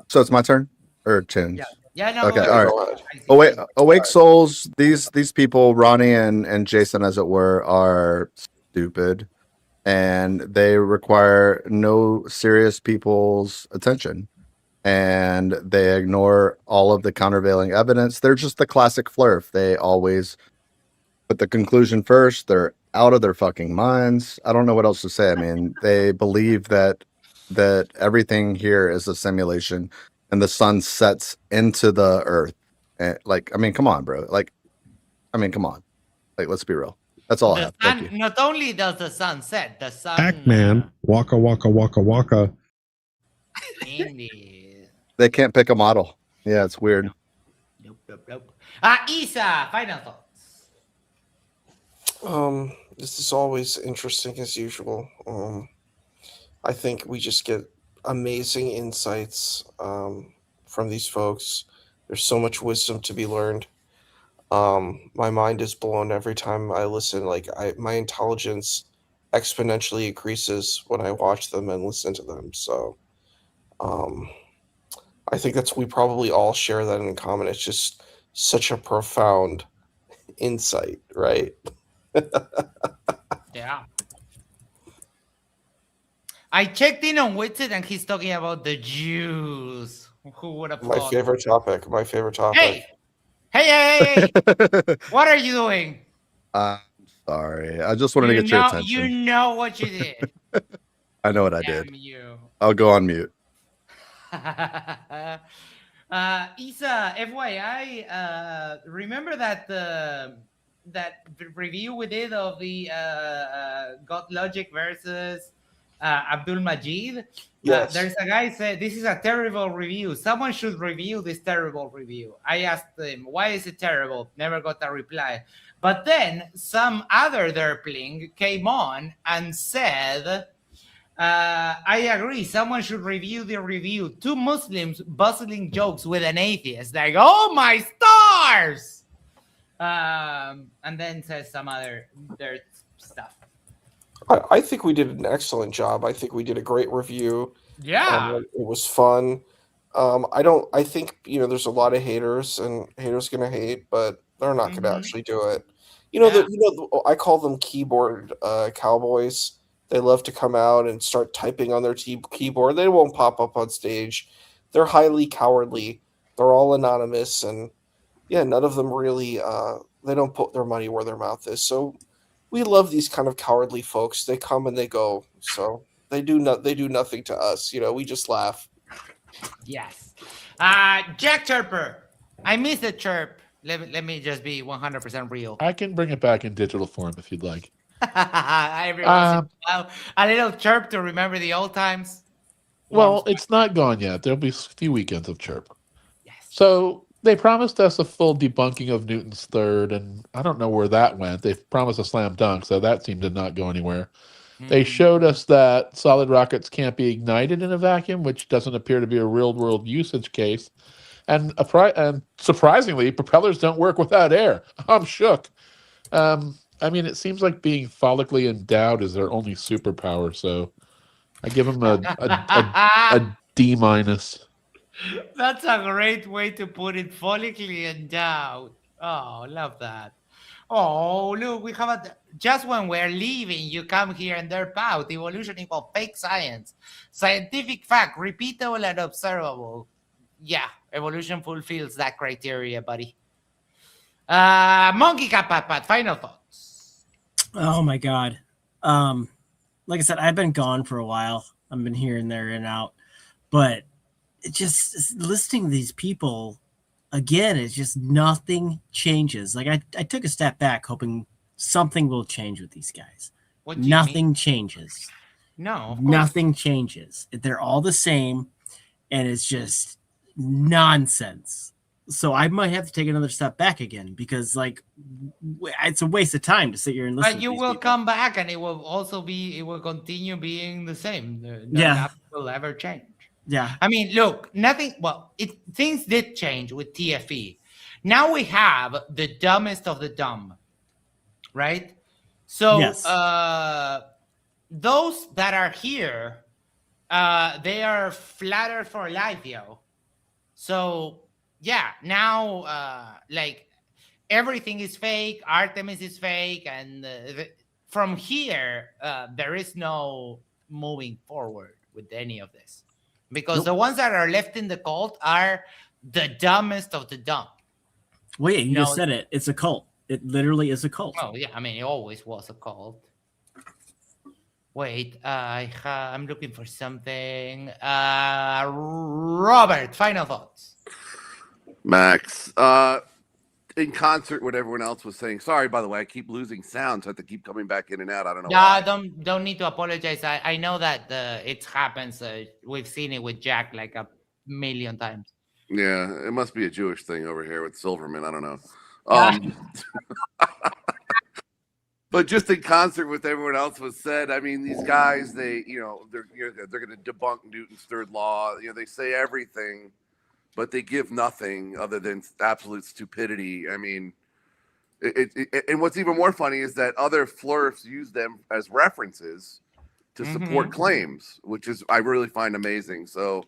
So it's my turn or Chin's? Yeah. No. Okay. All right. Awake souls. These people, Ronnie and Jason, as it were, are stupid, and they require no serious people's attention, and they ignore all of the countervailing evidence. They're just the classic flurf. They always put the conclusion first. They're out of their fucking minds. I don't know what else to say. I mean, they believe that everything here is a simulation and the sun sets into the earth. And like, I mean, come on, bro. Like, I mean, come on. Like, let's be real. That's all I have. Thank you. Not only does the sun set, the sun. Pac-Man, waka waka waka waka. They can't pick a model. Yeah, it's weird. Nope. Isa, final thoughts. This is always interesting as usual. I think we just get amazing insights from these folks. There's so much wisdom to be learned. My mind is blown every time I listen. Like my intelligence exponentially increases when I watch them and listen to them. So I think we probably all share that in common. It's just such a profound insight, right? Yeah. I checked in on Witsit and he's talking about the Jews. Who would have My thought? favorite topic. My favorite topic. Hey! Hey! What are you doing? I'm sorry. I just wanted to get your attention. You know what you did. I know what I did. I'll go on mute. Isa, FYI, remember that that review we did of the God Logic versus Abdul Majid? Yes. There's a guy said this is a terrible review. Someone should review this terrible review. I asked him, why is it terrible? Never got a reply. But then some other derpling came on and said, I agree. Someone should review the review. Two Muslims bustling jokes with an atheist. Like, oh my stars! And then says some other dirt stuff. I think we did an excellent job. I think we did a great review. Yeah. It was fun. I think, there's a lot of haters, and haters gonna hate, but they're not gonna actually do it. I call them keyboard cowboys. They love to come out and start typing on their keyboard. They won't pop up on stage. They're highly cowardly. They're all anonymous, and none of them really they don't put their money where their mouth is. So we love these kind of cowardly folks. They come and they go. So they do nothing to us. We just laugh. Yes. Jack Chirper. I miss the chirp. Let me just be 100% real. I can bring it back in digital form if you'd like. Every once in a while, a little chirp to remember the old times. Well, it's not gone yet. There'll be a few weekends of chirp. Yes. So they promised us a full debunking of Newton's third, and I don't know where that went. They promised a slam dunk, so that seemed to not go anywhere. They showed us that solid rockets can't be ignited in a vacuum, which doesn't appear to be a real-world usage case. And surprisingly, propellers don't work without air. I'm shook. It seems like being follically endowed is their only superpower, so I give them a D-. That's a great way to put it, follically endowed. Oh, love that. Oh, look, we have just when we're leaving, you come here and derp out. Evolution equals fake science. Scientific fact, repeatable and observable. Yeah, evolution fulfills that criteria, buddy. Monkey Cat, final thoughts. Oh my God. Like I said, I've been gone for a while. I've been here and there and out, but it just listening to these people again, it's just nothing changes. Like I took a step back hoping something will change with these guys. Nothing changes. No, nothing changes. They're all the same, and it's just nonsense. So I might have to take another step back again because, it's a waste of time to sit here and listen. But you will come back, and it will continue being the same. Nothing will ever change. Yeah. I mean, look, nothing. Well, things did change with TFE. Now we have the dumbest of the dumb, right? So those that are here, they are flattered for life, yo. So now everything is fake. Artemis is fake, and from here there is no moving forward with any of this. Because the ones that are left in the cult are the dumbest of the dumb. Wait, you just said it. It's a cult. It literally is a cult. Oh, yeah. I mean, it always was a cult. Wait, I'm looking for something. Robert, final thoughts. Max, in concert with everyone else was saying, sorry, by the way, I keep losing sound, so I have to keep coming back in and out. I don't know why. Don't need to apologize. I know that it happens. We've seen it with Jack like a million times. Yeah, it must be a Jewish thing over here with Silverman. I don't know. But just in concert with everyone else was said, I mean, these guys, they're going to debunk Newton's third law. They say everything, but they give nothing other than absolute stupidity. I mean, and what's even more funny is that other flurfs use them as references to support claims, which is I really find amazing. So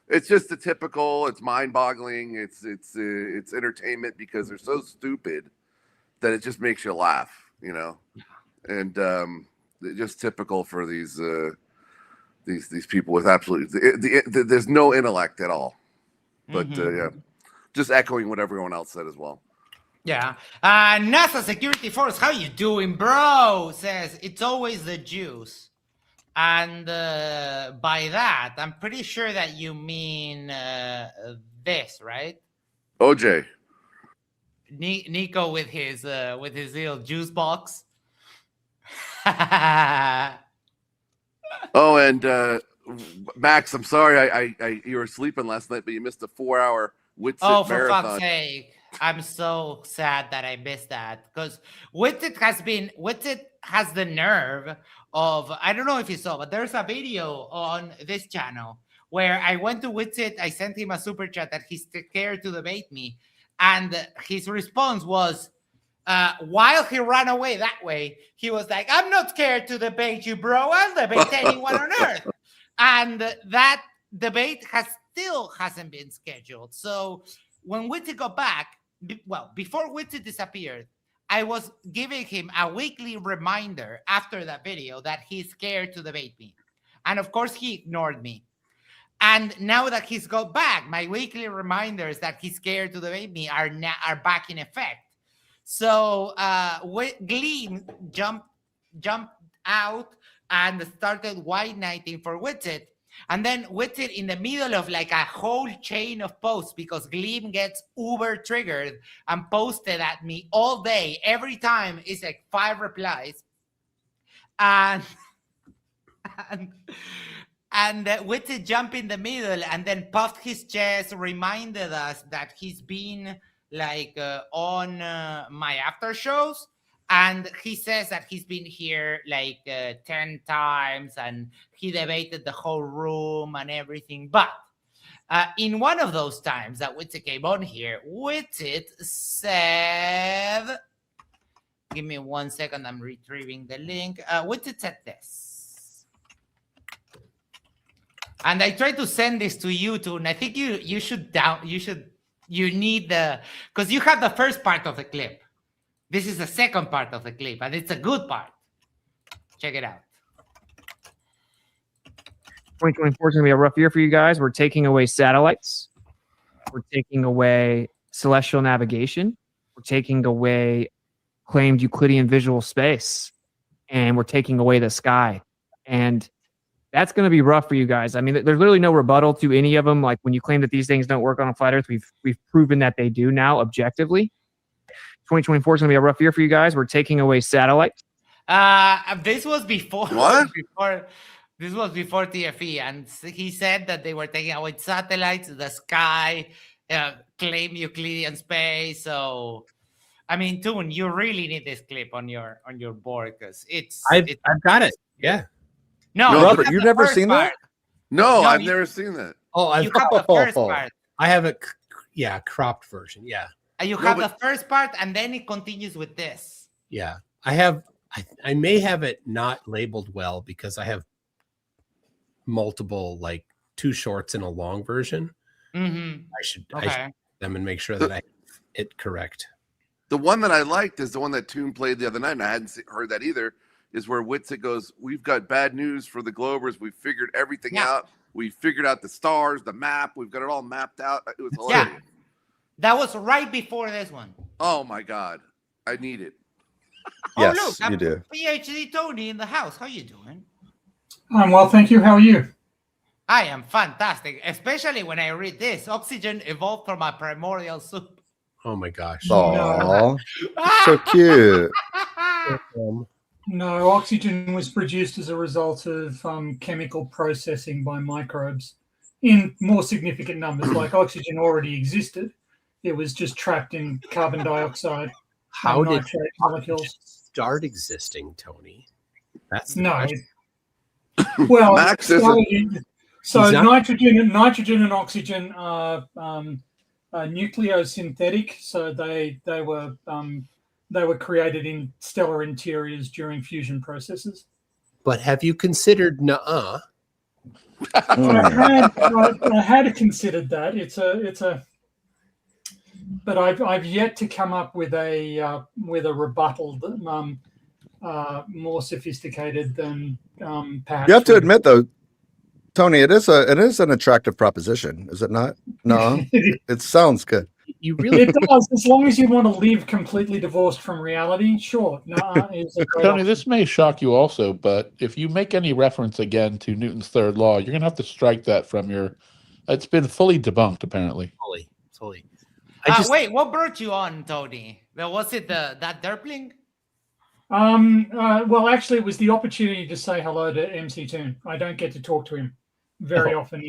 It's just the typical. It's mind-boggling. It's entertainment because they're so stupid that it just makes you laugh, you know. And just typical for these people with absolutely there's no intellect at all. But yeah, just echoing what everyone else said as well. Yeah. NASA Security Force, how you doing, bro? Says it's always the Jews. And by that, I'm pretty sure that you mean this, right? OJ. Nico with his little juice box. Oh, and Max, I'm sorry, I you were sleeping last night, but you missed a 4-hour Witsit For marathon. fuck's sake. I'm so sad that I missed that because Witsit has the nerve of, I don't know if you saw, but there's a video on this channel where I went to Witsit, I sent him a super chat that he's scared to debate me, and his response was, while he ran away that way, he was like, I'm not scared to debate you, bro. I'll debate anyone on earth. And that debate hasn't been scheduled. So when Witsit got back, before Witsit disappeared, I was giving him a weekly reminder after that video that he's scared to debate me. And of course, he ignored me. And now that he's got back, my weekly reminders that he's scared to debate me are back in effect. So Gleam jumped out and started white knighting for Witsit. And then Witsit in the middle of like a whole chain of posts, because Gleam gets uber triggered and posted at me all day. Every time it's like 5 replies. And Witsit jumped in the middle and then puffed his chest, reminded us that he's been like on my after shows. And he says that he's been here like 10 times and he debated the whole room and everything. But in one of those times that Witsit came on here, Witsit said, give me 1 second, I'm retrieving the link. Witsit said this. And I tried to send this to you too, and I think you need the, because you have the first part of the clip. This is the second part of the clip, and it's a good part. Check it out. 2024 is going to be a rough year for you guys. We're taking away satellites. We're taking away celestial navigation. We're taking away claimed Euclidean visual space. And we're taking away the sky. And that's going to be rough for you guys. I mean, there's literally no rebuttal to any of them. Like when you claim that these things don't work on a flat Earth, we've proven that they do now objectively. 2024 is going to be a rough year for you guys. We're taking away satellites. This was before. What? This was before TFE, and he said that they were taking away satellites, the sky, claim Euclidean space. So, I mean, Toon, you really need this clip on your board because I've got it. Yeah. No, Robert, you've never seen that? No, I've never seen that. Oh, you have the first part. I have a cropped version. Yeah. You have the first part, and then it continues with this. Yeah, I may have it not labeled well because I have multiple, like 2 shorts and a long version. Mm-hmm. I should them and make sure that I have it correct. The one that I liked is the one that Toon played the other night, and I hadn't heard that either, is where Witsit goes, we've got bad news for the Globers. We've figured everything out. We figured out the stars, the map. We've got it all mapped out. It was hilarious. Yeah. That was right before this one. Oh, my God. I need it. Yes, look, I'm you do. PhD Tony in the house. How you doing? I'm well, thank you. How are you? I am fantastic, especially when I read this. Oxygen evolved from a primordial soup. Oh my gosh. Oh, so cute. No, oxygen was produced as a result of chemical processing by microbes in more significant numbers. Like oxygen already existed. It was just trapped in carbon dioxide. How did nitrate molecules start existing, Tony? That's the no. question. Well, Max so nitrogen and oxygen are nucleosynthetic. So they were created in stellar interiors during fusion processes. But have you considered I had considered that. But I've yet to come up with a rebuttal that more sophisticated than perhaps. You have to admit, though, Tony, it is an attractive proposition, is it not? No, it sounds good. It does, as long as you want to live completely divorced from reality. Sure, Tony, this may shock you also, but if you make any reference again to Newton's third law, you're gonna have to strike that from your. It's been fully debunked, apparently. Fully. Wait, what brought you on, Tony? Was it that derpling? Well, actually, it was the opportunity to say hello to MC Toon. I don't get to talk to him very often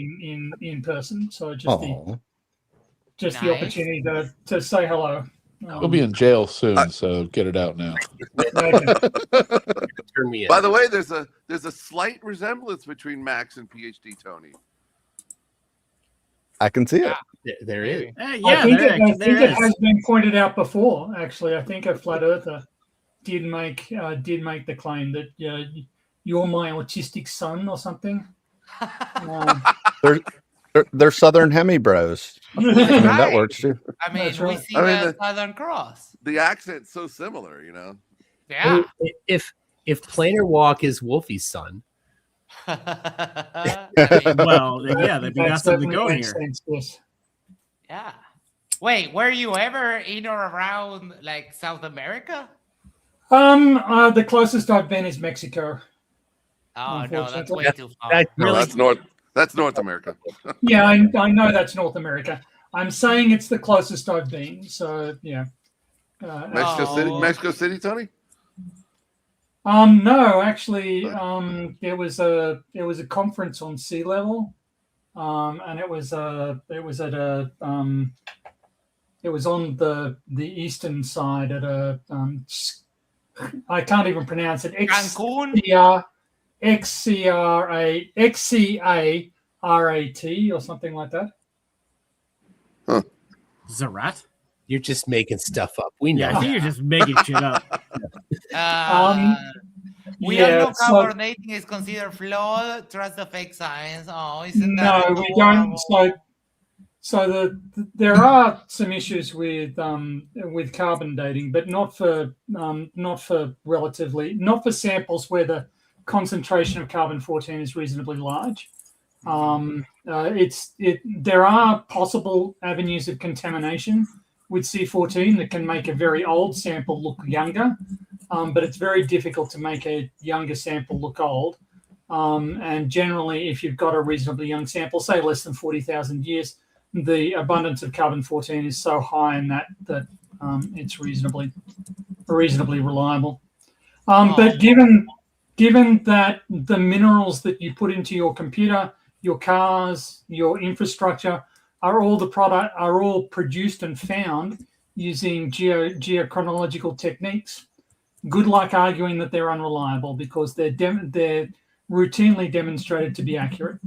in person, so just the opportunity to say hello. We'll be in jail soon, so get it out now. Turn me in. By the way, there's a slight resemblance between Max and PhD Tony. I can see it. There is. I think it has been pointed out before. Actually, I think a flat earther did make the claim that you're my autistic son or something. They're Southern Hemi bros. I mean, that works too. I mean, we see the Southern Cross. The accent's so similar, you know. Yeah. If planar walk is Wolfie's son. Well, yeah, they've got something going here. Yes. Yeah. Wait, were you ever in or around like South America? The closest I've been is Mexico. Oh no, that's way too far. That's North America. Yeah, I know that's North America. I'm saying it's the closest I've been. So yeah. Mexico City, Tony? No, actually, it was a conference on sea level, and it was on the eastern side at a I can't even pronounce it. Cancun. XCARAT or something like that. Huh. Zarat? You're just making stuff up. We know. Yeah, I think you're just making shit up. We all know carbonating is considered flawed. Trust the fake science. Oh, isn't that we don't. There are some issues with carbon dating, but not for samples where the concentration of carbon-14 is reasonably large. There are possible avenues of contamination with C14 that can make a very old sample look younger, but it's very difficult to make a younger sample look old. And generally, if you've got a reasonably young sample, say less than 40,000 years, the abundance of carbon-14 is so high in that it's reasonably reliable. But given that the minerals that you put into your computer, your cars, your infrastructure are all produced and found using geochronological techniques, good luck arguing that they're unreliable because they're routinely demonstrated to be accurate.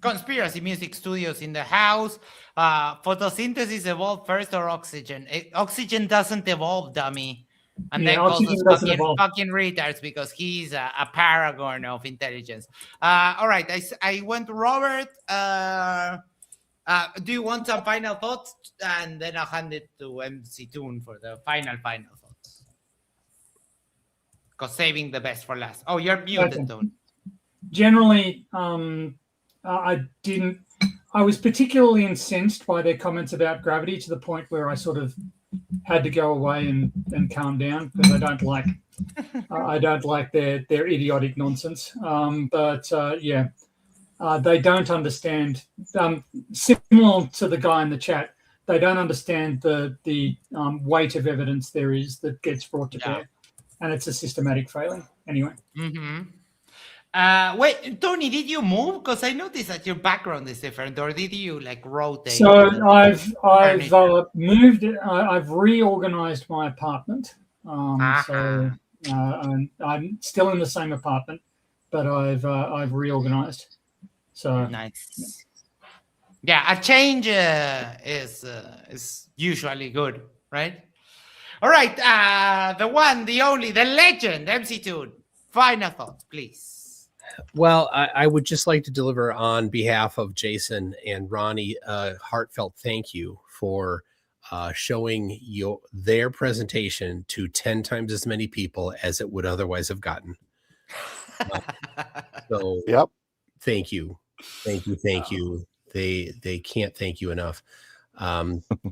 Conspiracy music studios in the house. Photosynthesis evolved first or oxygen? Oxygen doesn't evolve, dummy. And then causes fucking retards because he's a paragon of intelligence. All right, I went to Robert. Do you want some final thoughts? And then I'll hand it to MC Toon for the final thoughts. Because saving the best for last. Oh, you're muted, Toon. Generally, I was particularly incensed by their comments about gravity to the point where I sort of had to go away and calm down because I don't like their idiotic nonsense. They don't understand. Similar to the guy in the chat, they don't understand the weight of evidence there is that gets brought to bear, and it's a systematic failing. Anyway. Mm-hmm. Wait, Tony, did you move? Because I noticed that your background is different, or did you like rotate? So I've moved. I've reorganized my apartment. So I'm still in the same apartment, but I've reorganized. So nice. Yeah, a change is usually good, right? All right, the one, the only, the legend, MC Toon. Final thoughts, please. Well, I would just like to deliver on behalf of Jason and Ronnie a heartfelt thank you for showing their presentation to 10 times as many people as it would otherwise have gotten. So, yep. Thank you. They can't thank you enough.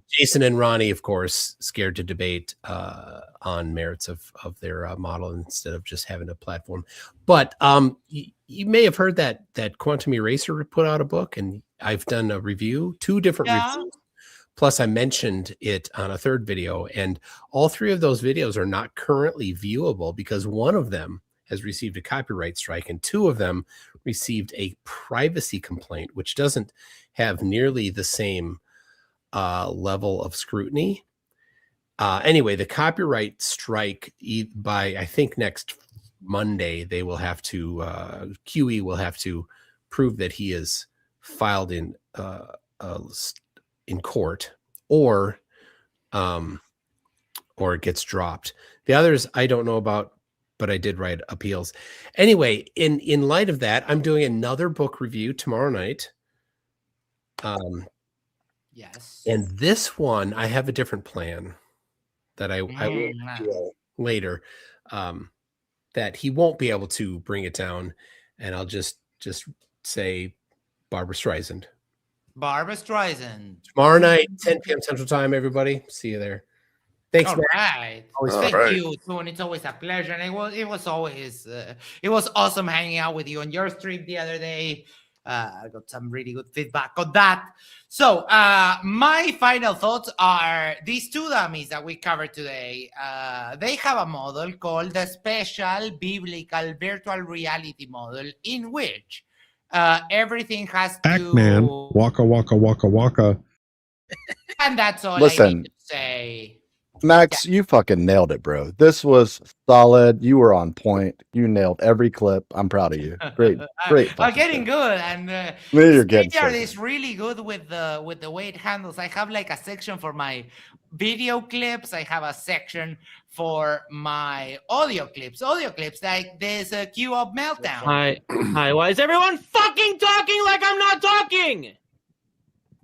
Jason and Ronnie, of course, scared to debate on merits of their model instead of just having a platform. But you may have heard that Quantum Eraser put out a book, and I've done a review, 2 different reviews. Plus, I mentioned it on a 3rd video, and all 3 of those videos are not currently viewable because one of them has received a copyright strike, and 2 of them received a privacy complaint, which doesn't have nearly the same level of scrutiny. Anyway, the copyright strike by, I think, next Monday, they will have to, QE will have to prove that he is filed in court, or it gets dropped. The others I don't know about, but I did write appeals. Anyway, in light of that, I'm doing another book review tomorrow night. Yes. And this one, I have a different plan that I will reveal later. That he won't be able to bring it down, and I'll just say Barbra Streisand. Barbra Streisand. Tomorrow night, 10 p.m. Central Time, everybody. See you there. Thanks, All man. right. Always Thank fun. you, Toon. It's always a pleasure. And it was always it was awesome hanging out with you on your stream the other day. I got some really good feedback on that. So my final thoughts are these 2 dummies that we covered today. They have a model called the Special Biblical Virtual Reality Model, in which everything has Pac-Man, to... waka waka waka waka. And that's all I Listen, need to say. Max, you fucking nailed it, bro. This was solid. You were on point. You nailed every clip. I'm proud of you. Great. I'm getting good, and You're getting StreamYard so is really good with the way it handles. I have like a section for my video clips. I have a section for my audio clips. Like this queue up meltdown. Hi. Why is everyone fucking talking like I'm not talking?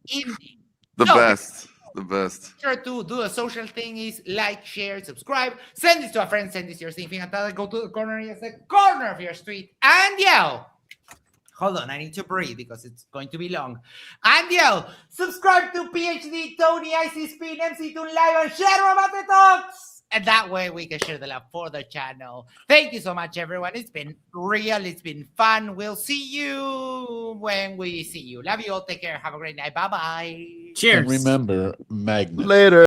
The best. The best. Sure to do a social thing is like, share, subscribe, send this to a friend, send this to your significant other, go to the corner of your street and yell. Hold on, I need to breathe because it's going to be long. And yell, subscribe to PhD, Tony, IC Spin, MC Toon Live, and share about the talks. And that way we can share the love for the channel. Thank you so much, everyone. It's been real. It's been fun. We'll see you when we see you. Love you all. Take care. Have a great night. Bye-bye. And remember, magnet. Later.